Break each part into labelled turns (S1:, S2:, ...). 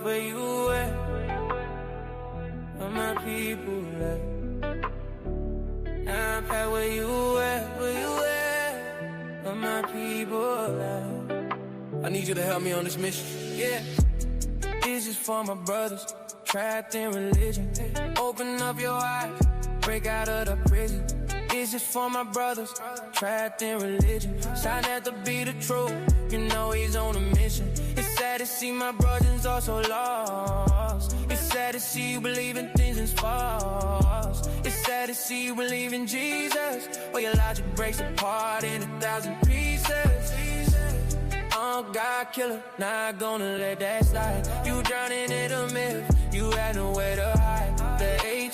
S1: where you at? Where my people at? Now Pat, where you at? Where you at? Where my people at? I need you to help me on this mission. Yeah. This is for my brothers trapped in religion. Open up your eyes, break out of the prison. This is for my brothers trapped in religion. sa.neter be the truth, you know he's on a mission. It's sad to see my brothers all so lost. It's sad to see you believe in things that's false. It's sad to see you believe in Jesus, where your logic breaks apart in 1,000 pieces. Oh, God killer, not gonna let that slide. You drowning in a myth, you had nowhere to hide. The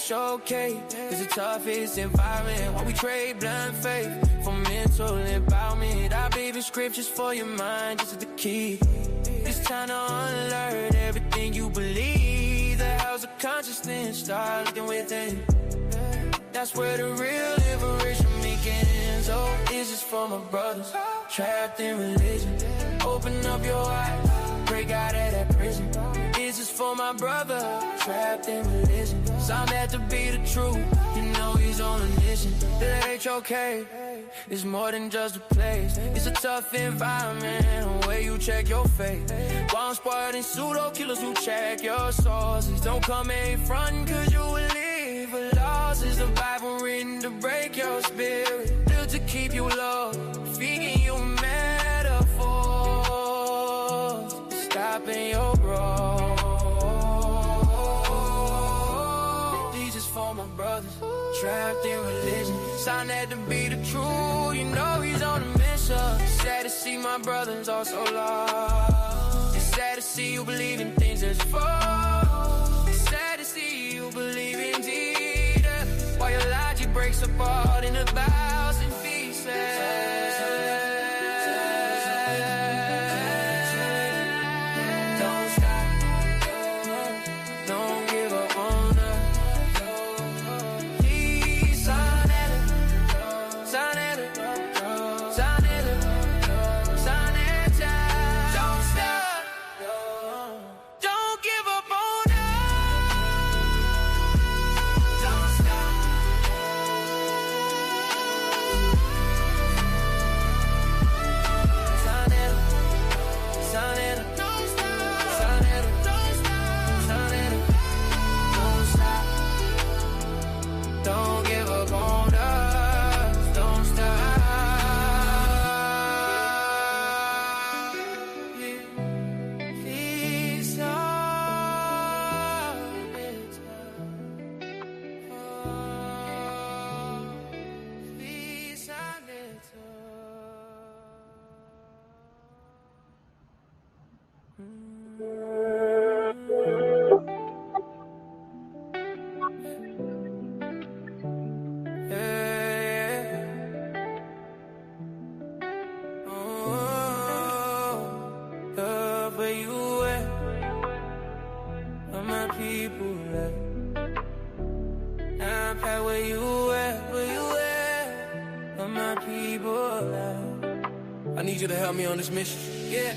S1: HOK is the toughest environment. While we trade blind faith for mental empowerment. I believe in scriptures for your mind, this is the key. It's time to unlearn everything you believe. The house of consciousness, start looking within. That's where the real liberation begins. Oh, this is for my brothers trapped in religion. Open up your eyes, break out of that prison. This is for my brother trapped in religion. sa.neter be the truth, you know he's on a mission. The HOK is more than just a place. It's a tough environment where you check your faith. Bomb squad and pseudo killers who check your sources. Don't come in front cause you will live for losses. The Bible written to break your spirit, built to keep you low, feeding you metaphors, stopping your growth. These is for my brothers trapped in religion. sa.neter be the truth, you know he's on a mission. It's sad to see my brothers all so lost. It's sad to see you believe in things that's false. It's sad to see you believe in Jesus, while your logic breaks apart in 1,000 pieces. I need you to help me on this mission. Yeah.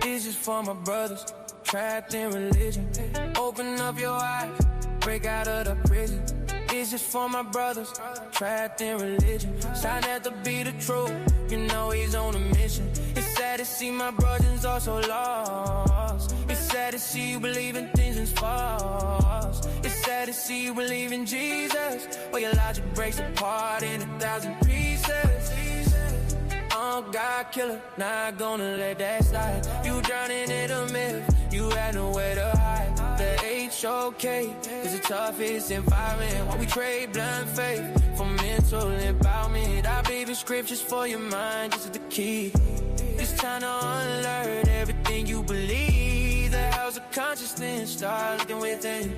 S1: This is for my brothers trapped in religion. Open up your eyes, break out of the prison. This is for my brothers trapped in religion. sa.neter be the truth, you know he's on a mission. It's sad to see my brothers all so lost. It's sad to see you believe in things that's false. It's sad to see you believe in Jesus, where your logic breaks apart in 1,000 pieces. Oh, God killer, not gonna let that slide. You drowning in a myth, you had nowhere to hide. The HOK is the toughest environment. While we trade blind faith for mental empowerment. I believe in scriptures for your mind, this is the key. It's time to unlearn everything you believe. The house of consciousness, start looking within.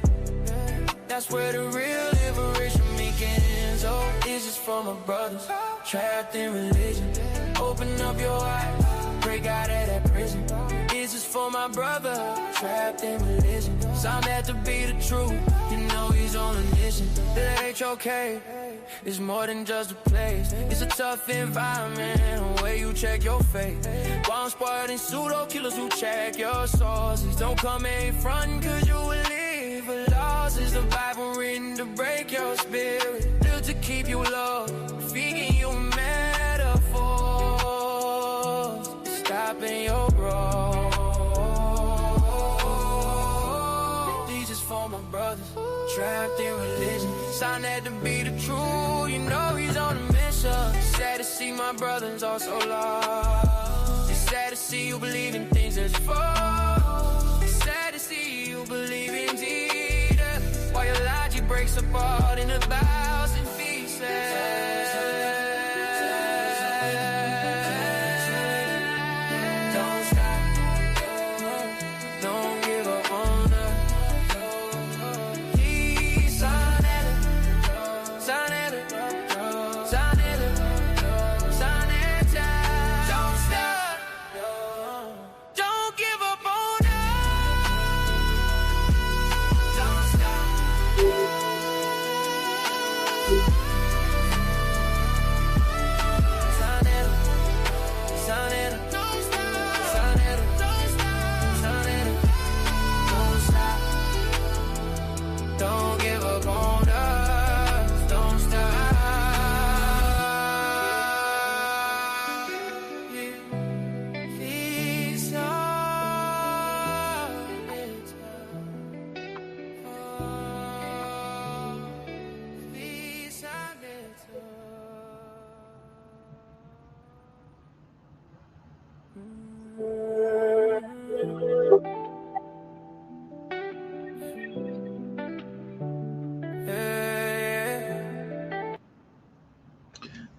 S1: That's where the real liberation begins. Oh, this is for my brothers trapped in religion. Open up your eyes, break out of that prison. This is for my brother trapped in religion. sa.neter be the truth, you know he's on a mission. The HOK It's more than just a place. It's a tough environment where you check your faith. Bomb squad and pseudo killers who check your sources. Don't come in front cause you will live for losses. The Bible written to break your spirit, built to keep you low, feeding you metaphors, stopping your growth. These is for my brothers trapped in religion, sa.neter to be the truth. You know he's on a mission. Sad to see my brothers all so lost. It's sad to see you believe in things that's false. It's sad to see you believe in Jesus while your logic breaks apart in 1,000 pieces.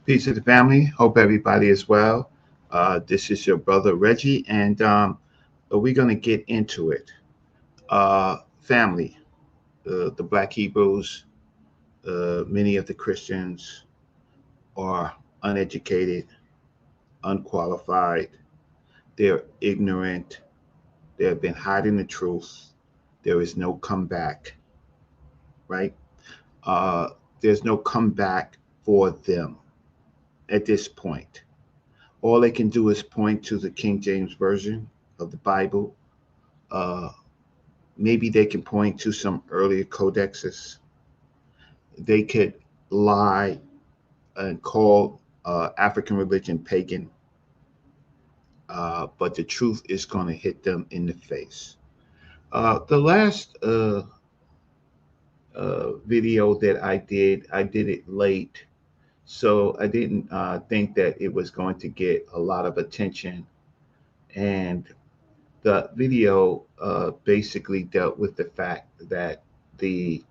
S2: Peace to the family. Hope everybody is well. This is your brother Reggie, and we're going to get into it. Family, the Black Hebrews, many of the Christians are uneducated, unqualified. They're ignorant. They have been hiding the truth. There is no comeback, right? There's no comeback for them. At this point, all they can do is point to the King James Version of the Bible. Maybe they can point to some earlier codexes. They could lie and call African religion pagan, but the truth is going to hit them in the face. The last video that I did it late. So I didn't think that it was going to get a lot of attention. And the video basically dealt with the fact that the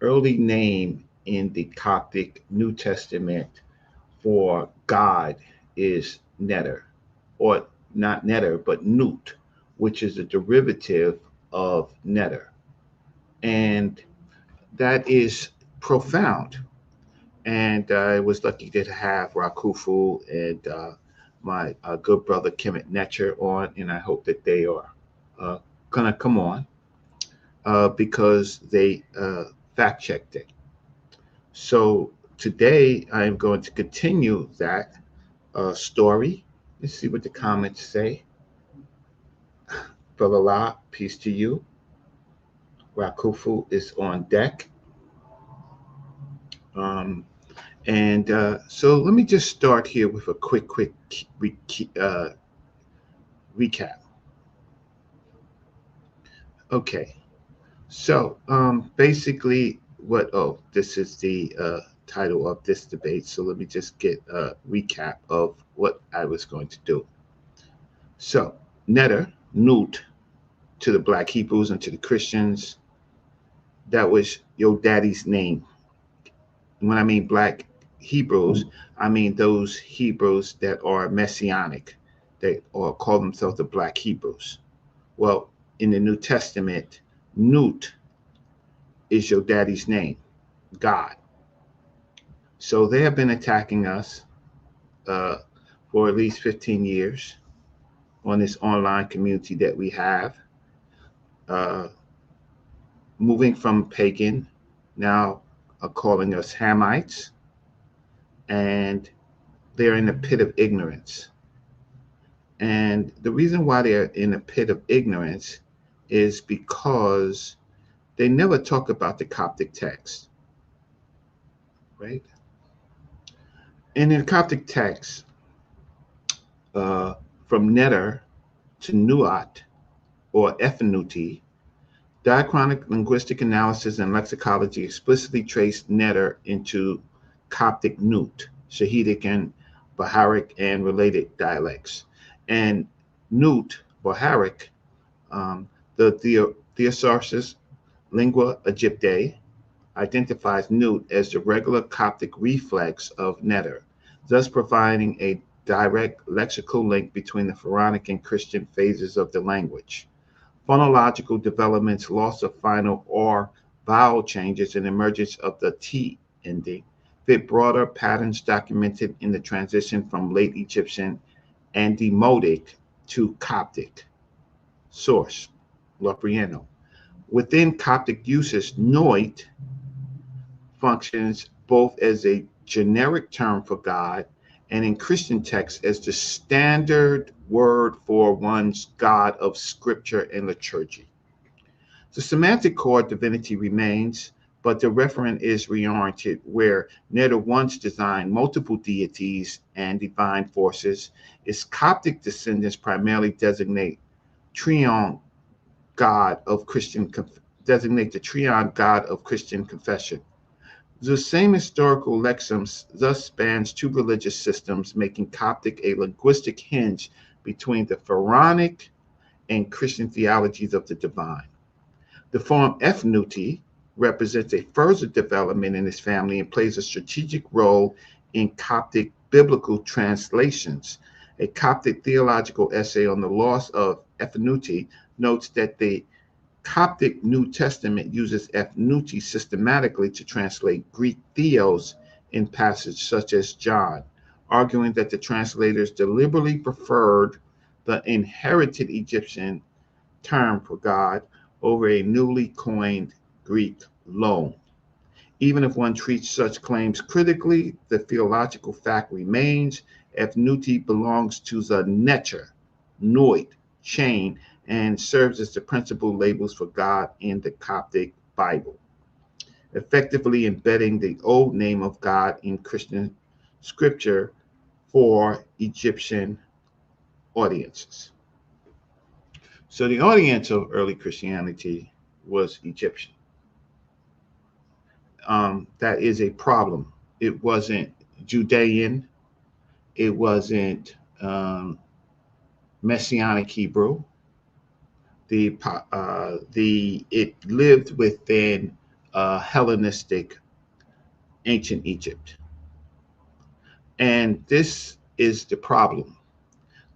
S2: early name in the Coptic New Testament for God is Neter, or not Neter, but Nut, which is a derivative of Neter. And that is profound. And I was lucky to have Rakufu and my good brother Kemet Netcher on, and I hope that they are gonna come on because they fact checked it. So today I am going to continue that story. Let's see what the comments say. Brother La, peace to you. Rakufu is on deck. So let me just start here with a quick recap. Okay, so basically this is the title of this debate. So let me just get a recap of what I was going to do. So Neter, Nut, to the Black Hebrews and to the Christians, that was your daddy's name. When I mean Black Hebrews, I mean those Hebrews that are messianic, that or call themselves the Black Hebrews. Well, in the New Testament, Nut is your daddy's name, God. So they have been attacking us for at least 15 years on this online community that we have, moving from pagan, now are calling us Hamites, and they're in a pit of ignorance. And the reason why they're in a pit of ignorance is because they never talk about the Coptic text, right? And in the Coptic text, uh, from neter to nuat or ephenuti, diachronic linguistic analysis and lexicology explicitly trace neter into Coptic nut, Shahidic and Baharic and related dialects. And nut, Baharic, the Thesaurus Lingua Egyptae identifies nut as the regular Coptic reflex of neter, thus providing a direct lexical link between the Pharaonic and Christian phases of the language. Phonological developments, loss of final or vowel changes, and emergence of the T ending fit broader patterns documented in the transition from late Egyptian and Demotic to Coptic. Source, Loprieno. Within Coptic uses, noit functions both as a generic term for God and in Christian texts as the standard word for one's God of scripture and liturgy. The semantic core of divinity remains, but the referent is reoriented where neter once designed multiple deities and divine forces. Its Coptic descendants primarily triune God of Christian designate the triune God of Christian confession. The same historical lexicon thus spans two religious systems, making Coptic a linguistic hinge between the Pharaonic and Christian theologies of the divine. The form ethnuti represents a further development in this family and plays a strategic role in Coptic biblical translations. A Coptic theological essay on the loss of ethnuti notes that the Coptic New Testament uses ethnuti systematically to translate Greek theos in passages such as John, arguing that the translators deliberately preferred the inherited Egyptian term for God over a newly coined Greek loan. Even if one treats such claims critically, the theological fact remains ethnuti belongs to the neter, noit, chain, and serves as the principal labels for God in the Coptic Bible, effectively embedding the old name of God in Christian scripture for Egyptian audiences. So the audience of early Christianity was Egyptian. That is a problem. It wasn't Judean. It wasn't Messianic Hebrew. It lived within Hellenistic ancient Egypt, and this is the problem.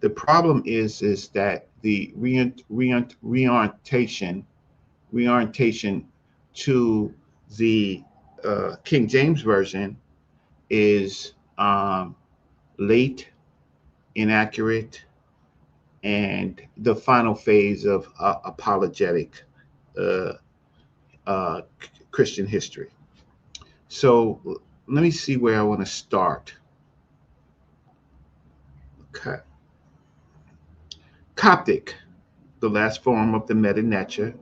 S2: The problem is that the reorientation to the King James version is late, inaccurate, and the final phase of apologetic uh, uh, Christian history. So let me see where I want to start. Okay. Coptic, the last form of the Meta Neter,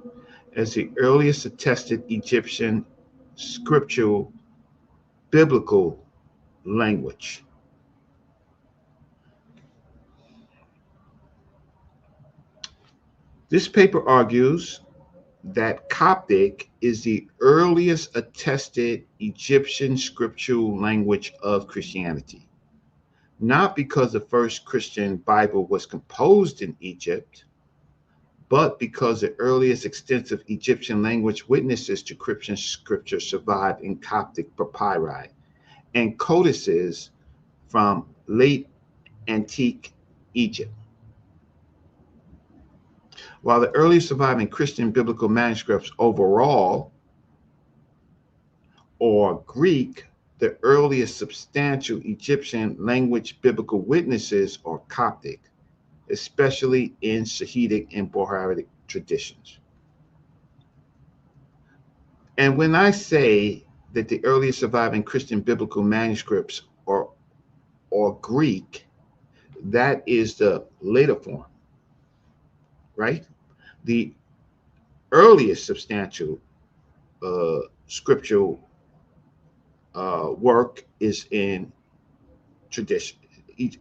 S2: as the earliest attested Egyptian scriptural biblical language. This paper argues that Coptic is the earliest attested Egyptian scriptural language of Christianity, not because the first Christian Bible was composed in Egypt, but because the earliest extensive Egyptian language witnesses to Christian scripture survive in Coptic papyri and codices from late antique Egypt. While the earliest surviving Christian biblical manuscripts overall or Greek, the earliest substantial Egyptian language biblical witnesses are Coptic, especially in Shahidic and Bohairic traditions. And when I say that the earliest surviving Christian biblical manuscripts or Greek, that is the later form, right? The earliest substantial scriptural work is in tradition,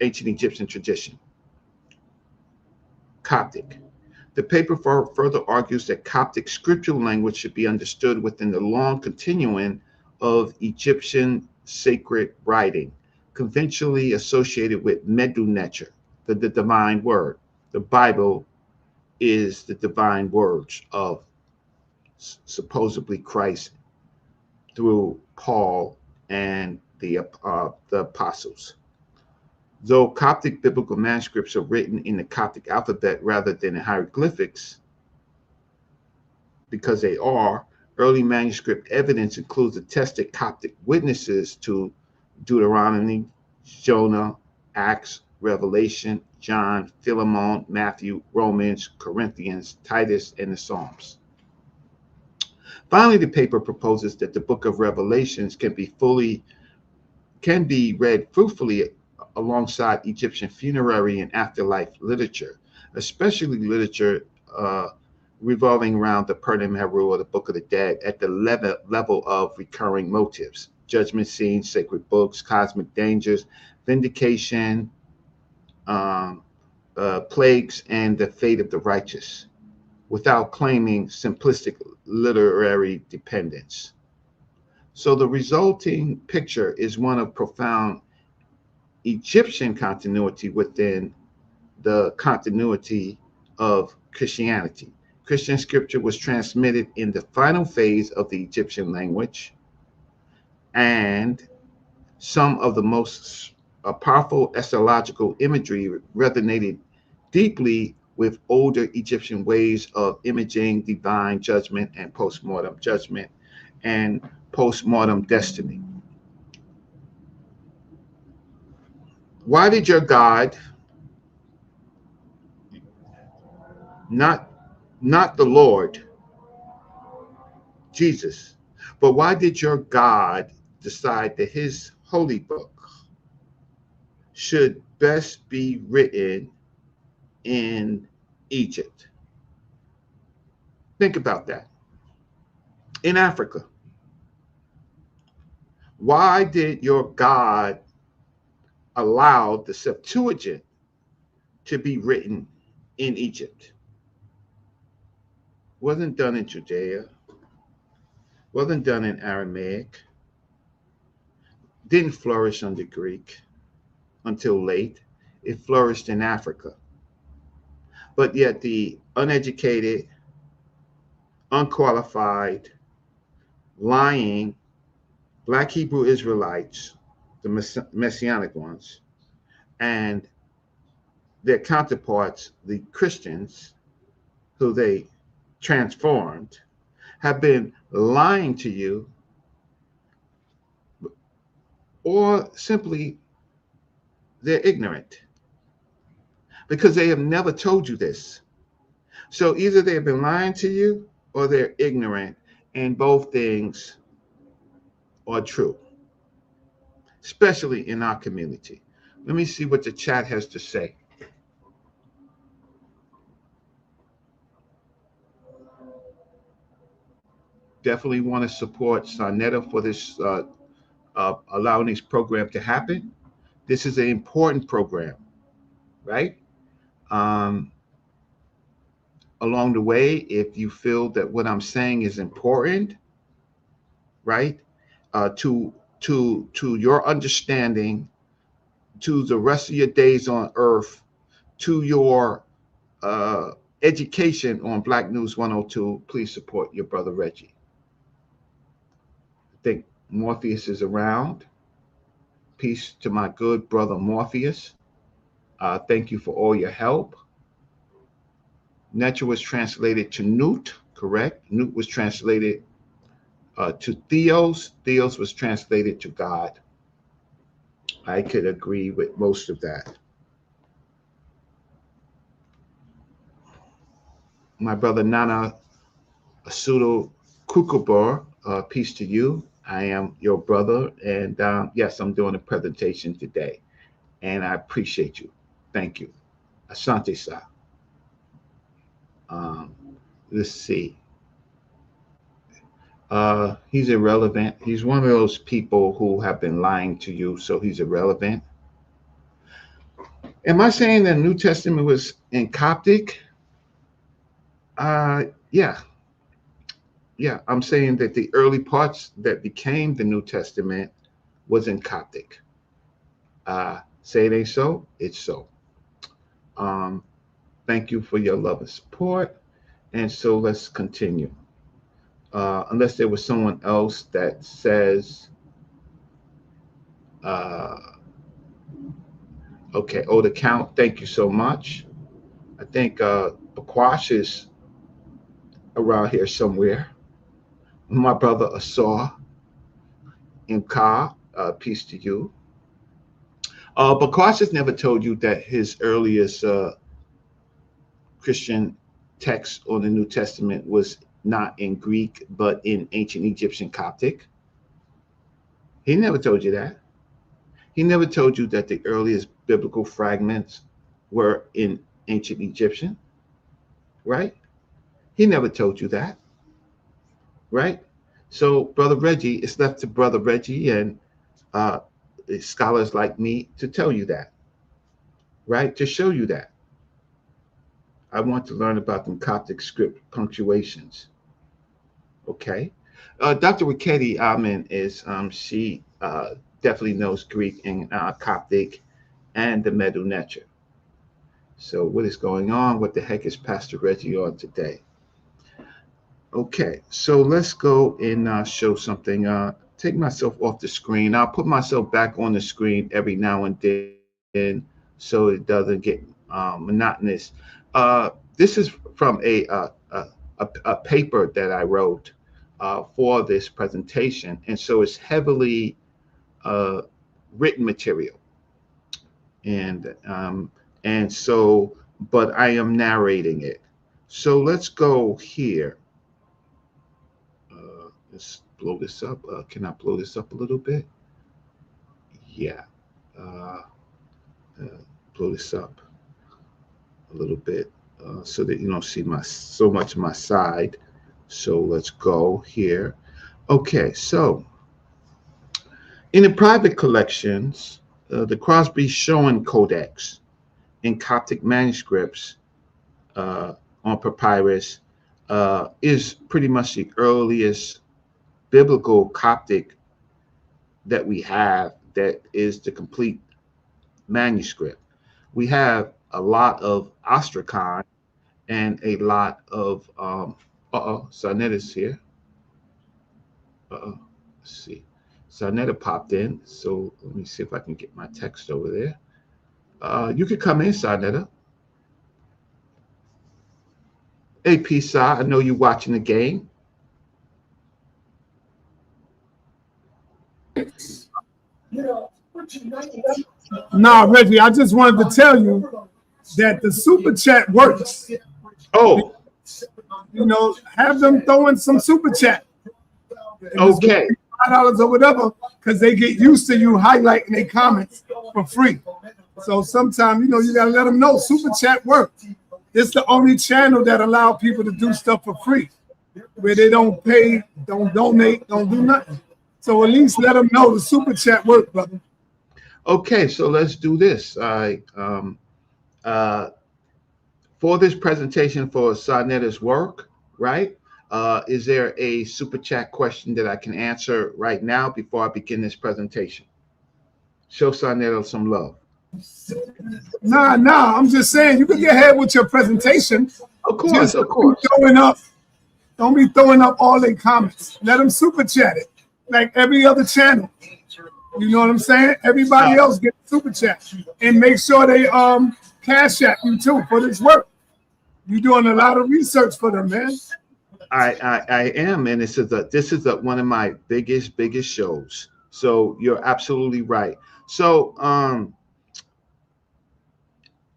S2: ancient Egyptian tradition, Coptic. The paper further argues that Coptic scriptural language should be understood within the long continuum of Egyptian sacred writing, conventionally associated with sa.neter, the divine word. The Bible is the divine words of supposedly Christ through Paul and the apostles. Though Coptic biblical manuscripts are written in the Coptic alphabet rather than in hieroglyphics, because they are, early manuscript evidence includes attested Coptic witnesses to Deuteronomy, Jonah, Acts, Revelation, John, Philemon, Matthew, Romans, Corinthians, Titus, and the Psalms. Finally, the paper proposes that the book of Revelations can be read fruitfully alongside Egyptian funerary and afterlife literature, especially literature revolving around the Perdim Heru or the Book of the Dead at the level of recurring motives, judgment scenes, sacred books, cosmic dangers, vindication, plagues, and the fate of the righteous, without claiming simplistic literary dependence. So the resulting picture is one of profound Egyptian continuity within the continuity of Christianity. Christian scripture was transmitted in the final phase of the Egyptian language, and some of the most powerful eschatological imagery resonated deeply with older Egyptian ways of imaging divine judgment and post-mortem judgment and post-mortem destiny. Why did your God, not the Lord Jesus, but why did your God decide that his holy book should best be written in Egypt? Think about that. In Africa, why did your God allow the Septuagint to be written in Egypt? Wasn't done in Judea, wasn't done in Aramaic, didn't flourish under Greek until late. It flourished in Africa. But yet the uneducated, unqualified, lying Black Hebrew Israelites, the Messianic ones, and their counterparts, the Christians, who they transformed, have been lying to you, or simply they're ignorant because they have never told you this. So either they've been lying to you or they're ignorant, and both things are true, especially in our community. Let me see what the chat has to say. Definitely want to support sa.neter for this, allowing this program to happen. This is an important program, right? Along the way, if you feel that what I'm saying is important, right, to your understanding, to the rest of your days on Earth, to your education on Black News 102, please support your brother Reggie. I think Morpheus is around. Peace to my good brother Morpheus. Thank you for all your help. Neter was translated to Newt, correct? Newt was translated to Theos. Theos was translated to God. I could agree with most of that. My brother Nana Asudo Kukubor, peace to you. I am your brother, and yes, I'm doing a presentation today, and I appreciate you. Thank you. Asante sa. Um, let's see. He's irrelevant. He's one of those people who have been lying to you, so he's irrelevant. Am I saying the New Testament was in Coptic? Yeah, yeah. I'm saying that the early parts that became the New Testament was in Coptic. Say it ain't so, it's so. Um, Thank you for your love and support. And so let's continue. Unless there was someone else that says, uh, okay, oh, the count, thank you so much. I think Bakwash is around here somewhere. My brother Asar Imka, peace to you. Bakwash has never told you that his earliest Christian text on the New Testament was not in Greek, but in ancient Egyptian Coptic. He never told you that. He never told you that the earliest biblical fragments were in ancient Egyptian, right? He never told you that, right? So, Brother Reggie, it's left to Brother Reggie and uh, scholars like me to tell you that, right? To show you that. I want to learn about the Coptic script punctuations, okay? Dr. Riketi Amen is, she definitely knows Greek and Coptic and the Medu Neter. So what is going on? What the heck is Pastor Reggie on today? Okay, so let's go and show something. Take myself off the screen. I'll put myself back on the screen every now and then so it doesn't get monotonous. This is from a paper that I wrote for this presentation, and so it's heavily uh, written material, and so, but I am narrating it. So let's go here. Let's blow this up. Can I blow this up a little bit? Yeah. Uh, uh, Blow this up a little bit so that you don't see my so much my side. So let's go here. Okay, so in the private collections, the Crosby Schoen Codex in Coptic manuscripts on papyrus is pretty much the earliest biblical Coptic that we have that is the complete manuscript. We have a lot of Astrakhan and a lot of sa.neter is here. Let's see. Sa.neter popped in, so let me see if I can get my text over there. You could come in, sa.neter. Hey, Pisa, I know you're watching the game.
S3: Nah, Reggie, I just wanted to tell you that the super chat works.
S2: Oh,
S3: You know, have them throw in some super chat.
S2: okay.
S3: $5 or whatever, because they get used to you highlighting their comments for free. So sometimes, you know, you gotta let them know super chat works. It's the only channel that allow people to do stuff for free, where they don't pay, don't donate, don't do nothing. So at least let them know the super chat work, brother.
S2: Okay, so let's do this. For this presentation for sa.neter's work, right? Is there a super chat question that I can answer right now before I begin this presentation? Show sa.neter some love.
S3: Nah, I'm just saying you can get ahead with your presentation.
S2: Of course,
S3: Just
S2: of course.
S3: Don't be throwing up all their comments. Let them super chat it like every other channel. You know what I'm saying? Everybody else get super chat and make sure they cash at you too for this work. You're doing a lot of research for them, man.
S2: I am, and this is one of my biggest shows. So you're absolutely right. So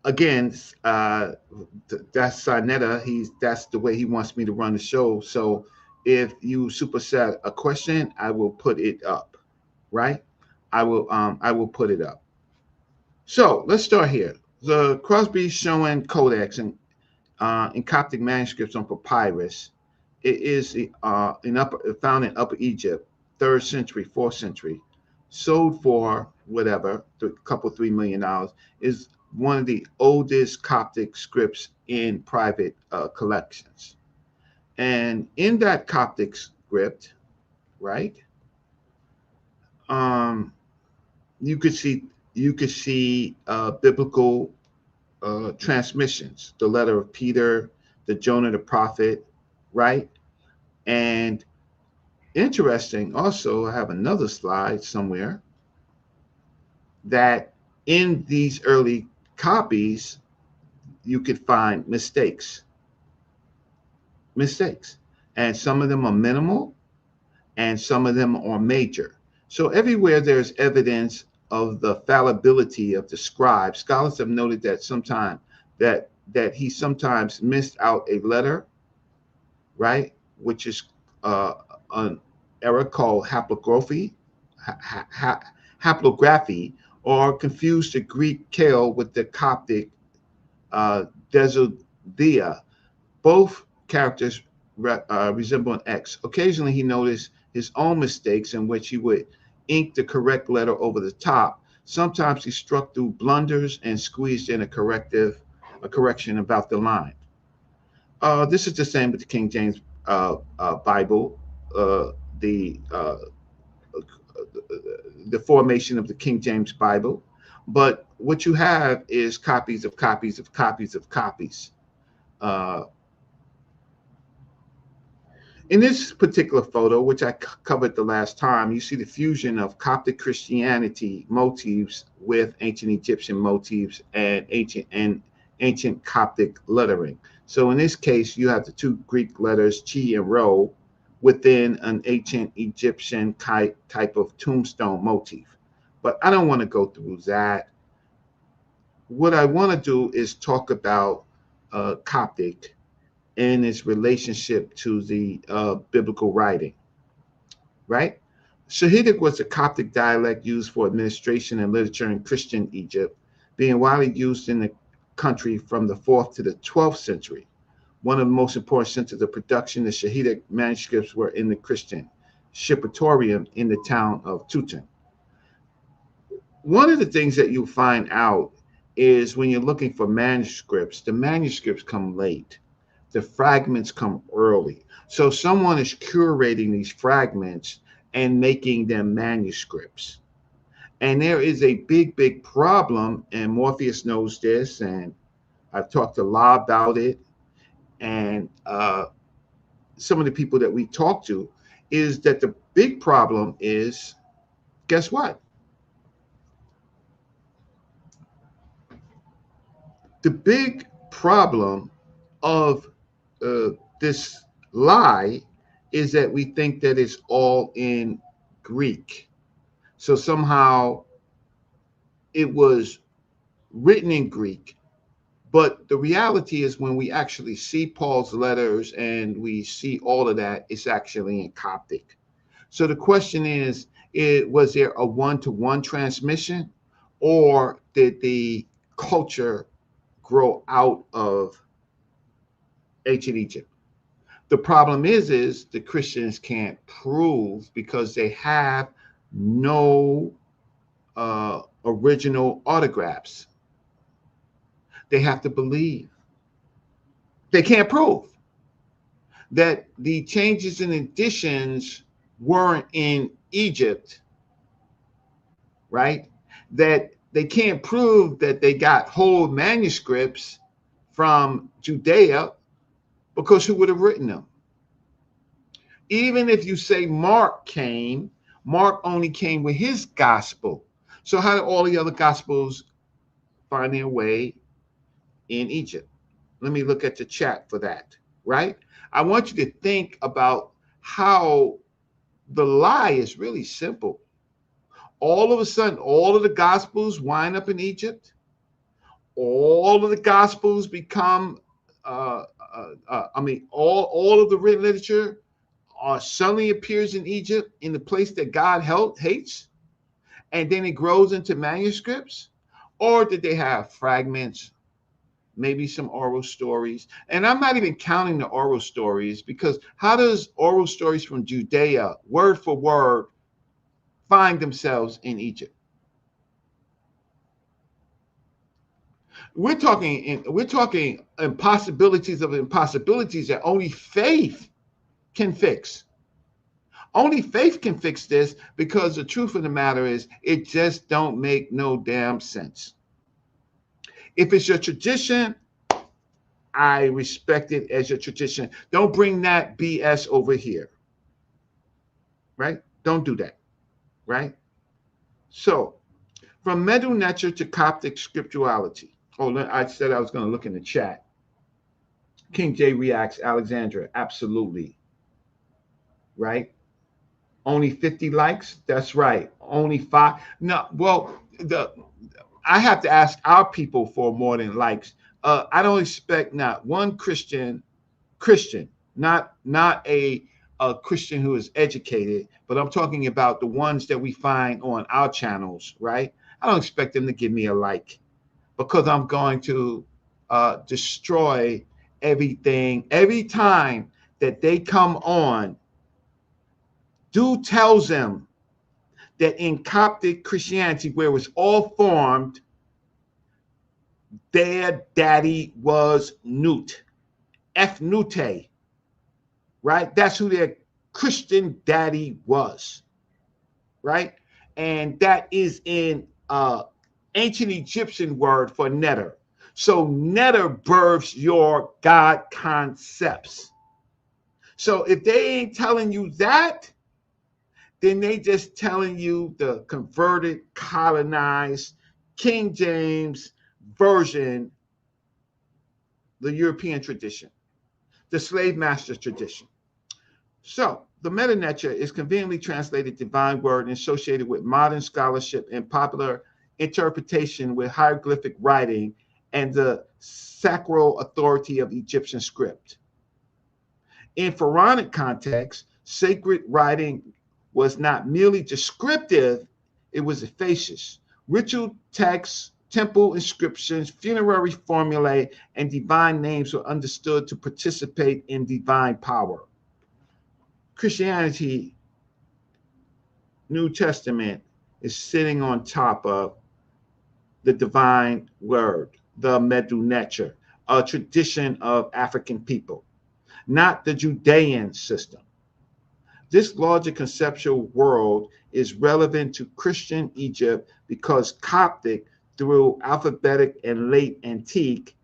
S2: again, that's sa.neter. That's the way he wants me to run the show. So if you superset a question, I will put it up, right? I will put it up. So let's start here. The Crosby showing codex in Coptic manuscripts on papyrus. It is found in Upper Egypt, 3rd century, 4th century, sold for whatever, a couple $3 million. Is one of the oldest Coptic scripts in private collections. And in that Coptic script, right, you could see biblical transmissions, the letter of Peter, the Jonah the prophet, right? And interesting, also, I have another slide somewhere that in these early copies, you could find mistakes. And some of them are minimal and some of them are major. So everywhere there's evidence of the fallibility of the scribe, scholars have noted that sometimes that he sometimes missed out a letter, right, which is an error called haplography, or confused the Greek kale with the Coptic desodia. Both characters resemble an X. Occasionally, he noticed his own mistakes in which he would ink the correct letter over the top. Sometimes he struck through blunders and squeezed in a correction about the line. This is the same with the King James Bible. The formation of the King James Bible, but what you have is copies of copies of copies of copies. In this particular photo, which I covered the last time, you see the fusion of Coptic Christianity motifs with ancient Egyptian motifs and ancient Coptic lettering. So in this case, you have the two Greek letters chi and rho within an ancient Egyptian type of tombstone motif. But I don't want to go through that. What I want to do is talk about Coptic and its relationship to the biblical writing, right? Sahidic was a Coptic dialect used for administration and literature in Christian Egypt, being widely used in the country from the 4th to the 12th century. One of the most important centers of production, the Sahidic manuscripts were in the Christian Shippatorium in the town of Tutin. One of the things that you'll find out is when you're looking for manuscripts, the manuscripts come late. The fragments come early. So someone is curating these fragments and making them manuscripts. And there is a big problem, and Morpheus knows this, and I've talked a lot about it. And some of the people that we talk to, is that the big problem is, guess what? The big problem of this lie is that we think that it's all in Greek. So somehow it was written in Greek. But the reality is when we actually see Paul's letters and we see all of that, it's actually in Coptic. So the question is was there a one-to-one transmission, or did the culture grow out of ancient Egypt? The problem is the Christians can't prove because they have no original autographs. They have to believe. They can't prove that the changes and additions weren't in Egypt, right? That they can't prove that they got whole manuscripts from Judea, because who would have written them? Even if you say Mark came, Mark only came with his gospel. So how did all the other gospels find their way in Egypt? Let me look at the chat for that, right? I want you to think about how the lie is really simple. All of a sudden, all of the gospels wind up in Egypt. All of the gospels become, all of the written literature suddenly appears in Egypt in the place that God hates, and then it grows into manuscripts? Or did they have fragments, maybe some oral stories? And I'm not even counting the oral stories, because how does oral stories from Judea, word for word, find themselves in Egypt? We're talking impossibilities of impossibilities that only faith can fix. Only faith can fix this, because the truth of the matter is it just don't make no damn sense. If it's your tradition, I respect it as your tradition. Don't bring that BS over here, right? Don't do that, right? So, from Medu-Neter to Coptic scripturality. Oh, I said I was going to look in the chat. King J reacts, Alexandra, absolutely, right? Only 50 likes? That's right. Only 5. No, well, I have to ask our people for more than likes. I don't expect not one Christian, not a Christian who is educated, but I'm talking about the ones that we find on our channels, right? I don't expect them to give me a like, because I'm going to destroy everything every time that they come on. Dude tells them that in Coptic Christianity, where it was all formed, their daddy was Nut, F-Nute, right? That's who their Christian daddy was, right? And that is in ancient Egyptian word for neter. So neter births your God concepts. So if they ain't telling you that, then they just telling you the converted, colonized, King James version, the European tradition, the slave master tradition. So the Medu-Neter is conveniently translated divine word and associated with modern scholarship and popular interpretation with hieroglyphic writing and the sacral authority of Egyptian script. In Pharaonic context, sacred writing was not merely descriptive, it was efficacious. Ritual texts, temple inscriptions, funerary formulae, and divine names were understood to participate in divine power. Christianity, New Testament, is sitting on top of the divine word, the Medu-Neter, a tradition of African people, not the Judean system. This larger conceptual world is relevant to Christian Egypt because Coptic, through alphabetic and late antique,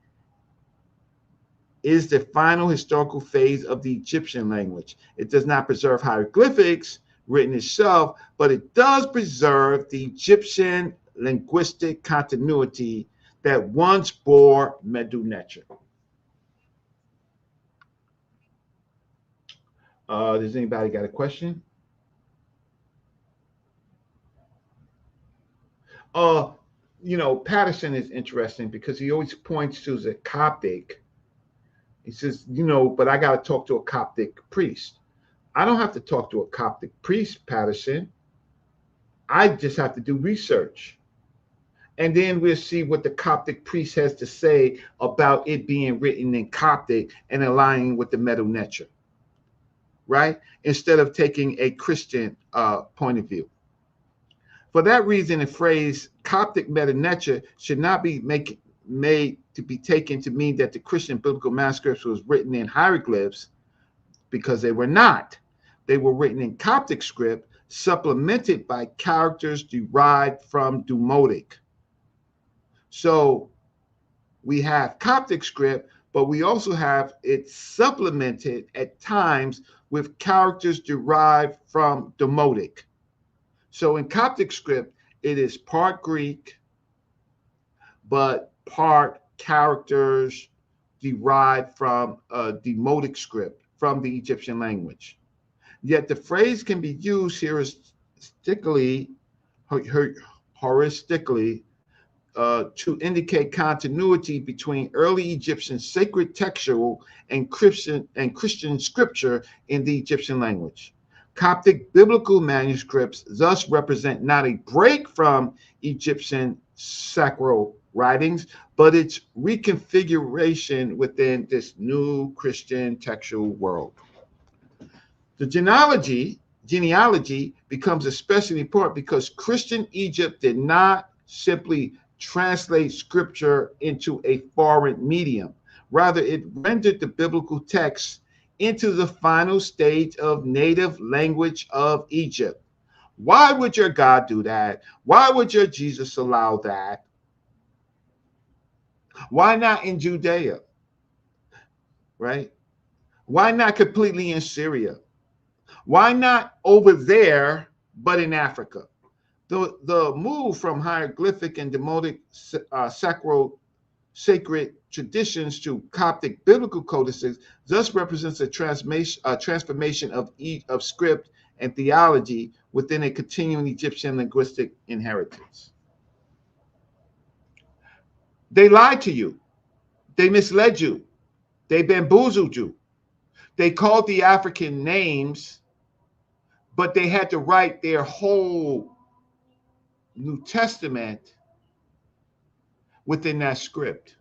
S2: is the final historical phase of the Egyptian language. It does not preserve hieroglyphics written itself, but it does preserve the Egyptian linguistic continuity that once bore Medu-Neter. Does anybody got a question? Patterson is interesting because he always points to the Coptic. He says, but I got to talk to a Coptic priest. I don't have to talk to a Coptic priest, Patterson. I just have to do research. And then we'll see what the Coptic priest has to say about it being written in Coptic and aligning with the Medu-Neter, right? Instead of taking a Christian point of view. For that reason, the phrase Coptic Medu-Neter should not be made to be taken to mean that the Christian biblical manuscripts was written in hieroglyphs, because they were not. They were written in Coptic script, supplemented by characters derived from Demotic. So we have Coptic script, but we also have it supplemented at times with characters derived from Demotic. So in Coptic script, it is part Greek, but part characters derived from a Demotic script from the Egyptian language. Yet the phrase can be used heuristically to indicate continuity between early Egyptian sacred textual and Christian scripture in the Egyptian language. Coptic biblical manuscripts thus represent not a break from Egyptian sacral writings, but its reconfiguration within this new Christian textual world. The genealogy becomes especially important because Christian Egypt did not simply translate scripture into a foreign medium. Rather, it rendered the biblical text into the final stage of native language of Egypt. Why would your God do that? Why would your Jesus allow that? Why not in Judea? Right? Why not completely in Syria? Why not over there, but in Africa? The move from hieroglyphic and Demotic sacred traditions to Coptic biblical codices thus represents a transformation of script and theology within a continuing Egyptian linguistic inheritance. They lied to you. They misled you. They bamboozled you. They called the African names, but they had to write their whole New Testament within that script.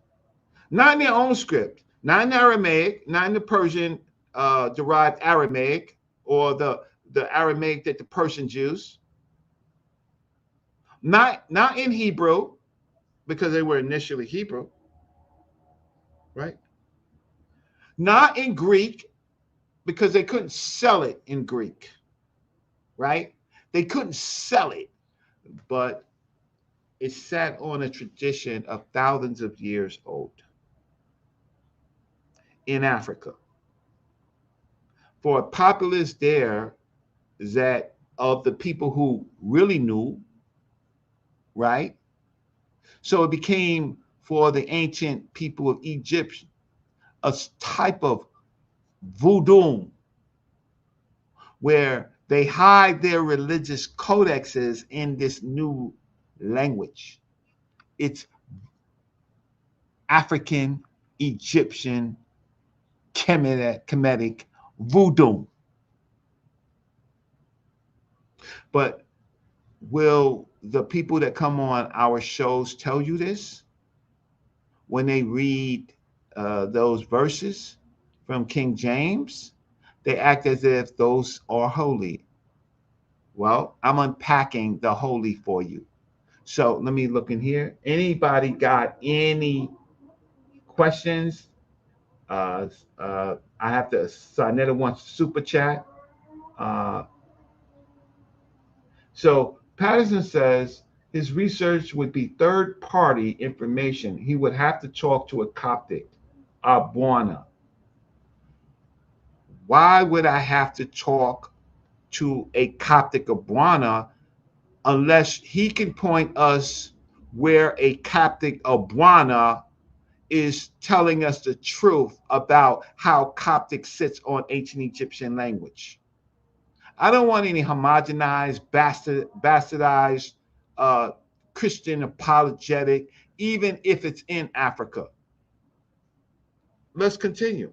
S2: Not in their own script, not in Aramaic, not in the Persian derived Aramaic or the Aramaic that the Persians use. Not in Hebrew, because they were initially Hebrew, right? Not in Greek, because they couldn't sell it in Greek, right? They couldn't sell it, but it sat on a tradition of thousands of years old in Africa. For a populace there that of the people who really knew, right? So it became for the ancient people of Egypt a type of voodoo where they hide their religious codexes in this new language. It's African, Egyptian, Kemetic voodoo. But will the people that come on our shows tell you this when they read those verses from King James? They act as if those are holy. Well, I'm unpacking the holy for you. So let me look in here. Anybody got any questions? I have to. sa.neter wants super chat. So Patterson says his research would be third-party information. He would have to talk to a Coptic, Abwana. Why would I have to talk to a Coptic Abwana unless he can point us where a Coptic Abwana is telling us the truth about how Coptic sits on ancient Egyptian language? I don't want any homogenized, bastardized Christian apologetic, even if it's in Africa. Let's continue.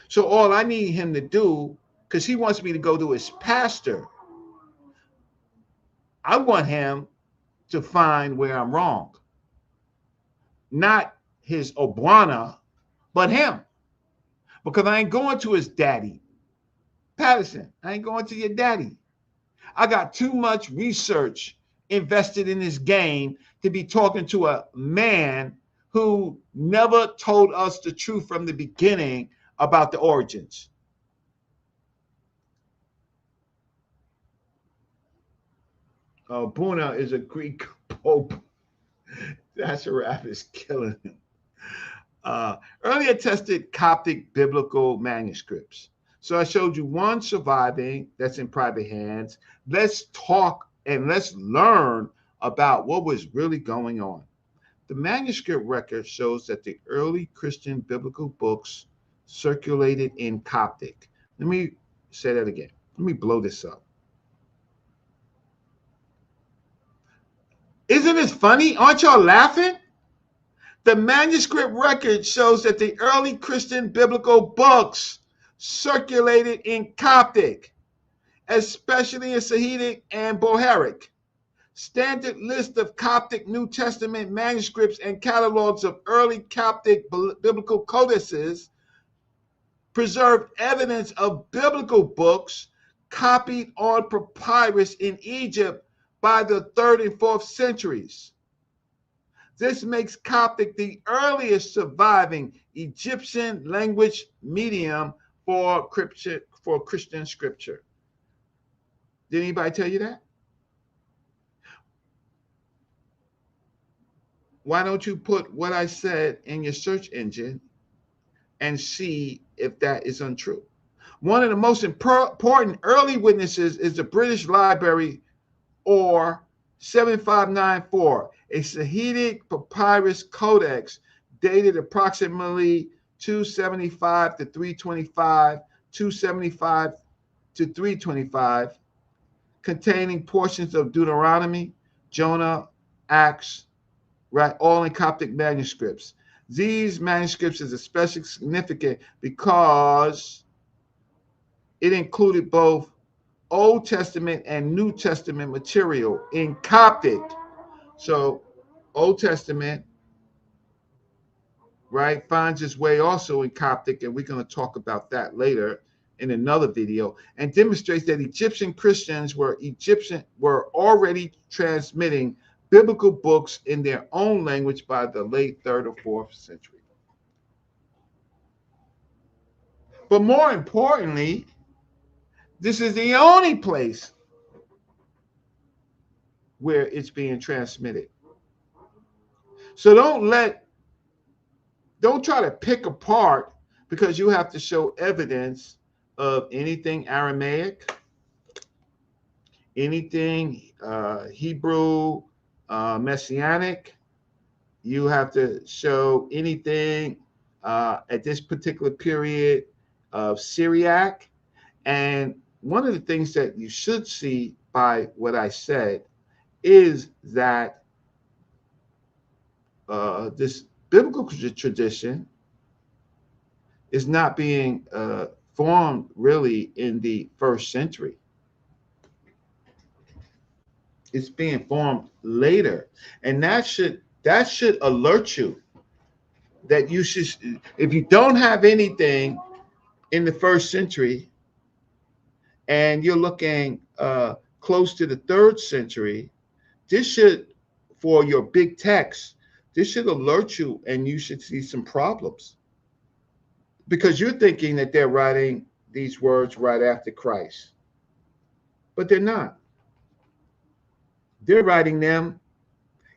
S2: So all I need him to do, because he wants me to go to his pastor, I want him to find where I'm wrong. Not his Obwana, but him. Because I ain't going to his daddy. Patterson, I ain't going to your daddy. I got too much research invested in this game to be talking to a man who never told us the truth from the beginning about the origins. Buna is a Greek pope. That's a rap is killing him. Earlier tested Coptic biblical manuscripts. So I showed you one surviving that's in private hands. Let's talk and let's learn about what was really going on. The manuscript record shows that the early Christian biblical books circulated in Coptic. Let me say that again. Let me blow this up. Isn't this funny? Aren't y'all laughing? The manuscript record shows that the early Christian biblical books circulated in Coptic, especially in Sahidic and Bohairic. Standard list of Coptic New Testament manuscripts and catalogs of early Coptic biblical codices preserve evidence of biblical books copied on papyrus in Egypt by the 3rd and 4th centuries. This makes Coptic the earliest surviving Egyptian language medium for Christian scripture. Did anybody tell you that? Why don't you put what I said in your search engine and see if that is untrue? One of the most important early witnesses is the British Library, or 7594, a Sahidic papyrus codex dated approximately 275 to 325, 275 to 325, containing portions of Deuteronomy, Jonah, Acts, right, all in Coptic manuscripts. These manuscripts is especially significant because it included both Old Testament and New Testament material in Coptic. So Old Testament, right, finds its way also in Coptic, and we're going to talk about that later in another video, and demonstrates that Egyptian Christians were already transmitting biblical books in their own language by the late 3rd or 4th century. But more importantly, this is the only place where it's being transmitted. So don't try to pick apart, because you have to show evidence of anything Aramaic, anything Hebrew, Messianic. You have to show anything at this particular period of Syriac. And one of the things that you should see by what I said is that this biblical tradition is not being formed really in the 1st century. It's being formed later, and that should alert you that you should, if you don't have anything in the 1st century and you're looking close to the 3rd century, this should, for your big text, this should alert you, and you should see some problems, because you're thinking that they're writing these words right after Christ, but they're not. They're writing them,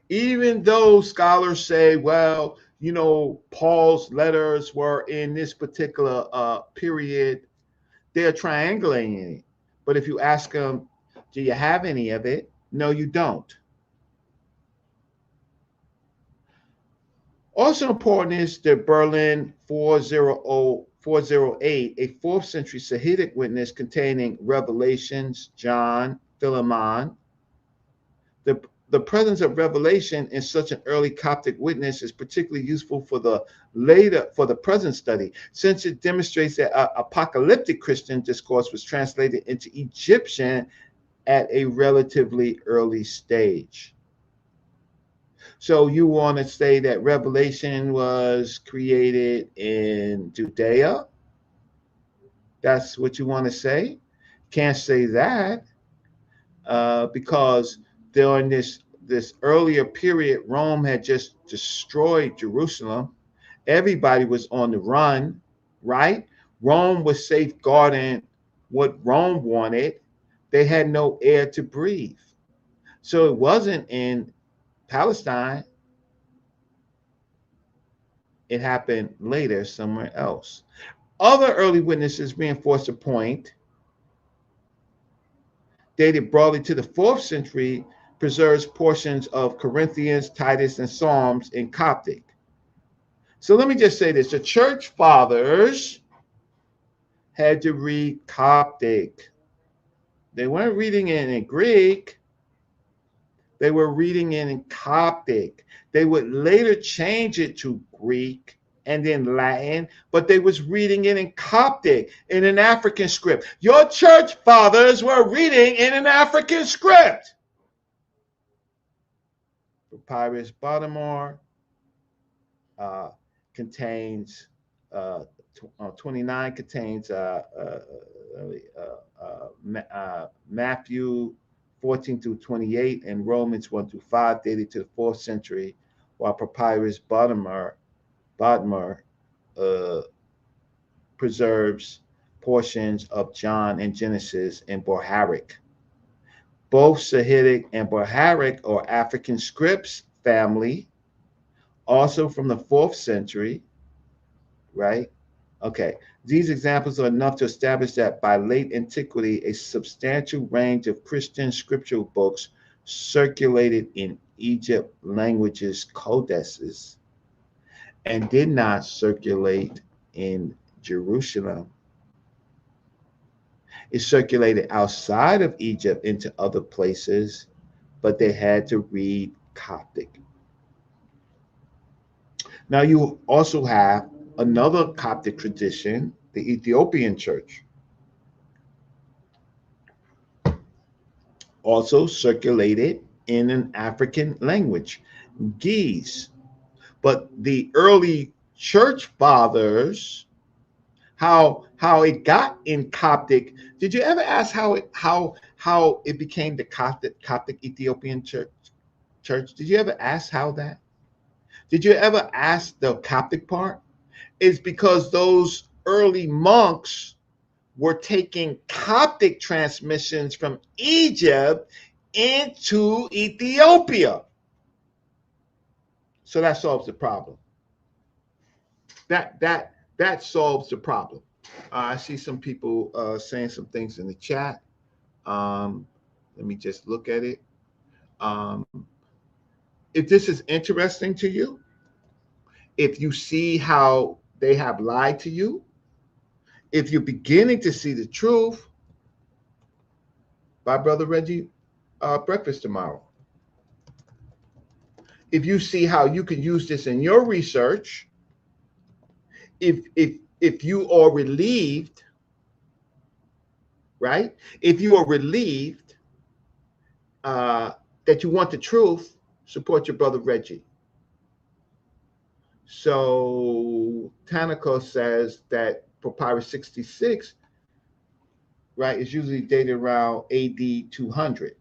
S2: even though scholars say, well, you know, Paul's letters were in this particular period. They're triangulating it. But if you ask them, do you have any of it? No, you don't. Also important is the Berlin 408, a 4th century Sahidic witness containing Revelations, John, Philemon. The presence of revelation in such an early Coptic witness is particularly useful for the present study, since it demonstrates that apocalyptic Christian discourse was translated into Egyptian at a relatively early stage. So you want to say that Revelation was created in Judea? That's what you want to say? Can't say that because during this earlier period, Rome had just destroyed Jerusalem. Everybody was on the run, right? Rome was safeguarding what Rome wanted. They had no air to breathe. So it wasn't in Palestine. It happened later somewhere else. Other early witnesses reinforce the point, dated broadly to the 4th century, preserves portions of Corinthians, Titus, and Psalms in Coptic. So let me just say this. The church fathers had to read Coptic. They weren't reading it in Greek. They were reading it in Coptic. They would later change it to Greek and then Latin, but they was reading it in Coptic, in an African script. Your church fathers were reading in an African script. Papyrus Baltimore contains 29 contains Matthew 14 through 28 and Romans 1 through 5, dated to the 4th century, while Papyrus Baltimore preserves portions of John and Genesis and Bohairic. Both Sahidic and Bohairic or African scripts family, also from the 4th century, right? Okay, these examples are enough to establish that by late antiquity, a substantial range of Christian scriptural books circulated in Egypt languages codices and did not circulate in Jerusalem. It circulated outside of Egypt into other places, but they had to read Coptic. Now you also have another Coptic tradition, the Ethiopian church, also circulated in an African language, Ge'ez. But the early church fathers, how it got in Coptic. Did you ever ask how it became the Coptic Ethiopian church? Did you ever ask how that? Did you ever ask the Coptic part? It's because those early monks were taking Coptic transmissions from Egypt into Ethiopia. So that solves the problem. That solves the problem. I see some people saying some things in the chat. Let me just look at it. If this is interesting to you, if you see how they have lied to you, if you're beginning to see the truth, buy Brother Reggie breakfast tomorrow. If you see how you can use this in your research, if you are relieved, right? If you are relieved that you want the truth, support your Brother Reggie. So Tanaka says that Papyrus 66, right, is usually dated around AD 200,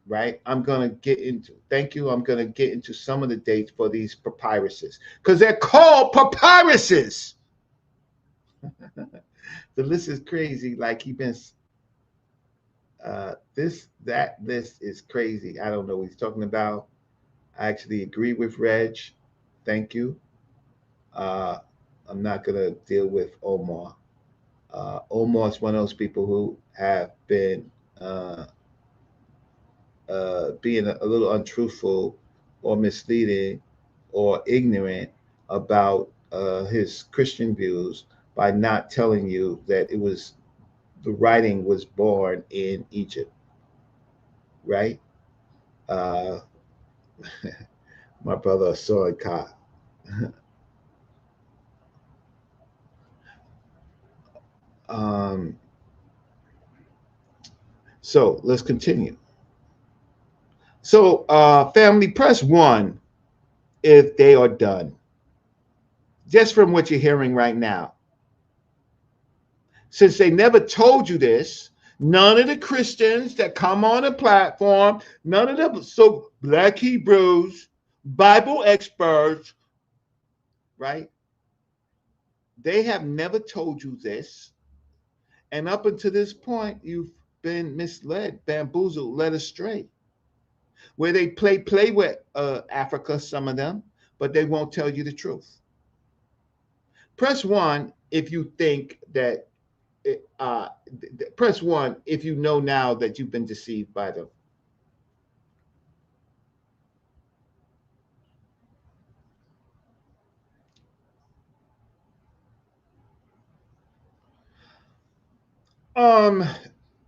S2: right? I'm going to get into, thank you, I'm going to get into some of the dates for these papyruses, because they're called papyruses. The list is crazy, like he been, this is crazy. I don't know what he's talking about. I actually agree with Reg. Thank you. I'm not going to deal with Omar. Omar is one of those people who have been being a little untruthful or misleading or ignorant about his Christian views by not telling you that it was, the writing was born in Egypt, right? My brother Soren Ka. So let's continue. So family, press 1 if they are done. Just from what you're hearing right now. Since they never told you this, none of the Christians that come on the platform, none of the so Black Hebrews, Bible experts, right? They have never told you this. And up until this point, you've been misled, bamboozled, led astray. Where they play with Africa, some of them, but they won't tell you the truth. Press 1 if you think that, press 1 if you know now that you've been deceived by them.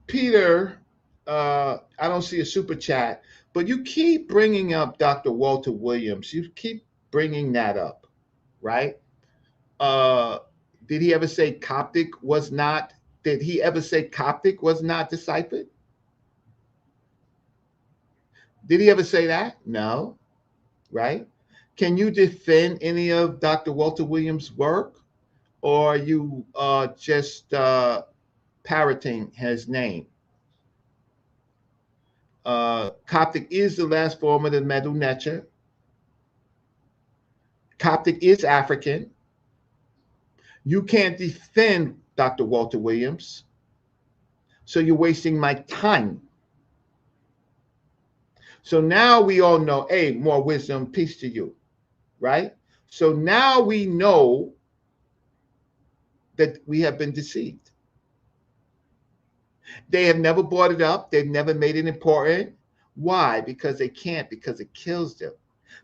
S2: Peter, I don't see a super chat, But you keep bringing up Dr. Walter Williams. You keep bringing that up, right? Did he ever say Coptic was not? Did he ever say Coptic was not deciphered? Did he ever say that? No, right? Can you defend any of Dr. Walter Williams' work, or are you just parroting his name? Coptic is the last form of the sa.neter. Coptic is African. You can't defend Dr. Walter Williams, so you're wasting my time. So now we all know, hey, more wisdom, peace to you, right? So now we know that we have been deceived. They have never brought it up. They've never made it important. Why? Because they can't, because it kills them.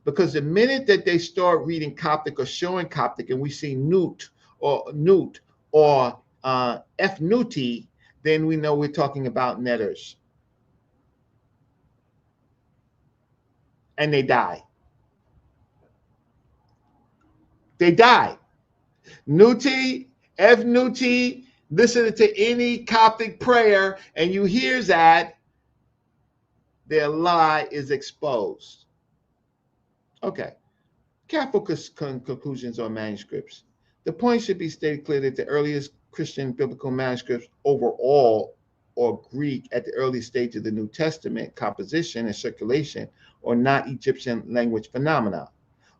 S2: Because the minute that they start reading Coptic or showing Coptic, and we see Newt or F Nuti, then we know we're talking about netters. And they die. They die. Nuti, F Nuti, listen to any Coptic prayer, and you hear that, their lie is exposed. Okay. Careful conclusions on manuscripts. The point should be stated clearly that the earliest Christian biblical manuscripts overall, or Greek at the early stage of the New Testament composition and circulation, are not Egyptian language phenomena,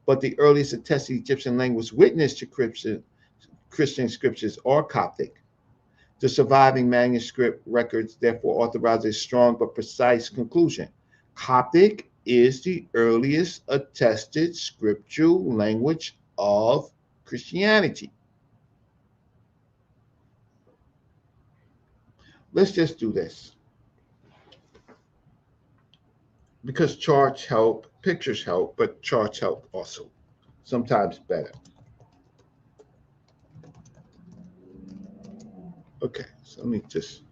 S2: but the earliest attested Egyptian language witness to Christian scriptures are Coptic. The surviving manuscript records therefore authorize a strong but precise conclusion. Coptic is the earliest attested scriptural language of Christianity. Let's just do this. Because charts help, pictures help, but charts help also. Sometimes better. Okay, so let me just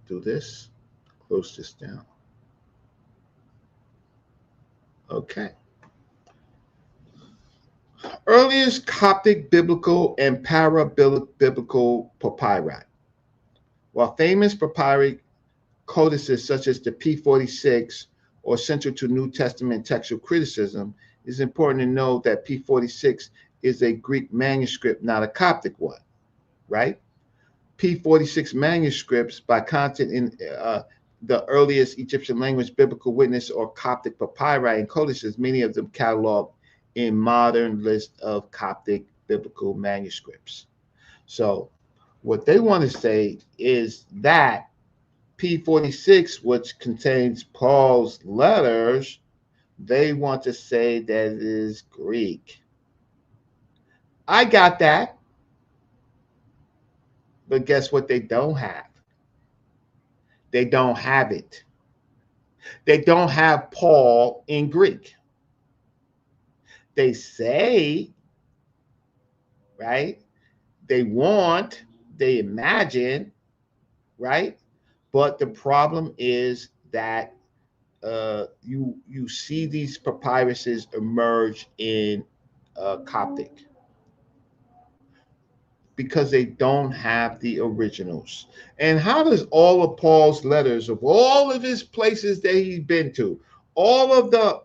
S2: do this. Close this down. Okay. Earliest Coptic biblical and para-biblical papyri. While famous papyri codices such as the P46 are central to New Testament textual criticism, it's important to know that P46 is a Greek manuscript, not a Coptic one, right? P46 manuscripts by content in the earliest Egyptian language biblical witness or Coptic papyri and codices, many of them cataloged in modern list of Coptic biblical manuscripts. So what they want to say is that P46, which contains Paul's letters, they want to say that it is Greek. I got that. But guess what they don't have? They don't have it. They don't have Paul in Greek. They say, right? They want, they imagine, right? But the problem is that you see these papyruses emerge in Coptic because they don't have the originals. And how does all of Paul's letters of all of his places that he's been to, all of the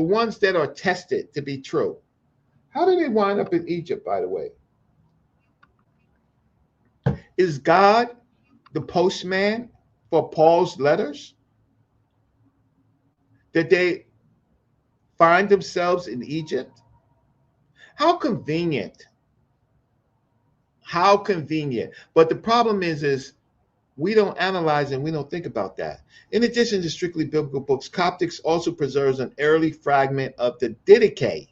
S2: ones that are tested to be true, how did they wind up in Egypt, by the way? Is God the postman for Paul's letters? Did they find themselves in Egypt? How convenient. How convenient. But the problem is we don't analyze and we don't think about that. In addition to strictly biblical books, Coptics also preserves an early fragment of the Didache.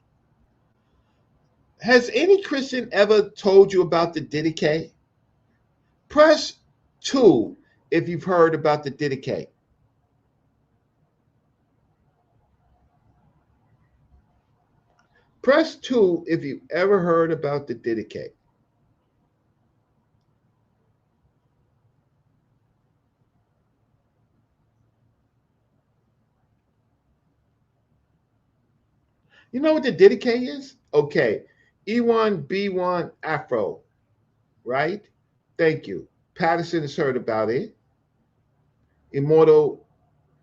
S2: Has any Christian ever told you about the Didache? Press 2 if you've heard about the Didache. Press 2 if you've ever heard about the Didache. You know what the Didache is? Okay. E1, B1, Afro, right? Thank you. Patterson has heard about it. Immortal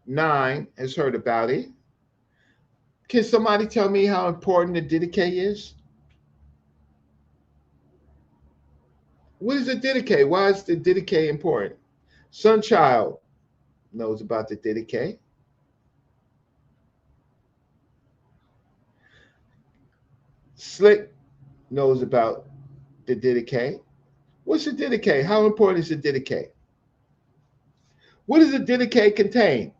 S2: 9 has heard about it. Can somebody tell me how important the Didache is? What is the Didache? Why is the Didache important? Sunchild knows about the Didache. Slick knows about the Didache. What's the Didache? How important is the Didache? What does the Didache contain?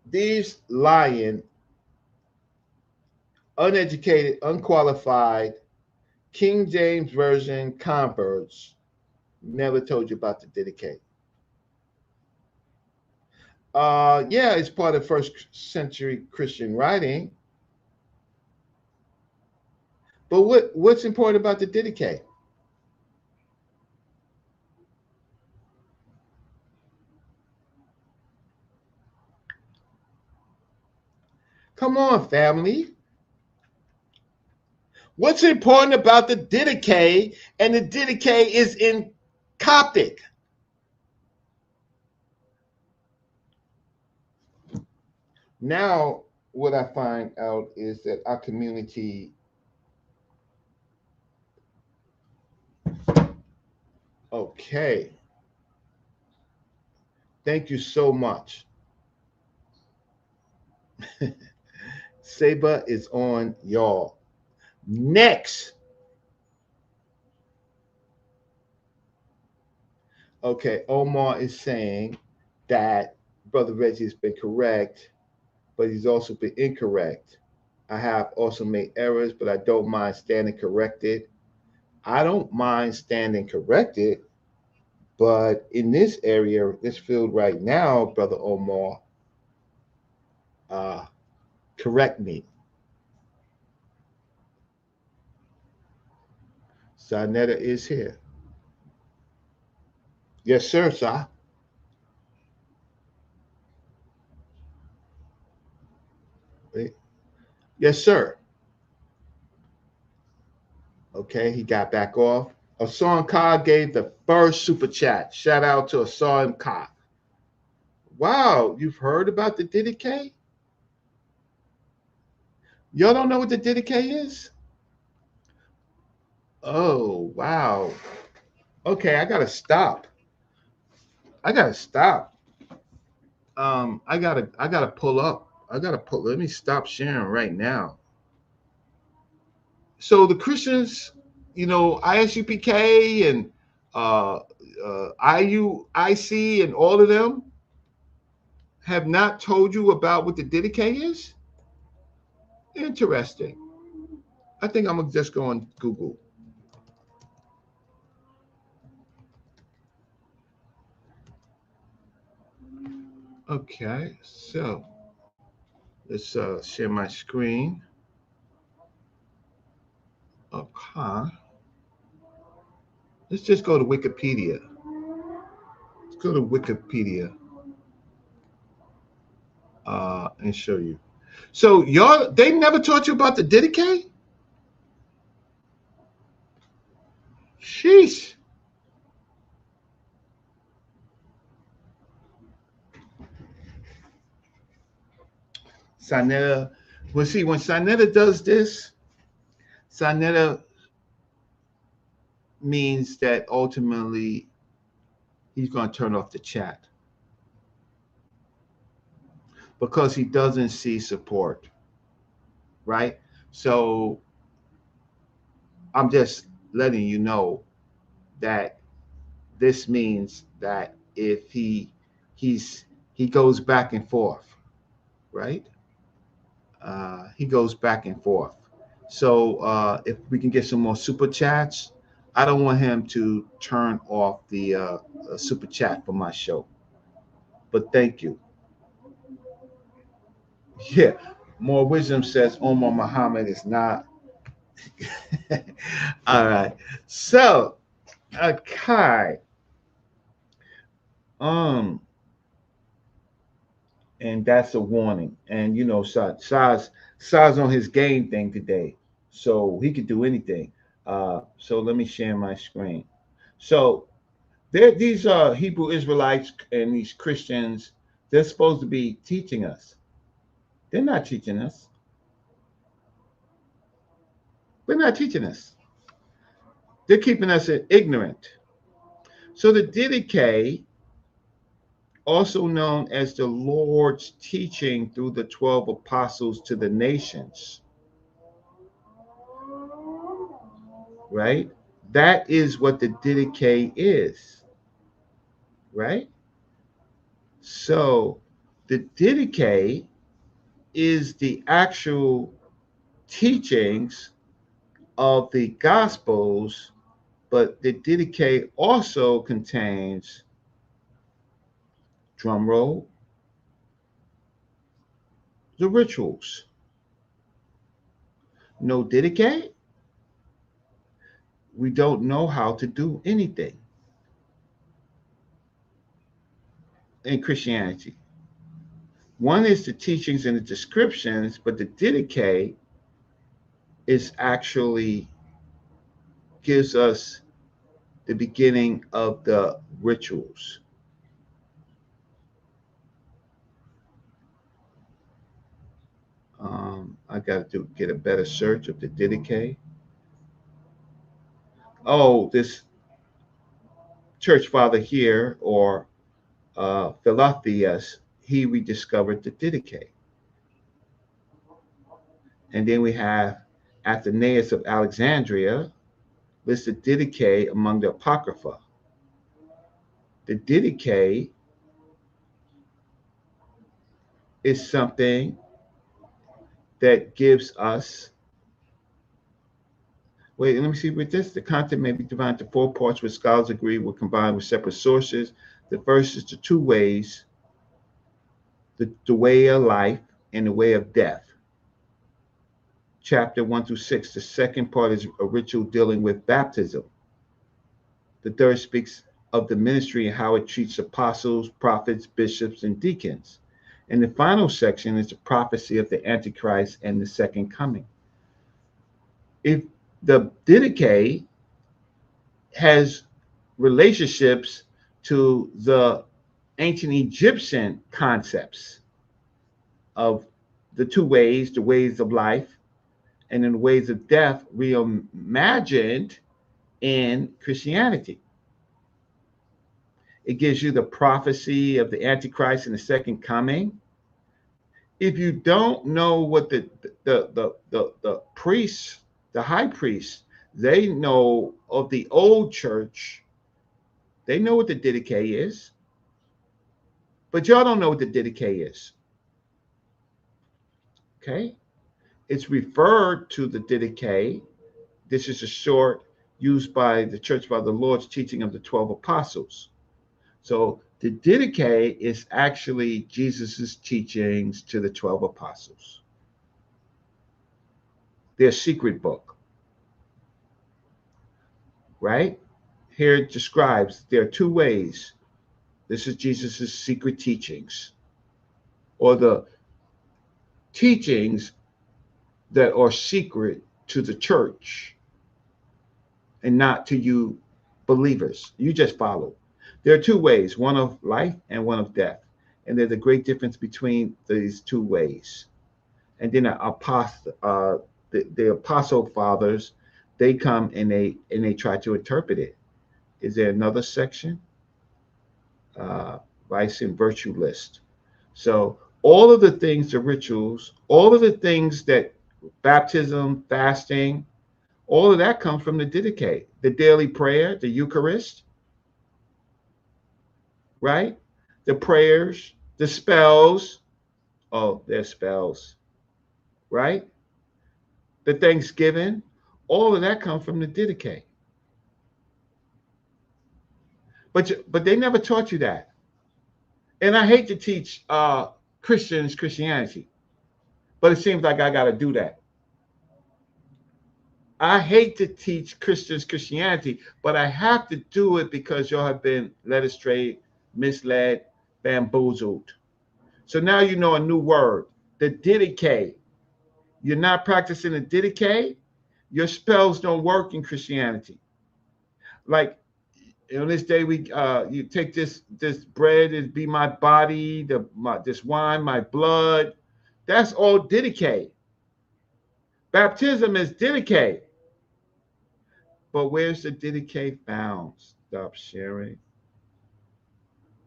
S2: These lying, uneducated, unqualified King James Version converts never told you about the Didache. Yeah, it's part of first century Christian writing. But what's important about the Didache? Come on, family. What's important about the Didache? And the Didache is in Coptic. Now, what I find out is that our community okay. Thank you so much. Saba is on y'all. Next. Okay, Omar is saying that Brother Reggie has been correct, but he's also been incorrect. I have also made errors, but I don't mind standing corrected. I don't mind standing corrected, but in this area, this field right now, Brother Omar, correct me. sa.neter is here. Yes, sir, sir. Yes, sir. Okay, he got back off. Asan Ka gave the first super chat. Shout out to Asan Ka. Wow, you've heard about the Didache? Y'all don't know what the Didache is? Oh, wow. Okay, I gotta stop. I gotta pull up. Let me stop sharing right now. So the Christians, ISUPK and IUIC and all of them have not told you about what the Didache is? Interesting. I think I'm gonna just go on Google. Okay, so let's share my screen. Okay. Let's just go to Wikipedia. Let's go to Wikipedia and show you. So they never taught you about the Didache? Sheesh. sa.neter, well, see, when sa.neter does this, sa.neter means that ultimately he's going to turn off the chat because he doesn't see support, right? So I'm just letting you know that this means that if he goes back and forth, right? He goes back and forth. So if we can get some more super chats, I don't want him to turn off the super chat for my show. But thank you. Yeah, more wisdom says Omar Muhammad is not. All right. So, okay. And that's a warning. And you know, Sa's on his game thing today, so he could do anything. So let me share my screen. So these Hebrew Israelites and these Christians, they're supposed to be teaching us. They're not teaching us. They're not teaching us. They're keeping us ignorant. So the Didache, also known as the Lord's teaching through the 12 apostles to the nations, right? That is what the Didache is, right? So the Didache is the actual teachings of the Gospels, but the Didache also contains, drum roll, the rituals. No Didache, we don't know how to do anything in Christianity. One is the teachings and the descriptions, but the Didache is actually gives us the beginning of the rituals. I got to get a better search of the Didache. Oh, this church father here, or Philotheus, he rediscovered the Didache. And then we have Athanasius of Alexandria listed Didache among the Apocrypha. The Didache is something that gives us, wait, let me see with this. The content may be divided into 4 parts, which scholars agree were combined with separate sources. The first is the 2 ways, the way of life and the way of death. Chapter 1 through 6. The second part is a ritual dealing with baptism. The third speaks of the ministry and how it treats apostles, prophets, bishops, and deacons. And the final section is the prophecy of the Antichrist and the second coming. If the Didache has relationships to the ancient Egyptian concepts of the 2 ways, the ways of life, and then the ways of death reimagined in Christianity. It gives you the prophecy of the Antichrist and the second coming. If you don't know what the priests, the high priests, they know of the old church, they know what the Didache is, but y'all don't know what the Didache is. Okay? It's referred to the Didache. This is a short used by the church by the Lord's teaching of the 12 apostles. So the Didache is actually Jesus's teachings to the 12 apostles. Their secret book, right? Here it describes there are 2 ways. This is Jesus's secret teachings, or the teachings that are secret to the church and not to you believers. You just follow. There are 2 ways, one of life and one of death. And there's a great difference between these 2 ways. And then the apostle fathers, they come and they try to interpret it. Is there another section? Vice and virtue list. So all of the things, the rituals, all of the things that baptism, fasting, all of that comes from the Didache. The daily prayer, the Eucharist, right? The prayers, the spells. Oh, there's spells, right? The Thanksgiving, all of that comes from the Didache. But they never taught you that. And I hate to teach Christians Christianity, but it seems like I got to do that. I hate to teach Christians Christianity, but I have to do it because y'all have been led astray, misled, bamboozled. So now you know a new word, the didache. You're not practicing the didache, your spells don't work in Christianity. Like on this day, we you take this bread, it be my body, this wine, my blood. That's all didache. Baptism is didache. But where's the didache found? Stop sharing.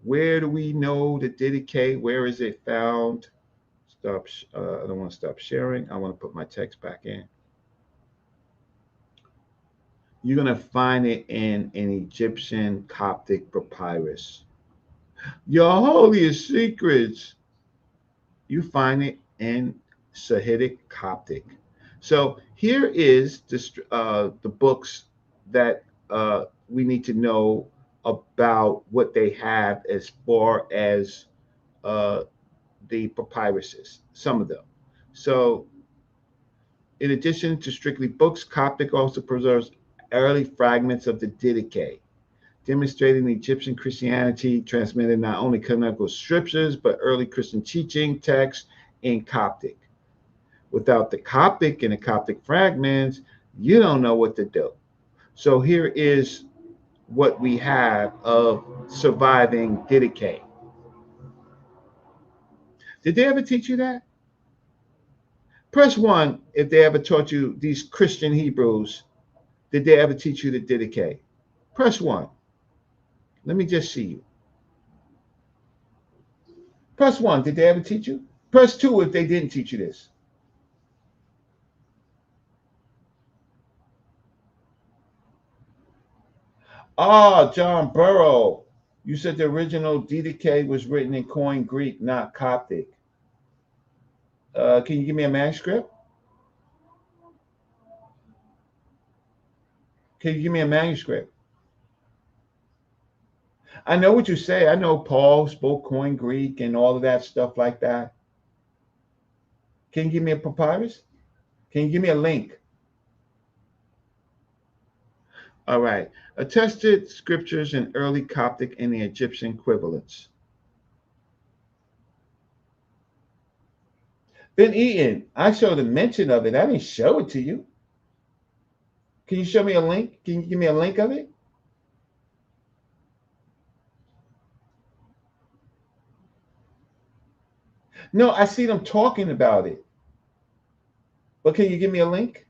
S2: Where do we know the didache? Where is it found? Stop. I don't want to stop sharing. I want to put my text back in. You're going to find it in an Egyptian Coptic papyrus. Your holiest secrets. You find it in Sahidic Coptic. So here is the books that we need to know about what they have as far as the papyruses, some of them. So in addition to strictly books, Coptic also preserves early fragments of the Didache, demonstrating Egyptian Christianity transmitted not only canonical scriptures, but early Christian teaching texts in Coptic. Without the Coptic and the Coptic fragments, you don't know what to do. So here is what we have of surviving Didache. Did they ever teach you that? Press 1 if they ever taught you, these Christian Hebrews, did they ever teach you the Didache? Press 1. Let me just see you. Press 1, did they ever teach you? Press 2 if they didn't teach you this. Ah, John Burrow. You said the original Didache was written in Koine Greek, not Coptic. Can you give me a manuscript? Can you give me a manuscript? I know what you say. I know Paul spoke Koine Greek and all of that stuff like that. Can you give me a papyrus? Can you give me a link? All right. Attested scriptures in early Coptic and the Egyptian equivalents. Ben Eaton, I showed a mention of it. I didn't show it to you. Can you show me a link? Can you give me a link of it? No, I see them talking about it. But can you give me a link?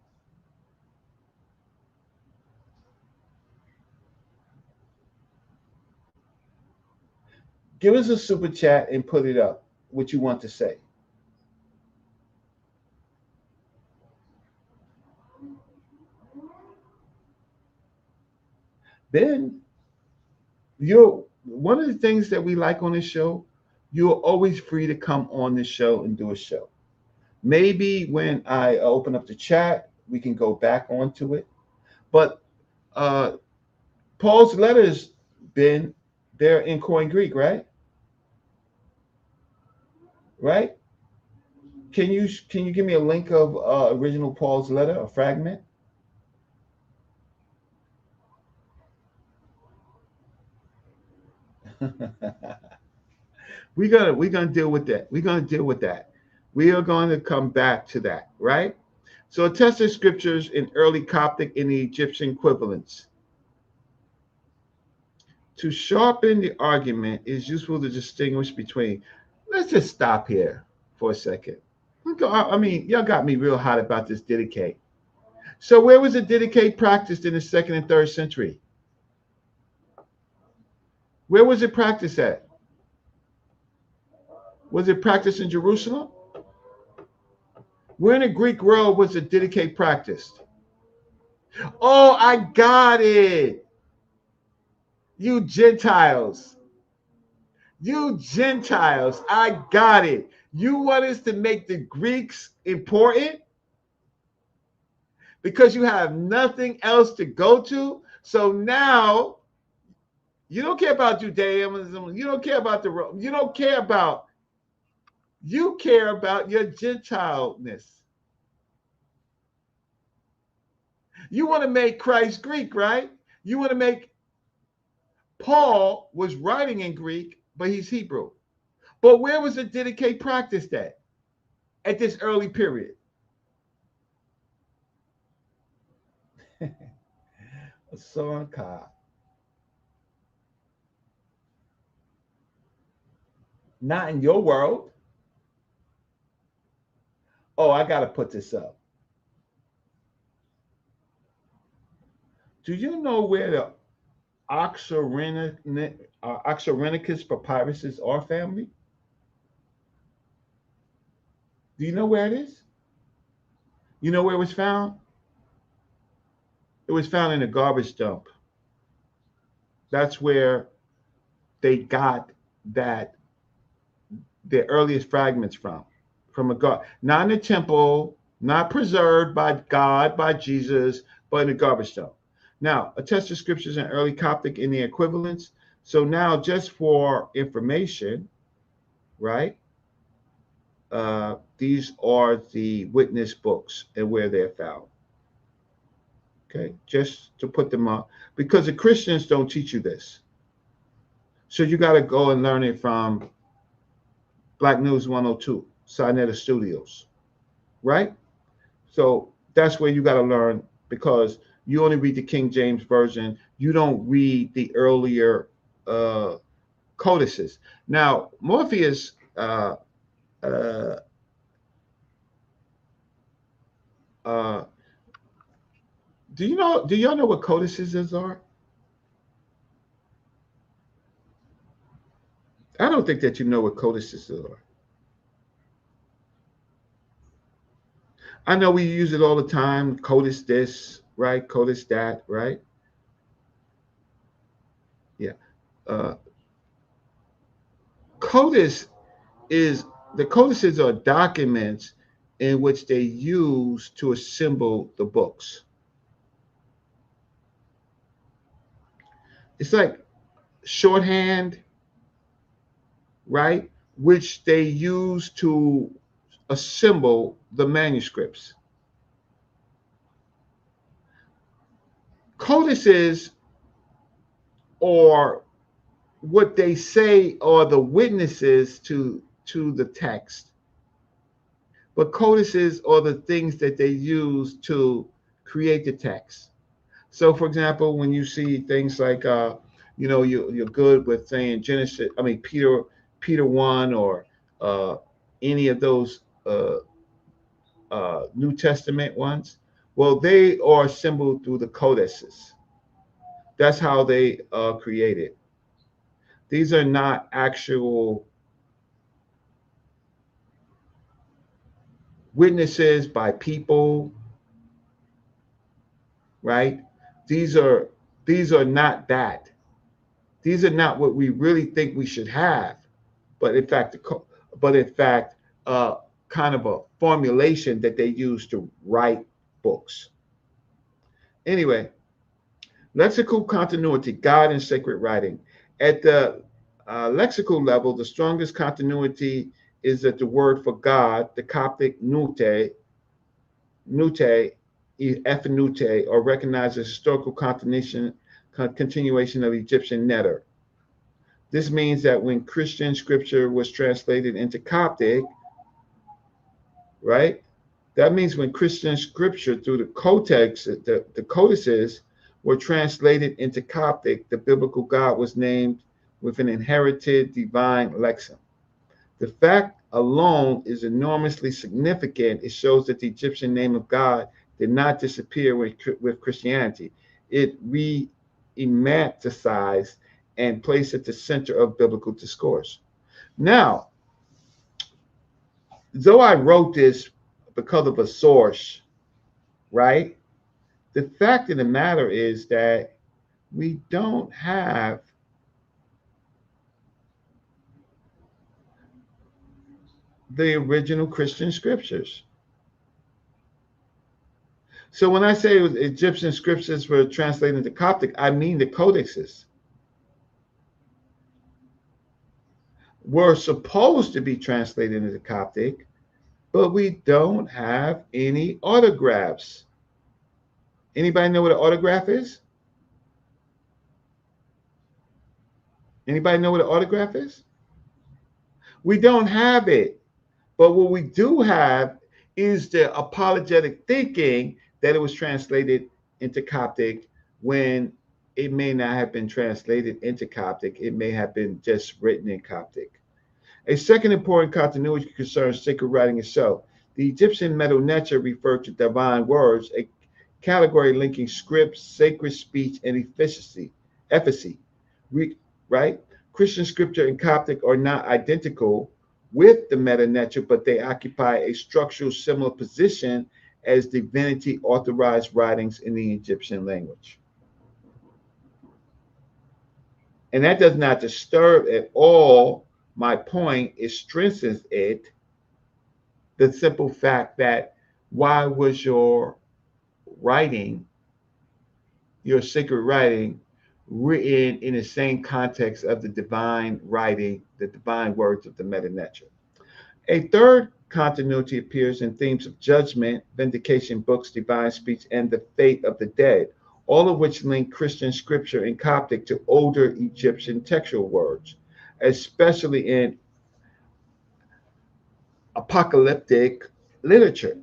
S2: Give us a super chat and put it up, what you want to say. Ben, one of the things that we like on this show, you're always free to come on this show and do a show. Maybe when I open up the chat, we can go back onto it. But Paul's letters, Ben, they're in Koine Greek, right? Right? Can you give me a link of original Paul's letter, a fragment? We're gonna deal with that. We're gonna deal with that. We are going to come back to that, right? So attested scriptures in early Coptic and the Egyptian equivalents. To sharpen the argument, it is useful to distinguish between. Let's just stop here for a second. I mean, y'all got me real hot about this Didache. So where was the Didache practiced in the 2nd and 3rd century? Where was it practiced at? Was it practiced in Jerusalem? Where in the Greek world was the Didache practiced? Oh, I got it. You Gentiles. You Gentiles, I got it. You want us to make the Greeks important? Because you have nothing else to go to? So now, you don't care about Judaism. You don't care about the Rome. You care about your Gentileness. You want to make Christ Greek, right? You want to make Paul was writing in Greek, but he's Hebrew. But where was the Didache practiced at this early period? Sonka. Not in your world. Oh, I got to put this up. Do you know where the Oxyrhynchus papyruses are, family? Do you know where it is? You know where it was found? It was found in a garbage dump. That's where they got their earliest fragments from not in the temple, not preserved by God, by Jesus, but in a garbage dump. Now, attested scriptures in early Coptic in the equivalents. So now, just for information, right? These are the witness books and where they're found. Okay, just to put them up, because the Christians don't teach you this. So you got to go and learn it from Black News 102, sa.neter Studios, right? So that's where you got to learn, because you only read the King James Version. You don't read the earlier codices. Now, Morpheus, do y'all know what codices are? I don't think that you know what codices are. I know we use it all the time. Codice this, right? Codice that, right? Yeah. Codices are documents in which they use to assemble the books. It's like shorthand, right? Which they use to assemble the manuscripts. Codices are what they say are the witnesses to the text. But codices are the things that they use to create the text. So, for example, when you see things like, you're good with saying Peter 1, or any of those New Testament ones. Well, they are assembled through the codices. That's how they are created. These are not actual witnesses by people, right? These are not that. These are not what we really think we should have, but in fact, kind of a formulation that they use to write books. Anyway, lexical continuity, God and sacred writing. At the lexical level, the strongest continuity is that the word for God, the Coptic nute, F-nute, or recognized as historical continuation of Egyptian neter. This means that when Christian scripture was translated into Coptic, right? That means when Christian scripture through the codex, the codices were translated into Coptic, the biblical God was named with an inherited divine lexeme. The fact alone is enormously significant. It shows that the Egyptian name of God did not disappear with Christianity. It re-emanticized and placed at the center of biblical discourse. Now, though I wrote this because of a source, right? The fact of the matter is that we don't have the original Christian scriptures. So when I say Egyptian scriptures were translated into Coptic, I mean the codices were supposed to be translated into Coptic, but we don't have any autographs. Anybody know what an autograph is? Anybody know what an autograph is? We don't have it. But what we do have is the apologetic thinking that it was translated into Coptic when it may not have been translated into Coptic. It may have been just written in Coptic. A second important continuity concerns sacred writing itself. The Egyptian sa.neter referred to divine words, a category linking script, sacred speech, and efficacy. Right? Christian scripture and Coptic are not identical with the sa.neter, but they occupy a structural similar position as divinity authorized writings in the Egyptian language. And that does not disturb at all my point. It strengthens it. The simple fact that why was your writing, your sacred writing, written in the same context of the divine writing, the divine words of the sa.neter? A third continuity appears in themes of judgment, vindication, books, divine speech, and the fate of the dead, all of which link Christian scripture in Coptic to older Egyptian textual words, especially in apocalyptic literature.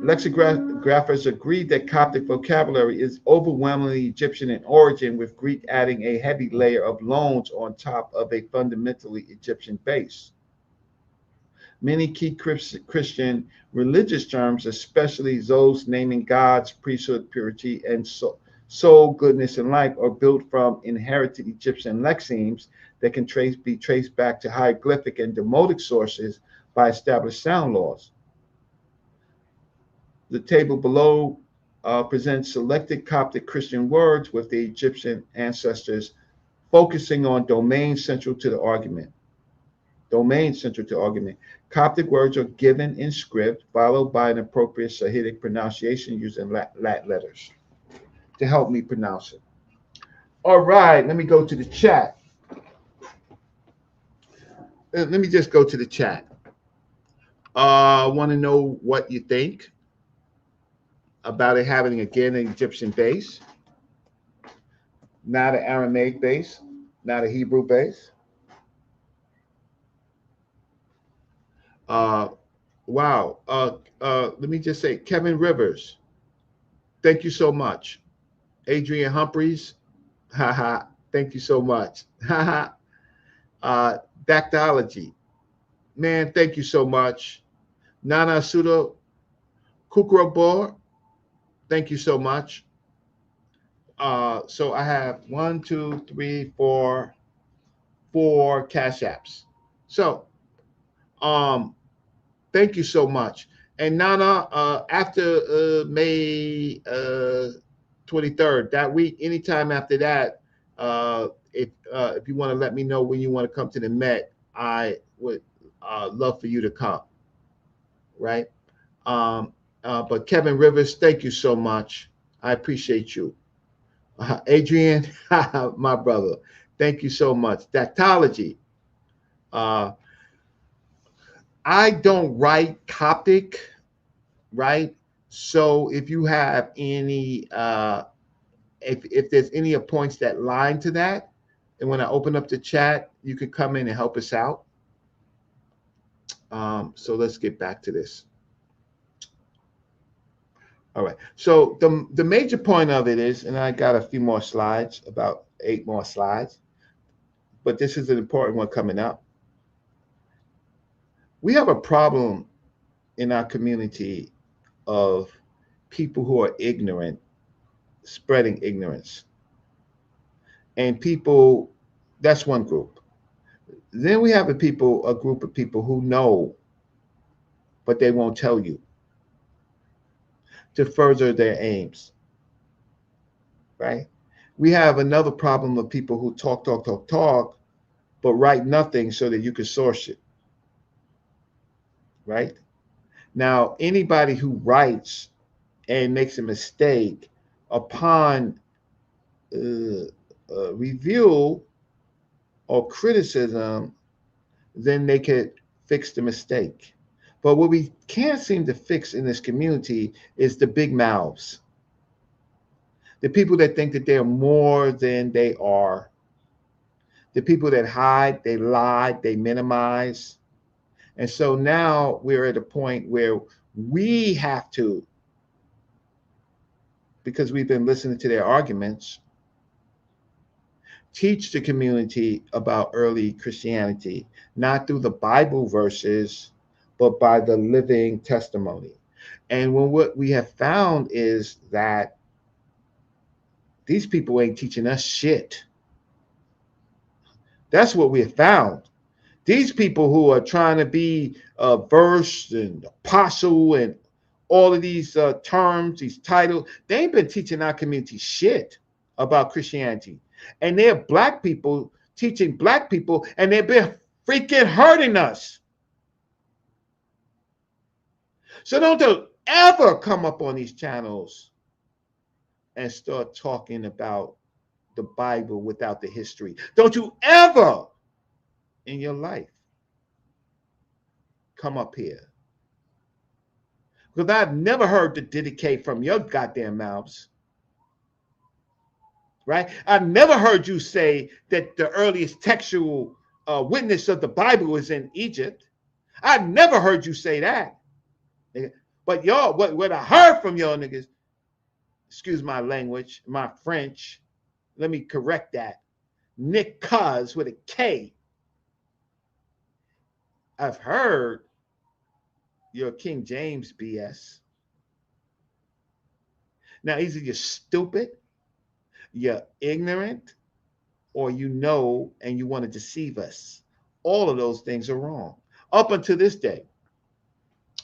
S2: Lexicographers agree that Coptic vocabulary is overwhelmingly Egyptian in origin, with Greek adding a heavy layer of loans on top of a fundamentally Egyptian base. Many key Christian religious terms, especially those naming God's priesthood, purity, and soul, goodness, and life, are built from inherited Egyptian lexemes that can be traced back to hieroglyphic and demotic sources by established sound laws. The table below presents selected Coptic Christian words with the Egyptian ancestors, focusing on domain central to the argument. Coptic words are given in script, followed by an appropriate Sahidic pronunciation using Latin letters to help me pronounce it. All right, let me go to the chat. Let me just go to the chat. I want to know what you think about it having, again, an Egyptian base, not an Aramaic base, not a Hebrew base. Wow. Let me just say, Kevin Rivers, thank you so much. Adrian Humphreys, haha, thank you so much. Haha. Dactology, man, thank you so much. Nana Sudo Kukrobor, thank you so much. So I have 1, 2, 3, 4 Cash Apps. So thank you so much. And Nana, after May 23rd, that week, anytime after that, if you want to let me know when you want to come to the Met, I would love for you to come. Right? But Kevin Rivers, thank you so much. I appreciate you. Adrian, my brother, thank you so much. Dactology. I don't write Coptic, right? So if you have any, if there's any points that line to that, and when I open up the chat, you can come in and help us out. So let's get back to this. All right. So the major point of it is, and I got a few more slides, about 8 more slides, but this is an important one coming up. We have a problem in our community of people who are ignorant, spreading ignorance. And people, that's one group. Then we have a group of people who know, but they won't tell you to further their aims, right? We have another problem of people who talk, but write nothing so that you can source it, right? Now, anybody who writes and makes a mistake upon review or criticism, then they could fix the mistake. But what we can't seem to fix in this community is the big mouths. The people that think that they're more than they are. The people that hide, they lie, they minimize. And so now we're at a point where we have to, because we've been listening to their arguments, teach the community about early Christianity, not through the Bible verses, but by the living testimony. And what we have found is that these people ain't teaching us shit. That's what we have found. These people who are trying to be verse and apostle and all of these terms, these titles, they ain't been teaching our community shit about Christianity. And they're black people teaching black people, and they've been freaking hurting us. So don't ever come up on these channels and start talking about the Bible without the history. Don't you ever in your life come up here. Because I've never heard the dedicate from your goddamn mouths. Right? I've never heard you say that the earliest textual witness of the Bible is in Egypt. I've never heard you say that. But y'all, what I heard from y'all niggas, excuse my language, my French, let me correct that. Nick Cuz with a K. I've heard your King James BS. Now, either you're stupid, you're ignorant, or you know and you want to deceive us. All of those things are wrong. Up until this day,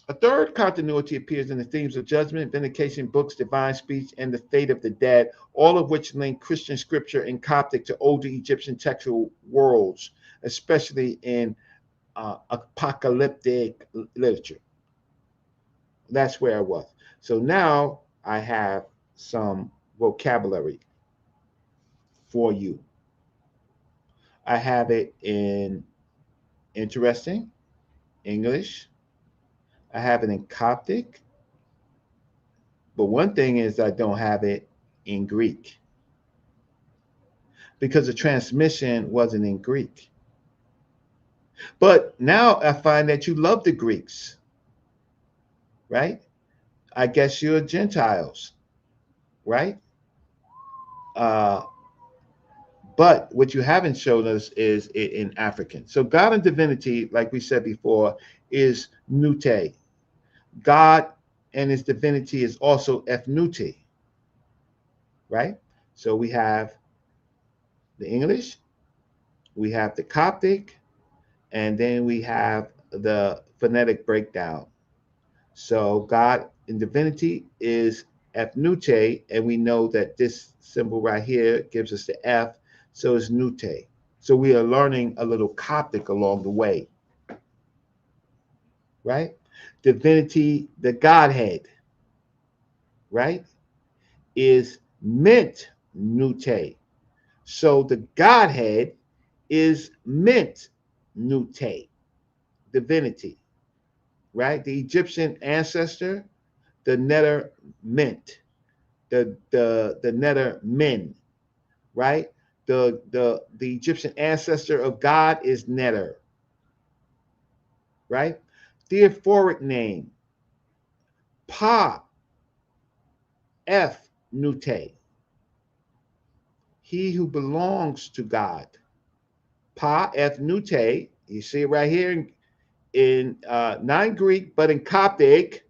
S2: a third continuity appears in the themes of judgment, vindication, books, divine speech, and the fate of the dead, all of which link Christian scripture in Coptic to older Egyptian textual worlds, especially in apocalyptic literature. That's where I was. So now I have some vocabulary for you. I have it in interesting English. I have it in Coptic. But one thing is I don't have it in Greek because the transmission wasn't in Greek. But now I find that you love the Greeks, right? I guess you're Gentiles, right? But what you haven't shown us is in African. So God and divinity, like we said before, is nute. God and his divinity is also ephnute, right? So we have the English, we have the Coptic, and then we have the phonetic breakdown. So God in divinity is ephnute, and we know that this symbol right here gives us the F, so it's nute. So we are learning a little Coptic along the way, right? Divinity, the Godhead, right, is mint nute. So the Godhead is mint nute, divinity, right? The Egyptian ancestor, the neter mint, the neter min, right? The Egyptian ancestor of God is neter, right? Theophoric name, Pa, F nute, he who belongs to God. Pa, F nute, you see it right here in not Greek, but in Coptic,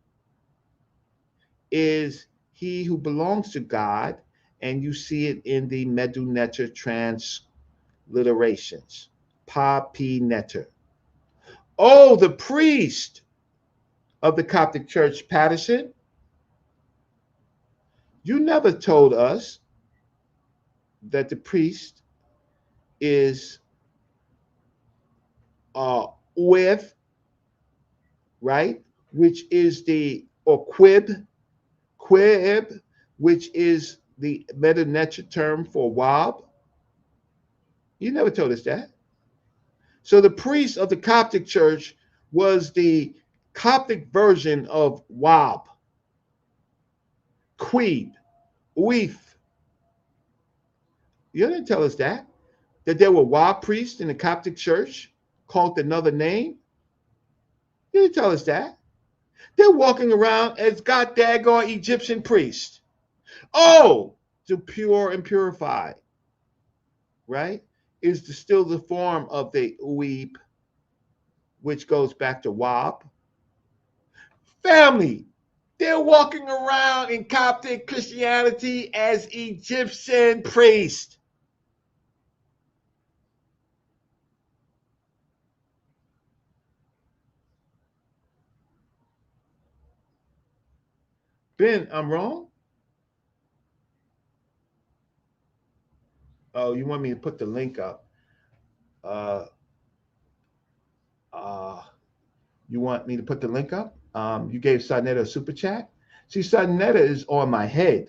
S2: is he who belongs to God, and you see it in the Medu-Neter transliterations. Pa, P, Neter. Oh, the priest of the Coptic Church, Patterson, you never told us that the priest is with, right, which is the, or quib, which is the Medu-Neter term for wab. You never told us that. So the priest of the Coptic Church was the Coptic version of wab, quib, weef. You didn't tell us that there were wab priests in the Coptic Church called another name. He didn't tell us that. They're walking around as god daggone Egyptian priests. Oh, to pure and purified, right? Is still the form of the weep, which goes back to wab. Family, they're walking around in Coptic Christianity as Egyptian priests. Ben, I'm wrong? Oh, you want me to put the link up? Uh, you want me to put the link up? You gave sa.neter a super chat. See, sa.neter is on my head,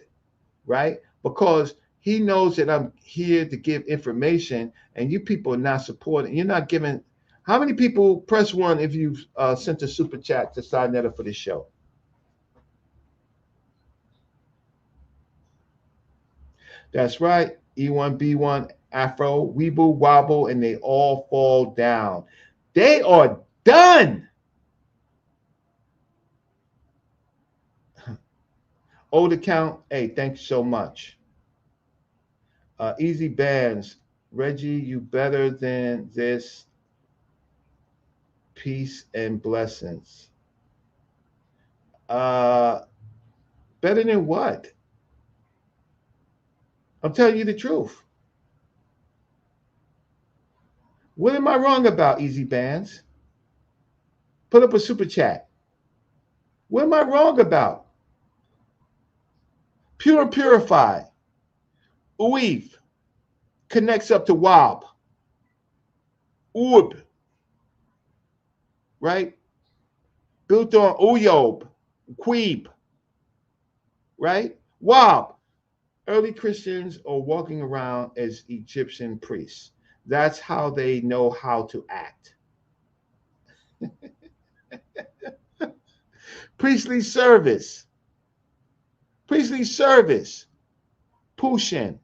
S2: right? Because he knows that I'm here to give information, and you people are not supporting. You're not giving. How many people press one if you've sent a super chat to sa.neter for this show? That's right. E1, B1, Afro, Weeble, Wobble, and they all fall down. They are done. Old account. Hey, thanks so much. Easy bands. Reggie, you better than this. Peace and blessings. Better than what? I'm telling you the truth. What am I wrong about, Easy Bands? Put up a super chat. What am I wrong about? Pure and purified. Uiv connects up to Wab. Ub, right? Built on Uyob, Queeb, right? Wab. Early Christians are walking around as Egyptian priests. That's how they know how to act. Priestly service. Priestly service. Pushin,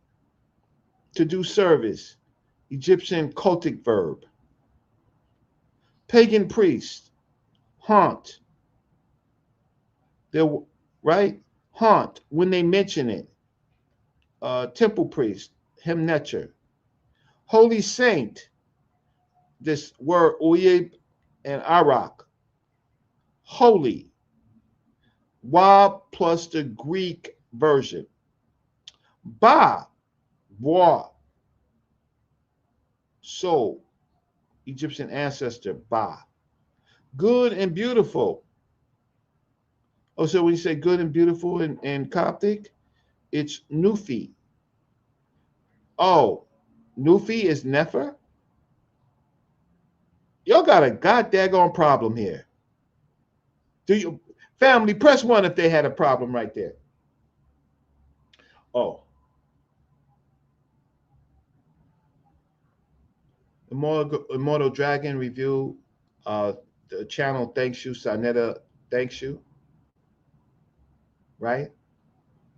S2: to do service. Egyptian cultic verb. Pagan priest. Haunt. They're, right? Haunt, when they mention it. Temple priest. sa.neter. Holy saint. This word Uyeb and Arak. Holy. Wab plus the Greek version. Ba, Wa, soul, Egyptian ancestor, Ba. Good and beautiful. Oh, so when you say good and beautiful in Coptic, it's Nufi. Oh, Nufi is Nefer? Y'all got a god daggone problem here. Do you, family, press one if they had a problem right there. Oh. Immortal Dragon review. The channel thanks you. sa.neter thanks you. Right?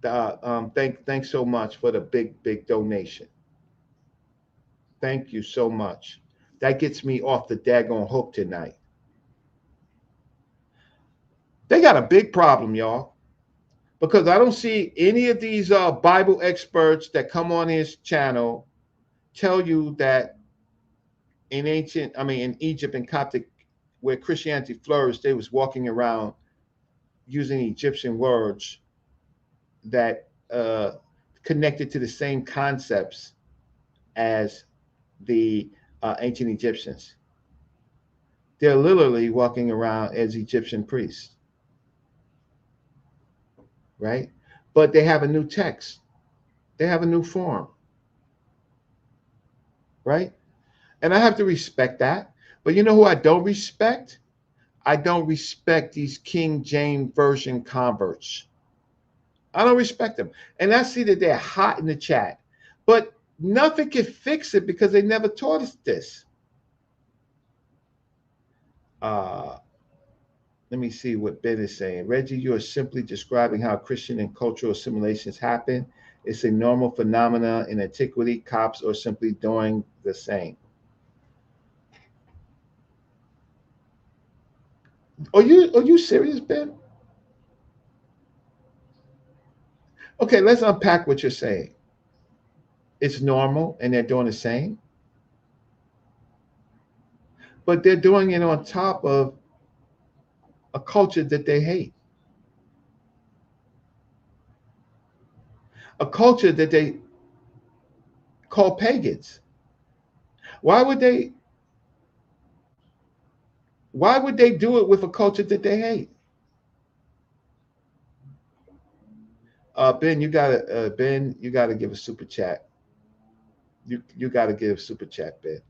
S2: Thanks so much for the big donation. Thank you so much. That gets me off the daggone hook tonight. They got a big problem, y'all, because I don't see any of these Bible experts that come on his channel tell you that in Egypt and Coptic, where Christianity flourished, they was walking around using Egyptian words that connected to the same concepts as the ancient Egyptians. They're literally walking around as Egyptian priests, right? But they have a new text. They have a new form, right? And I have to respect that. But you know who I don't respect? I don't respect these King James Version converts. I don't respect them. And I see that they're hot in the chat. But nothing can fix it because they never taught us this. Let me see what Ben is saying. Reggie, you are simply describing how Christian and cultural assimilations happen. It's a normal phenomenon in antiquity. Cops are simply doing the same. Are you serious, Ben? Okay, let's unpack what you're saying. It's normal and they're doing the same, but they're doing it on top of a culture that they hate, a culture that they call pagans. Why would they why would they do it with a culture that they hate? Ben, you gotta give a super chat. You gotta give a super chat, Ben.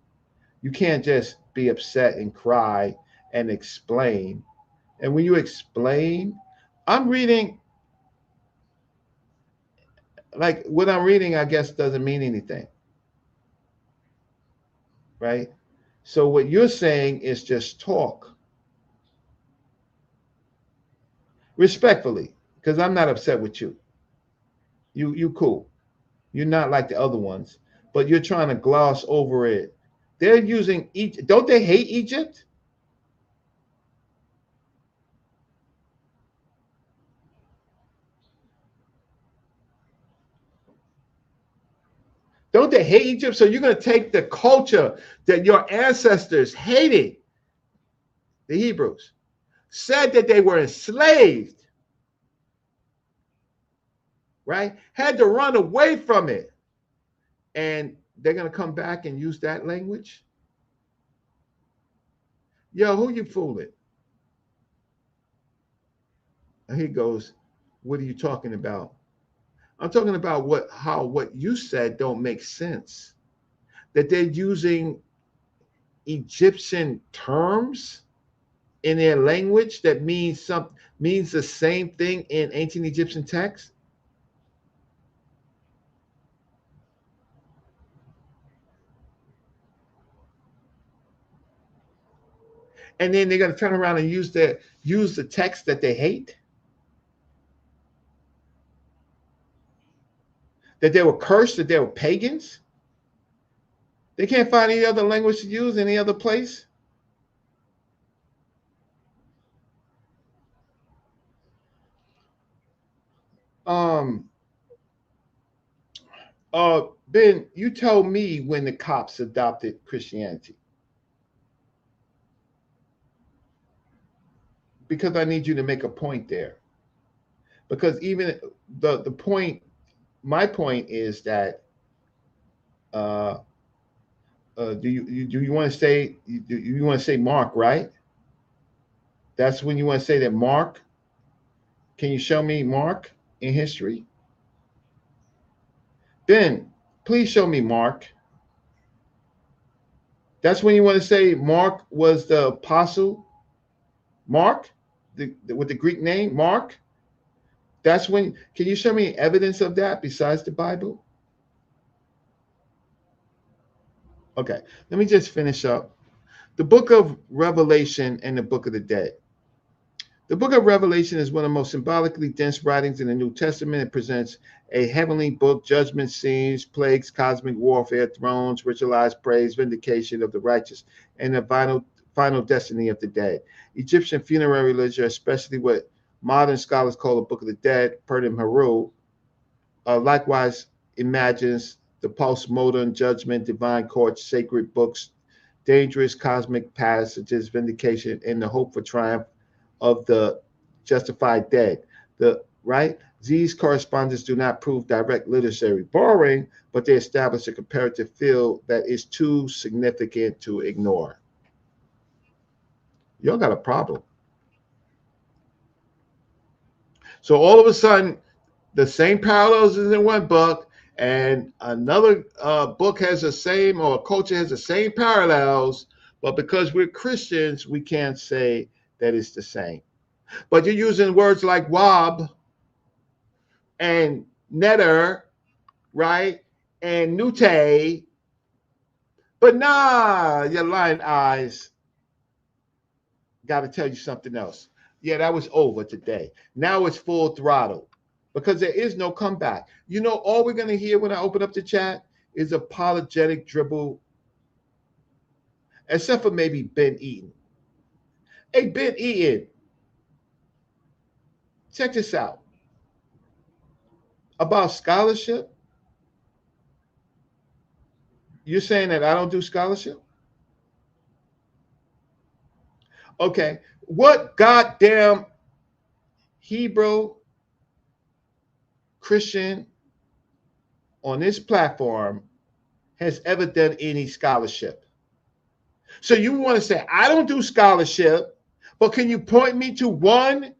S2: You can't just be upset and cry and explain. And when you explain, I'm reading, like what I'm reading, I guess doesn't mean anything, right? So what you're saying is just talk respectfully, because I'm not upset with you. You cool. You're not like the other ones, but you're trying to gloss over it. They're using Egypt. Don't they hate Egypt? Don't they hate Egypt? So you're going to take the culture that your ancestors hated, the Hebrews, said that they were enslaved, right? Had to run away from it. And they're going to come back and use that language? Yo, who you fooling? And he goes, what are you talking about? I'm talking about what you said don't make sense. That they're using Egyptian terms in their language that means the same thing in ancient Egyptian texts. And then they're going to turn around and use the text that they hate, that they were cursed, that they were pagans. They can't find any other language to use any other place. Um, Ben, you tell me when the cops adopted Christianity, because I need you to make a point there. Because even the point, my point is that uh, do you want to say you want to say Mark, right? That's when you want to say that Mark. Can you show me Mark in history? Ben, please show me Mark. That's when you want to say Mark was the apostle. Mark, with the Greek name Mark. That's when. Can you show me evidence of that besides the Bible? Okay, let me just finish up. The book of Revelation and the book of the dead. The book of Revelation is one of the most symbolically dense writings in the New Testament. It presents a heavenly book, judgment scenes, plagues, cosmic warfare, thrones, ritualized praise, vindication of the righteous, and the final destiny of the dead. Egyptian funerary literature, especially what modern scholars call the Book of the Dead, Purdom Haru, likewise imagines the post-modern judgment, divine courts, sacred books, dangerous cosmic passages, vindication, and the hope for triumph of the justified dead. These correspondence do not prove direct literary borrowing, but they establish a comparative field that is too significant to ignore. Y'all got a problem. So all of a sudden, the same parallels is in one book, and another book has the same, or culture has the same parallels, but because we're Christians, we can't say that it's the same. But you're using words like wob and neter, right? And nute. But nah, your lying eyes. Got to tell you something else. Yeah, that was over today. Now it's full throttle because there is no comeback. You know, all we're going to hear when I open up the chat is apologetic dribble, except for maybe Ben Eaton. Hey, Ben Ian, check this out. About scholarship, you're saying that I don't do scholarship? Okay. What goddamn Hebrew Christian on this platform has ever done any scholarship? So you want to say, I don't do scholarship, but can you point me to one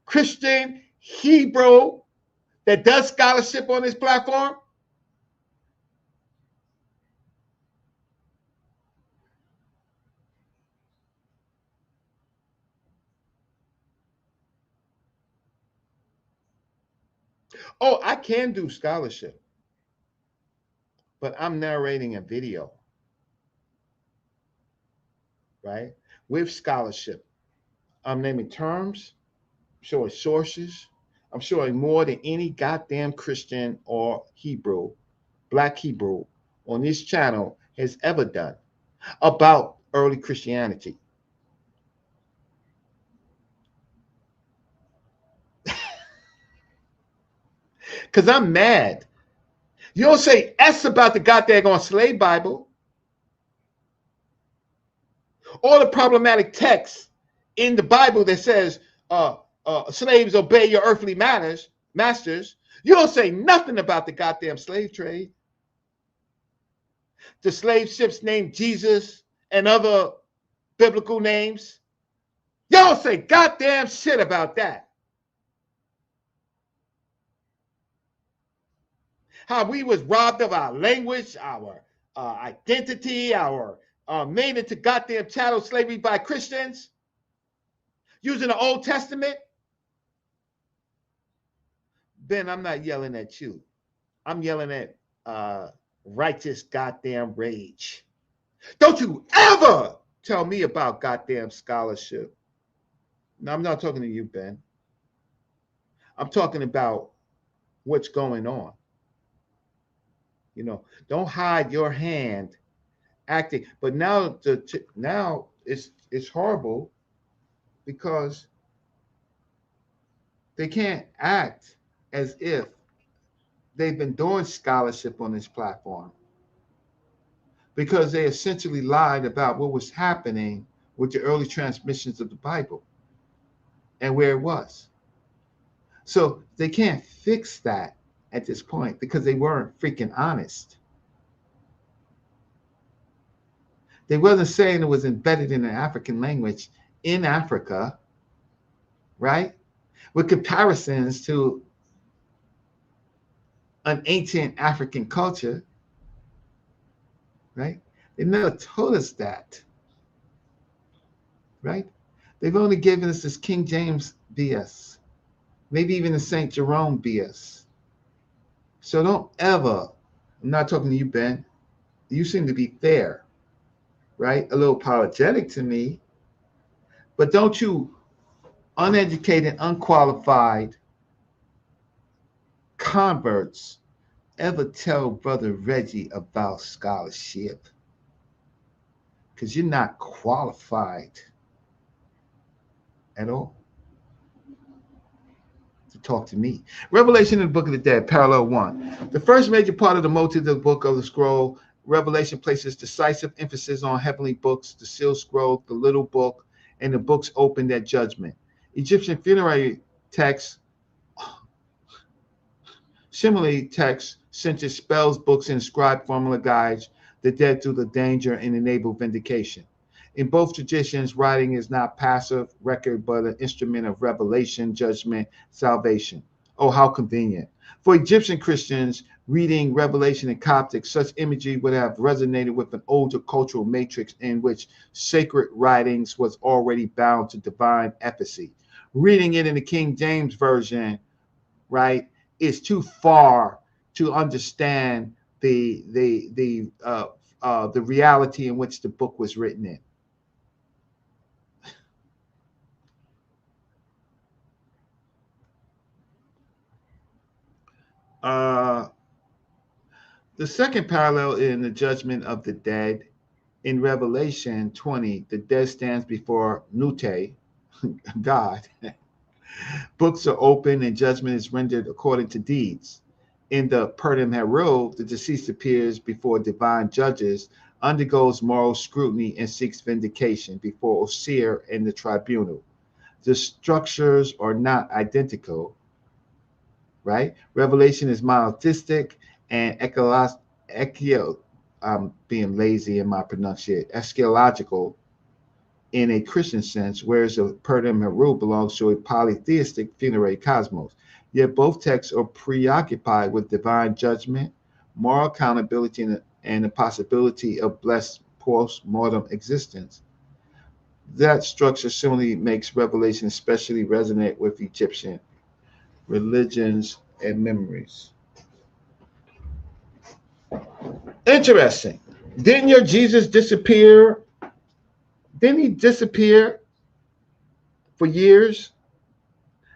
S2: Christian Hebrew that does scholarship on this platform? Oh, I can do scholarship, but I'm narrating a video, right? With scholarship. I'm naming terms, showing sources. I'm showing more than any goddamn Christian or Hebrew, Black Hebrew on this channel has ever done about early Christianity. Because I'm mad. You don't say S about the goddamn slave Bible or the problematic text in the Bible that says slaves obey your earthly masters. You don't say nothing about the goddamn slave trade. The slave ships named Jesus and other biblical names. You don't say goddamn shit about that. How we was robbed of our language, our identity, our made into goddamn chattel slavery by Christians using the Old Testament. Ben, I'm not yelling at you. I'm yelling at righteous goddamn rage. Don't you ever tell me about goddamn scholarship. No, I'm not talking to you, Ben. I'm talking about what's going on. You know, don't hide your hand acting. But now now it's horrible because they can't act as if they've been doing scholarship on this platform because they essentially lied about what was happening with the early transmissions of the Bible and where it was. So they can't fix that at this point because they weren't freaking honest. They wasn't saying it was embedded in the African language in Africa, right? With comparisons to an ancient African culture, right? They never told us that, right? They've only given us this King James BS, maybe even the St. Jerome BS. So don't ever, I'm not talking to you, Ben. You seem to be fair, right? A little apologetic to me, but don't you uneducated, unqualified converts ever tell Brother Reggie about scholarship because you're not qualified at all to talk to me. Revelation in the Book of the Dead, Parallel 1. The first major part of the multi-book book of the scroll, Revelation places decisive emphasis on heavenly books, the sealed scroll, the little book, and the books opened at judgment. Egyptian funerary texts, similarly texts, such as spells, books, and scribe formula guides the dead through the danger and enable vindication. In both traditions, writing is not passive record, but an instrument of revelation, judgment, salvation. Oh, how convenient. For Egyptian Christians, reading Revelation in Coptic, such imagery would have resonated with an older cultural matrix in which sacred writings was already bound to divine efficacy. Reading it in the King James Version, right, is too far to understand the reality in which the book was written in. The second parallel in the judgment of the dead In Revelation 20, the dead stands before Nute, God. Books are open and judgment is rendered according to deeds. In the Purdom Herul, the deceased appears before divine judges, undergoes moral scrutiny, and seeks vindication before Osir and the tribunal. The structures are not identical, right? Revelation is monotheistic and being lazy in my pronunciation, eschatological in a Christian sense, whereas the Purdom Herul belongs to a polytheistic funerary cosmos. Yet both texts are preoccupied with divine judgment, moral accountability, and the possibility of blessed post-mortem existence. That structure certainly makes Revelation especially resonate with Egyptian religions and memories. Interesting. Didn't your Jesus disappear? Didn't he disappear for years?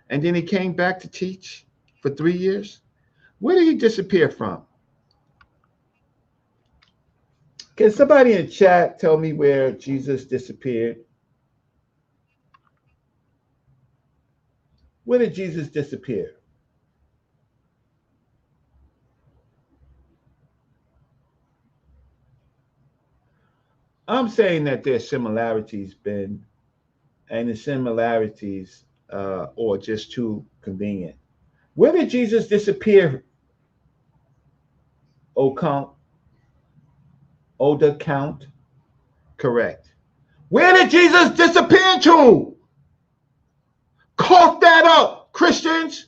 S2: And then he came back to teach for 3 years? Where did he disappear from? Can somebody in chat tell me where Jesus disappeared? Where did Jesus disappear? I'm saying that there's similarities, Ben, and the similarities are just too convenient. Where did Jesus disappear, Count? Older Count? Correct. Where did Jesus disappear to? Cough that up, Christians.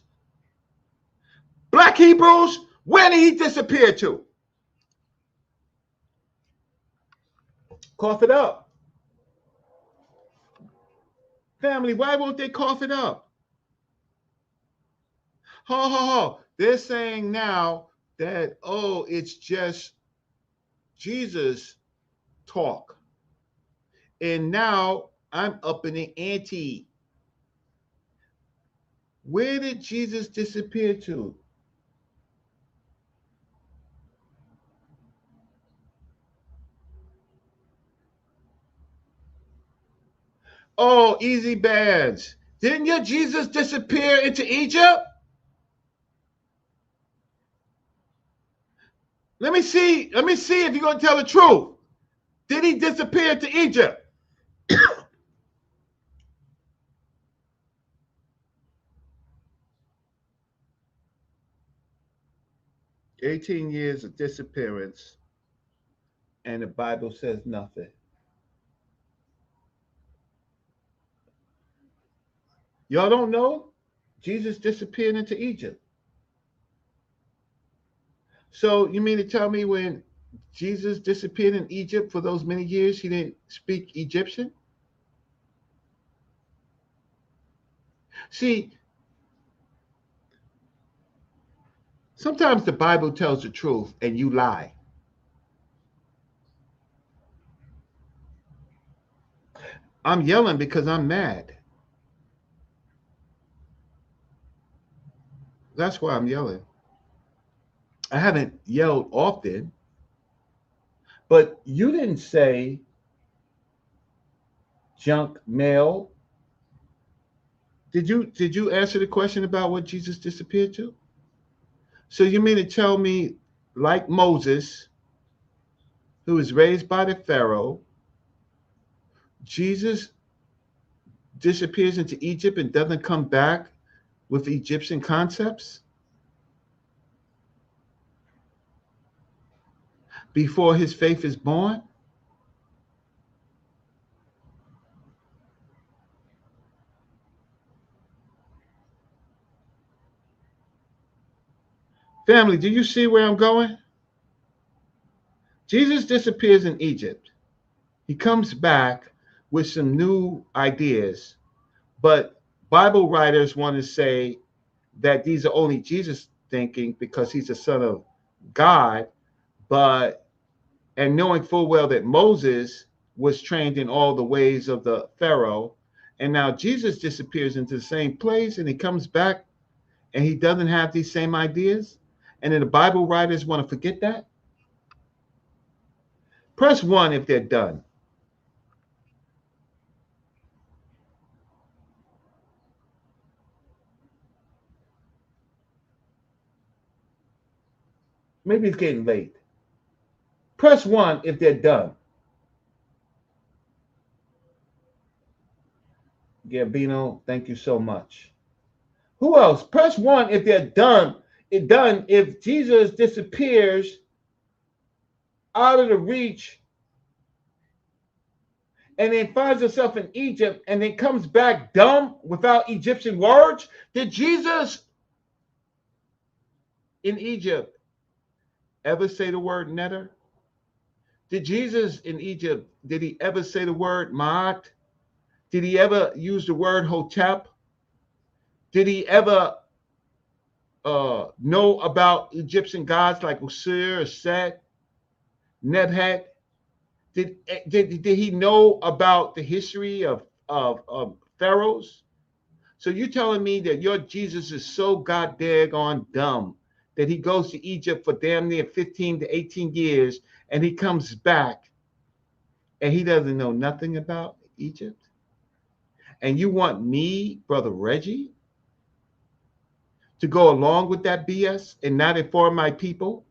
S2: Black Hebrews, where did he disappear to? Cough it up. Family, why won't they cough it up? Ho, ho, ho. They're saying now that, oh, it's just Jesus talk. And now I'm up in the ante. Where did Jesus disappear to? Oh, easy badge. Didn't your Jesus disappear into Egypt? Let me see if you're going to tell the truth. Did he disappear to Egypt? 18 years of disappearance, and the Bible says nothing. Y'all don't know? Jesus disappeared into Egypt. So you mean to tell me when Jesus disappeared in Egypt for those many years, he didn't speak Egyptian? See, sometimes the Bible tells the truth and you lie. I'm yelling because I'm mad. That's why I'm yelling. I haven't yelled often, but you didn't say junk mail. Did you answer the question about what Jesus disappeared to? So you mean to tell me, like Moses, who was raised by the Pharaoh, Jesus disappears into Egypt and doesn't come back with Egyptian concepts before his faith is born? Family, do you see where I'm going? Jesus disappears in Egypt. He comes back with some new ideas, but Bible writers want to say that these are only Jesus thinking because he's the son of God, and knowing full well that Moses was trained in all the ways of the Pharaoh, and now Jesus disappears into the same place and he comes back and he doesn't have these same ideas, and then the Bible writers want to forget that. Press 1 if they're done. Maybe it's getting late. Press 1 if they're done. Gambino, thank you so much. Who else? Press 1 if they're done. If Jesus disappears out of the reach and then finds himself in Egypt and then comes back dumb without Egyptian words. Did Jesus in Egypt ever say the word neter? Did Jesus in Egypt, did he ever say the word ma'at? Did he ever use the word hotep? Did he ever know about Egyptian gods like Osir, Set, Nebhet? Did he know about the history of pharaohs? So you're telling me that your Jesus is so goddamn dumb that he goes to Egypt for damn near 15 to 18 years and he comes back and he doesn't know nothing about Egypt? And you want me, Brother Reggie, to go along with that BS and not inform my people?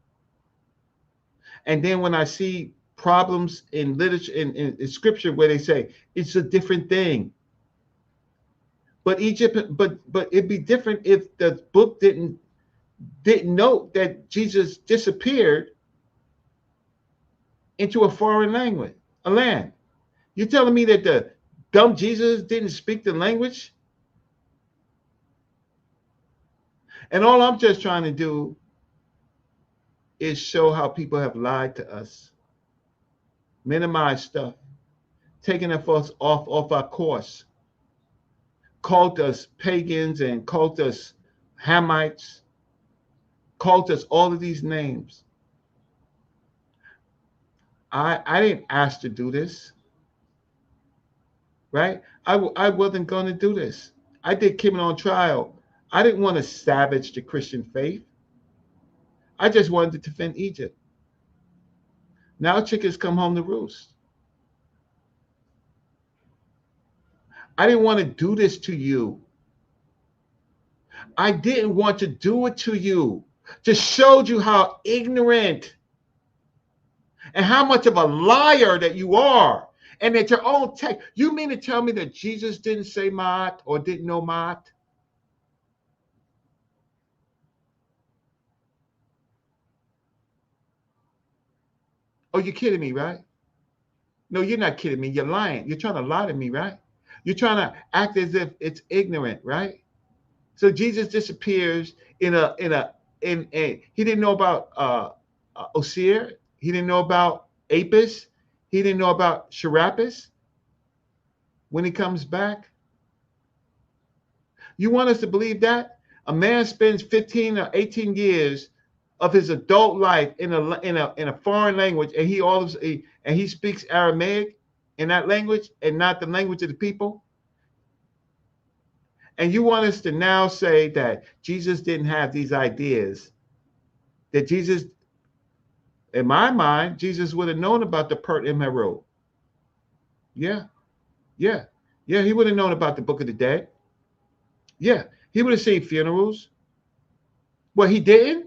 S2: And then when I see problems in literature, in scripture, where they say it's a different thing, but Egypt, but it'd be different if the book didn't note that Jesus disappeared into a foreign language, a land. You're telling me that the dumb Jesus didn't speak the language? And all I'm just trying to do is show how people have lied to us, minimized stuff, taking us off our course, called us pagans and called us Hamites, called us all of these names. I didn't ask to do this, right? I wasn't going to do this. I did Kim on Trial. I didn't want to savage the Christian faith. I just wanted to defend Egypt. Now chickens come home to roost. I didn't want to do this to you. I didn't want to do it to you. Just showed you how ignorant and how much of a liar that you are. And that your own text, you mean to tell me that Jesus didn't say Ma'at or didn't know Ma'at? Oh, you're kidding me, right? No, you're not kidding me. You're lying. You're trying to lie to me, right? You're trying to act as if it's ignorant, right? So Jesus disappears in a he didn't know about Osir. He didn't know about Apis. He didn't know about Serapis when he comes back. You want us to believe that? A man spends 15 or 18 years of his adult life in a foreign language, and he speaks Aramaic in that language and not the language of the people. And you want us to now say that Jesus didn't have these ideas, that Jesus, in my mind, Jesus would have known about the Pert Imherod. Yeah. He would have known about the Book of the Dead. Yeah, he would have seen funerals. Well, he didn't.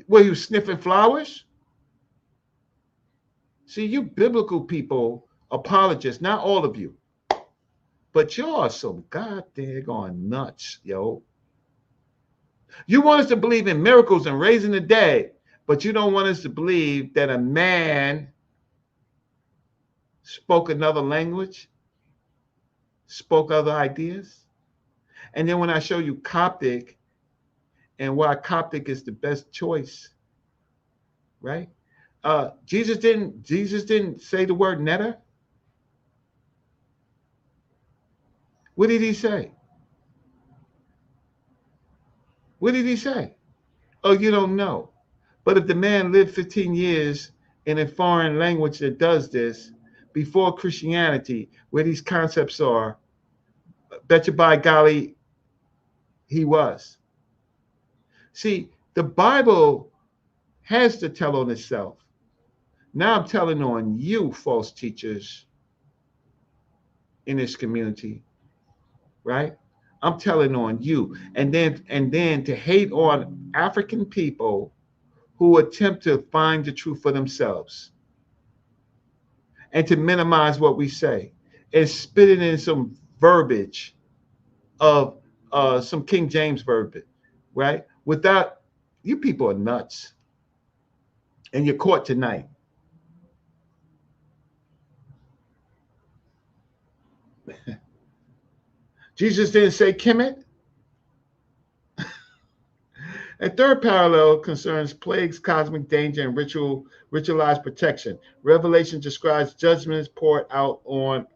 S2: Well, he was sniffing flowers. See, you biblical people, apologists, not all of you, but y'all are some goddamn nuts, yo. You want us to believe in miracles and raising the dead, but you don't want us to believe that a man spoke another language, spoke other ideas. And then when I show you Coptic and why Coptic is the best choice, right? Jesus didn't say the word neter. What did he say? What did he say? Oh, you don't know. But if the man lived 15 years in a foreign language that does this before Christianity, where these concepts are, bet you by golly, he was. See, the Bible has to tell on itself. Now I'm telling on you, false teachers in this community, right? I'm telling on you. And then to hate on African people who attempt to find the truth for themselves and to minimize what we say and spit it in some verbiage of some King James verbiage, right? Without, you people are nuts, and you're caught tonight. Jesus didn't say Kemet. A third parallel concerns plagues, cosmic danger, and ritualized protection. Revelation describes judgments poured out on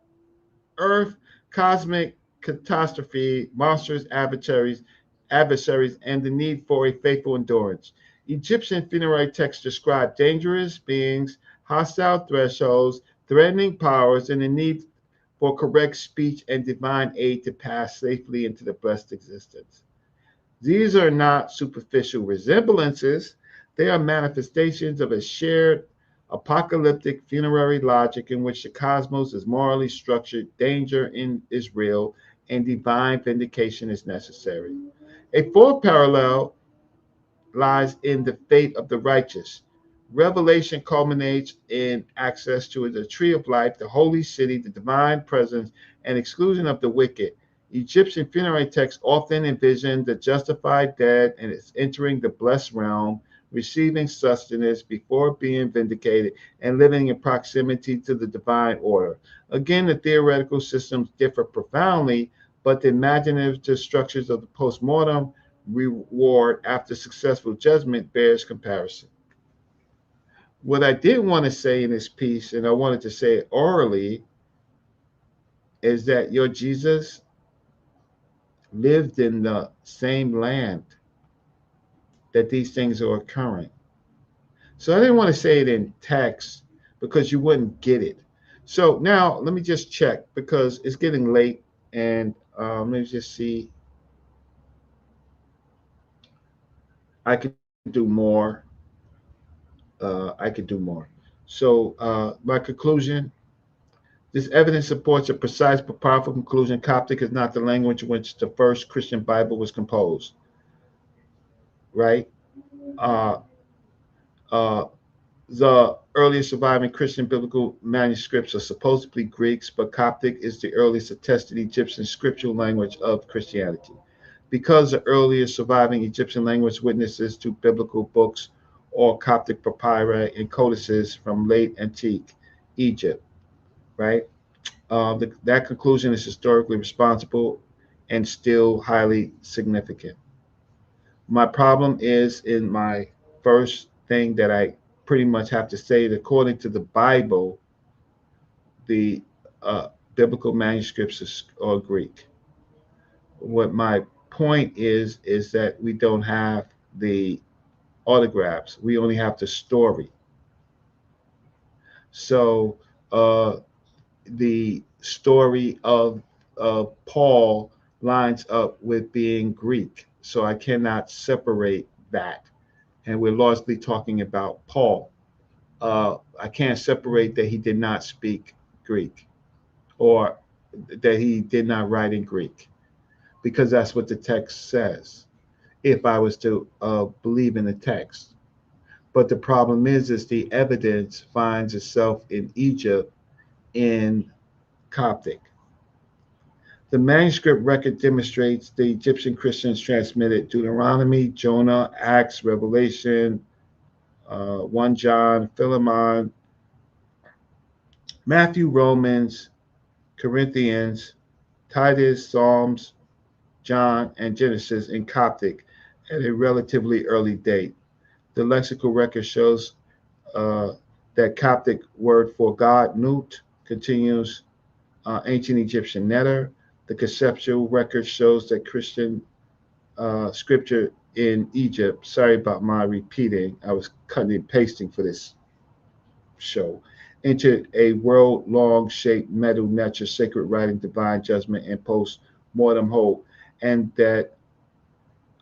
S2: earth, cosmic catastrophe, monsters, adversaries, and the need for a faithful endurance. Egyptian funerary texts describe dangerous beings, hostile thresholds, threatening powers, and the need for correct speech and divine aid to pass safely into the blessed existence. These are not superficial resemblances, they are manifestations of a shared apocalyptic funerary logic in which the cosmos is morally structured, danger is real, and divine vindication is necessary. A fourth parallel lies in the fate of the righteous. Revelation culminates in access to the tree of life, the holy city, the divine presence, and exclusion of the wicked. Egyptian funerary texts often envision the justified dead and its entering the blessed realm, receiving sustenance before being vindicated, and living in proximity to the divine order. Again, the theoretical systems differ profoundly, but the imaginative structures of the postmortem reward after successful judgment bears comparison. What I did want to say in this piece, and I wanted to say it orally, is that your Jesus lived in the same land that these things are occurring. So I didn't want to say it in text because you wouldn't get it. So now let me just check because it's getting late, and let me just see. I could do more. I could do more. So my conclusion: this evidence supports a precise but powerful conclusion. Coptic is not the language in which the first Christian Bible was composed, right? Uh, uh, the earliest surviving Christian biblical manuscripts are supposedly Greeks, but Coptic is the earliest attested Egyptian scriptural language of Christianity. Because the earliest surviving Egyptian language witnesses to biblical books or Coptic papyri and codices from late antique Egypt, right? That conclusion is historically responsible and still highly significant. My problem is in my first thing that I pretty much have to say that according to the Bible, the biblical manuscripts are Greek. What my point is that we don't have the autographs. We only have the story. So the story of Paul lines up with being Greek. So I cannot separate that. And we're largely talking about Paul. I can't separate that he did not speak Greek or that he did not write in Greek because that's what the text says if I was to believe in the text. But the problem is the evidence finds itself in Egypt in Coptic. The manuscript record demonstrates the Egyptian Christians transmitted Deuteronomy, Jonah, Acts, Revelation, 1 John, Philemon, Matthew, Romans, Corinthians, Titus, Psalms, John, and Genesis in Coptic at a relatively early date. The lexical record shows that Coptic word for God, Nut, continues ancient Egyptian neter. The conceptual record shows that Christian scripture in Egypt, sorry about my repeating, I was cutting and pasting for this show, entered a world-long shaped metal nature, sacred writing, divine judgment, and post-mortem hope, and that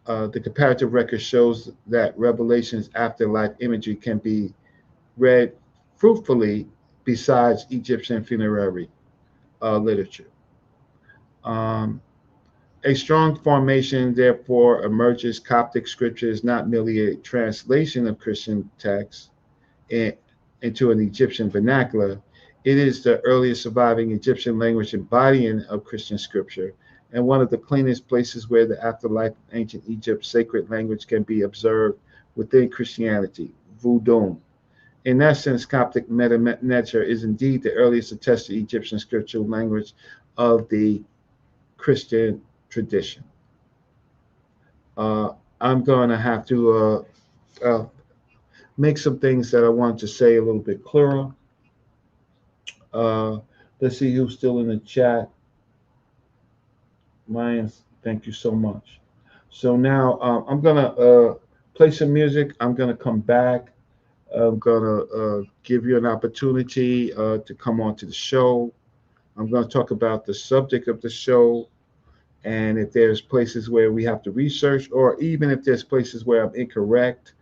S2: the comparative record shows that Revelation's afterlife imagery can be read fruitfully besides Egyptian funerary literature. A strong formation, therefore, emerges. Coptic scripture is not merely a translation of Christian texts into an Egyptian vernacular. It is the earliest surviving Egyptian language embodying of Christian scripture, and one of the cleanest places where the afterlife of ancient Egypt's sacred language can be observed within Christianity, Voodoo. In essence, Coptic sa.neter is indeed the earliest attested Egyptian scriptural language of the Christian tradition. I'm going to have to make some things that I want to say a little bit clearer. Let's see who's still in the chat. Lions, thank you so much. So now I'm going to play some music. I'm going to come back. I'm going to give you an opportunity to come on to the show. I'm going to talk about the subject of the show, and if there's places where we have to research, or even if there's places where I'm incorrect,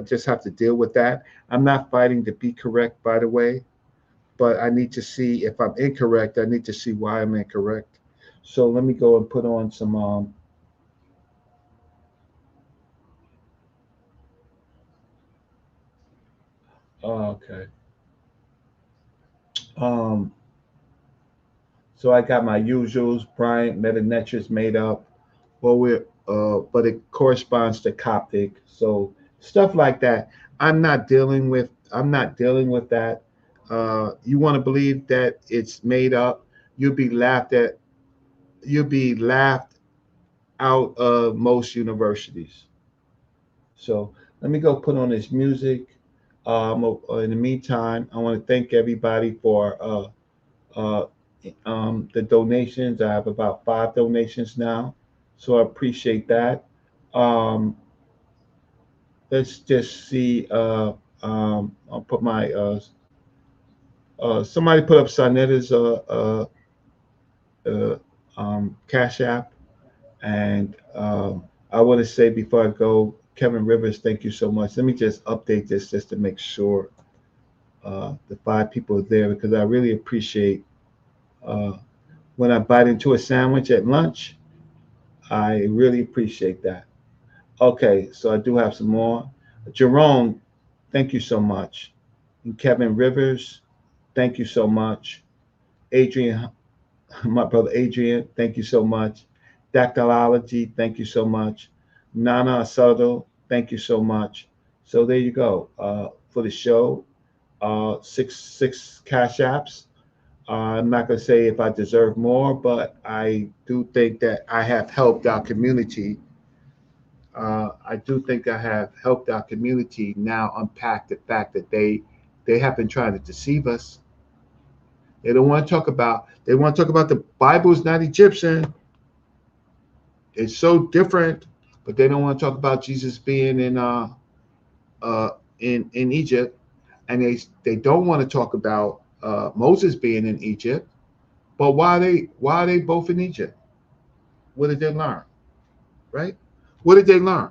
S2: just have to deal with that. I'm not fighting to be correct, by the way, but I need to see if I'm incorrect. I need to see why I'm incorrect. So let me go and put on some okay. So I got my usuals. Bryant meta-neter is made up. Well, but it corresponds to Coptic. So stuff like that. I'm not dealing with that. You want to believe that it's made up, you'll be laughed out of most universities. So let me go put on this music. In the meantime, I want to thank everybody for the donations. I have about 5 donations now, so I appreciate that. Let's just see. I'll put my somebody put up sa.neter's Cash App, and I want to say before I go, Kevin Rivers, thank you so much. Let me just update this just to make sure the 5 people are there, because I really appreciate when I bite into a sandwich at lunch. I really appreciate that. Okay, so I do have some more. Jerome, thank you so much. And Kevin Rivers, thank you so much. Adrian, my brother Adrian, thank you so much. Dactylology, thank you so much. Nana Asado, thank you so much. So there you go for the show. 6 Cash Apps. I'm not going to say if I deserve more, but I do think that I have helped our community. I do think I have helped our community now unpack the fact that they have been trying to deceive us. They want to talk about the Bible is not Egyptian. It's so different, but they don't want to talk about Jesus being in Egypt, and they don't want to talk about Moses being in Egypt. But why are they both in Egypt? What did they learn? Right? What did they learn?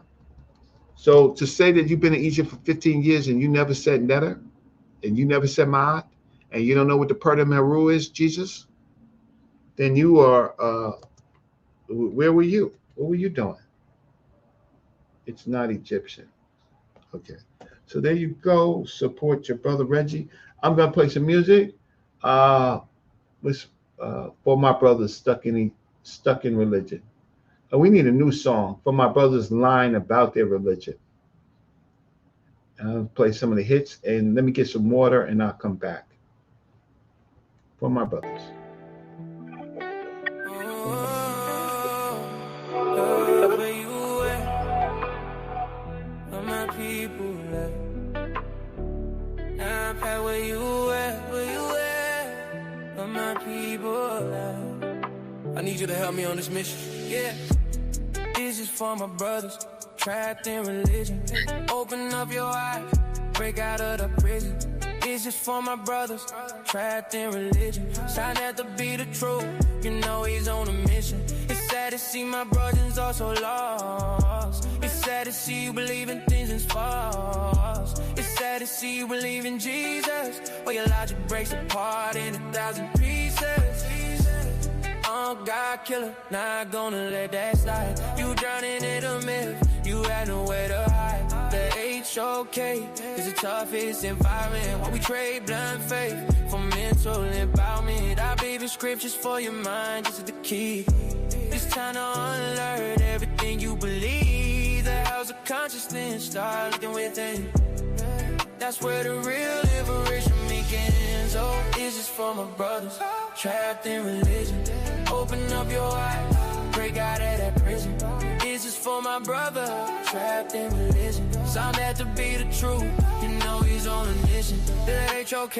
S2: So to say that you've been in Egypt for 15 years and you never said neter, and you never said ma'at, and you don't know what the Purdah Meru is, Jesus, then you are, where were you? What were you doing? It's not Egyptian. Okay. So there you go. Support your brother Reggie. I'm going to play some music for my brothers stuck in religion. We need a new song for my brothers lying about their religion. I'll play some of the hits, and let me get some water, and I'll come back. For my brothers.
S1: I need you to help me on this mission. Yeah. This is for my brothers trapped in religion. Open up your eyes, break out of the prison. This is for my brothers trapped in religion. sa.neter be the truth, you know he's on a mission. It's sad to see my brothers also lost. It's sad to see you believing things is false. It's sad to see you believe in Jesus, or your logic breaks apart in 1,000 pieces. God killer, not gonna let that slide. You drowning in a myth, you had nowhere to hide. The HOK is the toughest environment. While we trade blind faith for mental empowerment, I believe in scriptures for your mind, this is the key. It's time to unlearn everything you believe. The house of consciousness, start looking within. That's where the real liberation begins. Oh, is this for my brothers trapped in religion? Open up your eyes, break out of that prison. Is this for my brother trapped in religion? sa.neter be the truth, you know he's on a mission. The HOK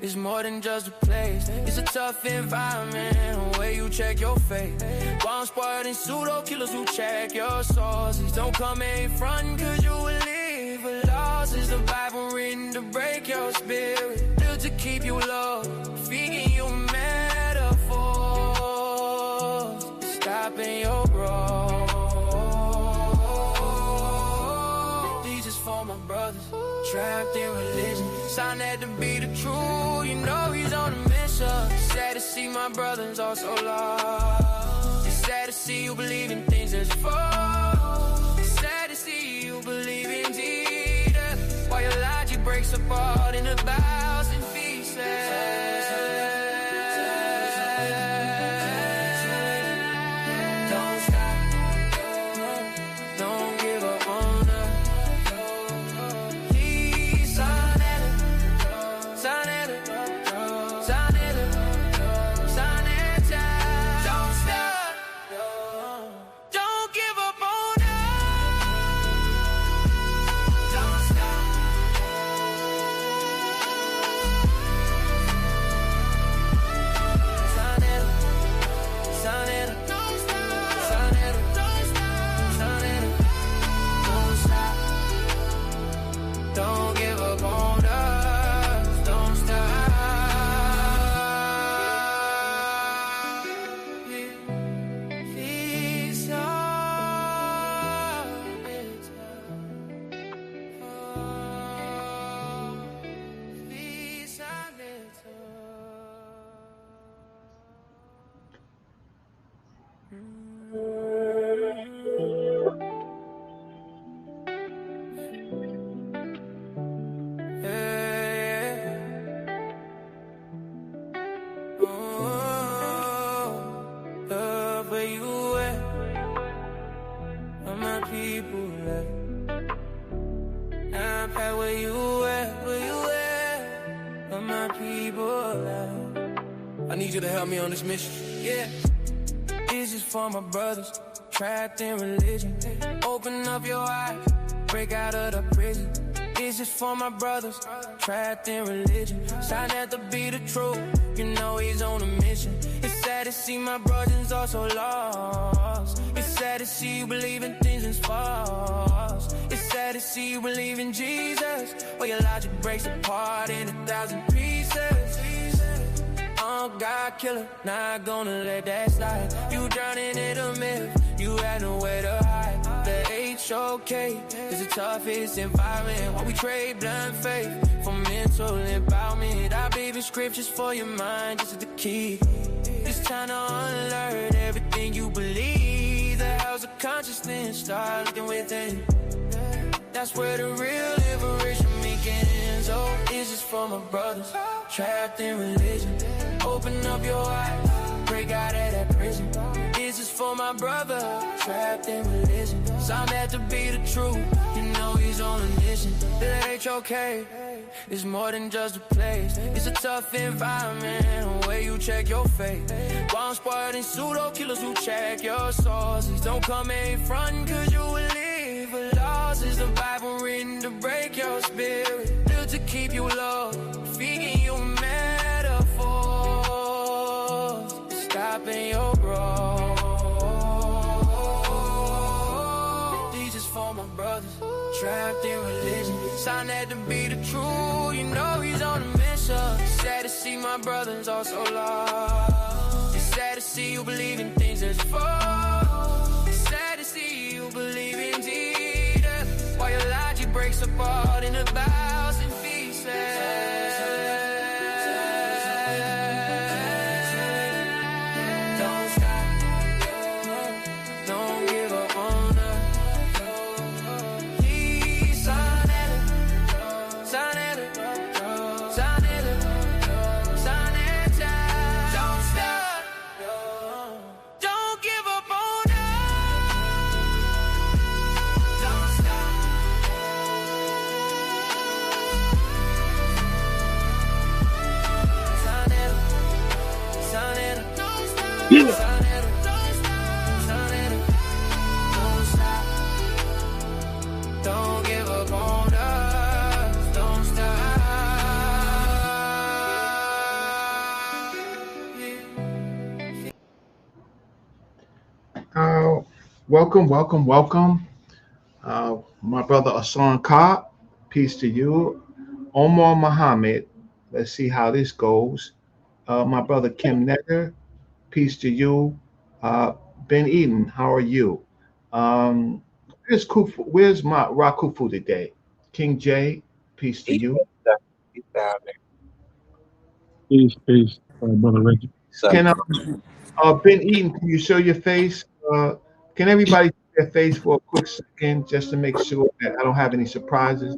S1: is more than just a place. It's a tough environment where you check your faith. Bomb squad and pseudo killers who check your sources. Don't come in front cause you will live for losses. The Bible written to break your spirit, built to keep you low, feeding you metaphors, stopping your growth. These is for my brothers trapped in religion. sa.neter be the truth, you know he's on a mission. Sad to see my brothers all so lost. It's sad to see you believe in things that's false. It's sad to see you believe in Jesus, while your logic breaks apart in 1,000 pieces. I need you to help me on this mission. Yeah. This is for my brothers trapped in religion. Open up your eyes, break out of the prison. This is for my brothers trapped in religion. sa.neter be the truth, you know he's on a mission. It's sad to see my brothers all so lost. It's sad to see you believe in things that's false. It's sad to see you believe in Jesus, or your logic breaks apart in 1,000 pieces. God killer, not gonna let that slide. You drowning in a myth, you had nowhere to hide. The HOK is the toughest environment. While we trade blind faith for mental empowerment, I believe in scriptures for your mind, this is the key. It's time to unlearn everything you believe. The house of consciousness, start looking within. That's where the real liberation begins. Oh, is this for my brothers trapped in religion? Open up your eyes, break out of that prison. This is for my brother trapped in religion. sa.neter be the truth, you know he's on a mission. The HOK is more than just a place. It's a tough environment where you check your faith. Bomb squad and pseudo killers who check your sources. Don't come in front cause you will live for losses. The Bible written to break your spirit, built to keep you low, feeding you metaphors, stopping your growth. These is for my brothers trapped in religion. sa.neter be the truth, you know he's on a mission. It's sad to see my brothers all so lost. It's sad to see you believe in things that's false. It's sad to see you believe in Jesus, while your logic breaks breaks apart in 1,000 pieces. Don't stop, don't give up on us. Please, sa.neter, sa.neter, sa.neter, sa.neter. Don't stop, don't give up on us. Don't stop. Sa.neter, sa.neter, don't stop. Sa.neter, sa.neter, don't stop. Don't give up on us. Don't stop.
S2: Welcome. My brother Asan Ka, peace to you. Omar Muhammad, let's see how this goes. My brother Kim Netter, peace to you. Ben Eden, how are you? Where's Kufu? Where's my Rakufu today? King J, peace to you.
S4: He's down there.
S5: Peace, brother Reggie.
S4: So,
S2: Can Ben Eden, can you show your face? Can everybody see their face for a quick second, just to make sure that I don't have any surprises?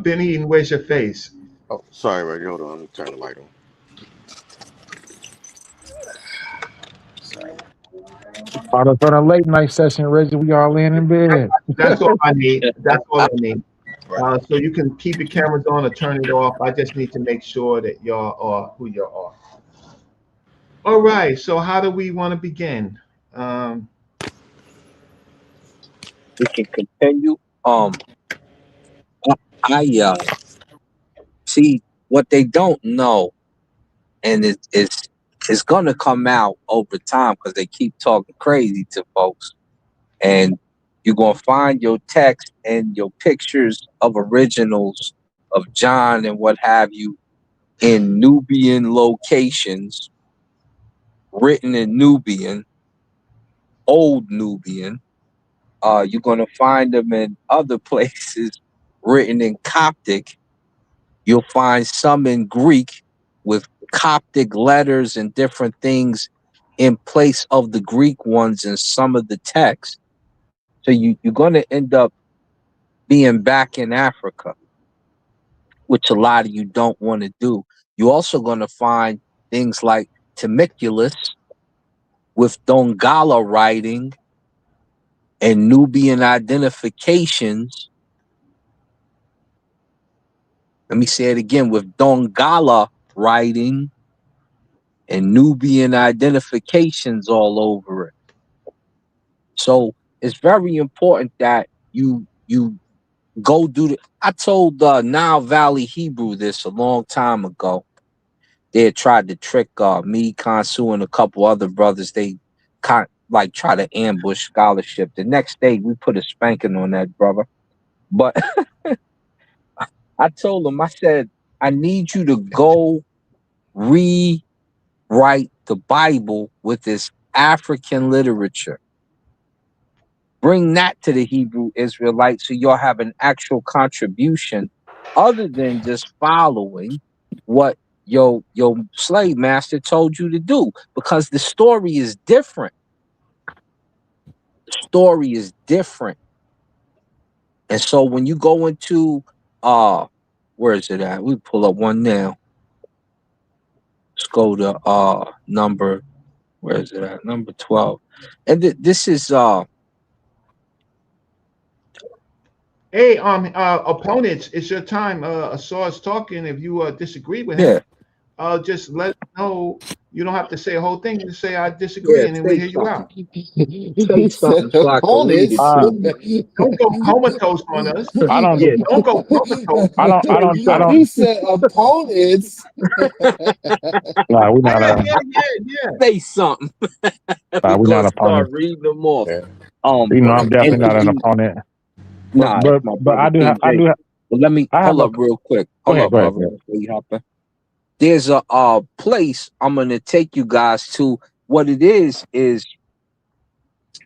S2: Ben Eden, where's your face?
S6: Oh, sorry, Reggie. Hold on. Let me turn the light on. Sorry.
S5: For the late night session, Reggie, we all laying in bed.
S2: That's all I need. That's all I need. So you can keep your cameras on or turn it off. I just need to make sure that y'all are who you are. All right. So how do we want to begin?
S4: we can continue. I see what they don't know, and it's gonna come out over time because they keep talking crazy to folks, and you're gonna find your text and your pictures of originals of John and what have you in Nubian locations, written in Nubian, old Nubian. You're gonna find them in other places written in Coptic. You'll find some in Greek with Coptic letters and different things in place of the Greek ones in some of the texts. So you're going to end up being back in Africa, which a lot of you don't want to do. You're also going to find things like Temiculus with Dongala writing and Nubian identifications. Let me say it again, with Dongala writing and Nubian identifications all over it. So it's very important that you go do the. I told Nile Valley Hebrew this a long time ago. They had tried to trick me, Consu, and a couple other brothers. They try to ambush scholarship. The next day we put a spanking on that brother. But I told him, I said, I need you to go rewrite the Bible with this African literature. Bring that to the Hebrew Israelites so you'll have an actual contribution other than just following what your slave master told you to do, because the story is different. The story is different. And so when you go into where is it at? We pull up one now. Let's go to number, where is it at? Number 12. And this is
S2: Hey, opponents, it's your time. Asar's talking. If you disagree with him, just let us know. You don't have to say a whole thing. Just say I disagree, and then we hear you out.
S4: Say something so I can read it.
S2: Don't go comatose on us.
S5: I don't.
S2: Yeah, don't go comatose.
S5: I don't.
S7: He said opponents.
S5: Nah, we're not.
S2: Yeah.
S4: Say something.
S5: Nah, we're not opponents.
S4: Reading them off.
S7: Yeah.
S5: I'm definitely not an opponent. But I do have.
S4: Well, let me hold up real quick. Hold up, brother. There's a place I'm gonna take you guys to. What it is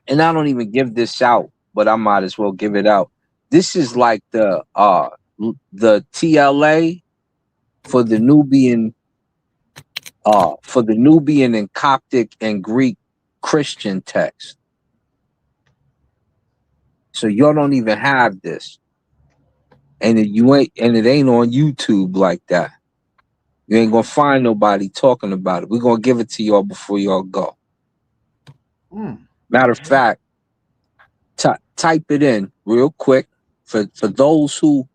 S4: and I don't even give this out, but I might as well give it out. This is like the TLA for the Nubian and Coptic and Greek Christian text. So y'all don't even have this. And it ain't on YouTube like that. You ain't gonna find nobody talking about it. We're gonna give it to y'all before y'all go. Matter of fact, type it in real quick for those who.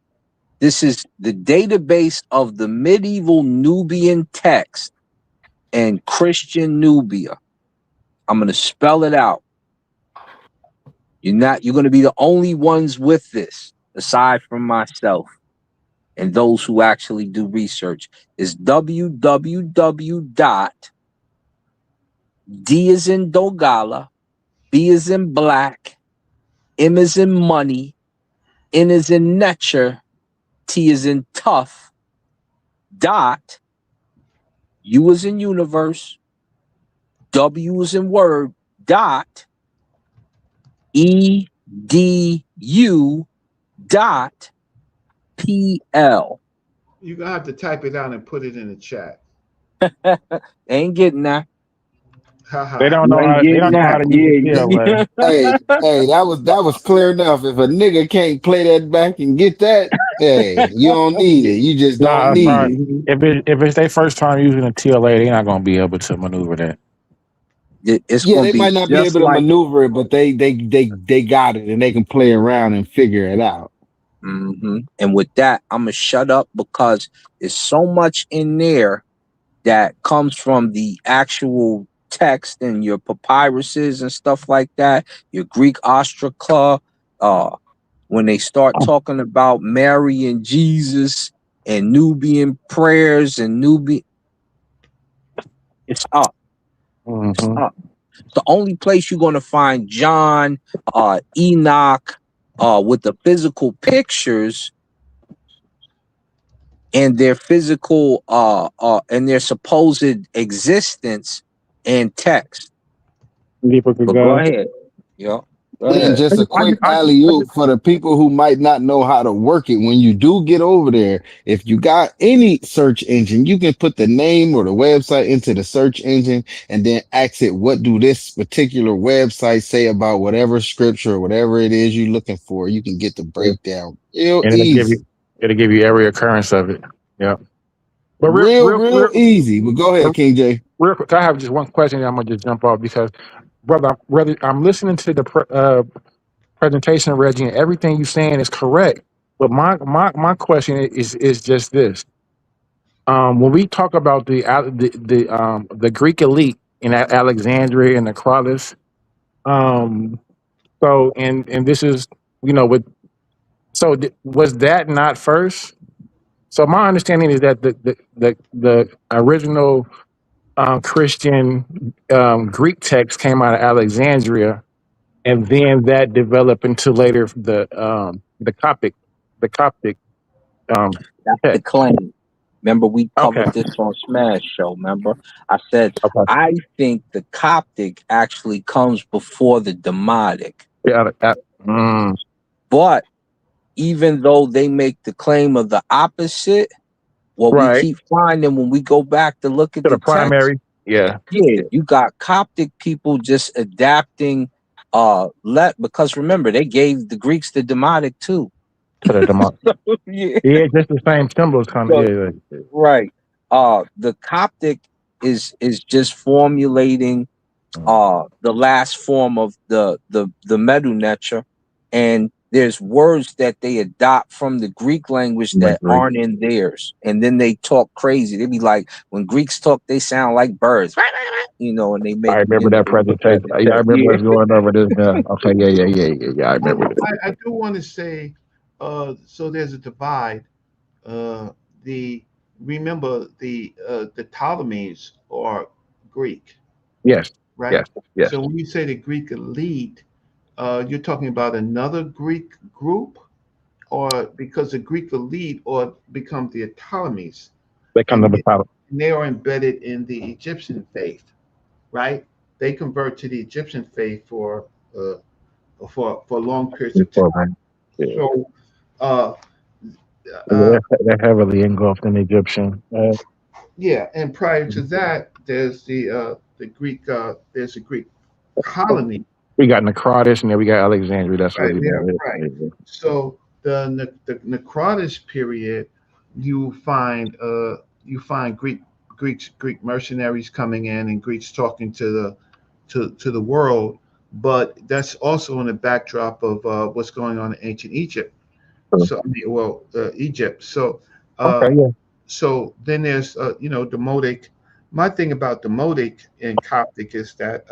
S4: This is the database of the medieval Nubian text and Christian Nubia. I'm gonna spell it out. You're gonna be the only ones with this, aside from myself and those who actually do research. Is www.D as in Dogala, B as in black, M as in money, N as in nature, T as in tough, dot, U as in universe, W as in word, dot, EDU dot PL.
S2: You're gonna have to type it out and put it in the chat.
S4: Ain't getting that.
S5: They don't know how. They don't know how to use the TLA.
S7: Hey, that was clear enough. If a nigga can't play that back and get that, hey, you don't need it. You just don't need it.
S5: If it's their first time using a TLA, they're not gonna be able to maneuver that.
S7: They might not be able to maneuver it, but they got it and they can play around and figure it out.
S4: And with that, I'm gonna shut up because there's so much in there that comes from the actual text and your papyruses and stuff like that. Your Greek ostraca, when they start talking about Mary and Jesus and Nubian prayers and Nubian, it's up. It's up. The only place you're gonna find John, Enoch, with the physical pictures and their physical and their supposed existence and text. But go ahead. Yeah.
S7: And just a quick alley-oop for the people who might not know how to work it. When you do get over there, if you got any search engine, you can put the name or the website into the search engine and then ask it, what do this particular website say about whatever scripture or whatever it is you're looking for? You can get the breakdown real easy.
S5: It'll give you every occurrence of it. Yeah.
S7: But real easy. But go ahead, King J.
S5: Real quick, I have just one question that I'm gonna just jump off because, brother, I'm listening to the presentation, Reggie, and everything you're saying is correct. But my question is just this: when we talk about the Greek elite in Alexandria and Acropolis, so and this is was that not first? So my understanding is that the original Christian Greek text came out of Alexandria, and then that developed into later the Coptic
S4: That's the claim. Remember, we covered this on Smash Show. Remember, I said I think the Coptic actually comes before the Demotic. But even though they make the claim of the opposite, what we keep finding when we go back to look at the
S5: primary,
S4: text, you got Coptic people just adapting because remember they gave the Greeks the Demotic too.
S5: To the Demotic. Just the same symbols kind of.
S4: Right. The Coptic is just formulating the last form of the Medu Neter, and there's words that they adopt from the Greek language that aren't in theirs, and then they talk crazy. They be like, when Greeks talk, they sound like birds, and they make.
S5: I remember that presentation. I remember us going over this. Okay, yeah. I remember this.
S2: I do want to say, so there's a divide. Remember the Ptolemies are Greek.
S5: Yes.
S2: Right.
S5: Yes.
S2: So when you say the Greek elite, you're talking about another Greek group, or because the Greek elite or become the Ptolemies.
S5: They come to the Ptolemies.
S2: And they are embedded in the Egyptian faith, right? They convert to the Egyptian faith for for long periods of time.
S5: Yeah.
S2: So, uh,
S5: Yeah, they're heavily engulfed in Egyptian.
S2: yeah, and prior to that, there's the Greek. There's a Greek colony.
S5: We got Necrotis, and then we got Alexandria. That's
S2: Right.
S5: really
S2: Yeah.
S5: about it.
S2: Right. So the Necrotis period, you find Greek mercenaries coming in and Greeks talking to the world, but that's also in the backdrop of what's going on in ancient Egypt. So I mean, well, Egypt. Uh,
S5: Okay, yeah.
S2: so then there's Demotic. My thing about Demotic in Coptic is that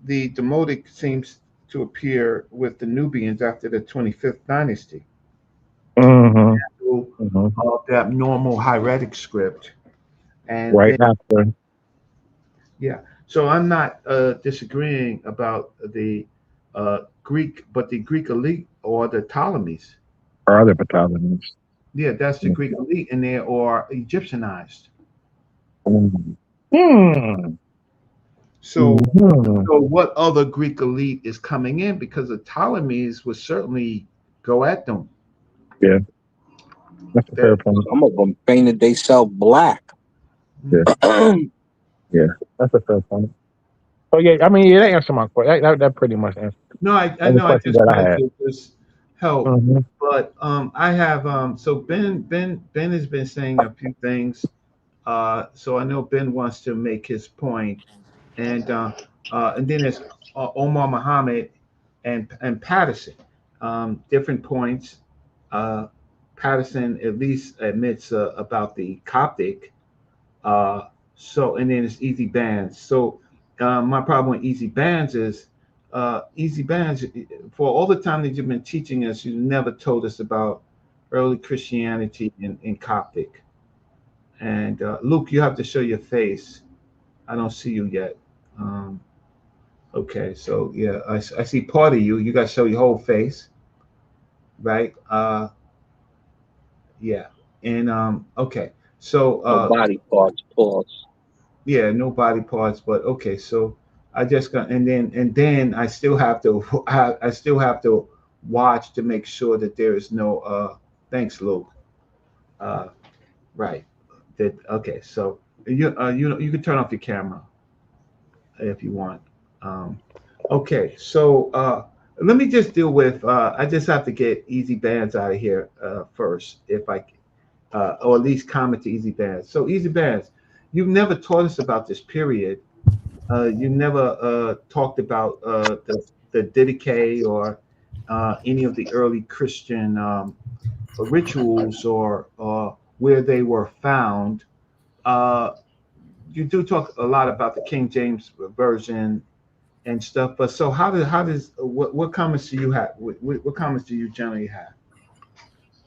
S2: the Demotic seems to appear with the Nubians after the 25th dynasty.
S5: Mm-hmm.
S2: So,
S5: Mm-hmm.
S2: the abnormal hieratic script, and
S5: Right
S2: then
S5: after
S2: yeah. So I'm not disagreeing about the Greek, but the Greek elite or the Ptolemies.
S5: our other battalions.
S2: Yeah, that's the Greek elite, and they are Egyptianized.
S5: Mm-hmm. Hmm.
S2: So,
S5: Mm-hmm.
S2: so what other Greek elite is coming in? Because the Ptolemies would certainly go at them.
S5: Yeah, that's a
S2: That,
S5: fair point.
S4: Some of them painted themselves black.
S5: Yeah,
S4: Right.
S5: yeah, that's a fair point. So yeah, I mean, yeah, that answered my question. That pretty much answered
S2: no, I
S5: the
S2: know. I
S5: question
S2: just
S5: that I
S2: wanted
S5: had.
S2: to just help,
S5: Mm-hmm.
S2: but I have so Ben has been saying a few things. So I know Ben wants to make his point, and then there's Omar Muhammad and Patterson. Different points. Uh, Patterson at least admits about the Coptic. Uh, and then it's Easy Bands. So my problem with Easy Bands is Easy Bands. For all the time that you've been teaching us, you never told us about early Christianity in Coptic. And Luke, you have to show your face. I don't see you yet. Um, okay, so yeah, I see part of you. You got to show your whole face, right? Yeah, and okay, so
S4: No body parts, pause.
S2: yeah, no body parts, but okay, so I just got, and then I still have to, I still have to watch to make sure that there is no. Thanks, Luke. Uh, right. That okay. So you can turn off your camera if you want. Um, okay, so let me just deal with. I just have to get Easy Bands out of here first, if I, or at least comment to Easy Bands. So Easy Bands, you've never taught us about this period. You never talked about the Didache or any of the early Christian rituals or where they were found. Uh, you do talk a lot about the King James version and stuff. But so how does what comments do you have? What comments do you generally have?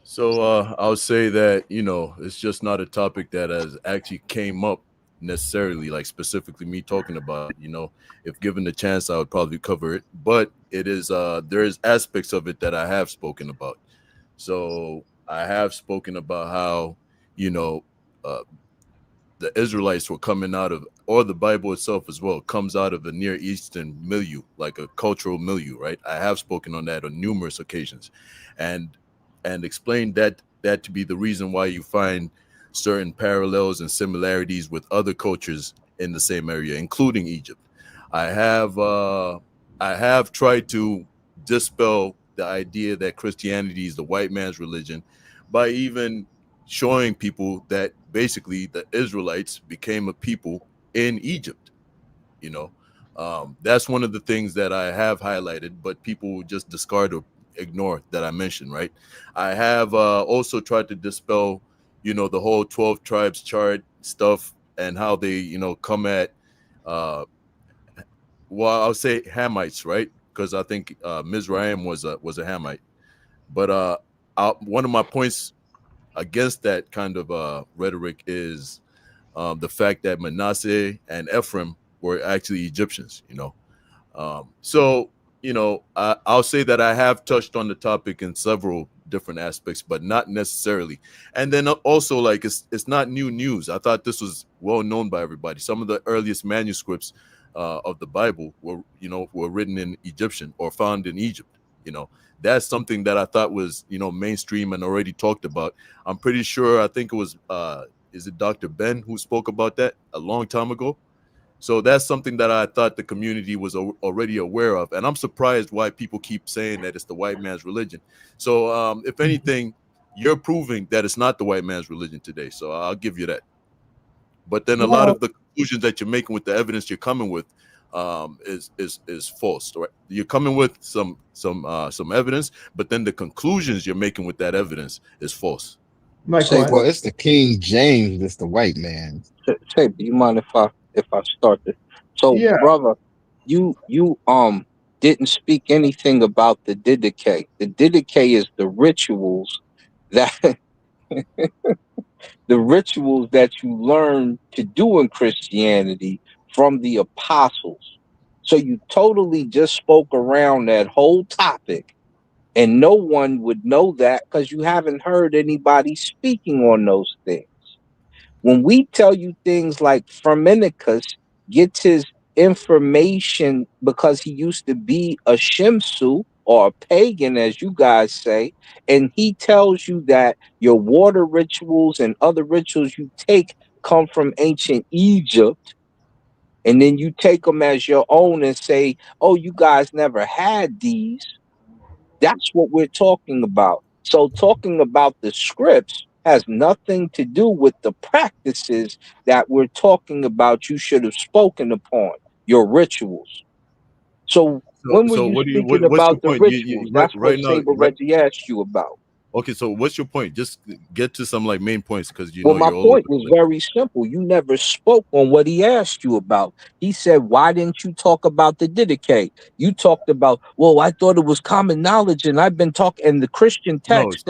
S8: So I'll say that it's just not a topic that has actually came up necessarily, like specifically me talking about it. If given the chance, I would probably cover it. But it is there is aspects of it that I have spoken about. So I have spoken about how you know uh, the Israelites were coming out of, or the Bible itself as well, comes out of a Near Eastern milieu, like a cultural milieu, right? I have spoken on that on numerous occasions, and explained that to be the reason why you find certain parallels and similarities with other cultures in the same area, including Egypt. I have tried to dispel the idea that Christianity is the white man's religion by even showing people that basically the Israelites became a people in Egypt. You know, that's one of the things that I have highlighted, but people just discard or ignore that I mentioned. Right? I have also tried to dispel, the whole 12 tribes chart stuff and how they, come at, well, I'll say Hamites, right? Because I think Mizraim was a Hamite. But one of my points against that kind of rhetoric is the fact that Manasseh and Ephraim were actually Egyptians, So, I'll say that I have touched on the topic in several different aspects, but not necessarily. And then also, like, it's not new news. I thought this was well known by everybody. Some of the earliest manuscripts of the Bible were written in Egyptian or found in Egypt. That's something that I thought was mainstream and already talked about. I'm pretty sure, I think it was is it Dr. Ben who spoke about that a long time ago? So that's something that I thought the community was already aware of, and I'm surprised why people keep saying that it's the white man's religion. So if anything, you're proving that it's not the white man's religion today. So I'll give you that. But then a lot of the conclusions that you're making with the evidence you're coming with is false. Right? You're coming with some evidence, but then the conclusions you're making with that evidence is false.
S7: Well, it's the King James that's the white man.
S4: Say, do you mind if I start this? So,
S3: Yeah.
S4: brother, you didn't speak anything about the Didache. The Didache is the rituals that the rituals that you learn to do in Christianity from the apostles. So you totally just spoke around that whole topic, and no one would know that because you haven't heard anybody speaking on those things. When we tell you things like Firminicus gets his information because he used to be a Shimsu or a pagan, as you guys say, and he tells you that your water rituals and other rituals you take come from ancient Egypt, and then you take them as your own and say, oh, you guys never had these. That's what we're talking about. So talking about the scripts has nothing to do with the practices that we're talking about you should have spoken upon, your rituals. So when were
S8: So
S4: you
S8: what do you
S4: speaking
S8: what's your
S4: about the
S8: point?
S4: rituals? That's what
S8: Right now,
S4: Saber
S8: right?
S4: Reggie asked you about.
S8: Okay, so what's your point? Just get to some like main points, because
S4: Well, my
S8: you're all over
S4: point
S8: the
S4: was
S8: place.
S4: very simple. You never spoke on what he asked you about. He said, why didn't you talk about the Didache? You talked about, well, I thought it was common knowledge, and I've been talking in the Christian
S8: No,
S4: text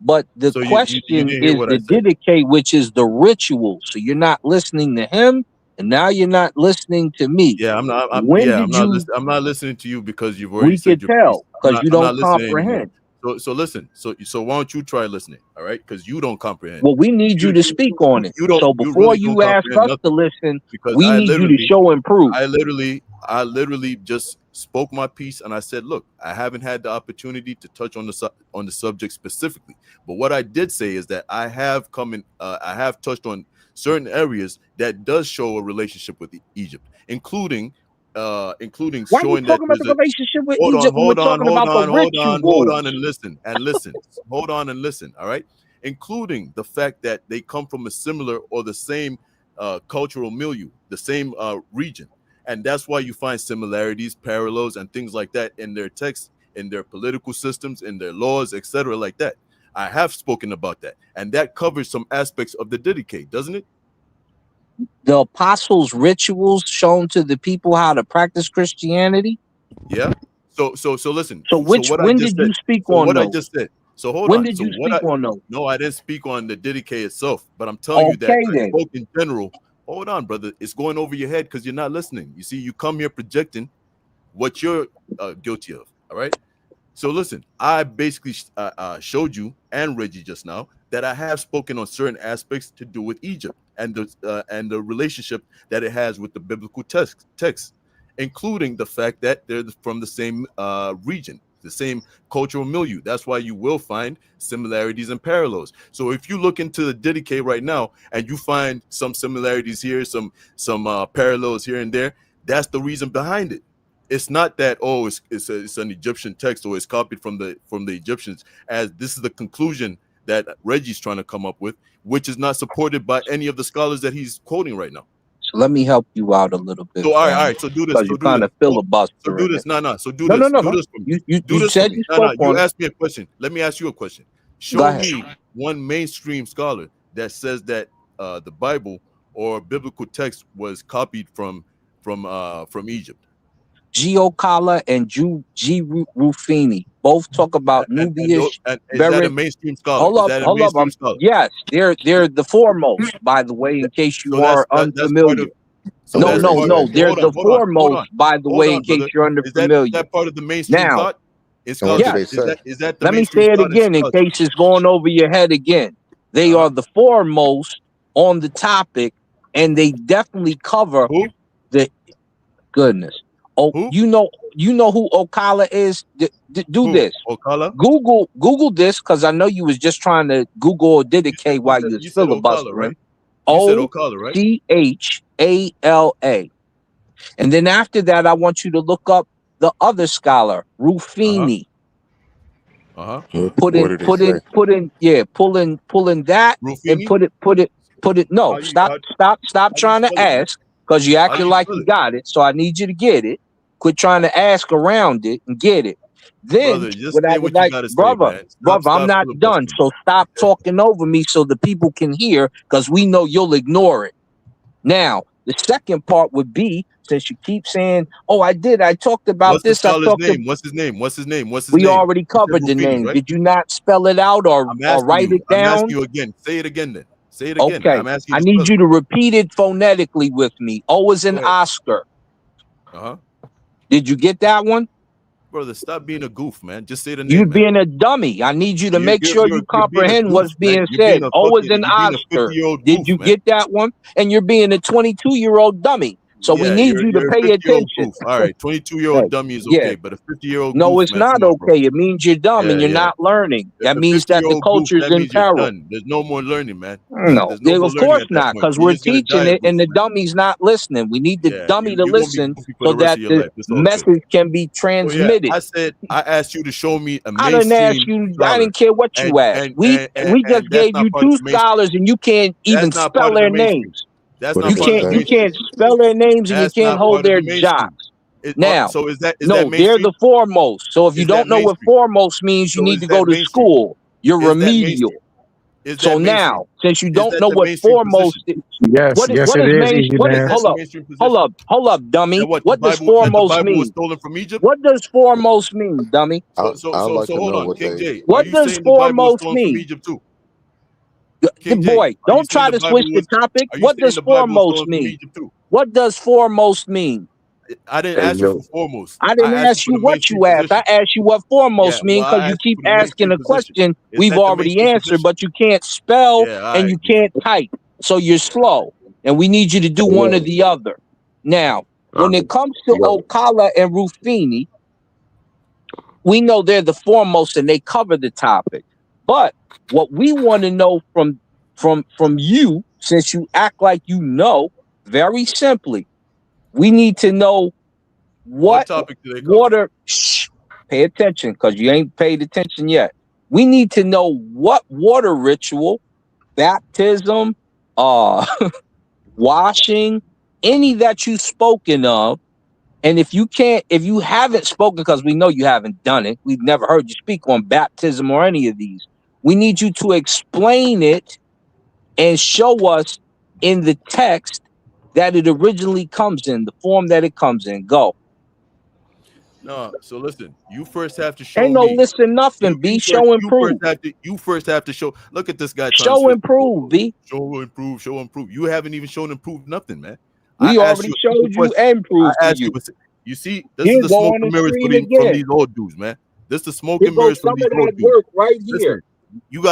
S4: but the
S8: so you
S4: question
S8: didn't hear
S4: is
S8: what I
S4: the
S8: said.
S4: Didache, which is the ritual. So you're not listening to him, and now you're not listening to me.
S8: Yeah, I'm not.
S4: When did you?
S8: I'm not listening to you because you've already
S4: We
S8: said
S4: could
S8: your piece.
S4: tell because you
S8: I'm not
S4: don't
S8: listening anymore.
S4: comprehend.
S8: So listen. So why don't you try listening? All right, because you don't comprehend.
S4: Well, we need you to speak on it. So
S8: You
S4: before
S8: really don't
S4: you ask
S8: comprehend
S4: us to
S8: nothing,
S4: listen,
S8: because
S4: we need you to show and prove.
S8: I literally just spoke my piece, and I said, look, I haven't had the opportunity to touch on the subject specifically, but what I did say is that I have touched on certain areas that does show a relationship with Egypt, including
S4: Why are you
S8: showing that
S4: talking about
S8: there's
S4: the
S8: a
S4: relationship with Egypt when we're talking about the
S8: hold on
S4: rituals?
S8: and listen hold on and listen. All right, including the fact that they come from a similar or the same cultural milieu, the same region, and that's why you find similarities, parallels, and things like that in their texts, in their political systems, in their laws, etc., like that. I have spoken about that, and that covers some aspects of the Didache, doesn't it?
S4: The apostles' rituals shown to the people how to practice Christianity.
S8: Yeah. So listen.
S4: So when did you speak on those?
S8: So hold
S4: When
S8: on.
S4: did
S8: So
S4: you speak on those?
S8: no, I didn't speak on the Didache itself, but I'm telling you that
S4: Okay,
S8: I
S4: then.
S8: spoke in general. Hold on, brother. It's going over your head because you're not listening. You see, you come here projecting what you're guilty of. All right. So listen, I basically showed you and Reggie just now that I have spoken on certain aspects to do with Egypt and the relationship that it has with the biblical text, including the fact that they're from the same region, the same cultural milieu. That's why you will find similarities and parallels. So if you look into the Didache right now and you find some similarities here, some parallels here and there, that's the reason behind it. It's not that it's an Egyptian text or it's copied from the Egyptians, as this is the conclusion that Reggie's trying to come up with, which is not supported by any of the scholars that he's quoting right now.
S4: So let me help you out a little bit.
S8: So all right. So do this.
S4: Because you kind of filibustering.
S8: So do this.
S4: No.
S8: Do this for me.
S4: You said you spoke on.
S8: You asked me a question. Let me ask you a question. Show me one mainstream scholar that says that the Bible or biblical text was copied from Egypt.
S4: Giocala and G. Ruffini both talk about Nubius.
S8: And is that a mainstream scholar?
S4: Hold up. Yes, they're the foremost, by the way, in case you are unfamiliar. No, they're the foremost, by the way, in case you're unfamiliar.
S8: Is that part of the mainstream thought?
S4: Yes.
S8: Is that the
S4: Let me say it again in case it's going over your head again. They are the foremost on the topic, and they definitely cover goodness. Oh,
S8: Who?
S4: you know who Ocala is? Do
S8: Who?
S4: this.
S8: Ocala?
S4: Google this, because I know you was just trying to Google or dedicate while you was
S8: You said Ocala,
S4: filibustering.
S8: right? You said Ocala, right?
S4: Ochala. And then after that, I want you to look up the other scholar, Ruffini.
S6: What did they say?
S4: Pull in that and
S8: Ruffini?
S4: put it. No, stop trying to ask, because you acting like you got it. So I need you to get it. Quit trying to ask around it and get it. Then
S8: Brother, just
S4: what I
S8: say
S4: would
S8: what you
S4: like,
S8: gotta say,
S4: brother,
S8: man.
S4: I'm not done.
S8: filibustering.
S4: So stop talking over me so the people can hear, because we know you'll ignore it. Now, the second part would be, since you keep saying, "Oh, I talked about
S8: What's the
S4: this,"
S8: scholar's name? What's his name?
S4: we already
S8: You said
S4: covered the
S8: Ruffini,
S4: name.
S8: right?
S4: Did you not spell it out or
S8: I'm asking
S4: write
S8: you.
S4: it
S8: I'm asking
S4: down?
S8: you again. Say it again then. Say it again.
S4: Okay.
S8: I'm asking you
S4: I
S8: to
S4: need
S8: spell
S4: you to repeat it phonetically with me. O is in Oscar. Did you get that one?
S8: Brother, stop being a goof, man. Just say the
S4: You
S8: name, man.
S4: being a dummy. I need you to make sure you
S8: You're being a
S4: comprehend
S8: goof,
S4: what's being
S8: man. You're
S4: said.
S8: being a
S4: O is in
S8: you're being a
S4: Oscar.
S8: 50-year-old
S4: Did
S8: goof,
S4: you
S8: man.
S4: get that one? And you're being a 22-year-old dummy. So we
S8: Yeah,
S4: need you to
S8: you're a
S4: pay
S8: 50-year-old
S4: attention.
S8: goof. All right, 22-year-old dummy is okay, but a 50-year-old
S4: No,
S8: goof,
S4: it's
S8: man.
S4: not
S8: Come on, bro.
S4: okay. It means you're dumb and you're not learning.
S8: If
S4: That
S8: a
S4: means that the
S8: 50-year-old goof,
S4: culture's
S8: that
S4: in
S8: means you're
S4: peril.
S8: done. There's no more learning, man.
S4: No,
S8: There's no more
S4: of
S8: learning
S4: course
S8: at that
S4: not,
S8: point.
S4: because
S8: You're
S4: we're
S8: just gonna
S4: teaching
S8: die a
S4: it
S8: goof,
S4: and the
S8: man.
S4: dummy's not listening. We need the dummy to
S8: you're gonna be
S4: listen
S8: goofy for
S4: so
S8: the rest
S4: that
S8: of your
S4: the
S8: life. It's all good.
S4: message can be
S8: So yeah,
S4: transmitted.
S8: I said I asked you to show me a
S4: I didn't ask
S8: mainstream
S4: you. I
S8: scholar,
S4: didn't care what you asked. We just
S8: that's
S4: gave
S8: not
S4: you
S8: part of
S4: two
S8: the mainstream.
S4: scholars, and you can't even
S8: That's not part
S4: spell
S8: of the
S4: their
S8: mainstream.
S4: names.
S8: That's
S6: What
S8: not part of the
S4: You
S8: mainstream.
S4: can't spell their names, and you
S8: That's
S4: can't
S8: not
S4: hold
S8: part of
S4: their
S8: the mainstream.
S4: jobs. Now,
S8: So is that
S4: no, they're
S8: mainstream?
S4: the foremost. So if you
S8: Is that
S4: don't know what
S8: mainstream?
S4: foremost means, you
S8: So
S4: need
S8: is
S4: to
S8: that
S4: go to
S8: mainstream?
S4: school. You're
S8: Is that
S4: remedial.
S8: mainstream? Is
S4: So
S8: that mainstream?
S4: now, since you
S8: Is
S4: don't
S8: that
S4: know
S8: the
S4: what
S8: mainstream
S4: foremost
S8: position?
S4: is,
S5: Yes, yes,
S4: what
S5: it
S4: is
S5: is,
S4: main?
S5: Easy
S4: What is,
S5: Lance.
S8: That's the mainstream
S4: hold
S8: position.
S4: up, dummy.
S8: That what
S4: What does
S8: that the
S4: foremost
S8: Bible was
S4: mean?
S8: stolen from Egypt?
S4: What does foremost mean, dummy?
S6: I'd like to
S8: Hold
S6: know
S8: on,
S6: what
S8: King
S6: they.
S8: J. Are
S4: What
S8: you
S4: does
S8: saying the Bible was
S4: foremost
S8: stolen from
S4: mean?
S8: Egypt too?
S4: The
S8: King J,
S4: boy,
S8: are you
S4: don't
S8: saying
S4: try
S8: the
S4: to switch
S8: Bible
S4: the
S8: was?
S4: topic.
S8: Are you
S4: What
S8: saying
S4: does
S8: the Bible was
S4: foremost
S8: stolen from
S4: mean?
S8: Egypt too?
S4: What does foremost mean?
S8: I didn't
S6: Hey,
S8: ask you
S6: yo,
S8: for foremost.
S4: I
S8: I
S4: didn't
S8: asked you
S4: ask
S8: for
S4: you
S8: the
S4: what
S8: mainstream
S4: you asked. I
S8: position.
S4: asked you what
S8: Yeah,
S4: foremost mean,
S8: well,
S4: because
S8: I
S4: you
S8: asked you
S4: keep
S8: for the
S4: asking
S8: mainstream
S4: a
S8: position.
S4: question
S8: Is
S4: we've
S8: that the
S4: already
S8: mainstream
S4: answered,
S8: position?
S4: but you can't spell
S8: Yeah, all
S4: and
S8: right,
S4: you
S8: goofy.
S4: can't type. So you're slow. And we need you to do one or the other. Now, when it comes to Ocala and Ruffini, we know they're the foremost and they cover the topic. But what we want to know from you, since you act like you know, very simply, we need to know
S8: What
S4: what
S8: topic do they cover?
S4: water. Shh, pay attention, because you ain't paid attention yet. We need to know what water ritual, baptism, washing, any that you've spoken of. And if you haven't spoken, because we know you haven't done it, we've never heard you speak on baptism or any of these. We need you to explain it and show us in the text that it originally comes in, the form that it comes in. Go.
S8: No, so listen. You first have to show
S4: Ain't no
S8: me.
S4: listen nothing, B. Show and prove.
S8: You first have to show. Look at this guy trying to
S4: Show
S8: switch.
S4: and prove, B.
S8: Show and prove. Show and prove. You haven't even shown and proved nothing, man. I
S4: We
S8: asked
S4: already
S8: you a simple
S4: showed you
S8: question.
S4: and
S8: I
S4: proved to
S8: asked you.
S4: you.
S8: You see, this
S4: Here,
S8: is the
S4: go
S8: smoke
S4: on
S8: and
S4: the
S8: mirrors
S4: screen
S8: from
S4: again.
S8: these old dudes, man. This the smoke
S4: Here
S8: and mirrors
S4: goes
S8: from
S4: some
S8: these
S4: of
S8: old
S4: that
S8: dudes.
S4: work right here.
S8: Listen, you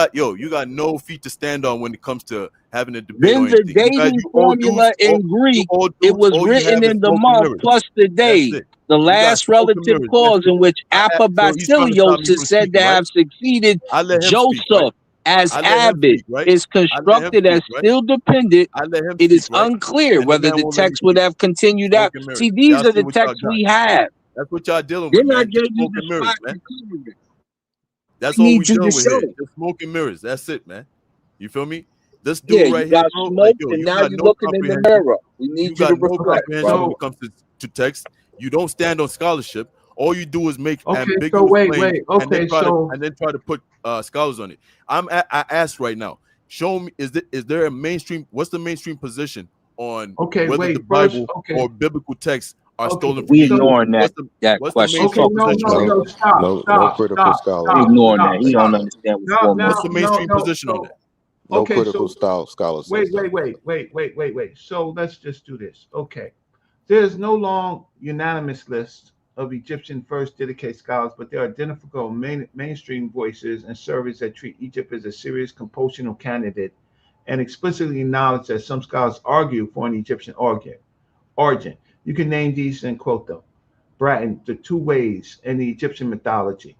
S8: got no feet to stand on when it comes to having a debate or
S4: Then the
S8: anything.
S4: dating
S8: You old
S4: formula
S8: dudes,
S4: in Greek,
S8: old
S4: it
S8: dudes,
S4: was
S8: all you
S4: written
S8: have is
S4: in the
S8: smoke and
S4: month
S8: mirrors.
S4: plus the
S8: That's
S4: day.
S8: it.
S4: The
S8: You got
S4: last
S8: smoke and
S4: relative
S8: mirrors.
S4: clause in which
S8: So he's trying to stop me
S4: Apabasilios
S8: from
S4: is said to
S8: speaking, right?
S4: have succeeded
S8: I let him speak, right?
S4: Joseph as
S8: I let him
S4: Abbot
S8: speak, right?
S4: is
S8: I let him
S4: constructed as
S8: speak, right?
S4: still dependent.
S8: I let him
S4: It
S8: speak,
S4: is
S8: right?
S4: unclear
S8: And the
S4: whether
S8: man
S4: the
S8: won't let me
S4: text would
S8: speak.
S4: have continued
S8: Smoke
S4: out.
S8: and mirrors.
S4: See, these
S8: Y'all
S4: are
S8: see
S4: the
S8: what y'all
S4: texts
S8: got.
S4: we have.
S8: That's what y'all dealing with,
S4: Then I
S8: man.
S4: gave
S8: Just
S4: you
S8: smoke
S4: the
S8: and mirrors,
S4: spot
S8: man.
S4: to cover it.
S8: That's
S4: We
S8: all we
S4: need you to
S8: dealing with here.
S4: show.
S8: Just smoke and mirrors. That's it, man. You feel me? This
S4: Yeah,
S8: dude
S4: you
S8: right here,
S4: got
S8: bro. Like,
S4: smoked,
S8: yo,
S4: and
S8: you
S4: now
S8: got
S4: you're
S8: no
S4: looking in the
S8: comprehension.
S4: mirror. We
S8: You
S4: need you to
S8: got no
S4: reflect,
S8: comprehension when
S4: bro.
S8: it comes to text. You don't stand on scholarship. All you do is make
S3: Okay, so
S8: ambiguous claims and then
S3: wait.
S8: try to put scholars on it. I asked right now. Show me, is there a mainstream? What's the mainstream position on whether the Bible or biblical texts are stolen from
S4: We
S8: Egypt?
S4: ignoring that
S8: What's
S4: question.
S8: the mainstream position on that?
S6: no critical scholars.
S4: We ignoring that. He
S6: Thank
S4: don't
S6: you.
S4: understand what's going on.
S8: What's the mainstream position on that?
S6: No critical scholars.
S2: Wait. So let's just do this. Okay. There's no long unanimous list of Egyptian first dedicated scholars, but there are identifiable mainstream voices and surveys that treat Egypt as a serious compositional candidate and explicitly acknowledge that some scholars argue for an Egyptian origin. You can name these and quote them. Bratton, the two ways in the Egyptian mythology,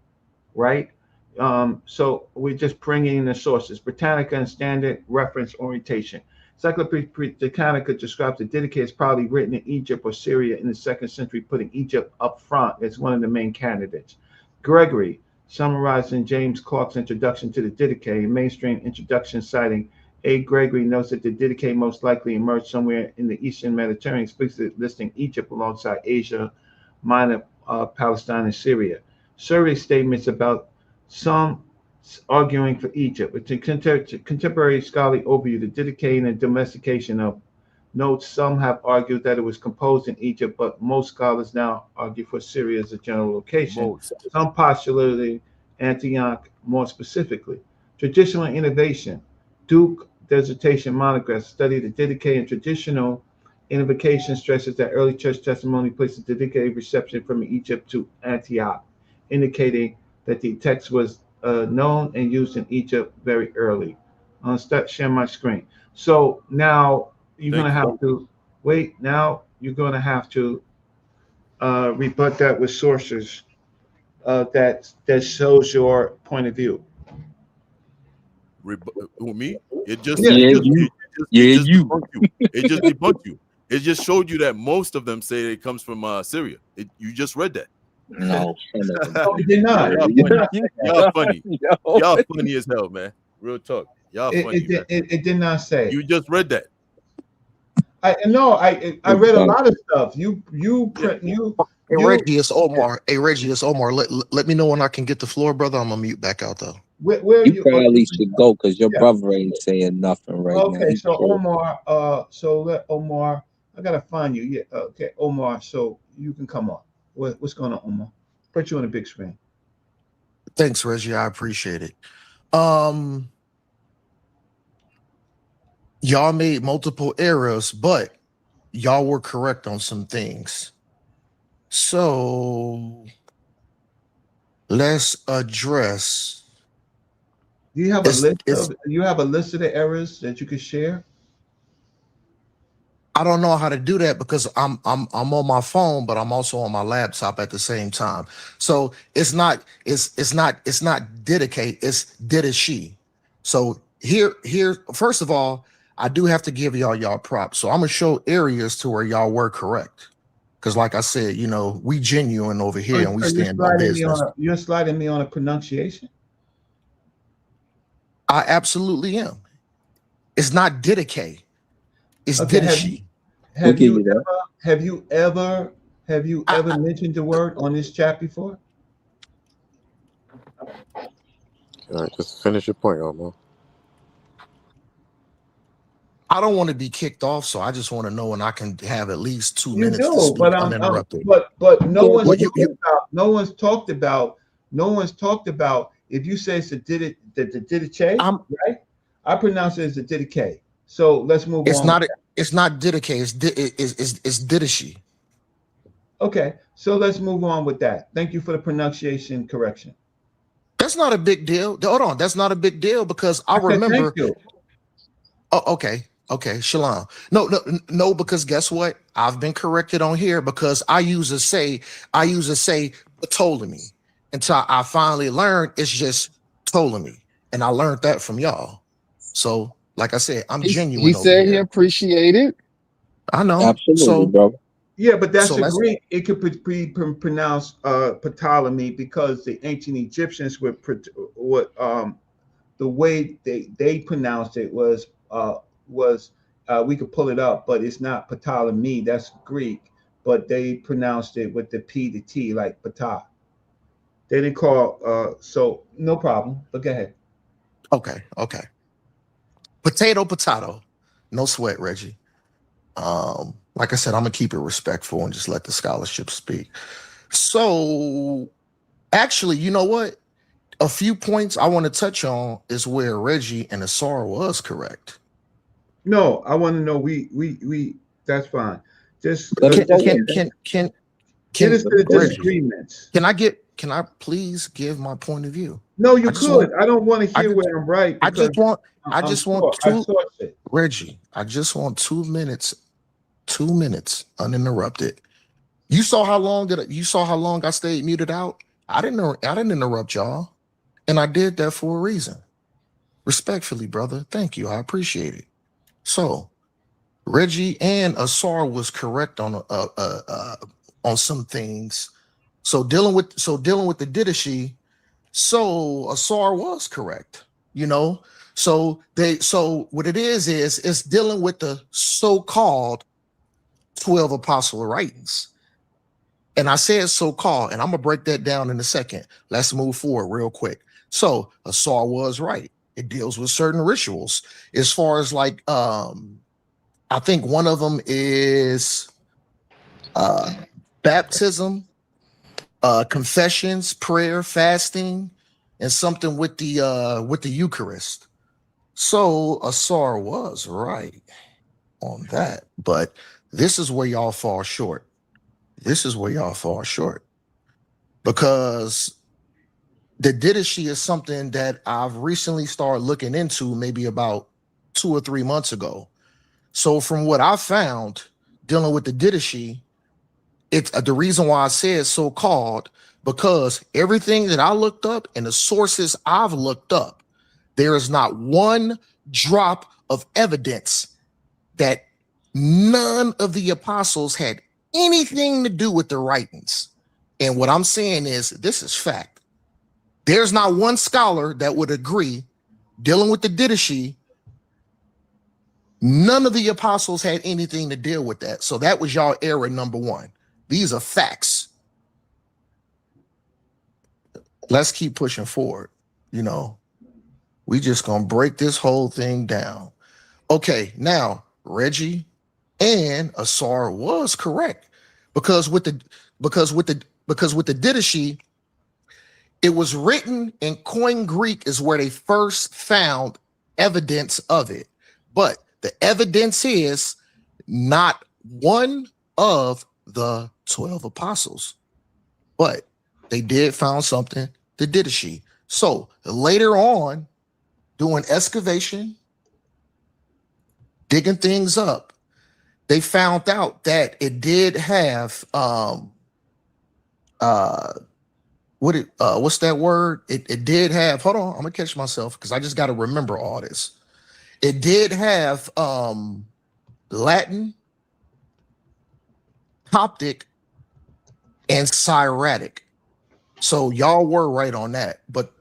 S2: right? So we're just bringing in the sources. Britannica and Standard Reference Orientation. Encyclopedia Britannica describes the Didache as probably written in Egypt or Syria in the 2nd century, putting Egypt up front as one of the main candidates. Gregory, summarizing James Clark's introduction to the Didache, a mainstream introduction citing A. Gregory, notes that the Didache most likely emerged somewhere in the Eastern Mediterranean, explicitly listing Egypt alongside Asia Minor, Palestine, and Syria. Survey statements about some arguing for Egypt. With a contemporary scholarly overview, the Didache and domestication of notes, some have argued that it was composed in Egypt, but most scholars now argue for Syria as a general location. Some postulated Antioch more specifically. Traditional innovation. Duke dissertation monograph studied the Didache and traditional invocation stresses that early church testimony places the Didache reception from Egypt to Antioch, indicating that the text was known and used in Egypt very early. I'll start share my screen. So now you're going to have to wait. Now you're going to have to rebut that with sources that shows your point of view.
S8: Me? It just
S4: you.
S8: It just debunked you. It just showed you that most of them say it comes from Syria. You just read that.
S4: No,
S2: it did not.
S8: Y'all funny. Y'all funny as hell, man. Real talk. Y'all funny.
S2: It did not say.
S8: You just read that.
S2: I read a lot of stuff. Hey,
S9: Reggie, it's Omar. Hey, Reggie, it's Omar. Let me know when I can get the floor, brother. I'm gonna mute back out though.
S2: Where
S4: you probably should go because your brother ain't saying nothing right now.
S2: Okay, so Omar, so let Omar. I gotta find you. Yeah, okay, Omar. So you can come on. What's going on, Omar? Put you on a big screen.
S9: Thanks, Reggie. I appreciate it. Y'all made multiple errors, but y'all were correct on some things. So let's address.
S2: Do you have a list of the errors that you could share?
S9: I don't know how to do that because I'm on my phone, but I'm also on my laptop at the same time. So it's not Didache, it's Didache. So here, first of all, I do have to give y'all props. So I'm gonna show areas to where y'all were correct. Because like I said, we genuine over here and we stand on business.
S2: You're sliding me on a pronunciation?
S9: I absolutely am. It's not Didache. It's Didache.
S2: Have you ever mentioned the word on this chat before?
S6: All right, just finish your point, Omar.
S9: I don't want to be kicked off, so I just want to know when I can have at least 2 minutes to speak uninterrupted.
S2: But no one's talked about if you say it's the Didache, right? I pronounce it as the Didache. So let's move on.
S9: It's not Didache. It's Didache.
S2: Okay, so let's move on with that. Thank you for the pronunciation correction.
S9: That's not a big deal. Hold on, that's not a big deal because I remember.
S2: Thank you.
S9: Oh, okay, Shalom. No, because guess what? I've been corrected on here because I use a say Ptolemy until I finally learned it's just Ptolemy, and I learned that from y'all. So, like I said, I'm genuine.
S7: He said he appreciated.
S9: I know.
S4: Absolutely, bro.
S2: Yeah, but that's a Greek. It could be pronounced Ptolemy because the ancient Egyptians were the way they pronounced it was we could pull it up, but it's not Ptolemy. That's Greek, but they pronounced it with the P to T like Ptah. They didn't call so no problem. But go ahead.
S9: Okay. Potato. No sweat, Reggie. Like I said, I'm gonna keep it respectful and just let the scholarship speak. So actually, you know what? A few points I want to touch on is where Reggie and Asar was correct.
S2: No, I want to know we that's fine. Just
S9: can
S2: disagreements.
S9: Can I please give my point of view?
S2: No, you could. I don't want to hear where I'm right.
S9: I just want 2 Reggie. I just want 2 minutes 2 minutes uninterrupted. You saw how long I stayed muted out? I didn't interrupt y'all. And I did that for a reason. Respectfully, brother. Thank you. I appreciate it. So Reggie and Asar was correct on some things. So dealing with the Didache, so Asar was correct, you know. So what it is it's dealing with the so-called 12 apostle writings. And I said so-called, and I'm gonna break that down in a second. Let's move forward real quick. So Asar was right. It deals with certain rituals. As far as like I think one of them is baptism, confessions, prayer, fasting, and something with the Eucharist. So Asar was right on that, but this is where y'all fall short. Because the Didache is something that I've recently started looking into, maybe about 2 or 3 months ago. So from what I found dealing with the Didache, it's the reason why I said so-called, because everything that I looked up and the sources I've looked up, there is not one drop of evidence that none of the apostles had anything to do with the writings. And what I'm saying is, this is fact. There's not one scholar that would agree, dealing with the Didache, none of the apostles had anything to deal with that. So that was y'all error number one. These are facts. Let's keep pushing forward. You know, we just gonna break this whole thing down. Okay, now Reggie and Asar was correct, because with the Didache, it was written in Koine Greek is where they first found evidence of it. But the evidence is not one of the 12 apostles, but they did found something, the Didache. So later on, doing excavation, digging things up, they found out that it did have what's that word? It did have, hold on, I'm gonna catch myself because I just got to remember all this. It did have Latin, Coptic, and Syriac. So y'all were right on that. But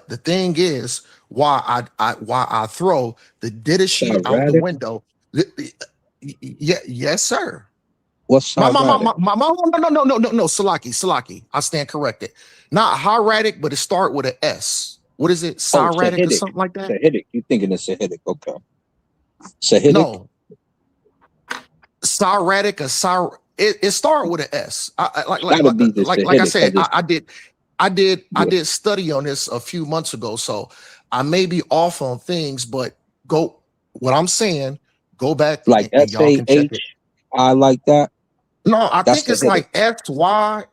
S9: the thing is, why I throw the Didache out the window. Yeah, yes, sir.
S4: What's Syriac?
S9: No, Salaki. I stand corrected. Not hieratic, but it start with an S. What is it? Syriac or something like that?
S4: Sahidic. You thinking it's Sahidic? Okay. Sahidic?
S9: No. Syriac or it started with an S. Like I said, I did study on this a few months ago, so I may be off on things, but what I'm saying, go back
S4: like
S9: and y'all can check it.
S4: I like that.
S9: No, I think it's like SYR.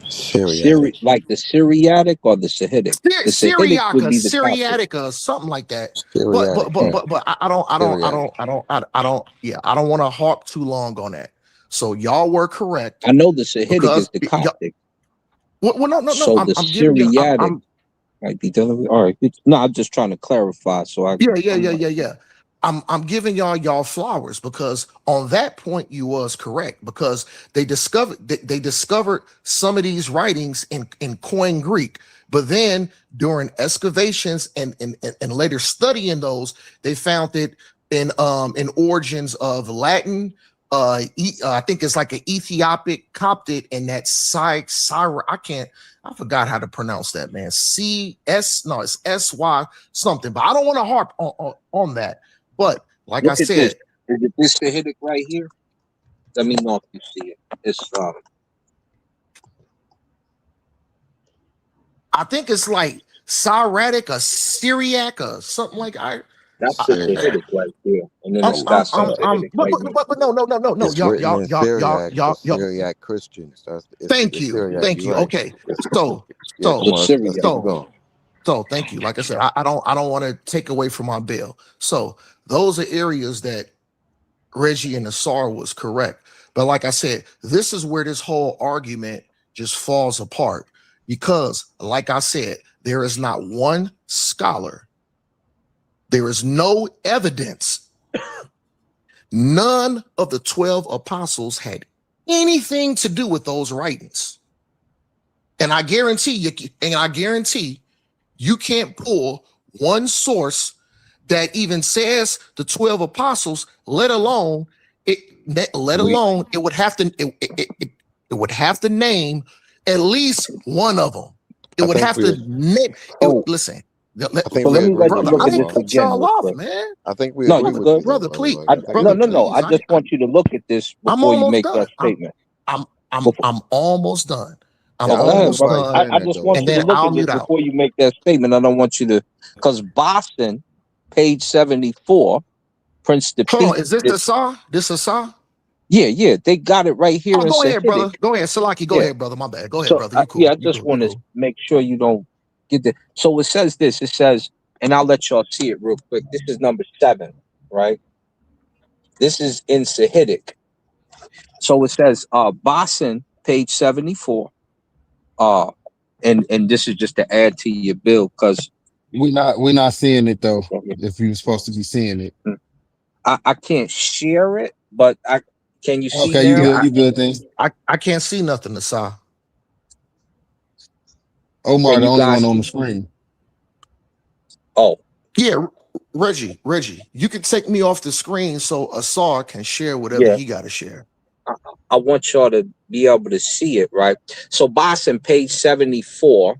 S6: Syriac.
S4: Like the Syriac or the Sahidic? The
S9: Syriac or something like that. But I don't want to harp too long on that. So y'all were correct.
S4: I know the Sahidic is the Coptic.
S9: Well, no.
S4: So the Syriac might be dealing with. All right. No, I'm just trying to clarify. So
S9: Yeah. I'm giving y'all flowers, because on that point you was correct, because they discovered some of these writings in Koine Greek, but then during excavations and later studying those, they found it in origins of Latin. I think it's like an Ethiopic, Coptic, and that I forgot how to pronounce that, man. It's SY something, but I don't want to harp on that. But like I said,
S4: this Sahidic right here. Let me know if you see it. It's
S9: I think it's like Syriac or Syriac or something like that.
S4: That's the Sahidic right there. And then it's got some Sahidic right there.
S9: But no.
S6: Y'all Syriac Christians.
S9: Thank you. Right. Okay. So thank you. Like I said, I don't want to take away from my bill. So those are areas that Reggie and Asar was correct. But like I said, this is where this whole argument just falls apart because, like I said, there is not one scholar. There is no evidence. None of the 12 apostles had anything to do with those writings. And I guarantee you can't pull one source that even says the 12 apostles, let alone it would have to name at least one of them. It would have to name. Listen,
S6: let me
S4: let you look at this again,
S9: off, man.
S6: I think we agree with you,
S9: brother. Please,
S4: no. I just want you to look at this before you make that statement.
S9: I'm almost done. I'm
S4: Yeah,
S9: almost done.
S4: I just want
S9: And
S4: you to
S9: then
S4: look
S9: I'll
S4: at this
S9: mute out.
S4: before you make that statement. I don't want you to, because Boston, page 74, Prince the
S9: Hold on, is this the Saw? This a Saw?
S4: Yeah, they got it right here.
S9: Oh, go ahead, brother. Go ahead, Salaki. Go ahead, brother. My bad. Go ahead,
S4: So,
S9: brother. You cool.
S4: I just want to make sure you don't get the. So it says this. It says, and I'll let y'all see it real quick. This is number 7, right? This is in Sahidic. So it says, Boston, page 74. And this is just to add to your bill because
S7: we're not seeing it though. If you're supposed to be seeing it,
S4: I can't share it, but can you see?
S7: Okay,
S4: now?
S7: you good thing.
S9: I can't see nothing, Asar.
S7: Omar, the only one on the screen.
S4: Oh,
S9: yeah, Reggie, you can take me off the screen so Asar can share whatever he got to share.
S4: I want y'all to be able to see it, right? So Boston, page 74,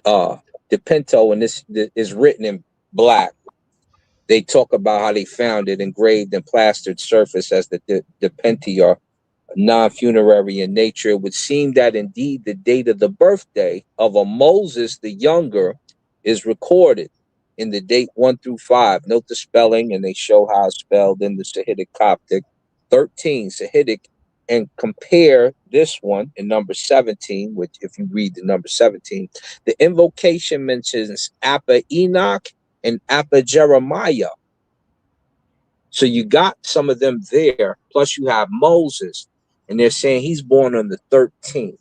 S4: the Pinto, and this is written in black. They talk about how they found it engraved and plastered surface as the Penti are non-funerary in nature. It would seem that indeed the date of the birthday of a Moses the Younger is recorded in the date 1 through 5. Note the spelling, and they show how it's spelled in the Sahidic Coptic. 13 Sahidic, and compare this one in number 17, which if you read the number 17, the invocation mentions Appa Enoch and Appa Jeremiah. So you got some of them there, plus you have Moses, and they're saying he's born on the 13th.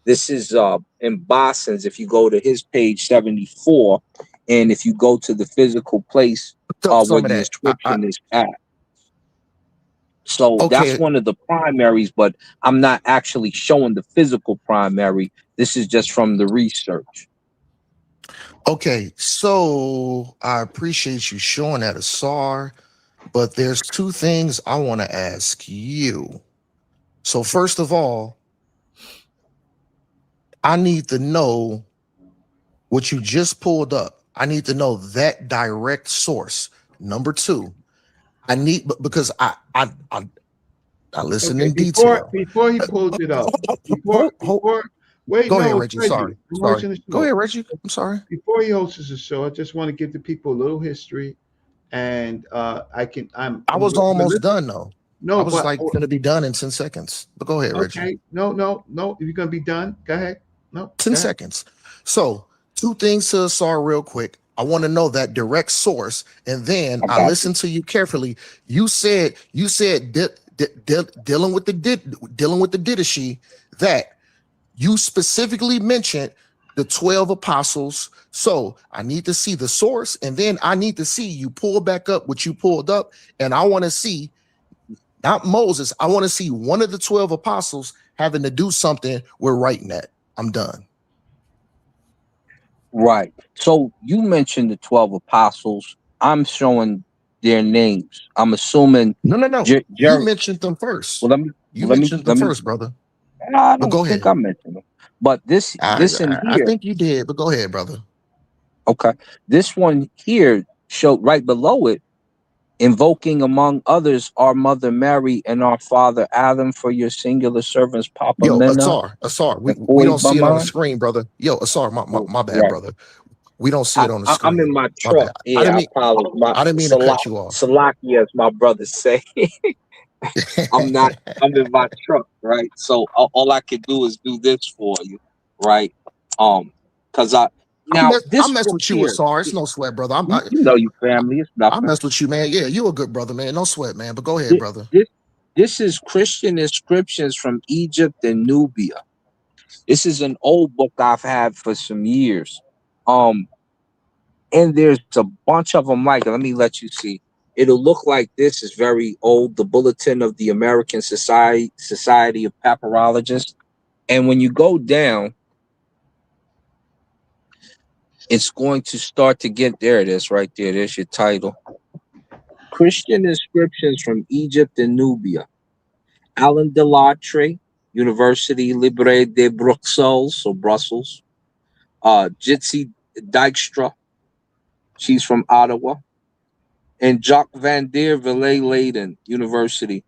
S4: This is in Boston's, if you go to his page 74, and if you go to the physical place where the inscription is at. So that's one of the primaries, but I'm not actually showing the physical primary. This is just from the research.
S9: Okay, so I appreciate you showing that, Asar, but there's 2 things I want to ask you. So first of all, I need to know what you just pulled up. I need to know that direct source. Number 2, I need, because I listen in detail.
S2: Before he pulls it up, wait,
S9: go ahead, Reggie. Sorry. Go ahead, Reggie. I'm sorry.
S2: Before he hosts the show, I just want to give the people a little history, and I was
S9: almost done though.
S2: No,
S9: I was going to be done in 10 seconds. But go ahead, Reggie.
S2: Okay. No. If you're going to be done, go ahead. No.
S9: 10 seconds. So 2 things to Asar real quick. I want to know that direct source, and then I listened to you carefully. You said dealing with the Didashi, that you specifically mentioned the 12 apostles. So I need to see the source, and then I need to see you pull back up what you pulled up, and I want to see not Moses. I want to see one of the 12 apostles having to do something with writing that. I'm done.
S4: Right. So you mentioned the 12 apostles. I'm showing their names. I'm assuming.
S9: No. You mentioned them first.
S4: Well,
S9: you mentioned them first, brother.
S4: I don't think I mentioned them. But this in here.
S9: I think you did, but go ahead, brother.
S4: Okay. This one here showed right below it, invoking among others our mother Mary and our father Adam for your singular servants, Papa Mena.
S9: Asar, we don't see it on the screen, brother. Yo, Asar, my bad, brother. We don't see it on the screen.
S4: I'm in my truck. I
S9: didn't mean to cut you off.
S4: Salaki, as my brothers say. I'm in my truck, right? So all I can do is do this for you, right? Because Now this
S9: I mess
S4: book
S9: with you,
S4: here,
S9: Asar. It's no sweat, brother.
S4: you know your family. It's
S9: I
S4: nothing.
S9: mess with you, man. Yeah, you a good brother, man. No sweat, man. But go ahead, brother.
S4: This is Christian inscriptions from Egypt and Nubia. This is an old book I've had for some years. And there's a bunch of them like it. Let me let you see. It'll look like this is very old, the Bulletin of the American Society of Papyrologists. And when you go down, it's going to start to get, there it is right there. There's your title. Christian inscriptions from Egypt and Nubia. Alan Delattre, University Libre de Bruxelles, so Brussels. Jitsi Dijkstra, she's from Ottawa. And Jacques Van der Villay Leiden University.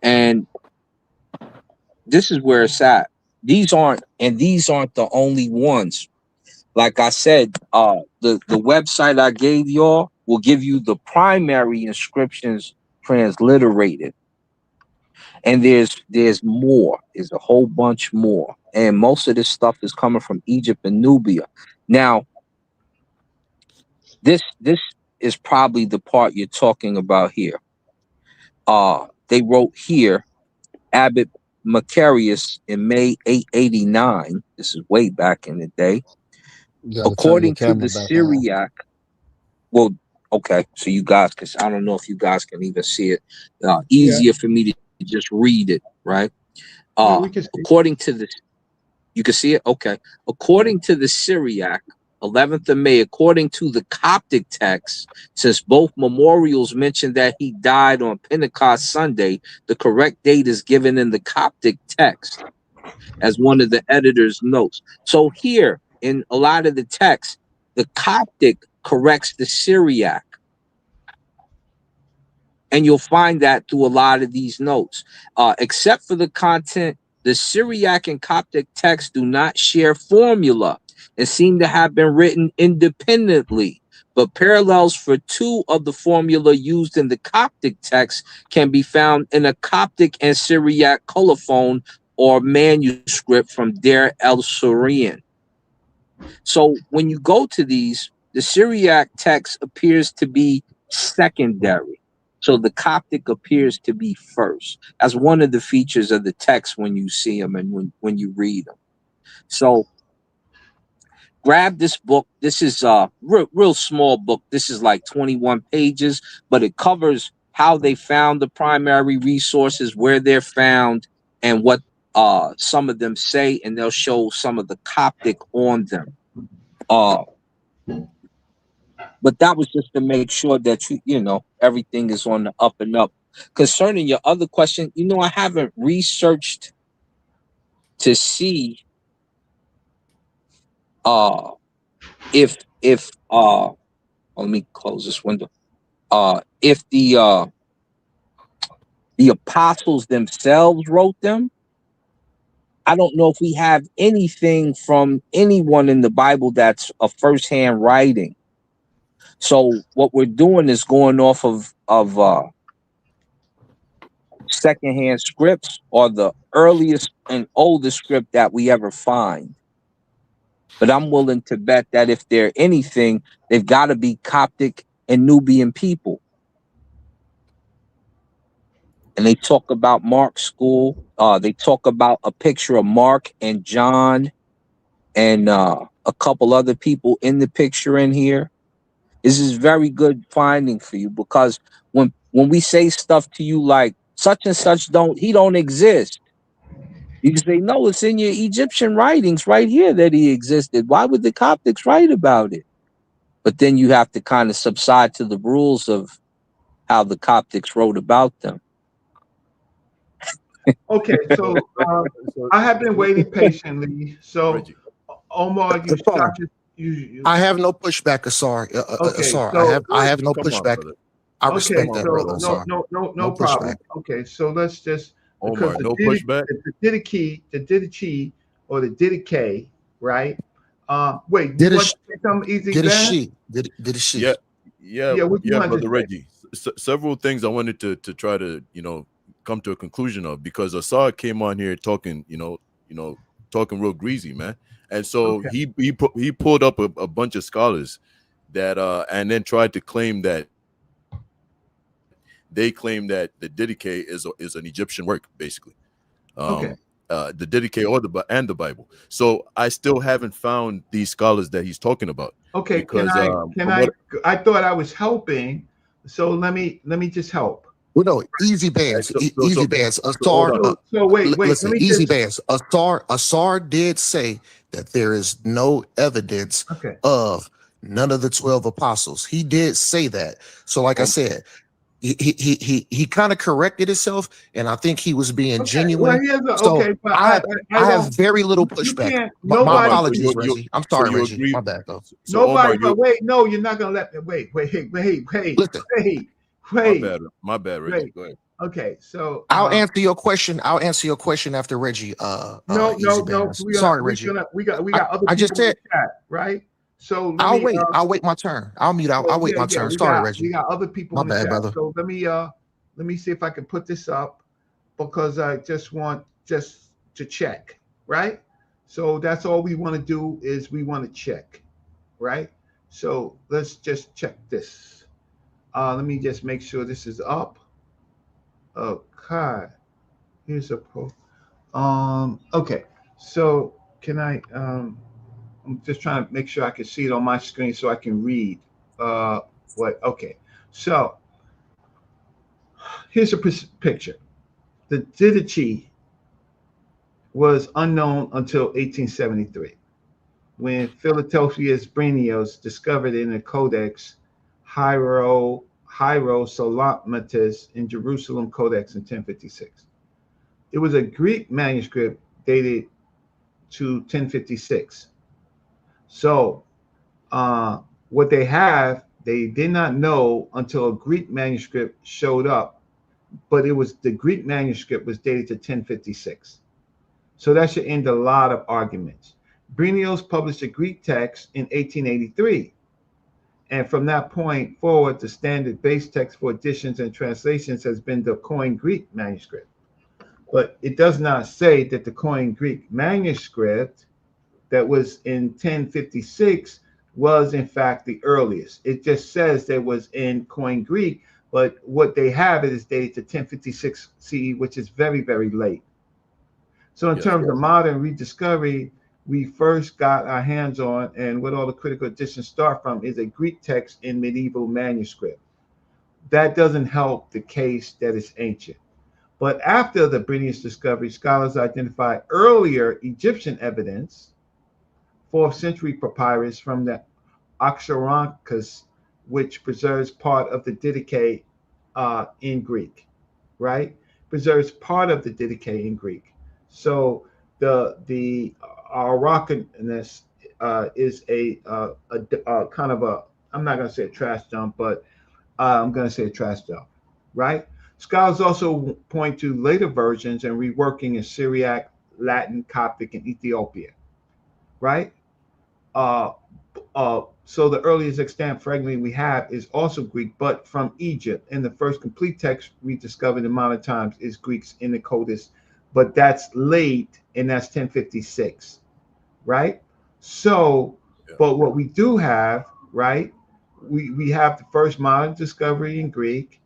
S4: And this is where it's at. These aren't the only ones. Like I said, the website I gave y'all will give you the primary inscriptions transliterated. And there's more. There's a whole bunch more. And most of this stuff is coming from Egypt and Nubia. Now, this is probably the part you're talking about here. They wrote here, Abbot Macarius in May 889. This is way back in the day.
S7: You gotta turn your
S4: According to
S7: camera
S4: the
S7: back on.
S4: Syriac, well, okay, so you guys, because I don't know if you guys can even see it. Easier for me to just read it, right?
S2: Yeah, we can see.
S4: According to the, you can see it? Okay. According to the Syriac, 11th of May, according to the Coptic text, since both memorials mention that he died on Pentecost Sunday, the correct date is given in the Coptic text as one of the editor's notes. So here, in a lot of the text, the Coptic corrects the Syriac. And you'll find that through a lot of these notes. Except for the content, the Syriac and Coptic texts do not share formula and seem to have been written independently. But parallels for two of the formula used in the Coptic text can be found in a Coptic and Syriac colophon or manuscript from Deir el-Surian. So when you go to these, the Syriac text appears to be secondary. So the Coptic appears to be first as one of the features of the text when you see them and when you read them. So grab this book. This is a real small book. This is like 21 pages, but it covers how they found the primary resources, where they're found, and what some of them say, and they'll show some of the Coptic on them. But that was just to make sure that you know everything is on the up and up. Concerning your other question, I haven't researched to see if let me close this window. If the apostles themselves wrote them. I don't know if we have anything from anyone in the Bible that's a first-hand writing. So what we're doing is going off of secondhand scripts, or the earliest and oldest script that we ever find. But I'm willing to bet that if they're anything, they've got to be Coptic and Nubian people. And they talk about Mark's school. They talk about a picture of Mark and John and a couple other people in the picture in here. This is very good finding for you, because when we say stuff to you like such and such don't exist, you can say, no, it's in your Egyptian writings right here that he existed. Why would the Coptics write about it? But then you have to kind of subside to the rules of how the Coptics wrote about them.
S2: Okay, so I have been waiting patiently. So Omar,
S9: I have no pushback, Asar. I have no pushback. I respect that, brother.
S2: No problem. Okay, so let's just, because
S8: no pushback.
S2: The Didache or the Didache, right? Wait,
S9: Did
S2: you want to say something easy?
S9: Did a she?
S8: Yeah, Brother Reggie. Several things I wanted to try to come to a conclusion of, because Asar came on here talking talking real greasy, man. And so
S3: Okay.
S8: he pulled up a bunch of scholars that and then tried to claim that they claim that the Didache is an Egyptian work, basically.
S3: Okay.
S8: The Didache or the Bible. So I still haven't found these scholars that he's talking about.
S2: Okay.
S8: Because
S2: I thought I was helping. So let me just help.
S9: Well, no, easy bands, easy bands. Asar,
S2: So wait,
S9: listen,
S2: let me
S9: easy
S2: just,
S9: bands. Asar did say that there is no evidence
S2: okay.
S9: of none of the 12 apostles. He did say that. So, like I said, he kind of corrected himself, and I think he was being genuine.
S2: Well, but
S9: I have very little
S2: you
S9: pushback.
S2: can't,
S9: My
S2: nobody,
S9: apologies, Reggie. I'm sorry,
S8: so you
S9: Reggie.
S8: agree?
S9: My bad, though.
S8: So
S2: nobody,
S8: Omar,
S2: but wait, no, you're not gonna let me, wait.
S9: Listen,
S8: my bad, Reggie. Go ahead.
S2: Okay, so
S9: I'll answer your question. I'll answer your question after Reggie.
S2: no,
S9: Easy bands. Sorry, Reggie.
S2: we got other people
S9: I just
S2: in
S9: said
S2: the chat, right? So let
S9: I'll
S2: me
S9: wait. I'll wait my turn. I'll mute out. I'll wait my turn. Sorry, Reggie.
S2: we got other people
S9: My
S2: in the
S9: bad,
S2: chat.
S9: brother.
S2: So let me see if I can put this up because I just want to check, right? So that's all we want to do is we want to check, right? So let's just check this. Let me just make sure this is up. Okay. Here's a post. Okay. So can I I'm just trying to make sure I can see it on my screen so I can read okay. So here's a picture. The Didache was unknown until 1873 when Philadelphia's Brenius discovered in the Codex Hierosolamitus in Jerusalem Codex in 1056. It was a Greek manuscript dated to 1056. So what they did not know until a Greek manuscript showed up, but the Greek manuscript was dated to 1056. So that should end a lot of arguments. Brenius published a Greek text in 1883. And from that point forward, the standard base text for editions and translations has been the Koine Greek manuscript. But it does not say that the Koine Greek manuscript that was in 1056 was in fact the earliest. It just says that it was in Koine Greek, but what they have is dated to 1056 CE, which is very, very late. So in terms of modern rediscovery, we first got our hands on, and what all the critical editions start from is a Greek text in medieval manuscript. That doesn't help the case that it's ancient. But after the Brenius discovery, scholars identified earlier Egyptian evidence, 4th century papyrus from the Oxyrhynchus, which preserves part of the Didache in Greek, right? Preserves part of the Didache in Greek. So the Arachidus is a kind of a, I'm not going to say a trash dump, but I'm going to say a trash dump, right? Scholars also point to later versions and reworking in Syriac, Latin, Coptic, and Ethiopia, right? So the earliest extant fragment we have is also Greek, but from Egypt. And the first complete text we discovered in modern times is Greeks in the Codex, but that's late, and that's 1056, right? So, but what we do have, right? We have the first modern discovery in Greek,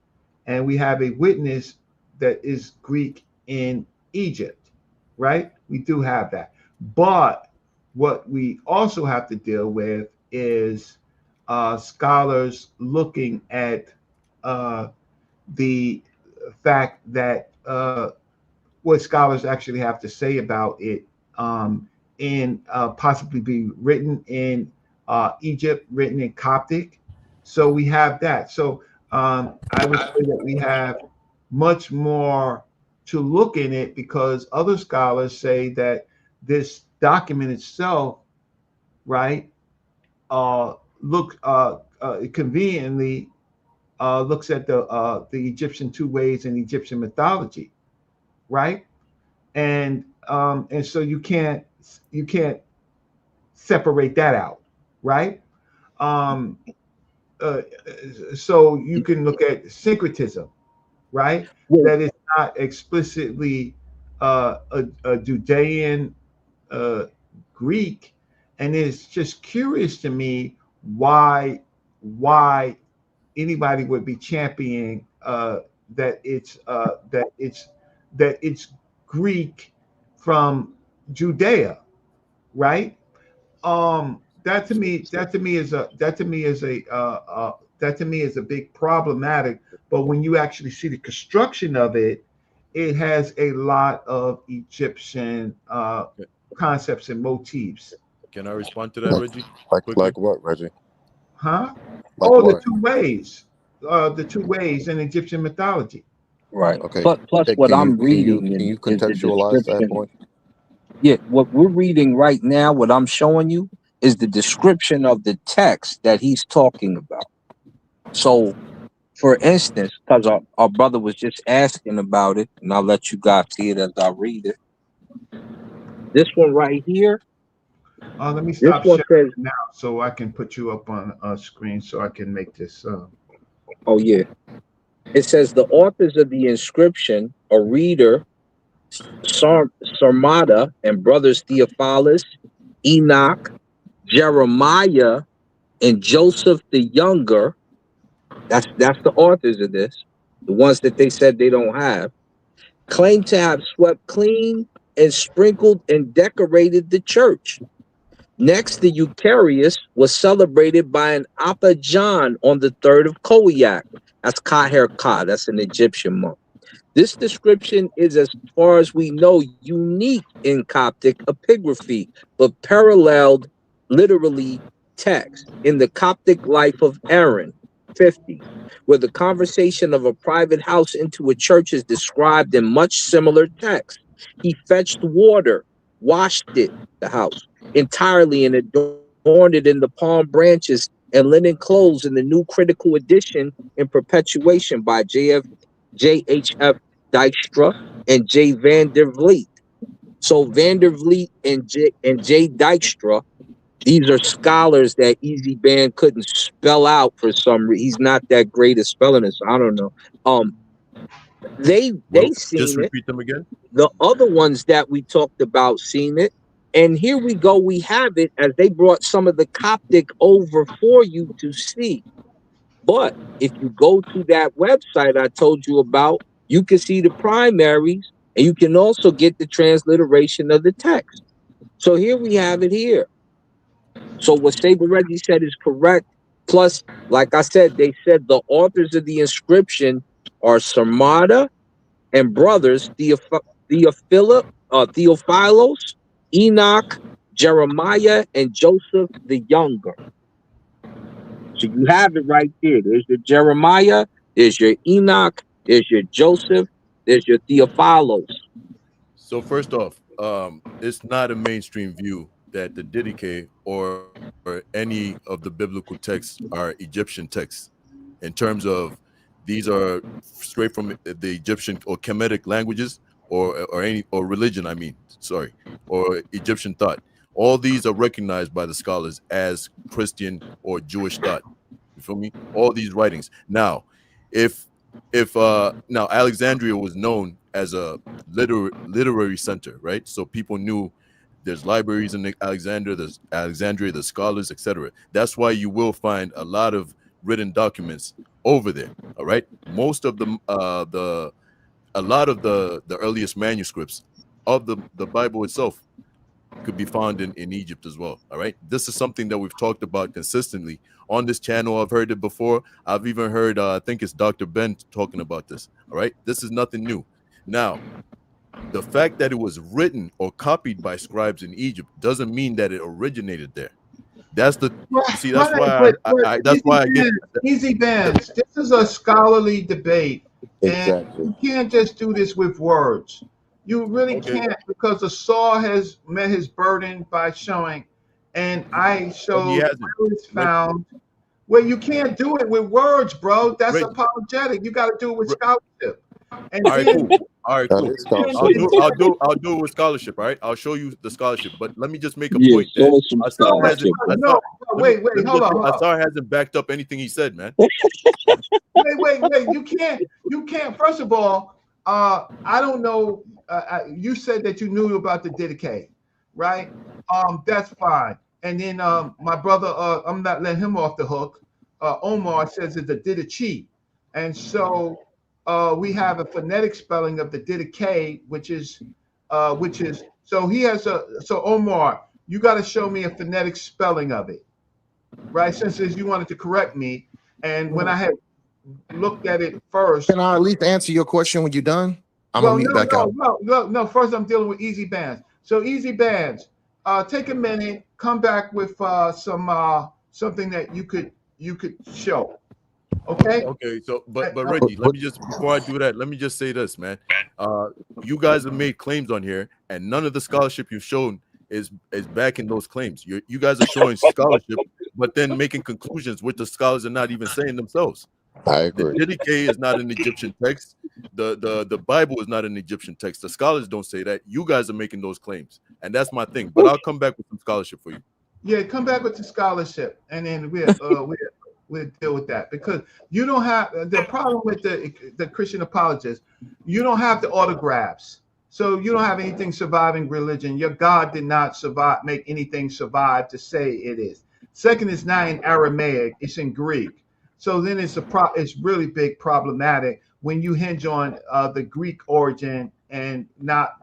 S2: and we have a witness that is Greek in Egypt, right? We do have that. But what we also have to deal with is scholars looking at the fact that what scholars actually have to say about it and possibly be written in Egypt, written in Coptic. So we have that. So I would say that we have much more to look in it because other scholars say that this document itself, right, conveniently looks at the Egyptian two ways in Egyptian mythology, right? And so you can't separate that out, right? Um, so you can look at syncretism, right? That is not explicitly a Judean Greek, and it's just curious to me why anybody would be championing that it's Greek from Judea, right? That to me is a big problematic. But when you actually see the construction of it, it has a lot of Egyptian concepts and motifs.
S8: Can I respond to that, Reggie? Quickly?
S6: Like what, Reggie?
S2: Huh?
S6: Like
S2: Oh,
S6: what?
S2: the two ways in Egyptian mythology.
S4: Right.
S6: Okay.
S4: Plus
S6: Hey,
S4: what I'm
S6: can you
S4: reading is the
S6: contextualize that
S4: description.
S6: point?
S4: Yeah, what we're reading right now, what I'm showing you, is the description of the text that he's talking about. So, for instance, because our brother was just asking about it, and I'll let you guys see it as I read it. This one right here,
S2: Let me
S4: this
S2: stop
S4: one
S2: sharing
S4: says,
S2: now so I can put you up on a screen so I can make this.
S4: oh yeah, it says the authors of the inscription, a reader, Sarmada, and brothers Theophilus, Enoch, Jeremiah, and Joseph the Younger. That's the authors of this, the ones that they said they don't have, claim to have swept clean and sprinkled and decorated the church. Next, the Eucharist was celebrated by an Appa John on the 3rd of Koyak. That's Kaher Ka, that's an Egyptian month. This description is, as far as we know, unique in Coptic epigraphy, but paralleled literally text in the Coptic Life of Aaron, 50, where the conversation of a private house into a church is described in much similar text. He fetched water, washed it, the house, entirely, and adorned it in the palm branches and linen clothes in the new critical edition in perpetuation by J.H.F. Dijkstra and J. Van der Vliet. So Van der Vliet and J. Dijkstra, these are scholars that Easy Band couldn't spell out for some reason. He's not that great at spelling it, so I don't know. They
S8: Well, just
S4: seen it.
S8: repeat them again.
S4: The other ones that we talked about seen it. And here we go. We have it as they brought some of the Coptic over for you to see. But if you go to that website I told you about, you can see the primaries and you can also get the transliteration of the text. So here we have it here. So what Saber Reggie said is correct. Plus, like I said, they said the authors of the inscription are Sarmada and brothers Theophilos, Enoch, Jeremiah, and Joseph the Younger. So you have it right there. There's your Jeremiah, there's your Enoch, there's your Joseph, there's your Theophilos.
S8: So first off, it's not a mainstream view that the Didache or any of the biblical texts are Egyptian texts, in terms of these are straight from the Egyptian or Kemetic languages or any or religion. I mean, sorry, or Egyptian thought. All these are recognized by the scholars as Christian or Jewish thought. You feel me? All these writings. Now, if now Alexandria was known as a literary center, right? So people knew there's libraries in Alexandria, there's Alexandria, the scholars, etc. That's why you will find a lot of written documents over there. All right, most of a lot of the earliest manuscripts of the Bible itself could be found in Egypt as well. All right, this is something that we've talked about consistently on this channel. I've heard it before. I've even heard I think it's Dr. Ben talking about this. All right, this is nothing new. Now, the fact that it was written or copied by scribes in Egypt doesn't mean that it originated there. That's the see. That's why that's why I get
S2: Easy Bands. This is a scholarly debate,
S6: Exactly.
S2: and you can't just do this with words. You really can't, because the Saul has met his burden by showing, and I showed where it's found. Well, you can't do it with words, bro. That's apologetic. You got to do it with scholarship. And
S8: all right, cool. All right, cool. I'll do it with scholarship. All right, I'll show you the scholarship. But let me just make a point that hold on. Asar hasn't backed up anything he said, man.
S2: Wait. You can't. First of all, I don't know. You said that you knew about the Didache. right? That's fine. And then my brother, I'm not letting him off the hook. Omar says it's a didache, and so we have a phonetic spelling of the didache, which is so he has a so Omar, you got to show me a phonetic spelling of it, right? Since you wanted to correct me, and when I had looked at it first,
S9: Can I at least answer your question when you're done? I'm gonna
S2: well,
S9: mute back out.
S2: no. First, I'm dealing with easy bands. So easy bands. Take a minute. Come back with something that you could show. Okay.
S8: Okay, so but
S7: But,
S8: Reggie, let me just before I do that, let me just say this, man. You guys have made claims on here, and none of the scholarship you've shown is backing those claims. You guys are showing scholarship, but then making conclusions which the scholars are not even saying themselves.
S6: I
S8: The
S6: agree.
S8: Didache is not an Egyptian text. The Bible is not an Egyptian text. The scholars don't say that. You guys are making those claims, and that's my thing. But I'll come back with some scholarship for you.
S2: Yeah, come back with the scholarship, and then we'll deal with that because you don't have the problem with the Christian apologists. You don't have the autographs, so you don't have anything surviving religion. Your God did not survive, make anything survive to say it is. Second, it's not in Aramaic; it's in Greek. So then it's really big problematic when you hinge on the Greek origin and not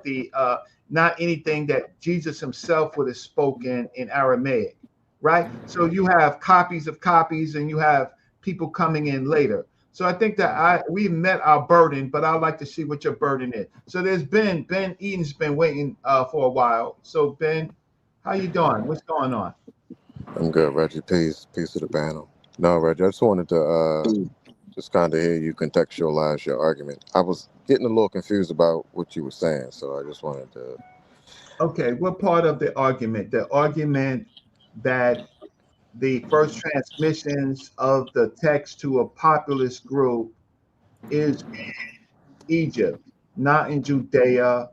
S2: anything that Jesus himself would have spoken in Aramaic, right? So you have copies of copies, and you have people coming in later. So I think that we met our burden, but I'd like to see what your burden is. So there's Ben Eden's been waiting for a while. So Ben, how you doing? What's going on?
S6: I'm good, Reggie. Peace to the panel. No, Reggie, I just wanted to just kind of hear you contextualize your argument. I was getting a little confused about what you were saying, so I just wanted to.
S2: Okay, what part of the argument? The argument that the first transmissions of the text to a populist group is Egypt, not in Judea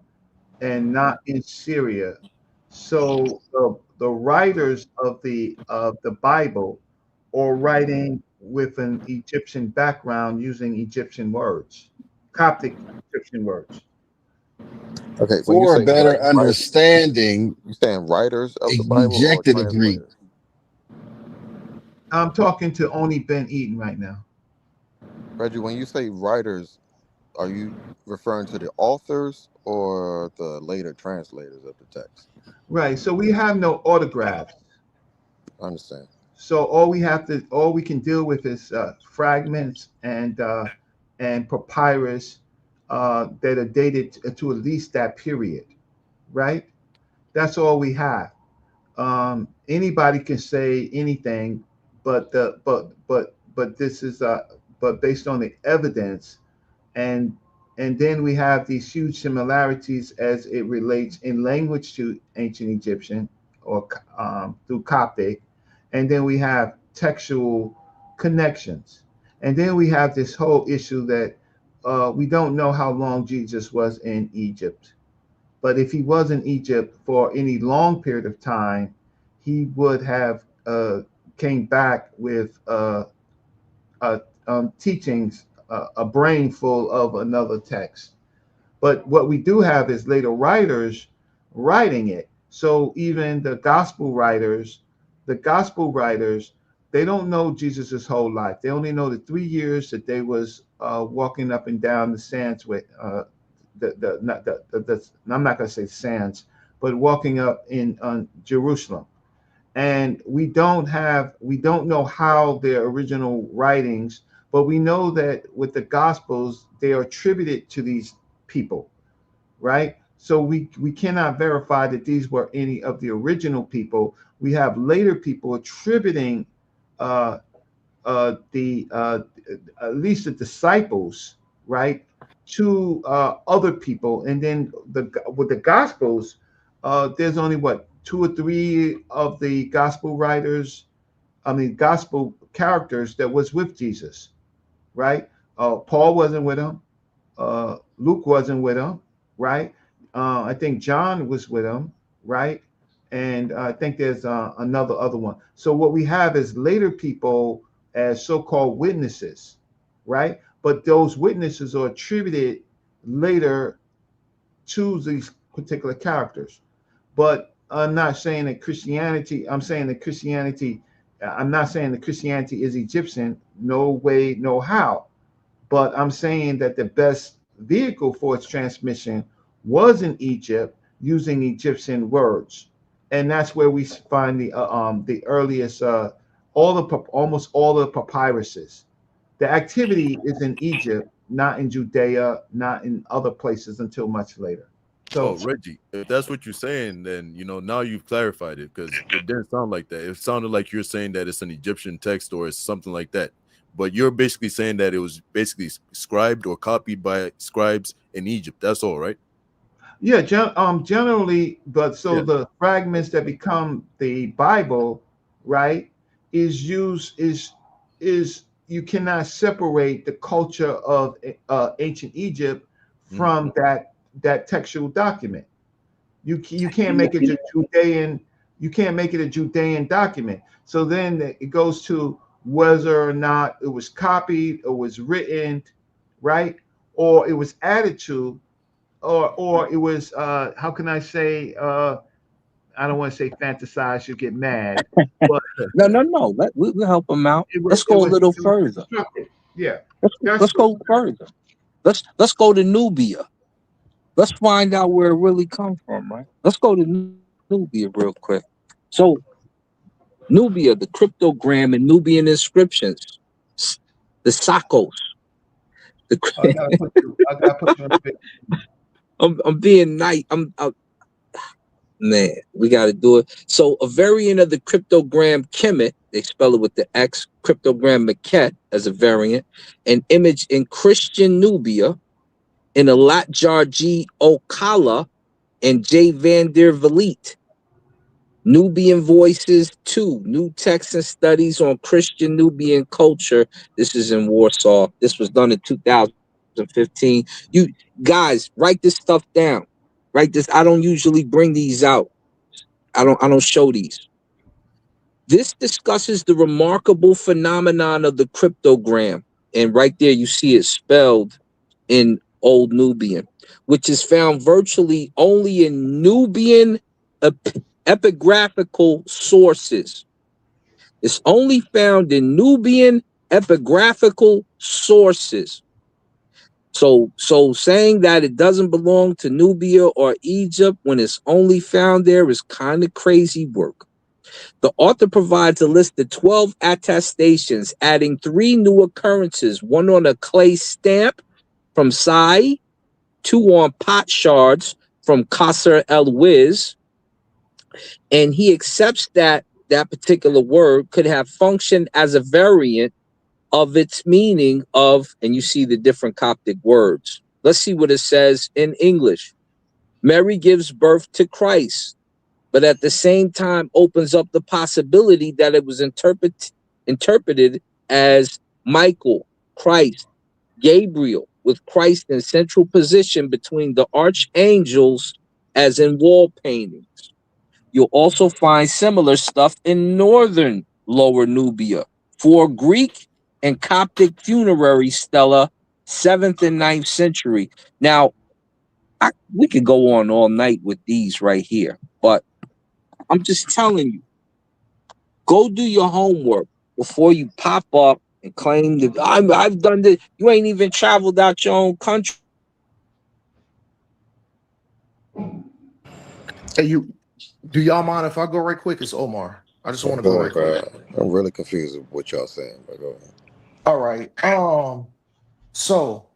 S2: and not in Syria. So the writers of the Bible are writing with an Egyptian background using Egyptian words, Coptic Egyptian words.
S6: Okay, when you
S7: for a
S6: say
S7: better
S6: right,
S7: understanding,
S6: you saying writers of the Bible or
S7: ejected a Greek.
S6: translators?
S2: I'm talking to only Ben Eden right now.
S6: Reggie, when you say writers, are you referring to the authors or the later translators of the text?
S2: Right. So we have no autographs.
S6: I understand.
S2: So all we can deal with is fragments and papyrus that are dated to at least that period, right? That's all we have. Anybody can say anything, but this is but based on the evidence, and then we have these huge similarities as it relates in language to ancient Egyptian or through Coptic, and then we have textual connections, and then we have this whole issue that we don't know how long Jesus was in Egypt, but if he was in Egypt for any long period of time, he would have came back with teachings, a brain full of another text. But what we do have is later writers writing it. So even the gospel writers, they don't know Jesus's whole life. They only know the 3 years that they was walking up and down the sands with I'm not going to say sands, but walking up in Jerusalem. And we don't know how their original writings, but we know that with the gospels they are attributed to these people, right? So we cannot verify that these were any of the original people. We have later people attributing the at least the disciples, right, to other people, and then with the gospels, there's only what 2 or 3 of the gospel writers, I mean gospel characters that was with Jesus, right? Paul wasn't with him. Luke wasn't with him, right? I think John was with him, right? And I think there's another other one. So what we have is later people as so-called witnesses, right? But those witnesses are attributed later to these particular characters. But I'm not saying that Christianity. I'm saying that Christianity. I'm not saying that Christianity is Egyptian. No way, no how. But I'm saying that the best vehicle for its transmission was in Egypt using Egyptian words, and that's where we find the earliest almost all the papyruses. The activity is in Egypt, not in Judea, not in other places until much later.
S8: Oh,
S2: So
S8: Reggie, if that's what you're saying, then now you've clarified it, because it didn't sound like that. It sounded like you're saying that it's an Egyptian text or it's something like that. But you're basically saying that it was basically scribed or copied by scribes in Egypt. That's all, right?
S2: yeah, generally, but so
S8: Yeah.
S2: the fragments that become the Bible, right, is used is you cannot separate the culture of ancient Egypt from that textual document. You can't make it a Judean. You can't make it a Judean document. So then it goes to whether or not it was copied or was written, right, or it was added to, or it was how can I say I don't want to say fantasize, you get mad, but
S4: No. We'll help them out. Let's go a little further.
S2: Yeah,
S4: Let's go further. Let's go to Nubia. Let's find out where it really comes from, right? Let's go to Nubia real quick. So Nubia, the cryptogram and Nubian inscriptions, the Sakos.
S2: I gotta put you on the
S4: I'm being nice. Man, we got to do it. So a variant of the cryptogram Kemet, they spell it with the X, cryptogram Maquette as a variant, an image in Christian Nubia, in a Latjar G. Okala and J. van der Vliet. Nubian Voices 2, New Texts and Studies on Christian Nubian Culture. This is in Warsaw. This was done in 2015. You guys, write this stuff down. Write this. I don't usually bring these out. I don't show these. This discusses the remarkable phenomenon of the cryptogram. And right there you see it spelled in Old Nubian, which is found virtually only in Nubian epigraphical sources. It's only found in Nubian epigraphical sources. So saying that it doesn't belong to Nubia or Egypt when it's only found there is kind of crazy work. The author provides a list of 12 attestations, adding 3 new occurrences, one on a clay stamp from Sai, 2 on pot shards from Qasr el-Wiz, and he accepts that that particular word could have functioned as a variant of its meaning of, and you see the different Coptic words. Let's see what it says in English. Mary gives birth to Christ, but at the same time opens up the possibility that it was interpreted as Michael, Christ, Gabriel, with Christ in central position between the archangels as in wall paintings. You'll also find similar stuff in northern Lower Nubia for Greek and Coptic funerary stela, 7th and 9th century. Now, we could go on all night with these right here, but I'm just telling you, go do your homework before you pop up and claim that I've done this. You ain't even traveled out your own country.
S9: Hey, do y'all mind if I go right quick? It's Omar. I just want to go right quick.
S6: I'm really confused with what y'all saying, but go ahead.
S9: All right. So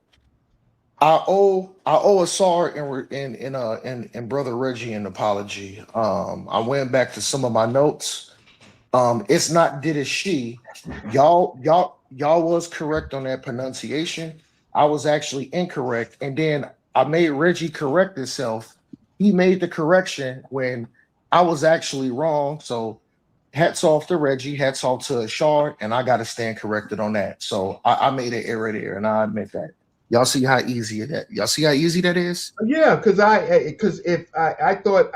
S9: I owe Asar and Brother Reggie an apology. I went back to some of my notes. It's not did it she. Y'all was correct on that pronunciation. I was actually incorrect, and then I made Reggie correct himself. He made the correction when I was actually wrong. So hats off to Reggie, hats off to Ashar, and I got to stand corrected on that. So I made an error there, and I admit that. Y'all see how easy that? Y'all see how easy that is?
S2: Yeah, because if I thought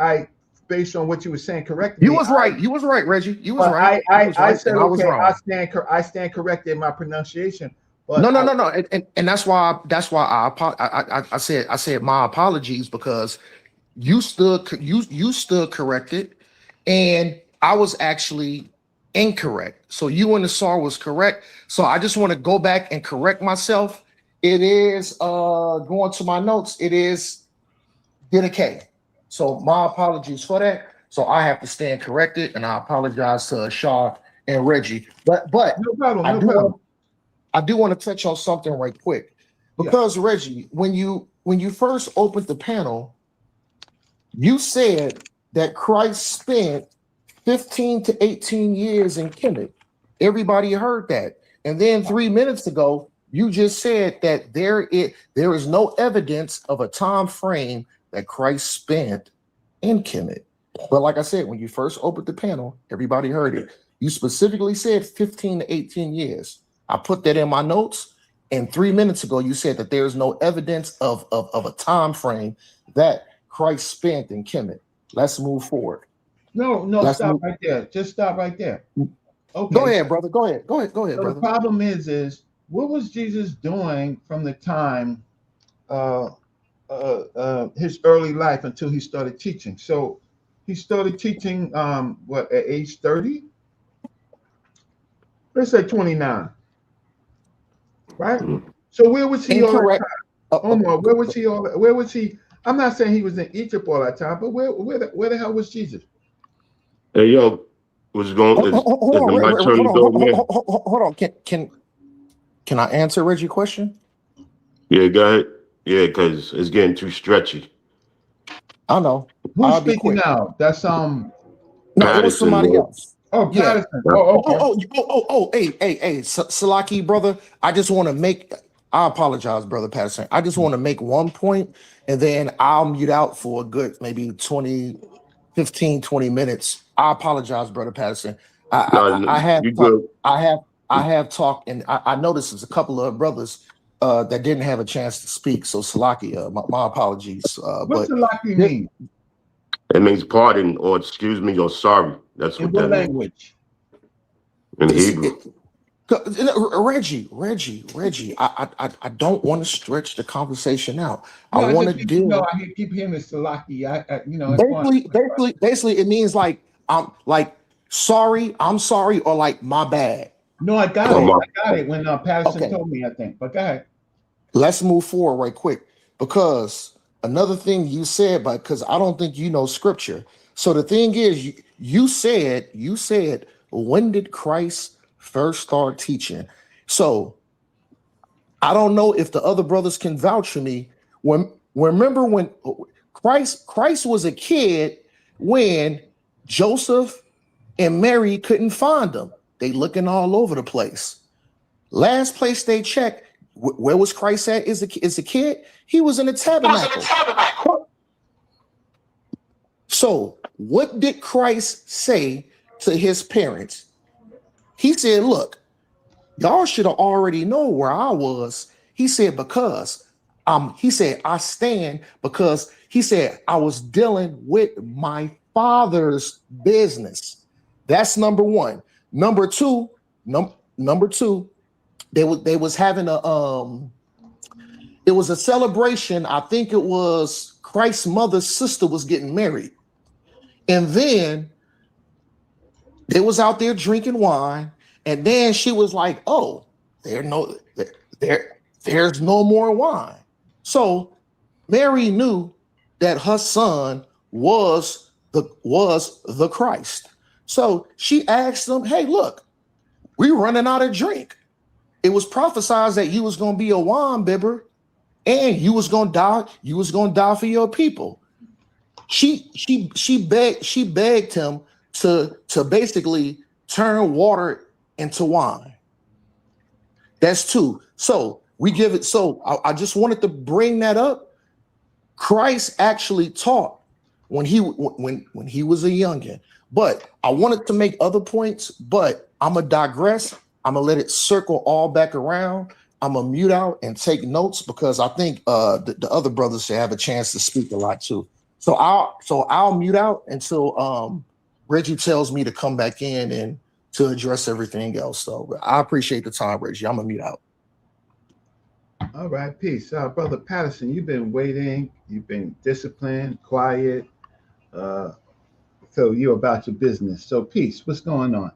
S2: based on what you were saying correctly,
S9: you was right. You was right, Reggie. You was right.
S2: I said
S9: I was
S2: okay.
S9: wrong.
S2: I stand corrected in my pronunciation. But
S9: No, and that's why I said my apologies, because you stood corrected, and I was actually incorrect. So you and the SAR was correct. So I just want to go back and correct myself. It is going to my notes. It is did a K. So my apologies for that. So I have to stand corrected, and I apologize to Shaw and Reggie. But
S2: No problem. No problem.
S9: I do want to touch on something right quick, because Reggie, when you first opened the panel, you said that Christ spent 15 to 18 years in Kemet. Everybody heard that. And then 3 minutes ago, you just said that there is no evidence of a time frame that Christ spent in Kemet. But like I said, when you first opened the panel, everybody heard it. You specifically said 15 to 18 years. I put that in my notes. And 3 minutes ago, you said that there is no evidence of a time frame that Christ spent in Kemet. Let's move forward.
S2: No, stop right there. Just stop right there. Okay.
S9: Go ahead, brother. Go ahead,
S2: so
S9: brother.
S2: The problem is what was Jesus doing from the time his early life until he started teaching? So he started teaching at age 30? Let's say 29. Right? So where was he all the time? Omar, where was he? I'm not saying he was in Egypt all that time, but where the hell was Jesus?
S10: Hey, yo, what's going on?
S9: Hold on. Can I answer Reggie's question?
S10: Yeah, go ahead. Yeah, because it's getting too stretchy.
S9: I know.
S2: Who's speaking now? That's
S9: No, it was somebody else.
S2: Oh, Patterson. Okay.
S9: Hey, Salaki, brother. I just want to make. I apologize, brother Patterson. I just want to make one point, and then I'll mute out for a good maybe 15, 20 minutes. I apologize, brother Patterson. I have talked, and I noticed there's a couple of brothers that didn't have a chance to speak. So Salaki, my apologies.
S2: What's Salaki mean?
S10: It means pardon, or excuse me, or sorry. That's what that
S2: language?
S10: In Hebrew.
S9: Reggie, I don't want to stretch the conversation out. I want to deal.
S2: No, I keep hearing Salaki.
S9: Basically, it means like I'm sorry, or like my bad.
S2: No, I got it when Patterson told me, I think. But go ahead.
S9: Let's move forward right quick, because another thing you said, because I don't think you know scripture. So the thing is, you said, when did Christ first start teaching? So I don't know if the other brothers can vouch for me. Remember when Christ was a kid, when Joseph and Mary couldn't find him. They looking all over the place. Last place they checked, where was Christ at as a kid? He was in the tabernacle. So what did Christ say to his parents? He said, look, y'all should have already known where I was. He said, I stand because he said, I was dealing with my father's business. That's number one. Number two, they was having it was a celebration. I think it was Christ's mother's sister was getting married. And then they was out there drinking wine. And then she was like, oh, there's no more wine. So Mary knew that her son was the Christ. So she asked them, hey, look, we're running out of drink. It was prophesied that you was going to be a wine bibber and you was going to die. You was going to die for your people. She begged him to basically turn water into wine. That's two. So we give it. So I just wanted to bring that up. Christ actually taught when he was a youngin'. But I wanted to make other points, but I'm going to digress. I'm going to let it circle all back around. I'm going to mute out and take notes because I think the other brothers should have a chance to speak a lot too. So I'll mute out until Reggie tells me to come back in and to address everything else. So I appreciate the time, Reggie. I'm going to mute out.
S2: All right, peace. Brother Patterson, you've been waiting, you've been disciplined, quiet. Uh, so you're about your business. So peace, what's going on?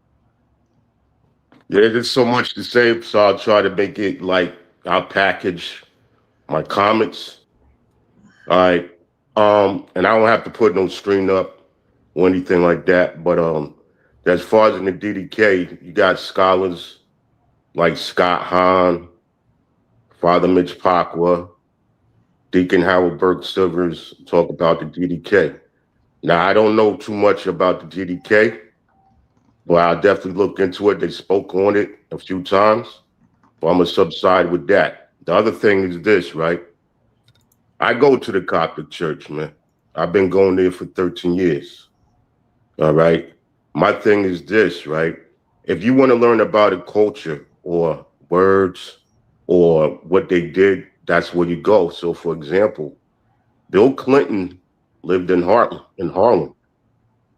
S10: Yeah, there's so much to say, so I'll try to make it like I'll package my comments. All right. And I don't have to put no screen up or anything like that. But as far as in the DDK, you got scholars like Scott Hahn, Father Mitch Pacwa, Deacon Howard Burke Silvers talk about the DDK. Now, I don't know too much about the DDK, but I'll definitely look into it. They spoke on it a few times, but I'm going to subside with that. The other thing is this, right? I go to the Coptic church, man. I've been going there for 13 years. All right. My thing is this, right? If you want to learn about a culture or words or what they did, that's where you go. So, for example, Bill Clinton lived in Harlem.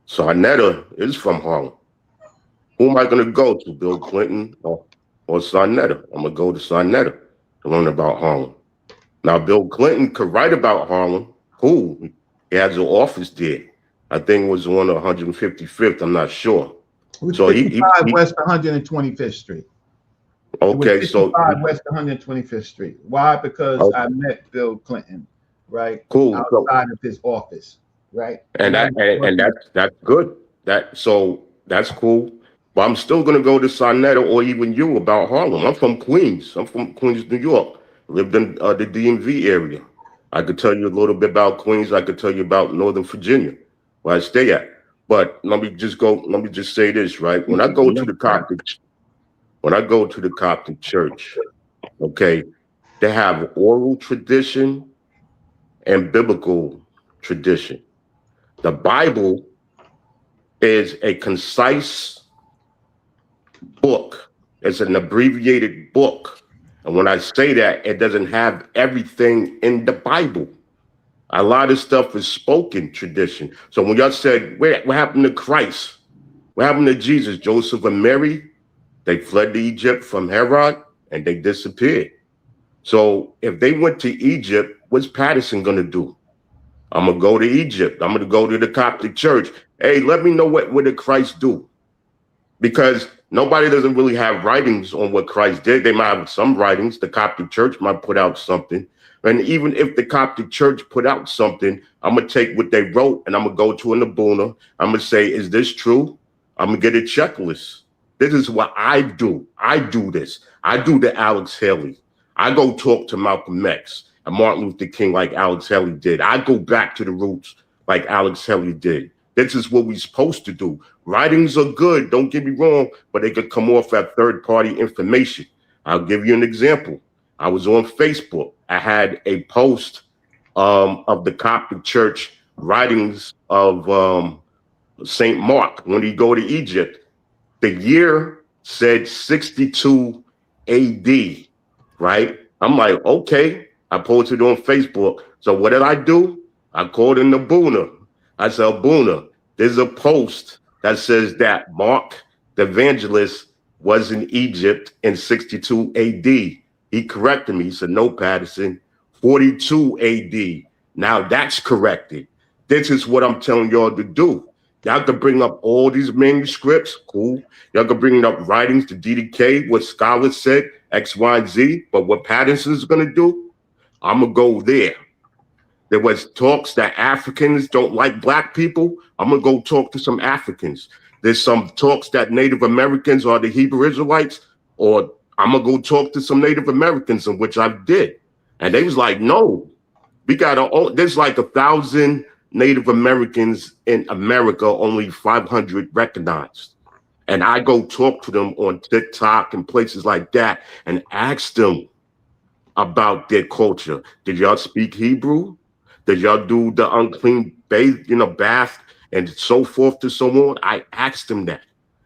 S10: Sa.neter is from Harlem. Who am I going to go to, Bill Clinton or sa.neter? I'm going to go to sa.neter to learn about Harlem. Now, Bill Clinton could write about Harlem. Cool. He has an office there. I think it was on 155th. I'm not sure.
S2: So 55 West 125th Street.
S10: Okay,
S2: so 55 West 125th Street. Why? Because I met Bill Clinton, right?
S10: Cool.
S2: Outside of his office, right?
S10: And that's good. That's cool. But I'm still gonna go to sa.neter or even you about Harlem. I'm from Queens. I'm from Queens, New York. Lived in the DMV area. I could tell you a little bit about Queens. I could tell you about Northern Virginia, where I stay at. But let me just say this, right? When I go to the Coptic church, okay, they have oral tradition and biblical tradition. The Bible is a concise book. It's an abbreviated book. And when I say that, it doesn't have everything in the Bible. A lot of stuff is spoken tradition. So when y'all said, what happened to Christ? What happened to Jesus, Joseph and Mary? They fled to Egypt from Herod and they disappeared. So if they went to Egypt, what's Patterson going to do? I'm going to go to Egypt. I'm going to go to the Coptic church. Hey, let me know what did Christ do? Because nobody doesn't really have writings on what Christ did. They might have some writings. The Coptic church might put out something. And even if the Coptic church put out something, I'm going to take what they wrote and I'm going to go to an Abuna. I'm going to say, is this true? I'm going to get a checklist. This is what I do. I do this. I do the Alex Haley. I go talk to Malcolm X and Martin Luther King like Alex Haley did. I go back to the roots like Alex Haley did. This is what we're supposed to do. Writings are good, don't get me wrong, but they could come off at third-party information. I'll give you an example. I was on Facebook. I had a post of the Coptic Church writings of St. Mark when he go to Egypt. The year said 62 AD, right? I'm like, okay. I posted on Facebook. So what did I do? I called in Abuna. I said, Abuna, there's a post that says that Mark the evangelist was in Egypt in 62 AD. He corrected me. He said, no, Patterson, 42 AD. Now that's corrected. This is what I'm telling y'all to do. Y'all can bring up all these manuscripts, cool. Y'all can bring up writings to DDK, what scholars said, X, Y, and Z. But what Patterson's gonna do, I'm gonna go there. There was talks that Africans don't like black people. I'm gonna go talk to some Africans. There's some talks that Native Americans are the Hebrew Israelites, or I'm gonna go talk to some Native Americans, in which I did. And they was like, no, we got there's like 1,000 Native Americans in America, only 500 recognized. And I go talk to them on TikTok and places like that and ask them about their culture. Did y'all speak Hebrew? Did y'all do the unclean bath and so forth to so on? I asked them that.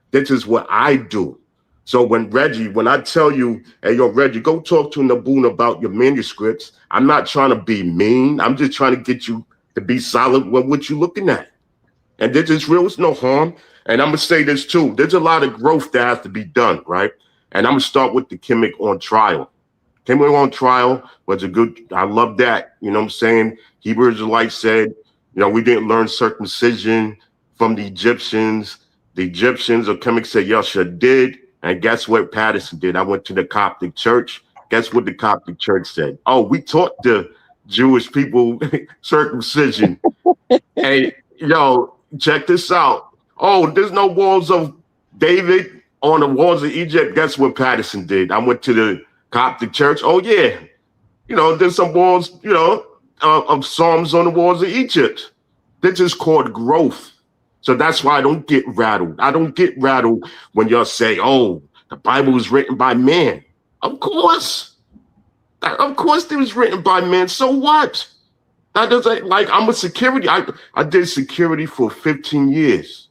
S10: This is what I do. So when I tell you, hey, yo, Reggie, go talk to Nabuna about your manuscripts, I'm not trying to be mean. I'm just trying to get you to be solid with what you're looking at. And this is real. It's no harm. And I'm going to say this too. There's a lot of growth that has to be done, right? And I'm going to start with the Kemet on trial. came away on trial, was a good, I love that. You know what I'm saying? Hebrew Israelites said, you know, we didn't learn circumcision from the Egyptians. The Egyptians or Kemet said, Yasha did. And guess what Patterson did? I went to the Coptic church. Guess what the Coptic church said? Oh, we taught the Jewish people circumcision. Hey, yo, check this out. Oh, there's no walls of David on the walls of Egypt. Guess what Patterson did? I went to the Coptic church. Oh, yeah. You know, there's some walls, you know, of Psalms on the walls of Egypt. This is called growth. So that's why I don't get rattled. I don't get rattled when y'all say, oh, the Bible was written by man. Of course. Of course it was written by men. So what? That doesn't, like, I'm a security. I did security for 15 years.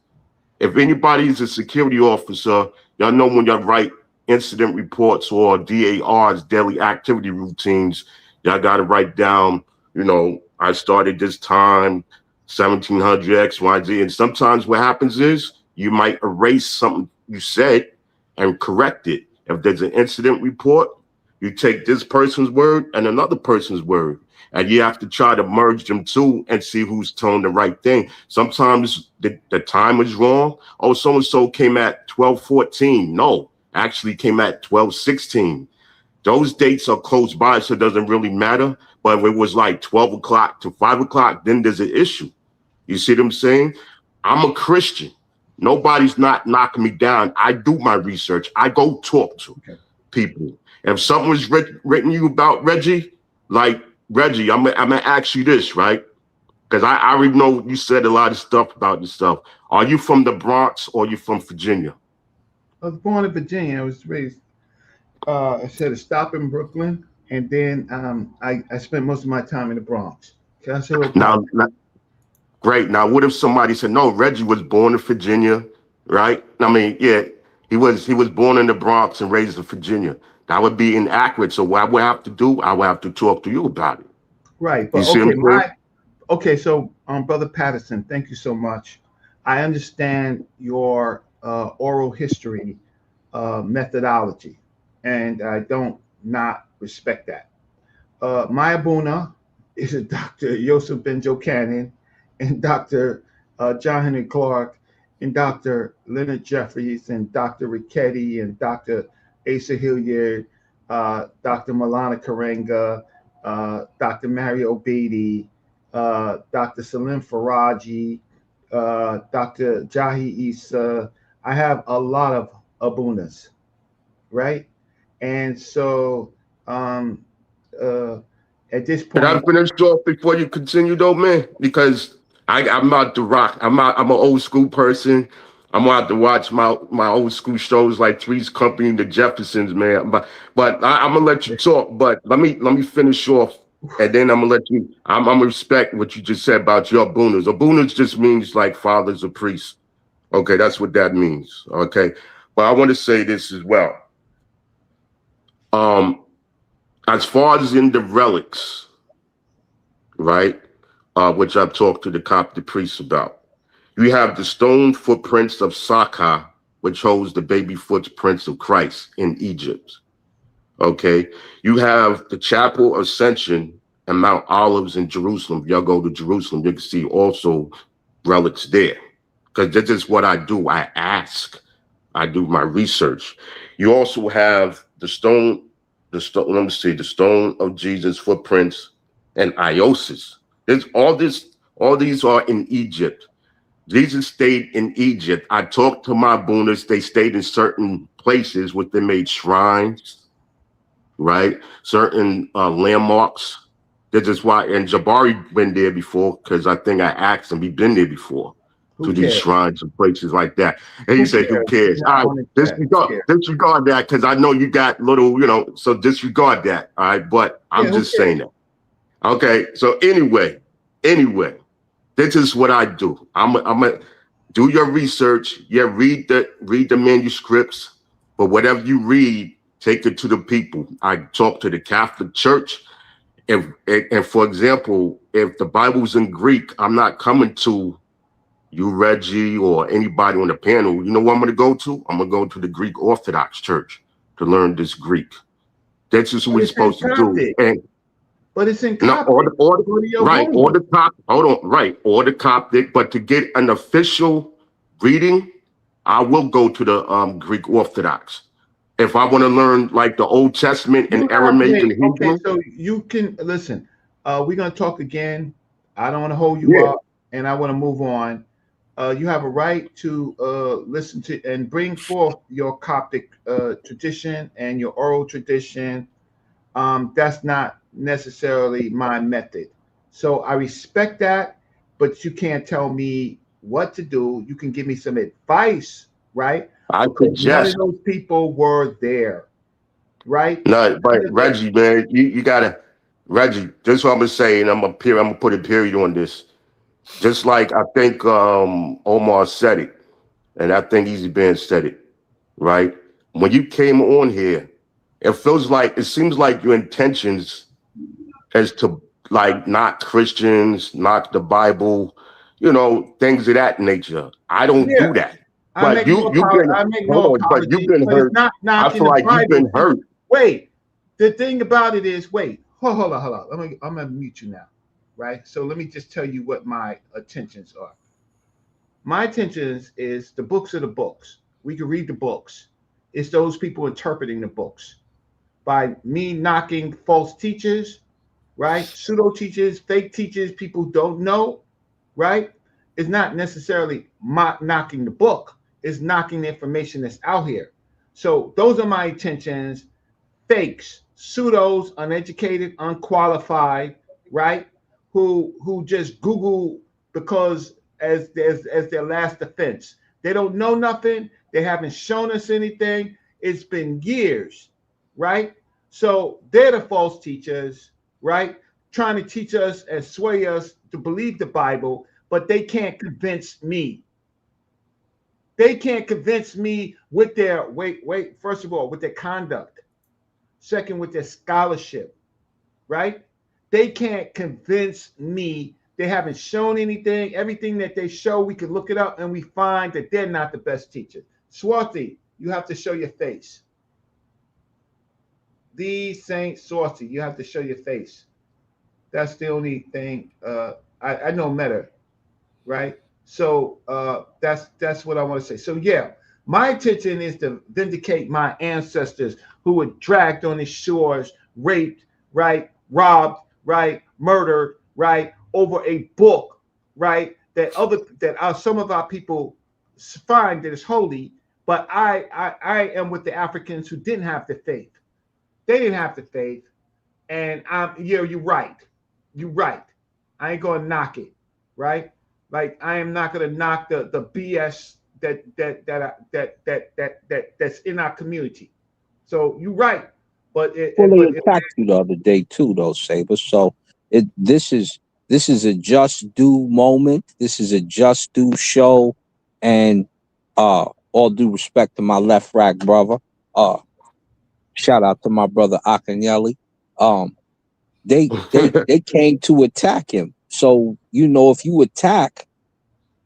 S10: If anybody is a security officer, y'all know when y'all write incident reports or DARs, daily activity routines, y'all got to write down, you know, I started this time, 1700 X, Y, Z. And sometimes what happens is you might erase something you said and correct it. If there's an incident report, you take this person's word and another person's word, and you have to try to merge them two and see who's telling the right thing. Sometimes the time is wrong. Oh, so-and-so came at 12:14. No, actually came at 12:16. Those dates are close by, so it doesn't really matter. But if it was like 12 o'clock to 5 o'clock, then there's an issue. You see what I'm saying? I'm a Christian. Nobody's not knocking me down. I do my research. I go talk to people. If something was written you about Reggie, like Reggie, I'm gonna ask you this, right? Because I already know you said a lot of stuff about this stuff. Are you from the Bronx or are you from Virginia?
S2: I was born in Virginia. I was raised, I said a stop in Brooklyn, and then I spent most of my time in the Bronx. Can I say what?
S10: Now, great. Now, what if somebody said, no, Reggie was born in Virginia, right? I mean, yeah, he was born in the Bronx and raised in Virginia. That would be inaccurate. So what I would have to do, I would have to talk to you about it.
S2: Right. But okay, so Brother Patterson, thank you so much. I understand your oral history methodology, and I don't not respect that. My Abuna is a Dr. Yosef Ben Jokanan and Dr. John Henry Clark and Dr. Leonard Jeffries and Dr. Ricchetti and Dr. Asa Hilliard, Dr. Malana Karenga, Dr. Mario Beatty, Dr. Salim Faraji, Dr. Jahi Issa. I have a lot of Abunas, right? And so at this point,
S10: can I finish off before you continue, though, man? Because I'm out to rock. I'm an old school person. I'm out to watch my old school shows like Three's Company, The Jeffersons, man. But I'm gonna let you talk. But let me finish off, and then I'm gonna let you. I'm gonna respect what you just said about your Abunas. Abunas just means like fathers or priests. Okay, that's what that means. Okay, but I want to say this as well. As far as in the relics, right? Which I've talked to the Coptic priests about. You have the stone footprints of Saka, which holds the baby footprints of Christ in Egypt. Okay. You have the Chapel of Ascension and Mount Olives in Jerusalem. If y'all go to Jerusalem, you can see also relics there. Because this is what I do. I ask. I do my research. You also have the stone, let me see, the stone of Jesus footprints and Iosis. All these are in Egypt. Jesus stayed in Egypt. I talked to my Bunas. They stayed in certain places where they made shrines, right? Certain landmarks. This is why, and Jabari been there before, because I think I asked him, he's been there before, to these shrines and places like that. And he said, who cares? All right, disregard that, because I know you got little, so disregard that, all right? But I'm just saying that. Okay, so anyway, this is what I do. I'm a do your research. Yeah, read the manuscripts, but whatever you read, take it to the people. I talk to the Catholic Church. And for example, if the Bible's in Greek, I'm not coming to you, Reggie, or anybody on the panel. You know what I'm going to go to? I'm going to go to the Greek Orthodox Church to learn this Greek. This is what
S2: But
S10: we're
S2: it's in
S10: supposed to do.
S2: Coptic.
S10: And
S2: But it's in
S10: no,
S2: Coptic.
S10: or the Coptic. But to get an official reading, I will go to the Greek Orthodox. If I want to learn like the Old Testament and Aramaic and Hebrew.
S2: Okay, so you can listen. We're gonna talk again. I don't want to hold you up, and I want to move on. You have a right to listen to and bring forth your Coptic tradition and your oral tradition. That's not necessarily my method. So I respect that, but you can't tell me what to do. You can give me some advice, right?
S10: I
S2: Because none of
S10: suggest.
S2: those people were there, right?
S10: No, but Reggie, man, you gotta, Reggie. This is what I'm gonna say, and I'm gonna put a period on this. Just like I think Omar said it, and I think Easy Ben said it, right? When you came on here, it seems like your intentions is to like knock Christians, knock the Bible, things of that nature. I don't do that. But you've been
S2: but
S10: hurt.
S2: it's not
S10: I
S2: knocking
S10: feel
S2: the
S10: like
S2: Bible.
S10: you've been hurt.
S2: Wait, the thing about it is, hold on. I'm gonna mute you now, right? So let me just tell you what my intentions are. My intentions is the books are the books. We can read the books. It's those people interpreting the books. By me knocking false teachers, right? Pseudo teachers, fake teachers, people don't know, right? It's not necessarily knocking the book, it's knocking the information that's out here. So those are my intentions. Fakes, pseudos, uneducated, unqualified, right? Who just Google because as their last defense. They don't know nothing. They haven't shown us anything. It's been years, right? So they're the false teachers, right? Trying to teach us and sway us to believe the Bible, but they can't convince me. They can't convince me with their first of all, with their conduct. Second, with their scholarship, right? They can't convince me. They haven't shown anything. Everything that they show, we can look it up and we find that they're not the best teacher. Swarthy, you have to show your face. The Saint Swarthy, you have to show your face. That's the only thing. I know better, right? So that's what I want to say. So yeah, my intention is to vindicate my ancestors who were dragged on the shores, raped, right, robbed, right, murdered, right, over a book, right, that some of our people find that is holy, but I am with the Africans who didn't have the faith. They didn't have the faith, and you're right. You're right. I ain't gonna knock it, right? Like I am not gonna knock the BS that's in our community. So you're right, but
S4: they attacked you the other day too, though, Saber. So this is a just due moment. This is a just due show, and all due respect to my left rack brother. Shout out to my brother Akinyele. They came to attack him. So if you attack,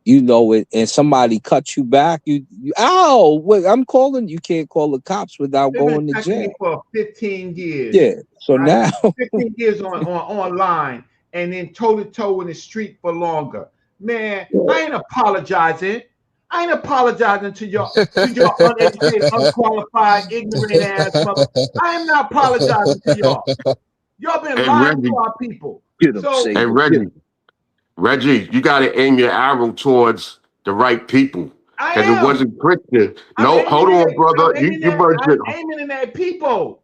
S4: it, and somebody cuts you back, you ow! Wait, I'm calling. You can't call the cops without going to jail.
S2: Me for 15 years.
S4: Yeah. So now
S2: 15 years on online, and then toe to toe in the street for longer. Man, I ain't apologizing. I ain't apologizing to your uneducated, unqualified, ignorant ass mother. I am not apologizing to y'all. Y'all been lying to our people.
S10: Hey, Reggie, you got to aim your arrow towards the right people because it wasn't Christian. No, hold on, brother.
S2: I'm aiming at people.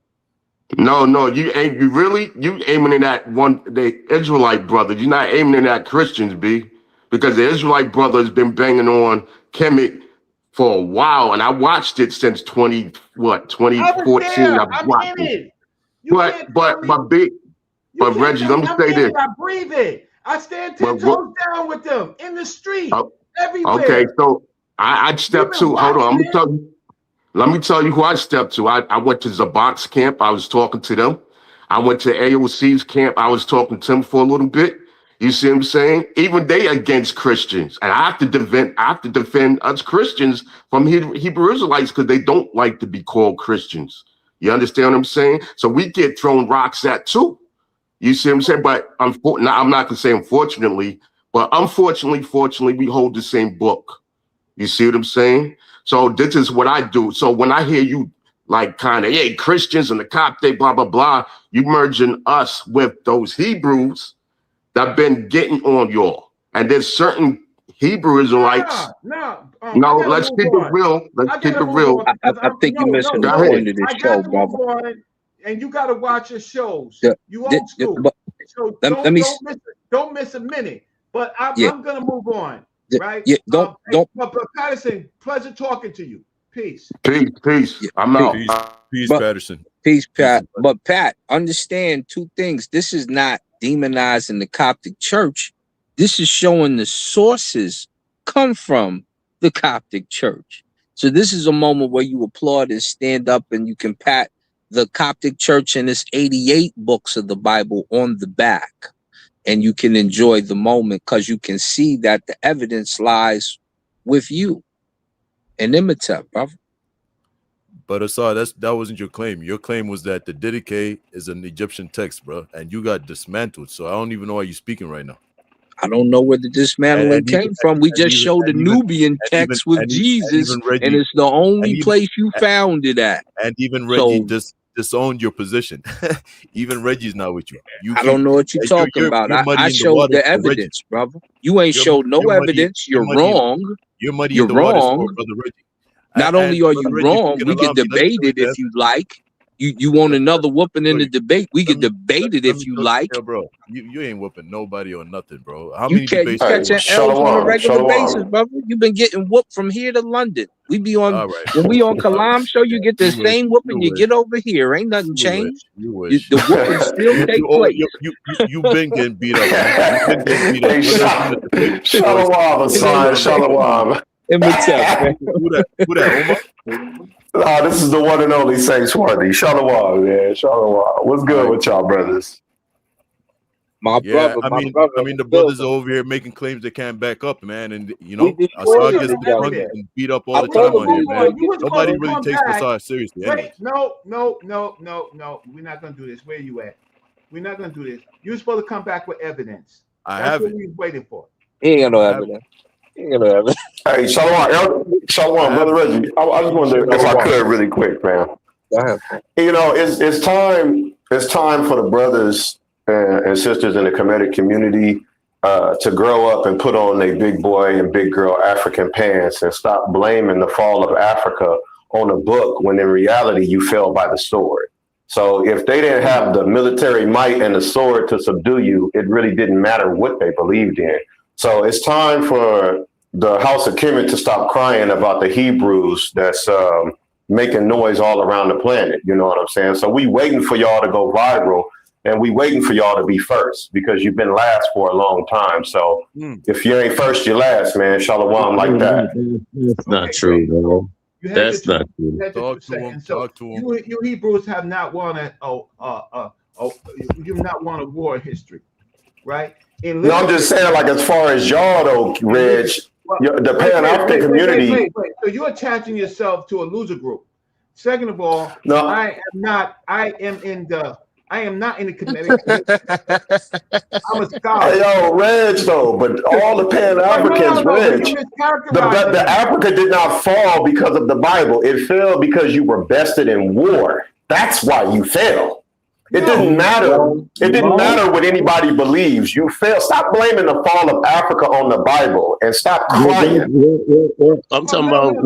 S10: No, you aiming at the Israelite brother. You're not aiming at Christians, B, because the Israelite brother has been banging on Kemet for a while, and I watched it since 2014.
S2: I'm in it.
S10: But Reggie, let me say this.
S2: I breathe it. I stand 10 toes down with them in the street, everywhere.
S10: Okay, so I'd step to. Hold on, let me tell you who I stepped to. I went to Zabak's camp. I was talking to them. I went to AOC's camp. I was talking to them for a little bit. You see what I'm saying? Even they against Christians, and I have to defend us Christians from Hebrew Israelites because they don't like to be called Christians. You understand what I'm saying? So we get thrown rocks at too. You see what I'm saying? But I'm not gonna say unfortunately, but unfortunately, fortunately, we hold the same book. You see what I'm saying? So this is what I do. So when I hear you like kind of, hey, Christians and the Coptic, blah, blah, blah, you merging us with those Hebrews that have been getting on y'all. And there's certain Hebrew Israelites. No, let's keep it real. Let's keep it real.
S4: I think you're missing the point of this show, brother.
S11: And you got to watch your shows. You old school. So don't miss a minute. But I'm going to move on. Right?
S4: Yeah, don't.
S11: But Patterson, pleasure talking to you. Peace.
S10: Peace. I'm out.
S8: Peace, Patterson.
S4: Peace, Pat. But Pat, understand two things. This is not demonizing the Coptic Church. This is showing the sources come from the Coptic Church. So this is a moment where you applaud and stand up and you can pat the Coptic Church and its 88 books of the Bible on the back. And you can enjoy the moment because you can see that the evidence lies with you. And imitate, brother.
S8: But Asad, that wasn't your claim. Your claim was that the Didache is an Egyptian text, bro, and you got dismantled. So I don't even know why you're speaking right now.
S4: I don't know where the dismantling came from. We just showed the Nubian text with Jesus, and it's the only place you found it at.
S8: And even Reggie disowned your position. Even Reggie's not with you.
S4: I don't know what you're talking about. I showed the evidence, brother. You ain't showed no evidence. You're wrong.
S8: You're wrong. Brother Reggie.
S4: Not only are you wrong, we can debate it if you like. You want another whooping in the debate? We can debate it if you like.
S8: Yeah, bro, you ain't whooping nobody or nothing, bro. How
S4: you
S8: many debates?
S4: You catching L's on a regular basis, brother. You've been getting whooped from here to London. We be on when we on Kalam show. You get the same whooping you get over here. Ain't nothing changed.
S8: You wish.
S4: The whooping still take place.
S8: You've been getting beat up. You've been getting beat up.
S12: Shalom, son. Shalom.
S8: Who that? Omar?
S12: This is the one and only Saints Worthy. Shalom, man. Shalom. What's good with y'all, brothers?
S4: My brother.
S8: I mean, the brothers are over here making claims they can't back up, man. And you know, Assad gets and beat up all the time on here, man. Nobody really takes Assad seriously.
S11: Anyway. No. We're not gonna do this. Where you at? We're not gonna do this. You're supposed to come back with evidence.
S8: That's
S11: what we're waiting for.
S4: He ain't got no evidence.
S12: Hey, Shalom, Brother Reggie. I just wanted to, if I could, really quick, man. You know, it's time for the brothers and sisters in the Kemetic community to grow up and put on their big boy and big girl African pants and stop blaming the fall of Africa on a book when in reality you fell by the sword. So if they didn't have the military might and the sword to subdue you, it really didn't matter what they believed in. So it's time for the House of Kemet to stop crying about the Hebrews that's making noise all around the planet. You know what I'm saying? So we waiting for y'all to go viral, and we waiting for y'all to be first because you've been last for a long time. So if you ain't first, you're last, man. Shalom like that.
S13: That's not true, bro. That's not true.
S8: Talk to him.
S11: You Hebrews have not won you've not won a war in history, right?
S12: No, I'm just saying, like, as far as y'all, though, Reg, the Pan-African community.
S11: Wait. So you're attaching yourself to a loser group. Second of all,
S12: no,
S11: I am not in the Kemetic community. I'm a scholar.
S12: Hey, yo, Reg, though, but all the Pan-Africans, Reg, the Africa did not fall because of the Bible. It fell because you were bested in war. That's why you fell. It didn't matter. It didn't matter what anybody believes. You fail. Stop blaming the fall of Africa on the Bible and stop crying.
S13: I'm talking about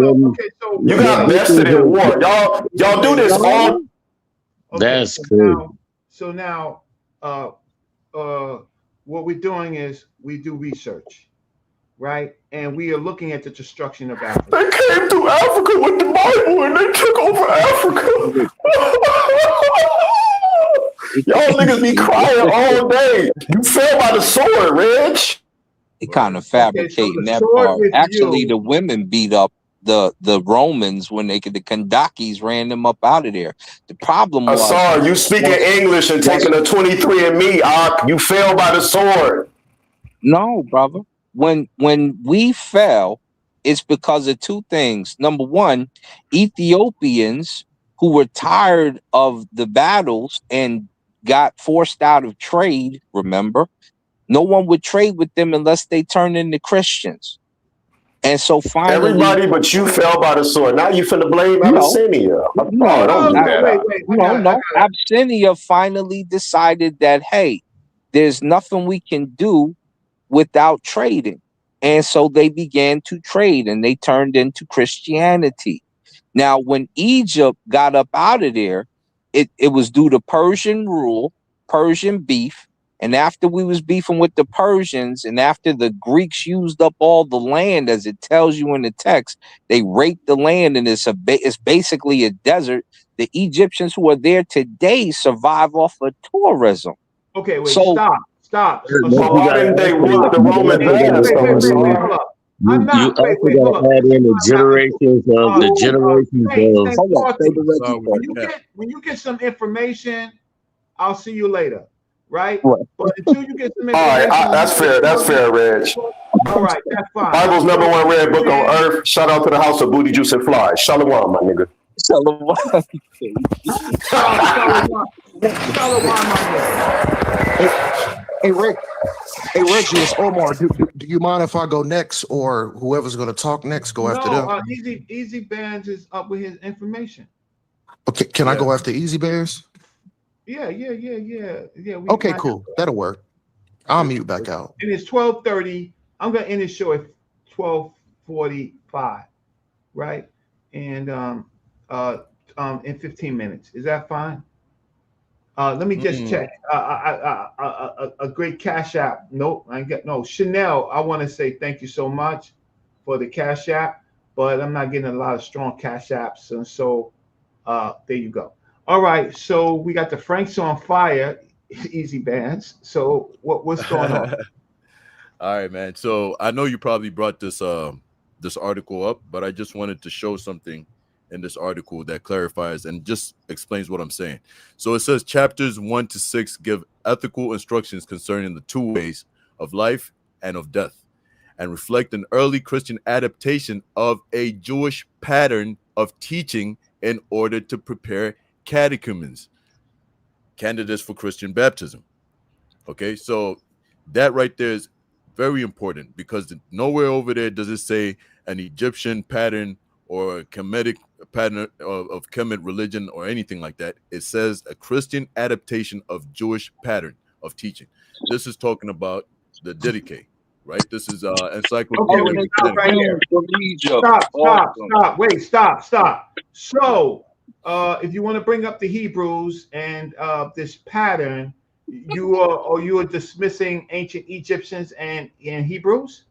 S12: you got bested in war. Y'all do this all.
S13: That's cool.
S11: So now, what we're doing is we do research, right? And we are looking at the destruction of Africa.
S12: They came to Africa with the Bible and they took over Africa. Y'all niggas be crying all day. You fell by the sword, Reg.
S4: He kind of fabricating that part. Actually, the women beat up the Romans when the Kandakis ran them up out of there. The problem was
S12: Asar, you speaking English and taking a 23andMe, you fell by the sword.
S4: No, brother. When we fell, it's because of two things. Number one, Ethiopians who were tired of the battles and got forced out of trade. Remember, no one would trade with them unless they turned into Christians. And so finally,
S12: everybody but you fell by the sword. Now you finna blame Abyssinia.
S4: No. Abyssinia finally decided that, hey, there's nothing we can do without trading. And so they began to trade and they turned into Christianity. Now, when Egypt got up out of there, it was due to Persian rule, Persian beef. And after we was beefing with the Persians and after the Greeks used up all the land, as it tells you in the text, they raped the land and it's basically a desert. The Egyptians who are there today survive off of tourism.
S11: Okay, wait, stop.
S12: Well, why didn't they whoop the Roman baths?
S11: I'm not.
S13: You also got to add in the generations of the generations of.
S11: When you get some information, I'll see you later. Right? But until you get some information.
S12: All right, that's fair. That's fair, Reg.
S11: All right, that's fine.
S12: Bible's #1 read book on earth. Shout out to the House of Booty Juice and Flies. Shalom, my nigga.
S4: Shalom.
S9: Hey, Rick. Hey, Reggie, it's Omar. Do you mind if I go next, or whoever's going to talk next go after them?
S11: Easy Bands is up with his information.
S9: Okay, can I go after Easy Bears?
S11: Yeah.
S9: Okay, cool. That'll work. I'll mute back out.
S11: And it's 12:30. I'm gonna end the show at 12:45, right? And in 15 minutes. Is that fine? Let me just check. A great Cash App. Nope, I ain't got no. Chanel, I want to say thank you so much for the Cash App, but I'm not getting a lot of strong Cash Apps, and so there you go. All right, so we got the Franks on Fire, Easy Bands. So what's going on?
S8: All right, man. So I know you probably brought this this article up, but I just wanted to show something in this article that clarifies and just explains what I'm saying. So it says chapters 1 to 6 give ethical instructions concerning the two ways of life and of death, and reflect an early Christian adaptation of a Jewish pattern of teaching in order to prepare catechumens, candidates for Christian baptism. Okay, so that right there is very important, because nowhere over there does it say an Egyptian pattern or a Kemetic pattern of Kemet religion or anything like that. It says a Christian adaptation of Jewish pattern of teaching. This is talking about the Didache, right? This is encyclopedia.
S11: Okay, stop right here. Stop. Wait, stop. So if you want to bring up the Hebrews and this pattern, you are dismissing ancient Egyptians and Hebrews?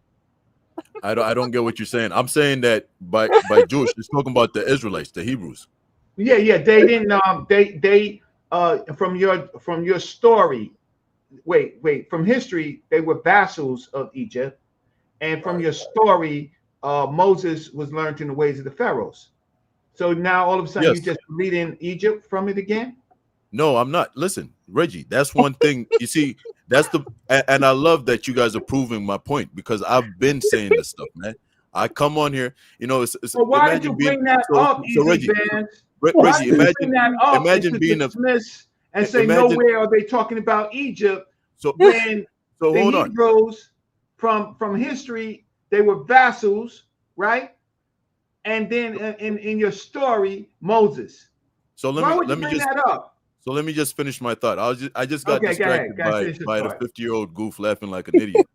S8: I don't get what you're saying. I'm saying that by Jewish, it's talking about the Israelites, the Hebrews.
S11: Yeah. They didn't. They from your story. Wait. From history, they were vassals of Egypt, and from your story, Moses was learned in the ways of the pharaohs. So now all of a sudden you're just reading Egypt from it again?
S8: No, I'm not. Listen, Reggie, that's one thing. You see, and I love that you guys are proving my point, because I've been saying this stuff, man. I come on here, it's
S11: well, why did you bring that up, Reggie,
S8: imagine being
S11: and say nowhere are they talking about Egypt. So when the Hebrews from history, they were vassals, right? And then in your story, Moses.
S8: So let me just finish my thought. I just got distracted by the 50-year-old goof laughing like an idiot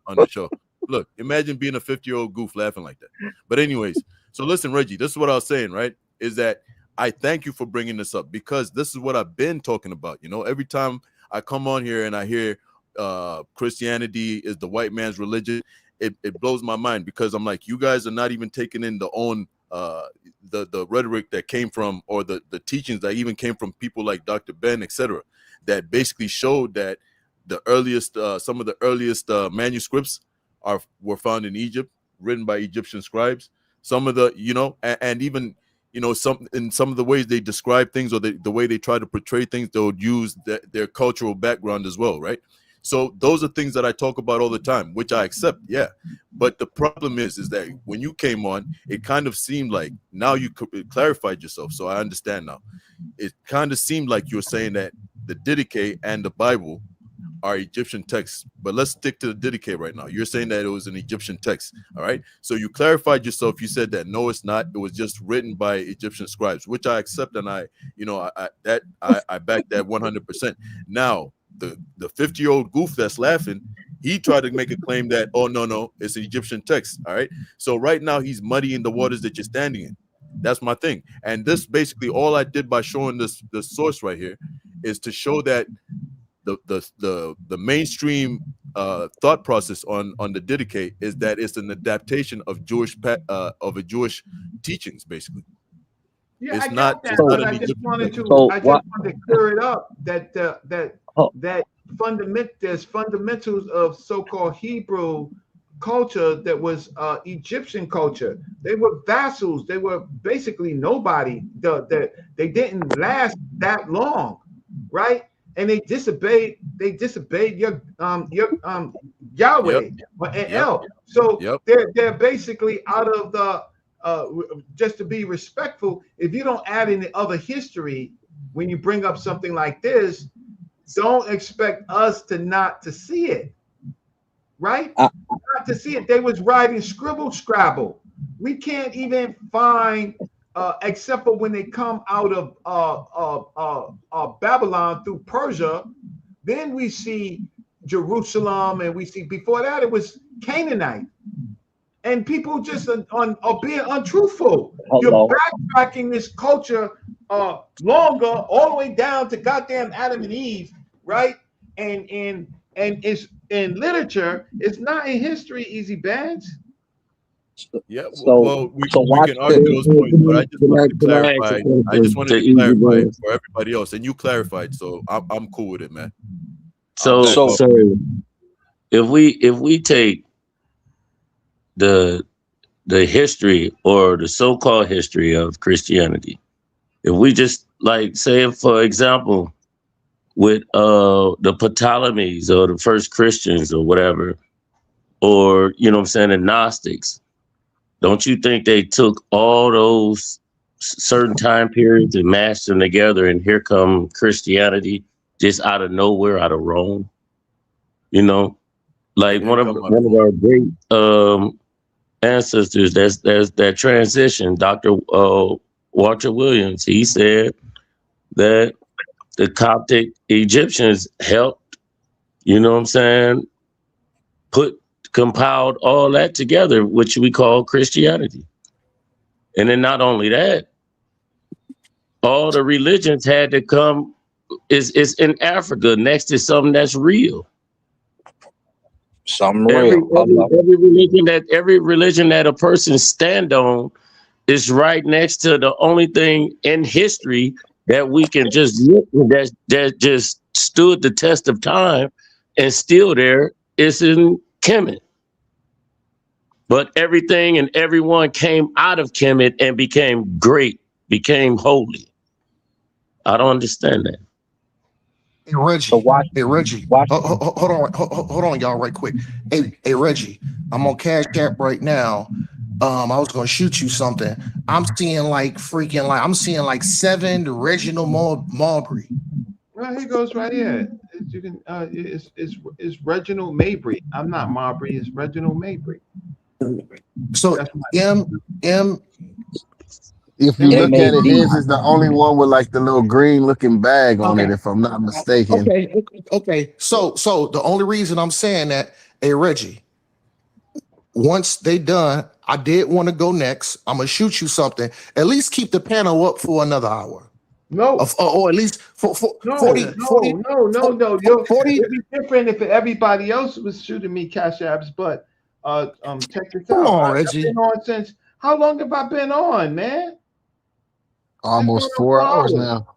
S8: on the show. Look, imagine being a 50-year-old goof laughing like that. But anyways, so listen, Reggie, this is what I was saying, right? Is that I thank you for bringing this up, because this is what I've been talking about. Every time I come on here and I hear Christianity is the white man's religion, it blows my mind, because I'm like, you guys are not even taking in the rhetoric that came from, or the teachings that even came from people like Dr. Ben, etc., that basically showed that the earliest some of the earliest manuscripts were found in Egypt, written by Egyptian scribes. Some of the and even some of the ways they describe things, or the way they try to portray things, they would use their cultural background as well, right? So those are things that I talk about all the time, which I accept, yeah. But the problem is that when you came on, it kind of seemed like, now you clarified yourself, so I understand now. It kind of seemed like you're saying that the Didache and the Bible are Egyptian texts, but let's stick to the Didache right now. You're saying that it was an Egyptian text, all right? So you clarified yourself. You said that no, it's not. It was just written by Egyptian scribes, which I accept, and I back that 100%. Now, the 50-year-old goof that's laughing, he tried to make a claim that, oh, no, it's an Egyptian text, all right? So right now he's muddying the waters that you're standing in. That's my thing. And this basically, all I did by showing this source right here is to show that the mainstream thought process on the Didache is that it's an adaptation of Jewish teachings, basically.
S11: Yeah,
S8: it's
S11: I
S8: not.
S11: got that,
S8: It's not
S11: but
S8: an
S11: I just
S8: Egyptian
S11: wanted
S8: text.
S11: to clear it up that there's fundamentals of so-called Hebrew culture that was Egyptian culture. They were vassals. They were basically nobody. They didn't last that long, right? And they disobeyed your Yahweh and El. So they're basically out of the just to be respectful. If you don't add any other history when you bring up something like this, don't expect us not to see it, right? Not to see it. They was writing scribble scrabble. We can't even find except for when they come out of Babylon through Persia, then we see Jerusalem, and we see before that it was Canaanite, and people just are being untruthful. You're backtracking this culture longer, all the way down to goddamn Adam and Eve, right? And it's in literature, it's not in history, Easy Bands.
S8: Yeah, well, we can argue those points, but I just wanted to clarify. For everybody else, and you clarified, so I'm cool with it, man.
S13: So if we take the history or the so-called history of Christianity, if we just like say, for example, with the Ptolemies or the first Christians or whatever, or the Gnostics. Don't you think they took all those certain time periods and mashed them together, and here come Christianity just out of nowhere, out of Rome? Like one of our great ancestors, that's that transition, Dr. Walter Williams. He said that the Coptic Egyptians helped, compiled all that together, which we call Christianity. And then not only that, all the religions had to come, is in Africa next to something that's real.
S4: Something real.
S13: Every religion that a person stand on is right next to the only thing in history that we can just look that just stood the test of time and still there is in Kemet. But everything and everyone came out of Kemet and became great, became holy. I don't understand that.
S9: Hey Reggie, hold on, y'all, right quick. Hey Reggie, I'm on Cash App right now. I was gonna shoot you something. I'm seeing like 7 Reginald Marbury.
S11: Well, here goes right here. You can it's Reginald Mabry. I'm not Marbury. It's Reginald Mabry.
S9: So M.
S7: If you look at it, his is the only one with like the little green looking bag on it, if I'm not mistaken.
S9: Okay. So the only reason I'm saying that, hey Reggie, once they done, I did want to go next. I'm gonna shoot you something. At least keep the panel up for another hour.
S11: No.
S9: Or at least for 40.
S11: No. It'd be different if everybody else was shooting me cash apps, but check this out.
S9: Come on, Reggie.
S11: I've been on since, how long have I been on, man?
S7: Almost 4 hours now.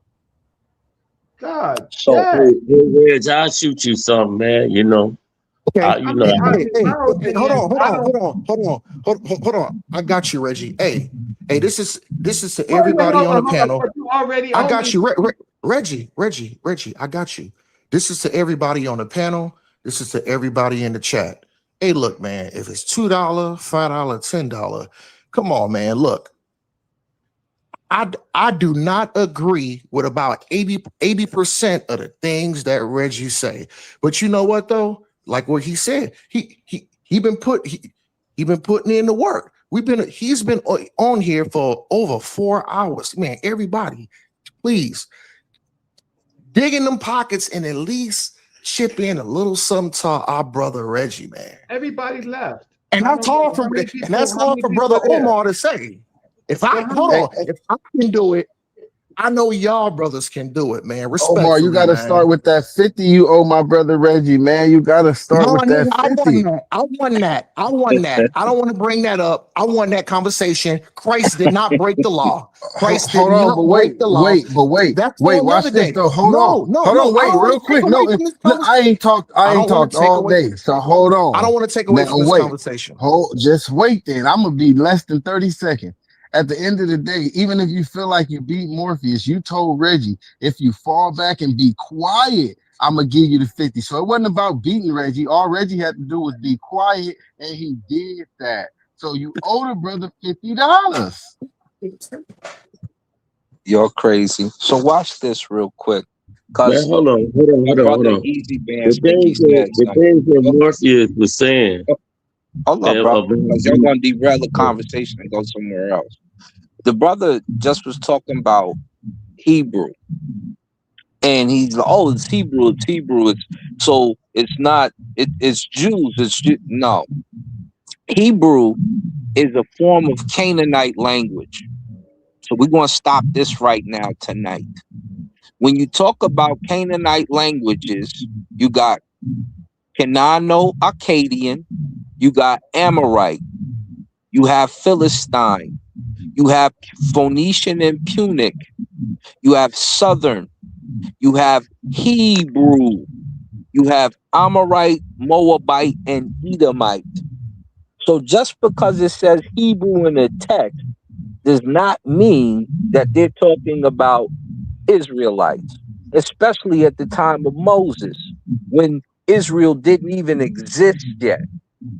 S11: God.
S13: So Reg, I'll shoot you something, man. Okay.
S9: Hold on. I got you, Reggie. Hey, this is to everybody on the panel. I got you, Reggie. I got you. This is to everybody on the panel. This is to everybody in the chat. Hey, look, man, if it's $2, $5, $10, come on, man. Look, I do not agree with about 80% of the things that Reggie say. But you know what though? Like what he said, he been putting in the work. He's been on here for over 4 hours. Man, everybody, please dig in them pockets and at least chip in a little something to our brother Reggie, man.
S11: Everybody left.
S9: And that's hard for Brother Omar to say. If I can do it, I know y'all brothers can do it, man. Respect.
S7: Omar, you got to start with that 50 you owe my brother Reggie, man. You got to start with that 50.
S9: I won that. I don't want to bring that up. I won that conversation. Christ did not break the law. Christ did not break the law.
S7: Wait, watch this though. Hold on, wait, real quick. No, look, I ain't talked all day. So hold on.
S9: I don't want to take away from this conversation.
S7: Just wait then. I'm gonna be less than 30 seconds. At the end of the day, even if you feel like you beat Morpheus, you told Reggie, if you fall back and be quiet, I'm going to give you the 50. So it wasn't about beating Reggie. All Reggie had to do was be quiet, and he did that. So you owe the brother $50.
S4: You're crazy. So watch this real quick.
S13: Man, hold on.
S4: Easy
S13: the things that Morpheus was saying.
S4: Hold on, bro. Because you're going to derail the conversation and go somewhere else. The brother just was talking about Hebrew. And he's like, oh, it's Hebrew. So it's not, it's Jews. No. Hebrew is a form of Canaanite language. So we're going to stop this right now tonight. When you talk about Canaanite languages, you got Canaano-Akkadian, you got Amorite, you have Philistine, you have Phoenician and Punic, you have Southern, you have Hebrew, you have Amorite, Moabite, and Edomite. So just because it says Hebrew in the text does not mean that they're talking about Israelites, especially at the time of Moses, when Israel didn't even exist yet.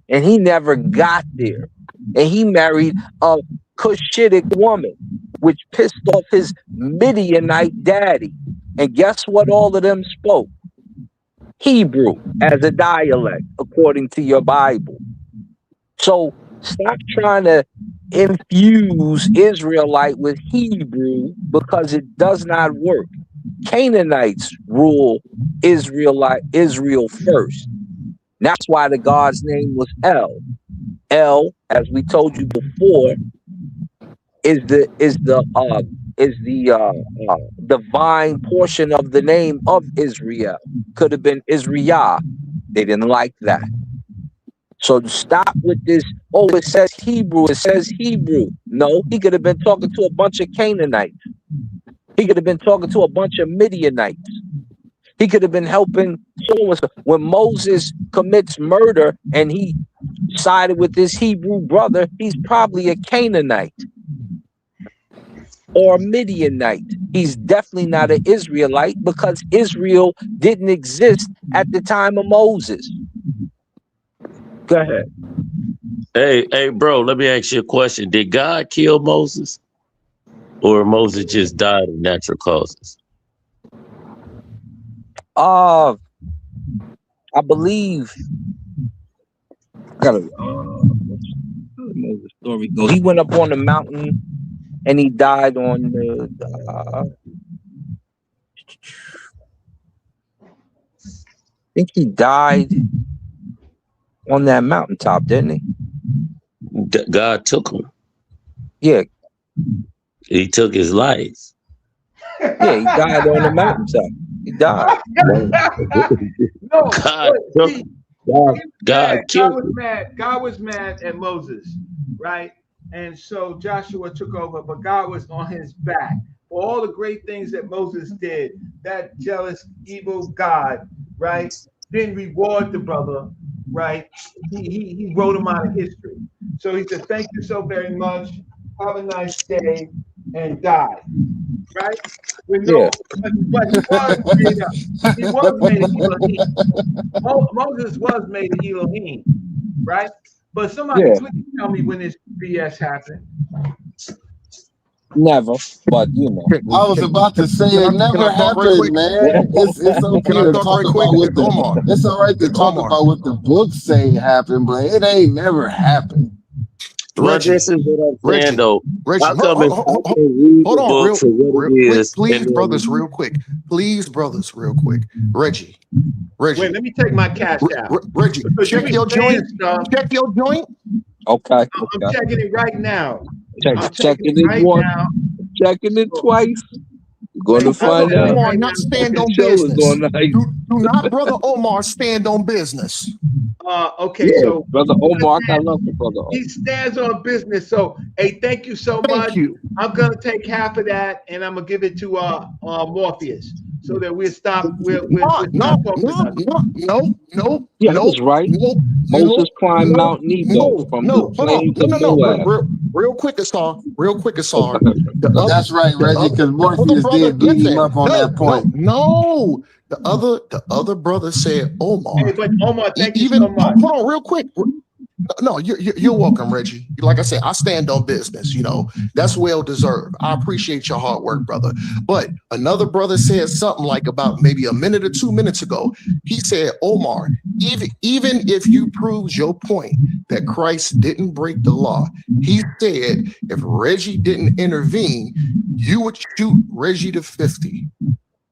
S4: And he never got there. And he married a Cushitic woman, which pissed off his Midianite daddy. And guess what all of them spoke? Hebrew as a dialect, according to your Bible. So stop trying to infuse Israelite with Hebrew because it does not work. Canaanites rule Israel first. That's why the God's name was El. El, as we told you before, is the divine portion of the name of Israel. Could have been Israel. They didn't like that. So stop with this. Oh, it says Hebrew. No, he could have been talking to a bunch of Canaanites. He could have been talking to a bunch of Midianites. He could have been helping someone. When Moses commits murder and he sided with his Hebrew brother, he's probably a Canaanite or a Midianite. He's definitely not an Israelite because Israel didn't exist at the time of Moses. Go ahead.
S13: Hey, bro, let me ask you a question. Did God kill Moses? Or Moses just died of natural causes?
S4: I believe. Moses story go. He went up on the mountain and he died on the. I think he died on that mountaintop, didn't he?
S13: God took him.
S4: Yeah.
S13: He took his life.
S4: Yeah, he died on the mountaintop. He died.
S11: No,
S13: God killed him.
S11: God was mad at Moses, right? And so Joshua took over, but God was on his back for all the great things that Moses did. That jealous, evil God, right, didn't reward the brother, right? He wrote him out of history. So he said, "Thank you so very much. Have a nice day," and died. right? With no, but he was made an Elohim. Moses was made an Elohim, right? But somebody please tell me when this BS happened.
S4: Never, but you know.
S7: I was about to say it never happened, man. It's okay to talk about what the it's all right to talk about what the books say happened, but it ain't never happened.
S13: Reggie, this is what I'm saying, though.
S9: Reggie, hold on, please, brothers, real quick. Please, brothers, real quick. Reggie.
S11: Wait, let me take my cash out.
S9: Reggie, check your joint. Check your joint.
S4: Okay.
S11: I'm checking it right now.
S4: Checking it once, checking it twice. You're gonna find out.
S9: Omar, not stand on business. Do not, brother Omar, stand on business.
S11: Okay, so
S4: brother Omar, I love you, brother Omar.
S11: He stands on business. So, hey, thank you so much. I'm gonna take half of that, and I'm gonna give it to Morpheus, so that we'll stop. No.
S4: Yeah, that was right. Moses climbed Mount Nebo from the plains of Moab.
S9: Real quick, Asar.
S7: That's right, Reggie, because Morpheus did beat him up on that point.
S9: No. The other brother said Omar.
S11: Hey, but Omar, thank you so much.
S9: Hold on, real quick. No, you're welcome, Reggie. Like I said, I stand on business. You know, that's well deserved. I appreciate your hard work, brother. But another brother said something like about maybe a minute or 2 minutes ago. He said, Omar, even if you proved your point that Christ didn't break the law, he said if Reggie didn't intervene, you would shoot Reggie to 50.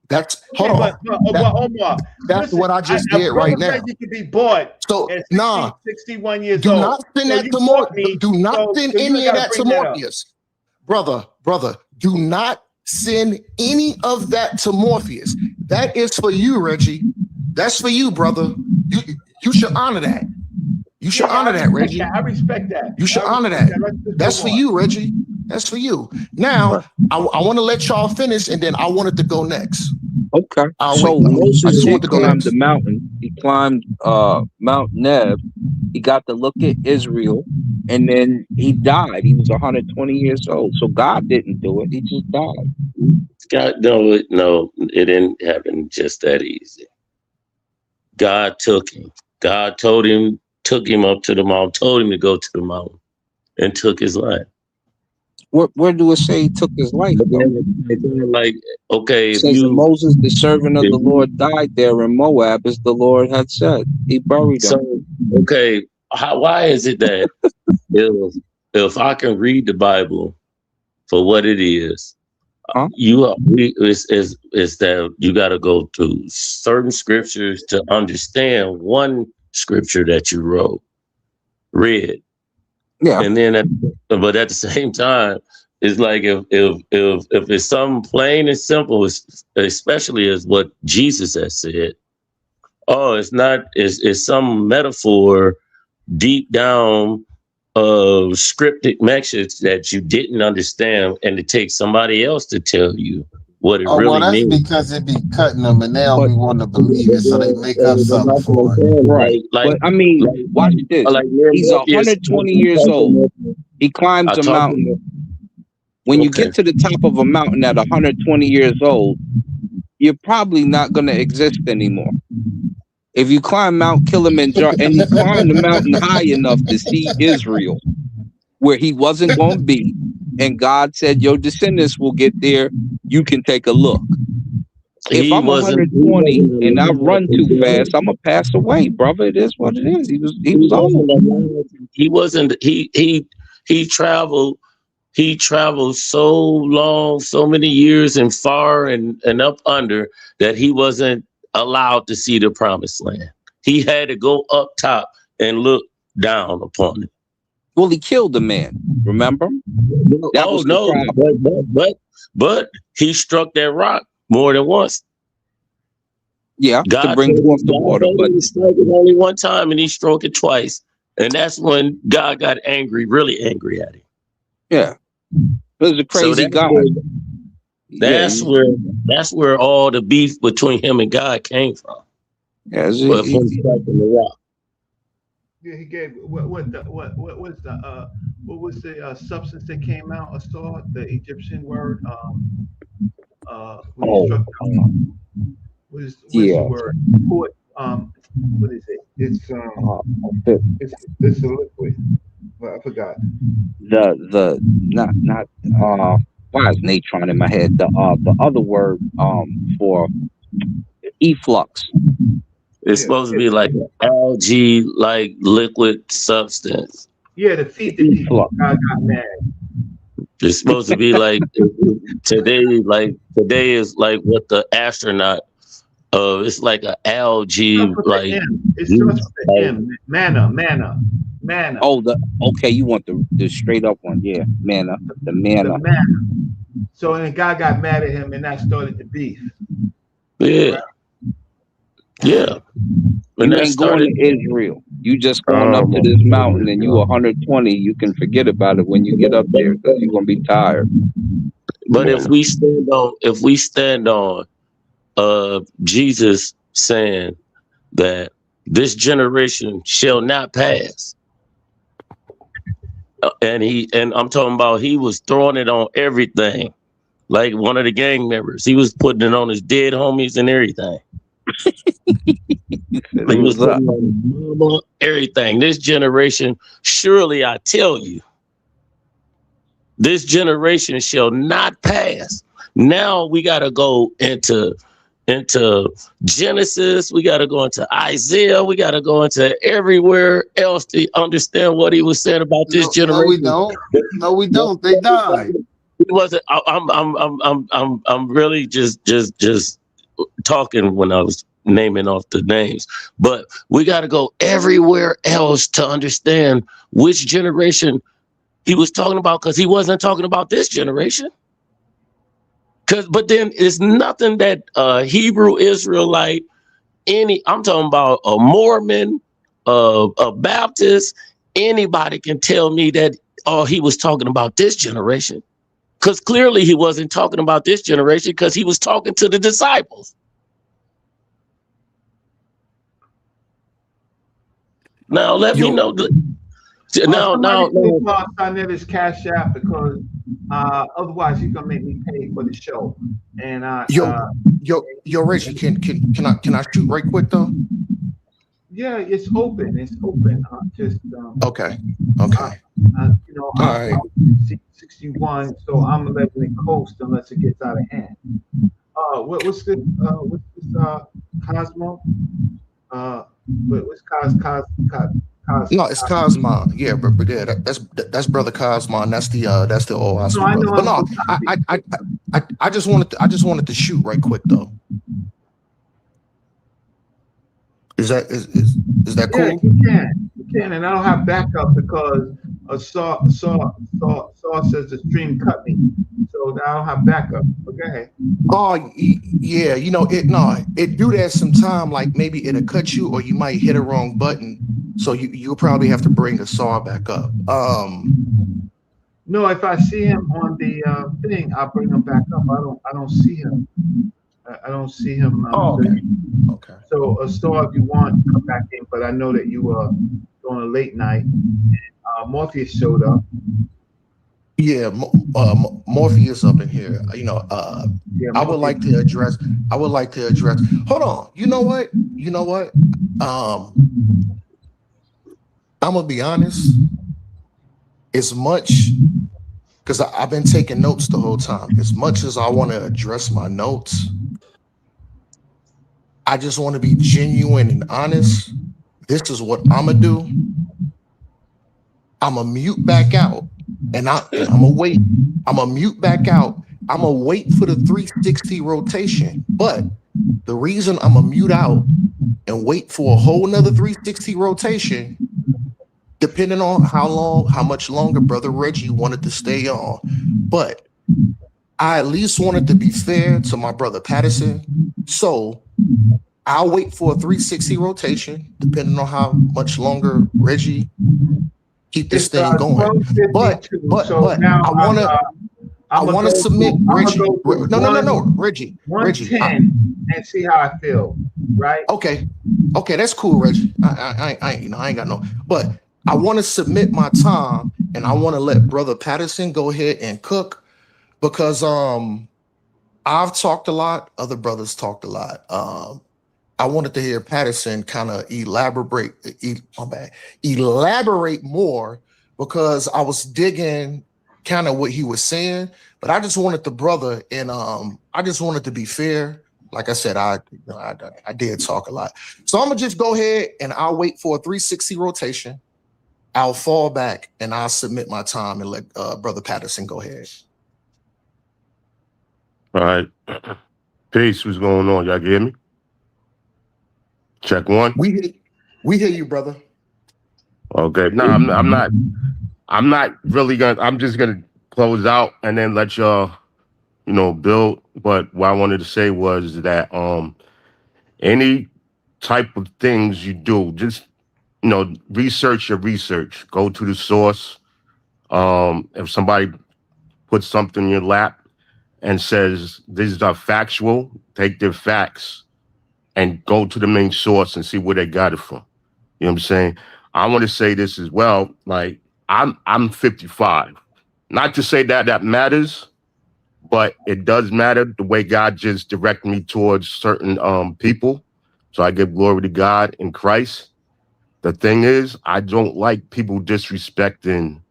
S9: That's Omar. That's what I just did right now.
S11: Reggie can be bought.
S9: So
S11: 61 years
S9: do
S11: old.
S9: Not send that to Morpheus. Do not send any of that to Morpheus, brother. Do not send any of that to Morpheus. That is for you, Reggie. That's for you, brother. You should honor that. You should honor that, Reggie.
S11: I respect that.
S9: You should honor that. That's for you, Reggie. That's for you. Now, I want to let y'all finish, and then I wanted to go next.
S4: Okay. So Moses did climb the mountain. He climbed Mount Neb. He got to look at Israel, and then he died. He was 120 years old. So God didn't do it. He just died.
S13: God, no, it didn't happen just that easy. God took him. God took him up to the mountain, told him to go to the mountain, and took his life.
S4: Where do it say he took his life?
S13: Like, okay,
S4: it says Moses, the servant of the Lord, died there in Moab, as the Lord had said. He buried him.
S13: So, okay, why is it that if I can read the Bible for what it is, is that you got to go through certain scriptures to understand one scripture that you read.
S4: Yeah.
S13: And then, but at the same time, it's like if it's something plain and simple, especially as what Jesus has said. Oh, it's some metaphor deep down of scripted message that you didn't understand, and it takes somebody else to tell you what it really means.
S7: That's because it be cutting them, and they don't want to believe it, so they make up something for it.
S4: Right. But I mean, watch this. He's 120 years old. He climbs a mountain. When you get to the top of a mountain at 120 years old, you're probably not going to exist anymore. If you climb Mount Kilimanjaro, and he climbed the mountain high enough to see Israel, where he wasn't going to be, and God said, your descendants will get there, you can take a look. If I'm 120 and I run too fast, I'm gonna pass away, brother. It is what it is. He was old.
S13: He traveled so long, so many years and far and up under that he wasn't allowed to see the promised land. He had to go up top and look down upon it.
S4: Well, he killed the man, remember?
S13: But he struck that rock more than once.
S4: Yeah,
S13: God
S4: to bring forth the water.
S13: But he struck it only one time, and he struck it twice. And that's when God got angry, really angry at him.
S4: Yeah. It was a crazy God.
S13: That's where all the beef between him and God came from.
S4: Yeah,
S13: from striking the rock.
S11: Yeah, he gave what was the substance that came out? I saw the Egyptian word. when you struck down. What is the word? Port, what is it? It's a liquid. Well, I forgot.
S4: Why is natron in my head? The other word for efflux.
S13: It's supposed to be like an algae, like liquid substance.
S11: Yeah, to feed the people. I got mad.
S13: It's supposed to be like today is like what the astronaut. It's like an algae, like
S11: it starts with the M. Manna.
S4: Oh, okay. You want the straight up one? Yeah, manna. The manna.
S11: So and the guy got mad at him, and that started the beef.
S13: Yeah. Right? Yeah.
S4: You ain't going to Israel. You just going up to this mountain, and you 120. You can forget about it when you get up there because you're gonna be tired.
S13: But if we stand on Jesus saying that this generation shall not pass, and I'm talking about he was throwing it on everything, like one of the gang members. He was putting it on his dead homies and everything. He was putting on mama, everything. This generation, surely I tell you, this generation shall not pass. Now we got to go into Genesis. We got to go into Isaiah. We got to go into everywhere else to understand what he was saying about this generation.
S7: No, we don't. They died.
S13: It wasn't. I'm really just talking when I was naming off the names, but we got to go everywhere else to understand which generation he was talking about, because he wasn't talking about this generation. But then it's nothing that Hebrew Israelite, I'm talking about a Mormon, a Baptist, anybody can tell me that he was talking about this generation, because clearly he wasn't talking about this generation, because he was talking to the disciples. Now let me know.
S11: Now, sa.neter's Cash App, because otherwise he's gonna make me pay for the show. And
S9: yo, Reggie, can I shoot right quick though?
S11: Yeah, it's open. It's open.
S9: Okay.
S11: All right. 61, so I'm letting it coast unless it gets out of hand. What's this? Cosmo? What's Cosmo?
S9: No, it's Cosmo. Yeah, but yeah, that's brother Cosmo, and that's the OSP brother. But no, I just wanted to shoot right quick though. Is that cool?
S11: Yeah, you can, and I don't have backup because Saw says the stream cut me, so I don't have backup. Okay.
S9: Oh yeah, it do that sometime. Like maybe it'll cut you, or you might hit a wrong button. So you'll probably have to bring the Saw back up.
S11: No, if I see him on the thing, I'll bring him back up. I don't see him. I don't see him.
S9: Okay.
S11: So Saw, if you want, come back in. But I know that you were on a late night. Morpheus showed up.
S9: Yeah, Morpheus up in here. I would like to address. Hold on. You know what? I'm gonna be honest. As much, because I've been taking notes the whole time. As much as I want to address my notes, I just want to be genuine and honest. This is what I'm gonna do. I'm gonna mute back out, and I'm gonna wait. I'm gonna mute back out. I'm gonna wait for the 360 rotation. But the reason I'm gonna mute out and wait for a whole nother 360 rotation, depending on how much longer Brother Reggie wanted to stay on. But I at least wanted to be fair to my brother Patterson. So I'll wait for a 360 rotation, depending on how much longer Reggie keep this thing going. But I want to submit Reggie. No, Reggie.
S11: 110 and see how I feel. Right?
S9: Okay, that's cool, Reggie. I ain't got no. But I want to submit my time, and I want to let Brother Patterson go ahead and cook, because I've talked a lot. Other brothers talked a lot. I wanted to hear Patterson kind of elaborate more, because I was digging kind of what he was saying, but I just wanted the brother, and I just wanted to be fair. Like I said, I did talk a lot. So I'm gonna just go ahead and I'll wait for a 360 rotation. I'll fall back and I'll submit my time and let Brother Patterson go ahead.
S10: All right. Peace. What's going on? Y'all can hear me? Check one.
S9: We hear you, brother.
S10: Okay. No, I'm not really gonna. I'm just gonna close out and then let y'all, build. But what I wanted to say was that any type of things you do, just research your research. Go to the source. If somebody puts something in your lap and says these are factual, take their facts and go to the main source and see where they got it from. You know what I'm saying? I want to say this as well. Like I'm 55. Not to say that matters, but it does matter the way God just directed me towards certain people. So I give glory to God in Christ. The thing is, I don't like people disrespecting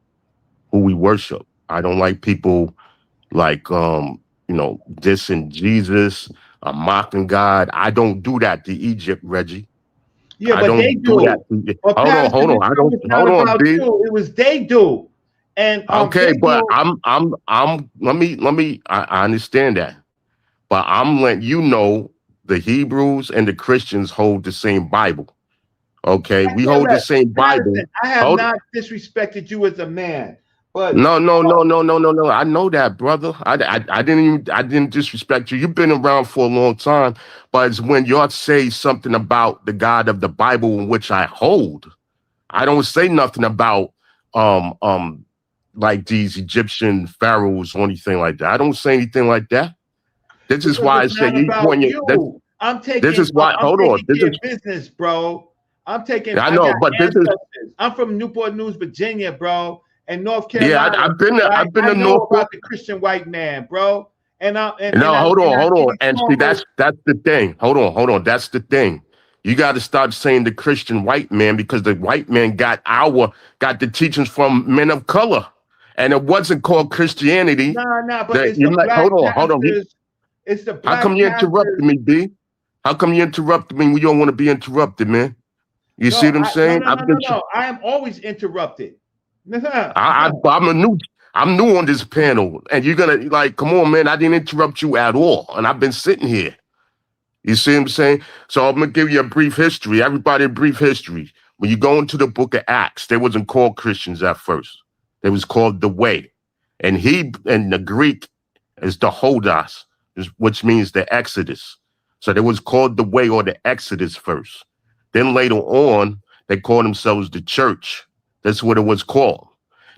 S10: who we worship. I don't like people like dissing Jesus, mocking God. I don't do that to Egypt, Reggie.
S11: Yeah,
S10: I
S11: but
S10: don't
S11: they do.
S10: that.
S11: But
S10: Hold on. Hold on, B.
S11: It was they do. And
S10: okay, but I understand that. But I'm letting you know the Hebrews and the Christians hold the same Bible. Okay, we hold the same Bible.
S11: I have not disrespected you as a man. But
S10: no. I know that, brother. I didn't disrespect you. You've been around for a long time, but it's when y'all say something about the God of the Bible in which I hold. I don't say nothing about like these Egyptian pharaohs or anything like that. I don't say anything like that. This is why I say
S11: I'm taking.
S10: This is why. Hold on.
S11: This is business, bro. I'm taking.
S10: I know, but this is.
S11: I'm from Newport News, Virginia, bro, and North Carolina.
S10: Yeah, I've been to Norfolk.
S11: About the Christian white man, bro.
S10: Hold on. And see, that's the thing. Hold on. That's the thing. You got to start saying the Christian white man, because the white man got the teachings from men of color, and it wasn't called Christianity.
S11: But it's the black
S10: hold on.
S11: It's the black.
S10: How come you interrupted me, B? How come you interrupted me when you don't want to be interrupted, man? You see what I'm saying?
S11: No. I am always interrupted.
S10: I'm new on this panel, and you're gonna come on, man. I didn't interrupt you at all, and I've been sitting here. You see what I'm saying? So I'm gonna give you a brief history. Everybody, a brief history. When you go into the book of Acts, they wasn't called Christians at first. They was called the Way, and the Greek is the Hodos, which means the Exodus. So they was called the Way or the Exodus first. Then later on, they called themselves the Church. That's what it was called.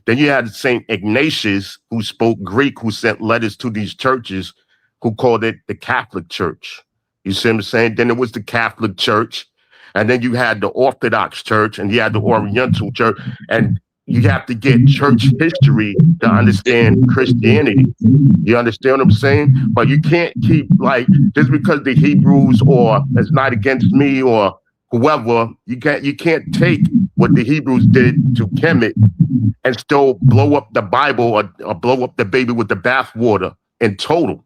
S10: Then you had Saint Ignatius, who spoke Greek, who sent letters to these churches, who called it the Catholic Church. You see what I'm saying? Then it was the Catholic Church. And then you had the Orthodox Church, and you had the Oriental Church. And you have to get church history to understand Christianity. You understand what I'm saying? But you can't keep, just because the Hebrews or it's not against me or whoever, you can't take what the Hebrews did to Kemet and still blow up the Bible or blow up the baby with the bathwater in total.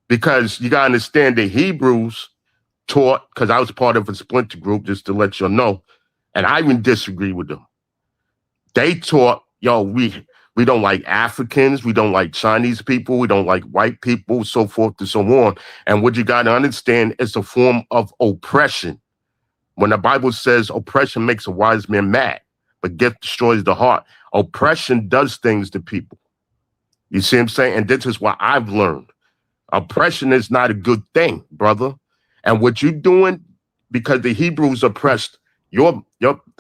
S10: Because you got to understand the Hebrews taught, because I was part of a splinter group, just to let you know, and I even disagree with them. They taught, we don't like Africans, we don't like Chinese people, we don't like white people, so forth and so on. And what you got to understand is a form of oppression. When the Bible says oppression makes a wise man mad, but gift destroys the heart, oppression does things to people. You see what I'm saying? And this is what I've learned. Oppression is not a good thing, brother. And what you're doing, because the Hebrews oppressed your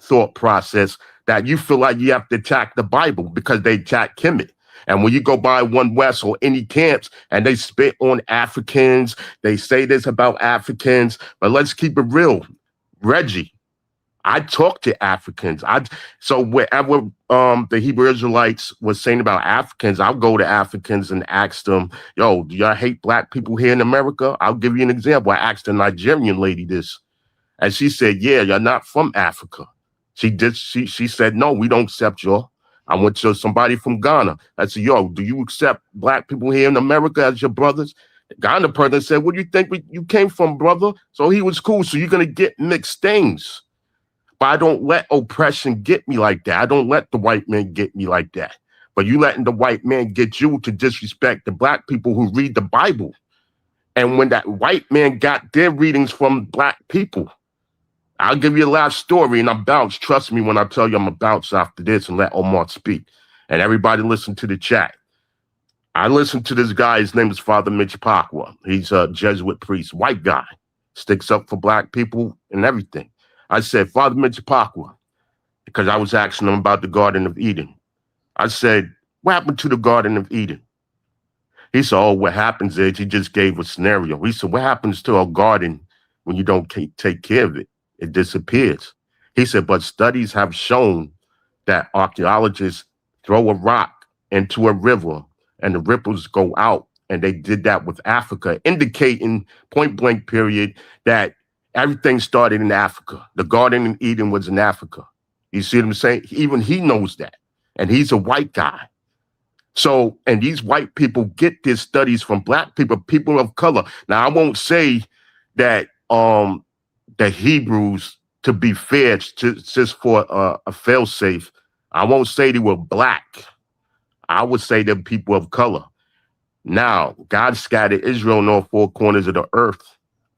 S10: thought process, that you feel like you have to attack the Bible because they attack Kemet. And when you go by One West or any camps and they spit on Africans, they say this about Africans, but let's keep it real. Reggie, I talk to Africans. So wherever the Hebrew Israelites was saying about Africans, I'll go to Africans and ask them, yo, do y'all hate black people here in America? I'll give you an example. I asked a Nigerian lady this, and she said, yeah, you're not from Africa. She said, no, we don't accept y'all. I went to somebody from Ghana. I said, yo, do you accept black people here in America as your brothers? The Ghana person said, where do you think you came from, brother? So he was cool. So you're going to get mixed things. But I don't let oppression get me like that. I don't let the white man get me like that. But you letting the white man get you to disrespect the black people who read the Bible. And when that white man got their readings from black people, I'll give you a last story and I'm bounce. Trust me when I tell you I'm a bounce after this and let Omar speak. And everybody listen to the chat. I listened to this guy. His name is Father Mitch Pakwa. He's a Jesuit priest, white guy, sticks up for black people and everything. I said, Father Mitch Pakwa, because I was asking him about the Garden of Eden. I said, what happened to the Garden of Eden? He said, oh, what happens is he just gave a scenario. He said, what happens to a garden when you don't take care of it? It disappears. He said, but studies have shown that archaeologists throw a rock into a river and the ripples go out. And they did that with Africa, indicating point blank period that everything started in Africa. The Garden of Eden was in Africa. You see what I'm saying? Even he knows that. And he's a white guy. So, and these white people get their studies from black people, people of color. Now, I won't say that the Hebrews, to be fair, just for a fail-safe, I won't say they were black. I would say they're people of color. Now, God scattered Israel in all four corners of the earth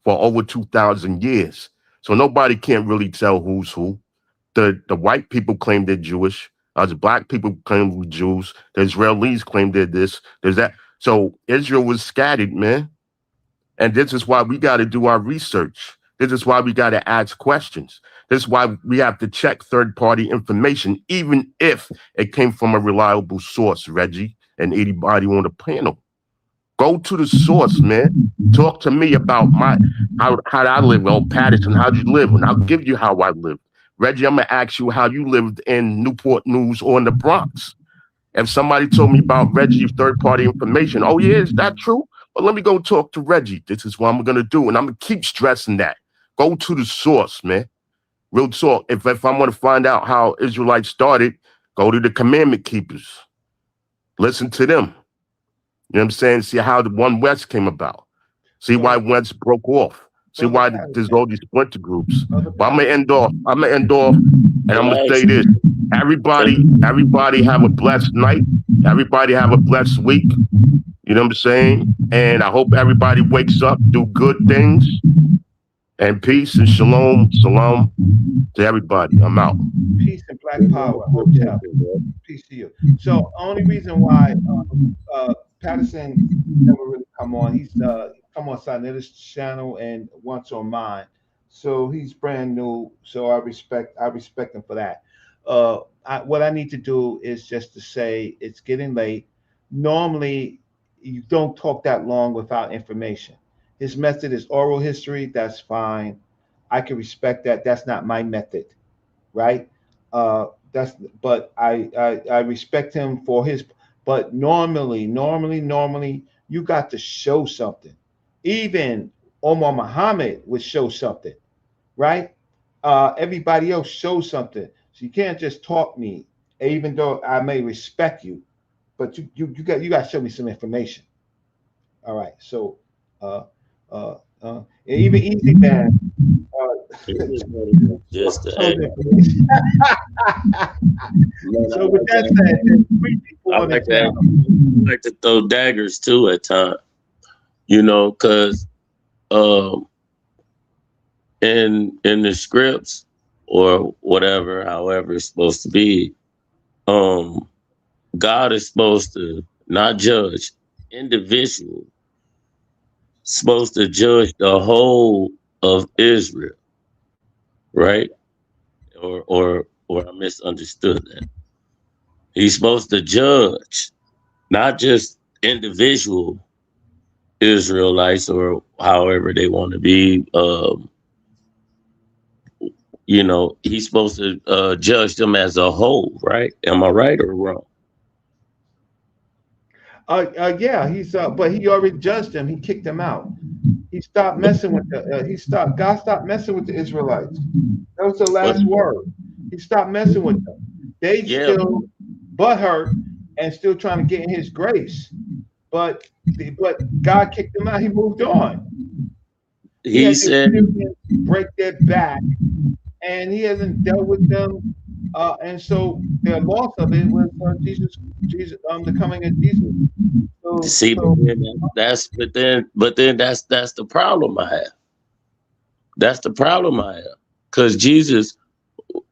S10: for over 2,000 years. So nobody can't really tell who's who. The white people claim they're Jewish. The black people claim we're Jews. The Israelis claim they're this. There's that. So Israel was scattered, man. And this is why we got to do our research. This is why we got to ask questions. This is why we have to check third-party information, even if it came from a reliable source, Reggie, and anybody on the panel. Go to the source, man. Talk to me about how I live on Patterson. How'd you live? And I'll give you how I lived. Reggie, I'm going to ask you how you lived in Newport News or in the Bronx. If somebody told me about Reggie's third-party information, oh, yeah, is that true? Well, let me go talk to Reggie. This is what I'm going to do. And I'm going to keep stressing that. Go to the source, man. Real talk. If I want to find out how Israelites started, go to the commandment keepers. Listen to them. You know what I'm saying? See how the One West came about. See why West broke off. See why there's all these splinter groups. But I'm gonna end off, and I'm gonna say this. Everybody have a blessed night. Everybody have a blessed week. You know what I'm saying? And I hope everybody wakes up, do good things. And peace and shalom to everybody. I'm out.
S11: Peace and black power. Hotel. Peace to you. So only reason why Patterson never really come on. He's come on sa.neter's channel and once on mine. So he's brand new. So I respect him for that. What I need to do is just to say it's getting late. Normally, you don't talk that long without information. His method is oral history. That's fine. I can respect that. That's not my method, right? But I respect him for his. But normally, you got to show something. Even Omar Muhammad would show something, right? Everybody else shows something. So you can't just talk me, even though I may respect you, but you got to show me some information. All right. So even Easy Man.
S13: Just
S11: so with that said,
S13: I like to throw daggers too at times, you know, because in the scripts or whatever, however it's supposed to be, God is supposed to not judge individual, supposed to judge the whole of Israel, right? Or I misunderstood that. He's supposed to judge not just individual Israelites or however they want to be, you know, he's supposed to judge them as a whole, right? Am I right or wrong?
S11: Yeah, but he already judged them. He kicked them out. He stopped messing with God stopped messing with the Israelites. That was the last word. He stopped messing with them. They still butthurt and still trying to get in his grace. But God kicked them out. He moved on. He had
S13: said,
S11: to break their back, and he hasn't dealt with them. And so their loss of it was Jesus, the coming of Jesus.
S13: See, but then that's the problem I have. That's the problem I have, because Jesus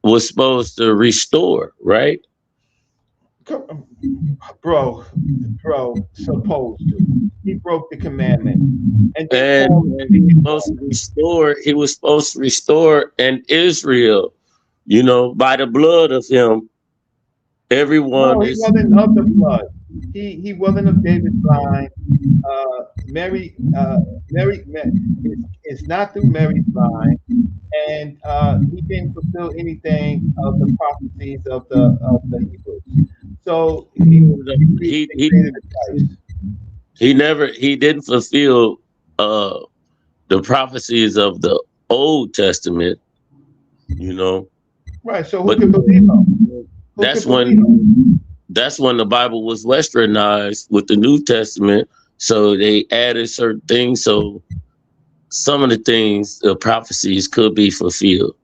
S13: was supposed to restore, right?
S11: Bro, supposed to. He broke the commandment, and
S13: he was supposed to restore in Israel, you know, by the blood of him. Everyone
S11: he wasn't of the blood. He wasn't of David's line. Mary is not through Mary's line, and he didn't fulfill anything of the prophecies of the Hebrews. So
S13: he didn't fulfill the prophecies of the Old Testament, you know.
S11: Right. So who can believe him?
S13: That's when the Bible was westernized with the New Testament. So they added certain things. So some of the things, the prophecies could be fulfilled.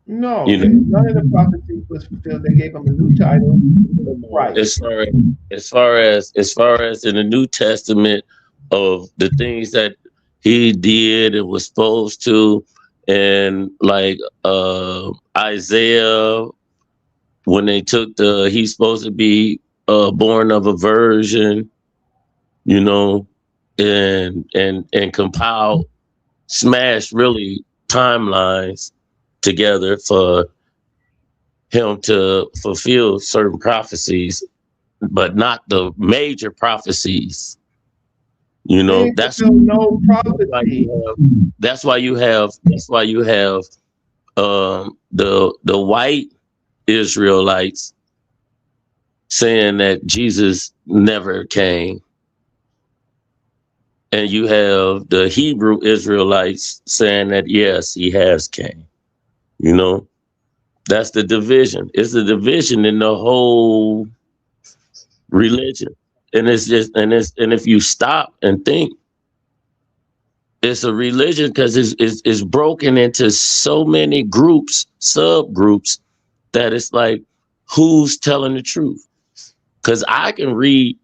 S11: No, none of the prophecies was fulfilled. They gave him a new title. Right.
S13: As far as in the New Testament, of the things that he did and was supposed to, and like Isaiah, when they took he's supposed to be born of a virgin, you know, and compile, smash really timelines together for him to fulfill certain prophecies, but not the major prophecies. You know, that's
S11: no prophecy.
S13: That's why you have the white Israelites saying that Jesus never came, and you have the Hebrew Israelites saying that yes, he has came. You know, that's the division. It's the division in the whole religion, and it's if you stop and think, it's a religion because it's broken into so many groups, subgroups, that it's like, who's telling the truth? Because I can read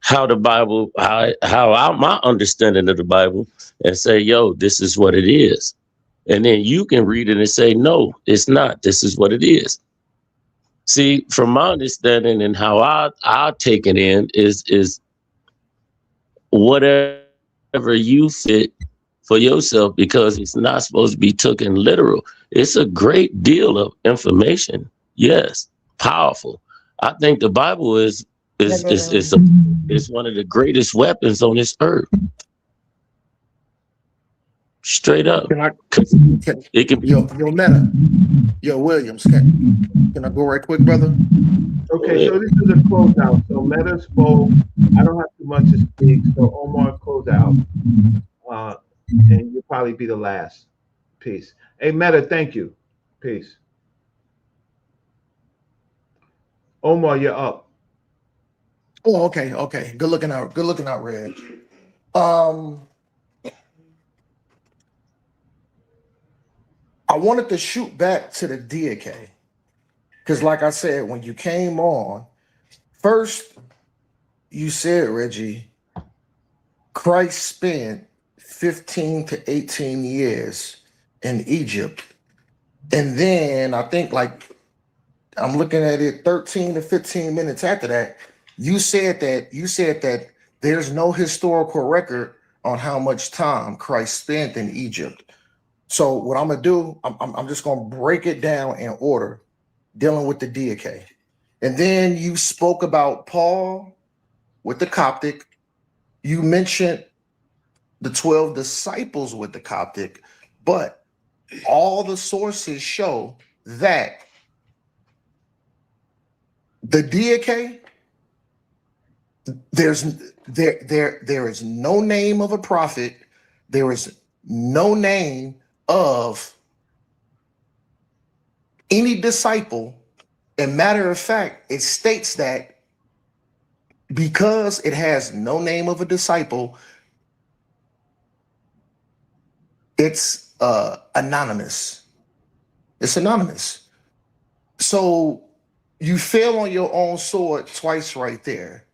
S13: how the Bible, my understanding of the Bible, and say, yo, this is what it is. And then you can read it and say, no, it's not. This is what it is. See, from my understanding and how I take it in is whatever you fit for yourself, because it's not supposed to be taken literal. It's a great deal of information. Yes, powerful. I think the Bible is one of the greatest weapons on this earth. Straight up.
S9: It can be yo Meta, yo Williams. Can I go right quick, brother?
S11: Okay, so this is a closeout. So Meta spoke. I don't have too much to speak. So Omar, close out. And you'll probably be the last. Peace. Hey, Meta, thank you. Peace. Omar, you're up.
S9: Oh, okay. Good looking out, Red. I wanted to shoot back to the DK, because like I said, when you came on, first you said, Reggie, Christ spent 15 to 18 years in Egypt. And then I think, like, I'm looking at it 13 to 15 minutes after that, you said that there's no historical record on how much time Christ spent in Egypt. So what I'm gonna do, I'm just gonna break it down in order, dealing with the DK. And then you spoke about Paul with the Coptic. You mentioned the 12 disciples with the Coptic, but all the sources show that the Didache, there is no name of a prophet, there is no name of any disciple. And matter of fact, it states that because it has no name of a disciple, it's anonymous. It's anonymous. So you fell on your own sword twice right there.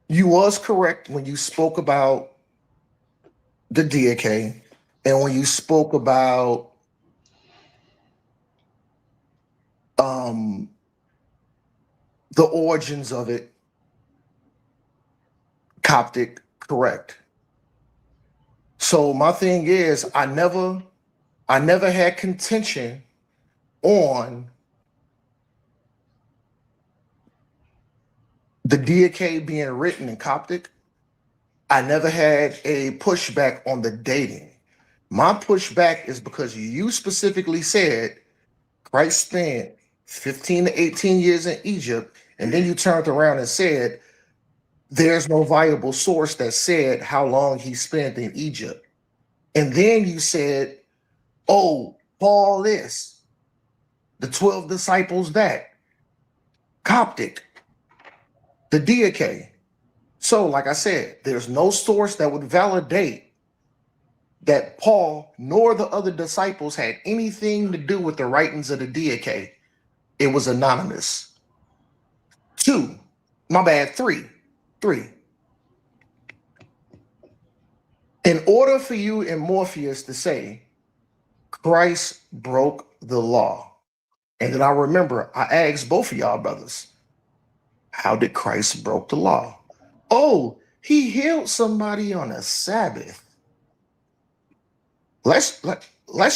S9: You was correct when you spoke about the Didache and when you spoke about the origins of it. Coptic, correct. So my thing is, I never had contention on the Didache being written in Coptic. I never had a pushback on the dating. My pushback is because you specifically said Christ spent 15 to 18 years in Egypt, and then you turned around and said there's no viable source that said how long he spent in Egypt. And then you said, oh, Paul this, the 12 disciples that, Coptic, the Didache. So, like I said, there's no source that would validate that Paul nor the other disciples had anything to do with the writings of the Didache. It was anonymous. Three. In order for you and Morpheus to say Christ broke the law, and then I remember I asked both of y'all brothers, how did Christ broke the law? Oh, he healed somebody on a Sabbath. Let's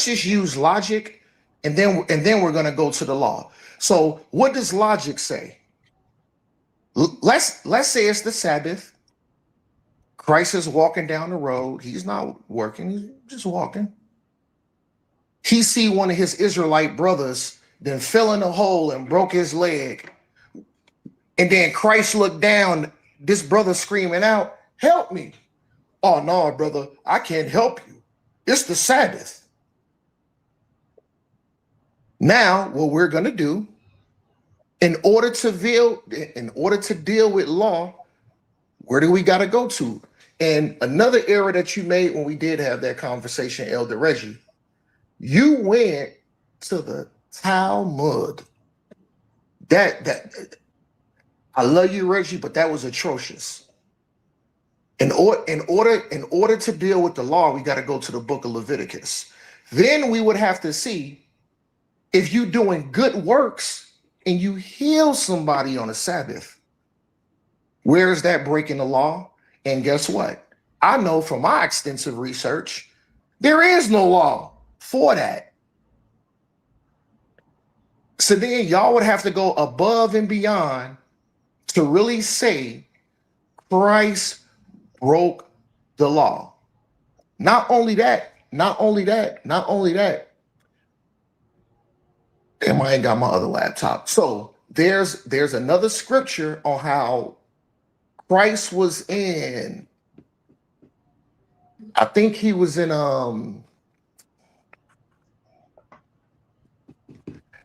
S9: just use logic, and then we're gonna go to the law. So what does logic say? Let's say it's the Sabbath. Christ is walking down the road. He's not working, he's just walking. He see one of his Israelite brothers then fell in a hole and broke his leg. And then Christ looked down, this brother screaming out, help me. Oh no, brother, I can't help you. It's the Sabbath. Now, what we're gonna do, in order to deal with law, where do we gotta go to? And another error that you made when we did have that conversation, Elder Reggie, you went to the Talmud. That I love you, Reggie, but that was atrocious. In order to deal with the law, we got to go to the book of Leviticus. Then we would have to see if you're doing good works and you heal somebody on a Sabbath. Where is that breaking the law? And guess what? I know from my extensive research, there is no law for that. So then y'all would have to go above and beyond to really say Christ broke the law. Not only that. Damn, I ain't got my other laptop. So there's another scripture on how Christ was in, I think he was in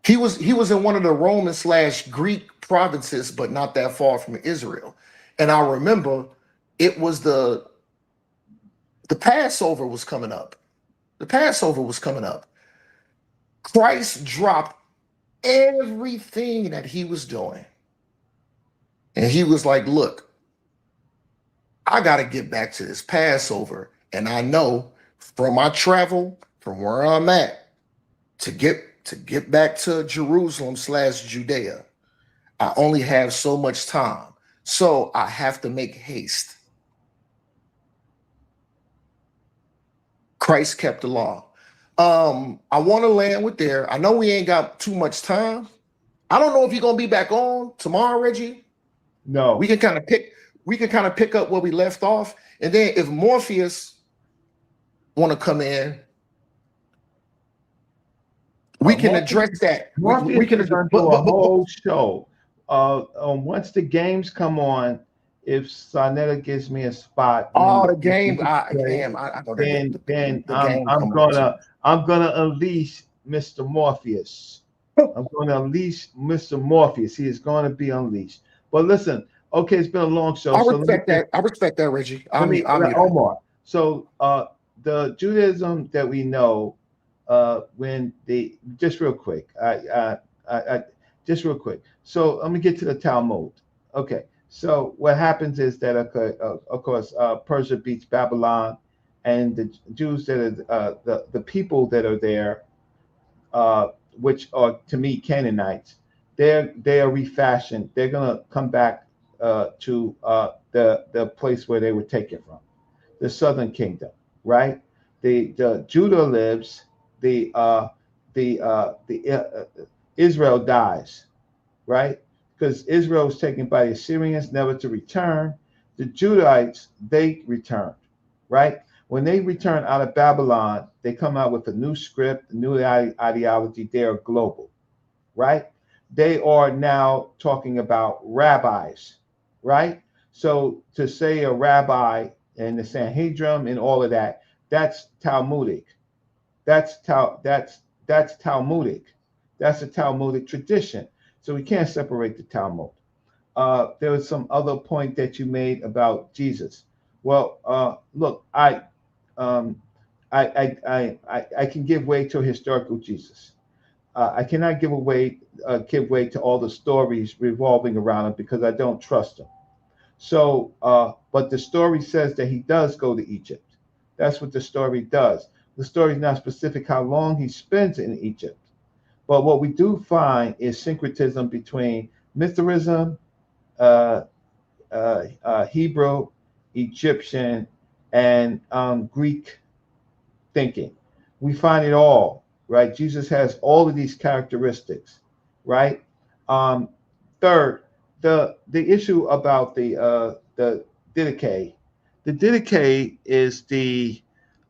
S9: he was in one of the Roman/Greek provinces, but not that far from Israel. And I remember it was the Passover was coming up. Christ dropped everything that he was doing. And he was like, look, I got to get back to this Passover. And I know from my travel, from where I'm at, to get back to Jerusalem/Judea, I only have so much time. So I have to make haste. Christ kept the law. I want to land with there. I know we ain't got too much time. I don't know if you're gonna be back on tomorrow, Reggie.
S11: No.
S9: We can kind of pick up where we left off. And then if Morpheus want to come in, we can address that. We can
S11: is going to do a whole show. Once the games come on, if sa.neter gives me a spot,
S9: the game, I know that
S11: then
S9: the game
S11: I'm
S9: come
S11: gonna unleash Mr. Morpheus. I'm going to unleash Mr. Morpheus. He is going to be unleashed. But listen, okay, it's been a long show.
S9: I respect that. I respect that, Reggie.
S11: Omar. So the Judaism that we know, when they just real quick, just real quick. So let me get to the Talmud. Okay. So what happens is that of course Persia beats Babylon, and the Jews that are the people that are there, which are to me Canaanites, they are refashioned. They're gonna come back to the place where they were taken from, the southern kingdom, right? The Judah lives, the Israel dies, right? Because Israel was taken by the Assyrians, never to return. The Judahites, they returned, right? When they return out of Babylon, they come out with a new script, a new ideology. They are global, right? They are now talking about rabbis, right? So to say a rabbi and the Sanhedrin and all of that, that's Talmudic. That's Talmudic. That's a Talmudic tradition. So we can't separate the Talmud. There was some other point that you made about Jesus. Well, look, I can give way to a historical Jesus. I cannot give way to all the stories revolving around him because I don't trust him. So, but the story says that he does go to Egypt. That's what the story does. The story is not specific how long he spends in Egypt. But what we do find is syncretism between Mithraism, Hebrew, Egyptian, and Greek thinking. We find it all, right? Jesus has all of these characteristics, right? Third, the issue about the Didache. The Didache is the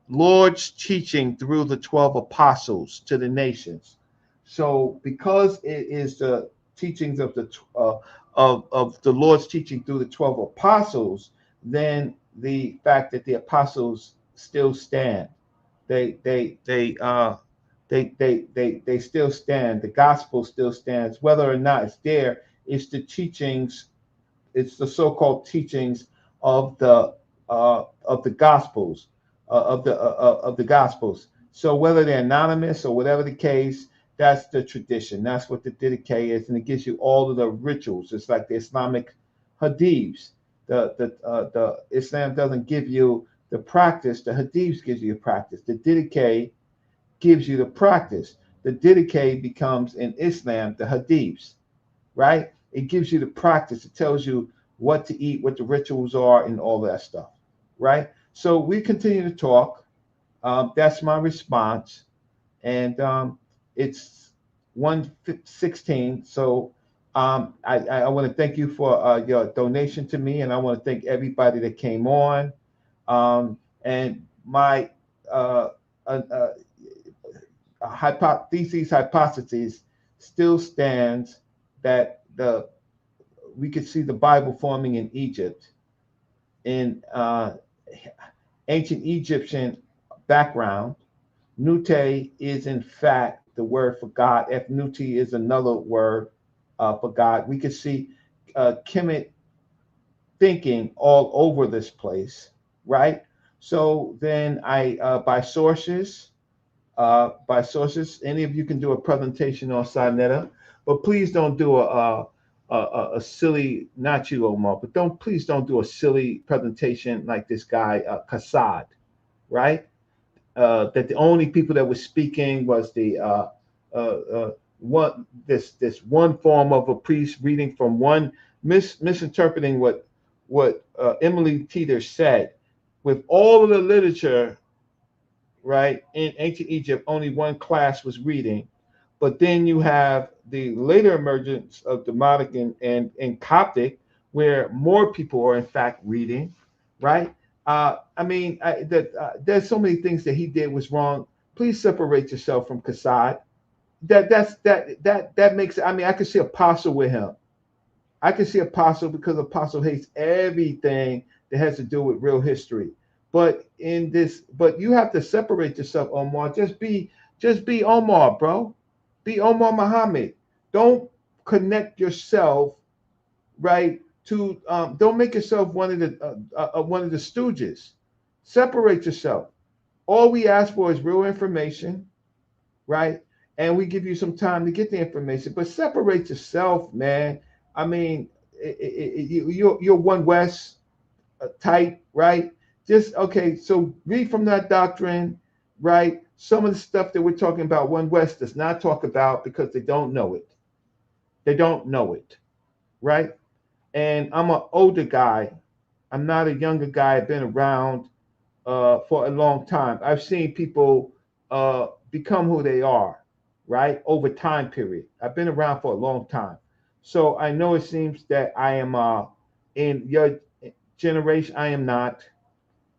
S11: Lord's teaching through the 12 apostles to the nations. So, because it is the teachings of the Lord's teaching through the 12 apostles, then the fact that the apostles still stand, they still stand. The gospel still stands, whether or not it's there. It's the teachings. It's the so-called teachings of the gospels, of the gospels. So whether they're anonymous or whatever the case, that's the tradition. That's what the Didache is, and it gives you all of the rituals. It's like the Islamic hadiths. The Islam doesn't give you the practice. The hadiths gives you the practice. The Didache gives you the practice. The Didache becomes in Islam the hadiths, right? It gives you the practice. It tells you what to eat, what the rituals are, and all that stuff, right? So we continue to talk. That's my response, and it's 1:16. So I want to thank you for your donation to me, and I want to thank everybody that came on. And my hypothesis still stands that we could see the Bible forming in Egypt, in ancient Egyptian background. Nute is in fact the word for God. Nuti is another word for God. We could see Kemet thinking all over this place, right? So then by sources, any of you can do a presentation on sa.neter, but please don't do a silly, not you, Omar, but please don't do a silly presentation like this guy, Kassad, right? That the only people that were speaking was this one form of a priest reading from one, misinterpreting what Emily Teeter said. With all of the literature, right, in ancient Egypt, only one class was reading. But then you have the later emergence of Demotic and Coptic, where more people are in fact reading, right? I mean, there's so many things that he did was wrong. Please separate yourself from Kassad. That makes. I mean, I could see Apostle with him. I can see Apostle because Apostle hates everything that has to do with real history. But you have to separate yourself, Omar. Just be Omar, bro. Be Omar Muhammad. Don't connect yourself, right? To don't make yourself one of the stooges. Separate yourself. All we ask for is real information, right? And we give you some time to get the information. But separate yourself, man. I mean, you're One West type, right? Just okay. So read from that doctrine, right? Some of the stuff that we're talking about, One West does not talk about because they don't know it. They don't know it, right? And I'm an older guy. I'm not a younger guy. I've been around for a long time. I've seen people become who they are, right? Over time period. I've been around for a long time. So I know it seems that I am in your generation. I am not.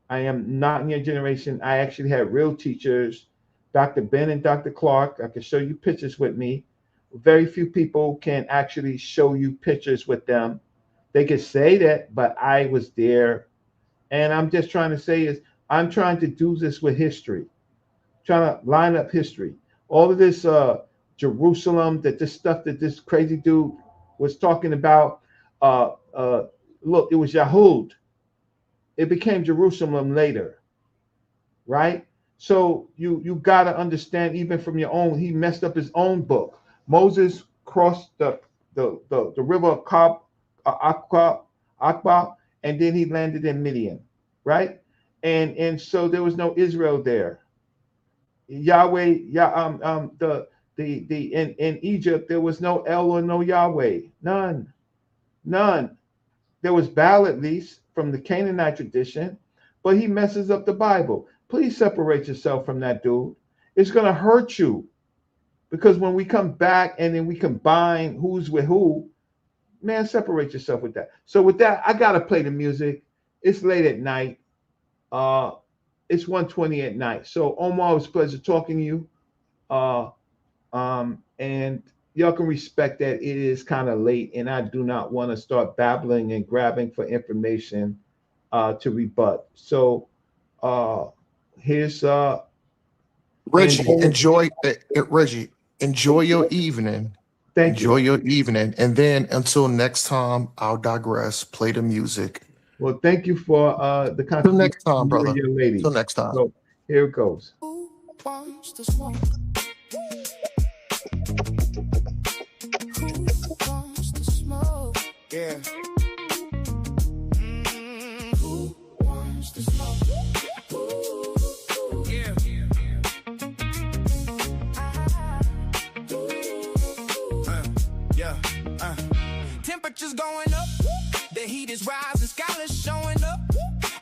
S11: I am not in your generation. I actually had real teachers, Dr. Ben and Dr. Clark. I can show you pictures with me. Very few people can actually show you pictures with them. They could say that, but I was there. And I'm just trying to say is I'm trying to do this with history, trying to line up history. All of this Jerusalem, this stuff that this crazy dude was talking about. Look, it was Yahud. It became Jerusalem later, right? So you got to understand, even from your own, he messed up his own book. Moses crossed the river Akba, and then he landed in Midian, right? And so there was no Israel there. Yahweh, in Egypt there was no El or no Yahweh, none. There was Baal at least from the Canaanite tradition, but he messes up the Bible. Please separate yourself from that dude. It's gonna hurt you, because when we come back and then we combine who's with who, man, separate yourself with that. So with that, I gotta play the music. It's late at night. It's 1:20 at night. So Omar, it was a pleasure talking to you. And y'all can respect that it is kind of late, and I do not want to start babbling and grabbing for information to rebut. So here's
S9: Reggie, enjoy your evening. Enjoy your evening. And then until next time, I'll digress. Play the music.
S11: Well, thank you for the contribution.
S9: Till next time, brother.
S11: Till
S9: next time.
S11: So here it goes.
S1: Who wants to smoke? Who wants to smoke? Yeah. Who wants to smoke? Yeah. Temperatures going up. The heat is rising. Scholars showing up.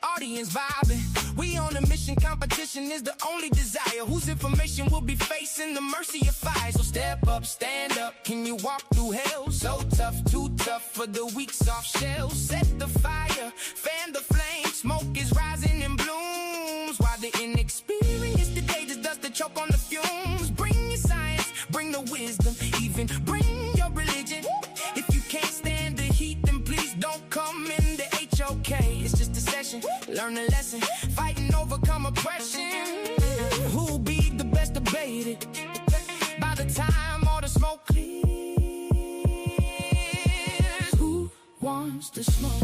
S1: Audience vibing. We on a mission, competition is the only desire. Whose information will be facing the mercy of fire? So step up, stand up. Can you walk through hell? So tough, too tough for the weak, soft shells. Set the fire, fan the flame. Smoke is rising in blooms, while the inexperienced today just does the choke on the fumes. Bring your science, bring the wisdom, even bring your religion. If you can't stand the heat, then please don't come in the HOK. It's just a session, learn a lesson. Fighting, overcome oppression. Who'll be the best debated? By the time all the smoke clears, who wants to smoke?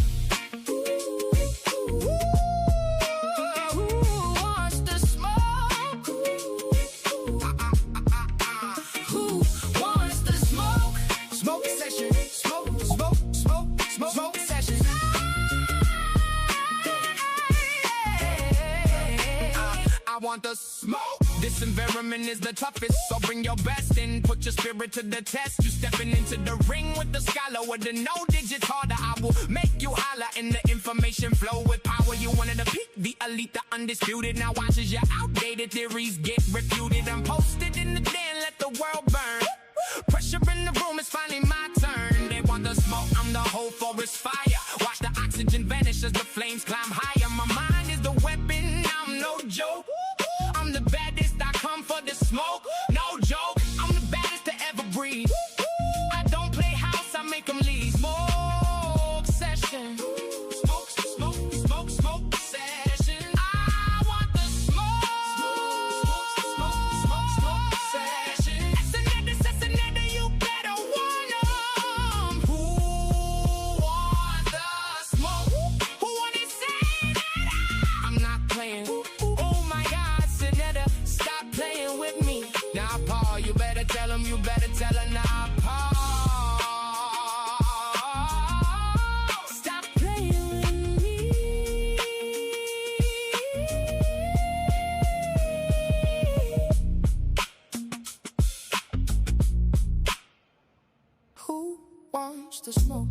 S1: Want the smoke. This environment is the toughest, so bring your best and put your spirit to the test. You stepping into the ring with the scholar, with the no digits harder. I will make you holler in the information flow with power. You wanted to peak, the elite, the undisputed. Now watch as your outdated theories get refuted. I'm posted in the den, let the world burn. Pressure in the room, it's finally my turn. They want the smoke, I'm the whole forest fire. Watch the oxygen vanish as the flames climb higher. My mind is wants to smoke.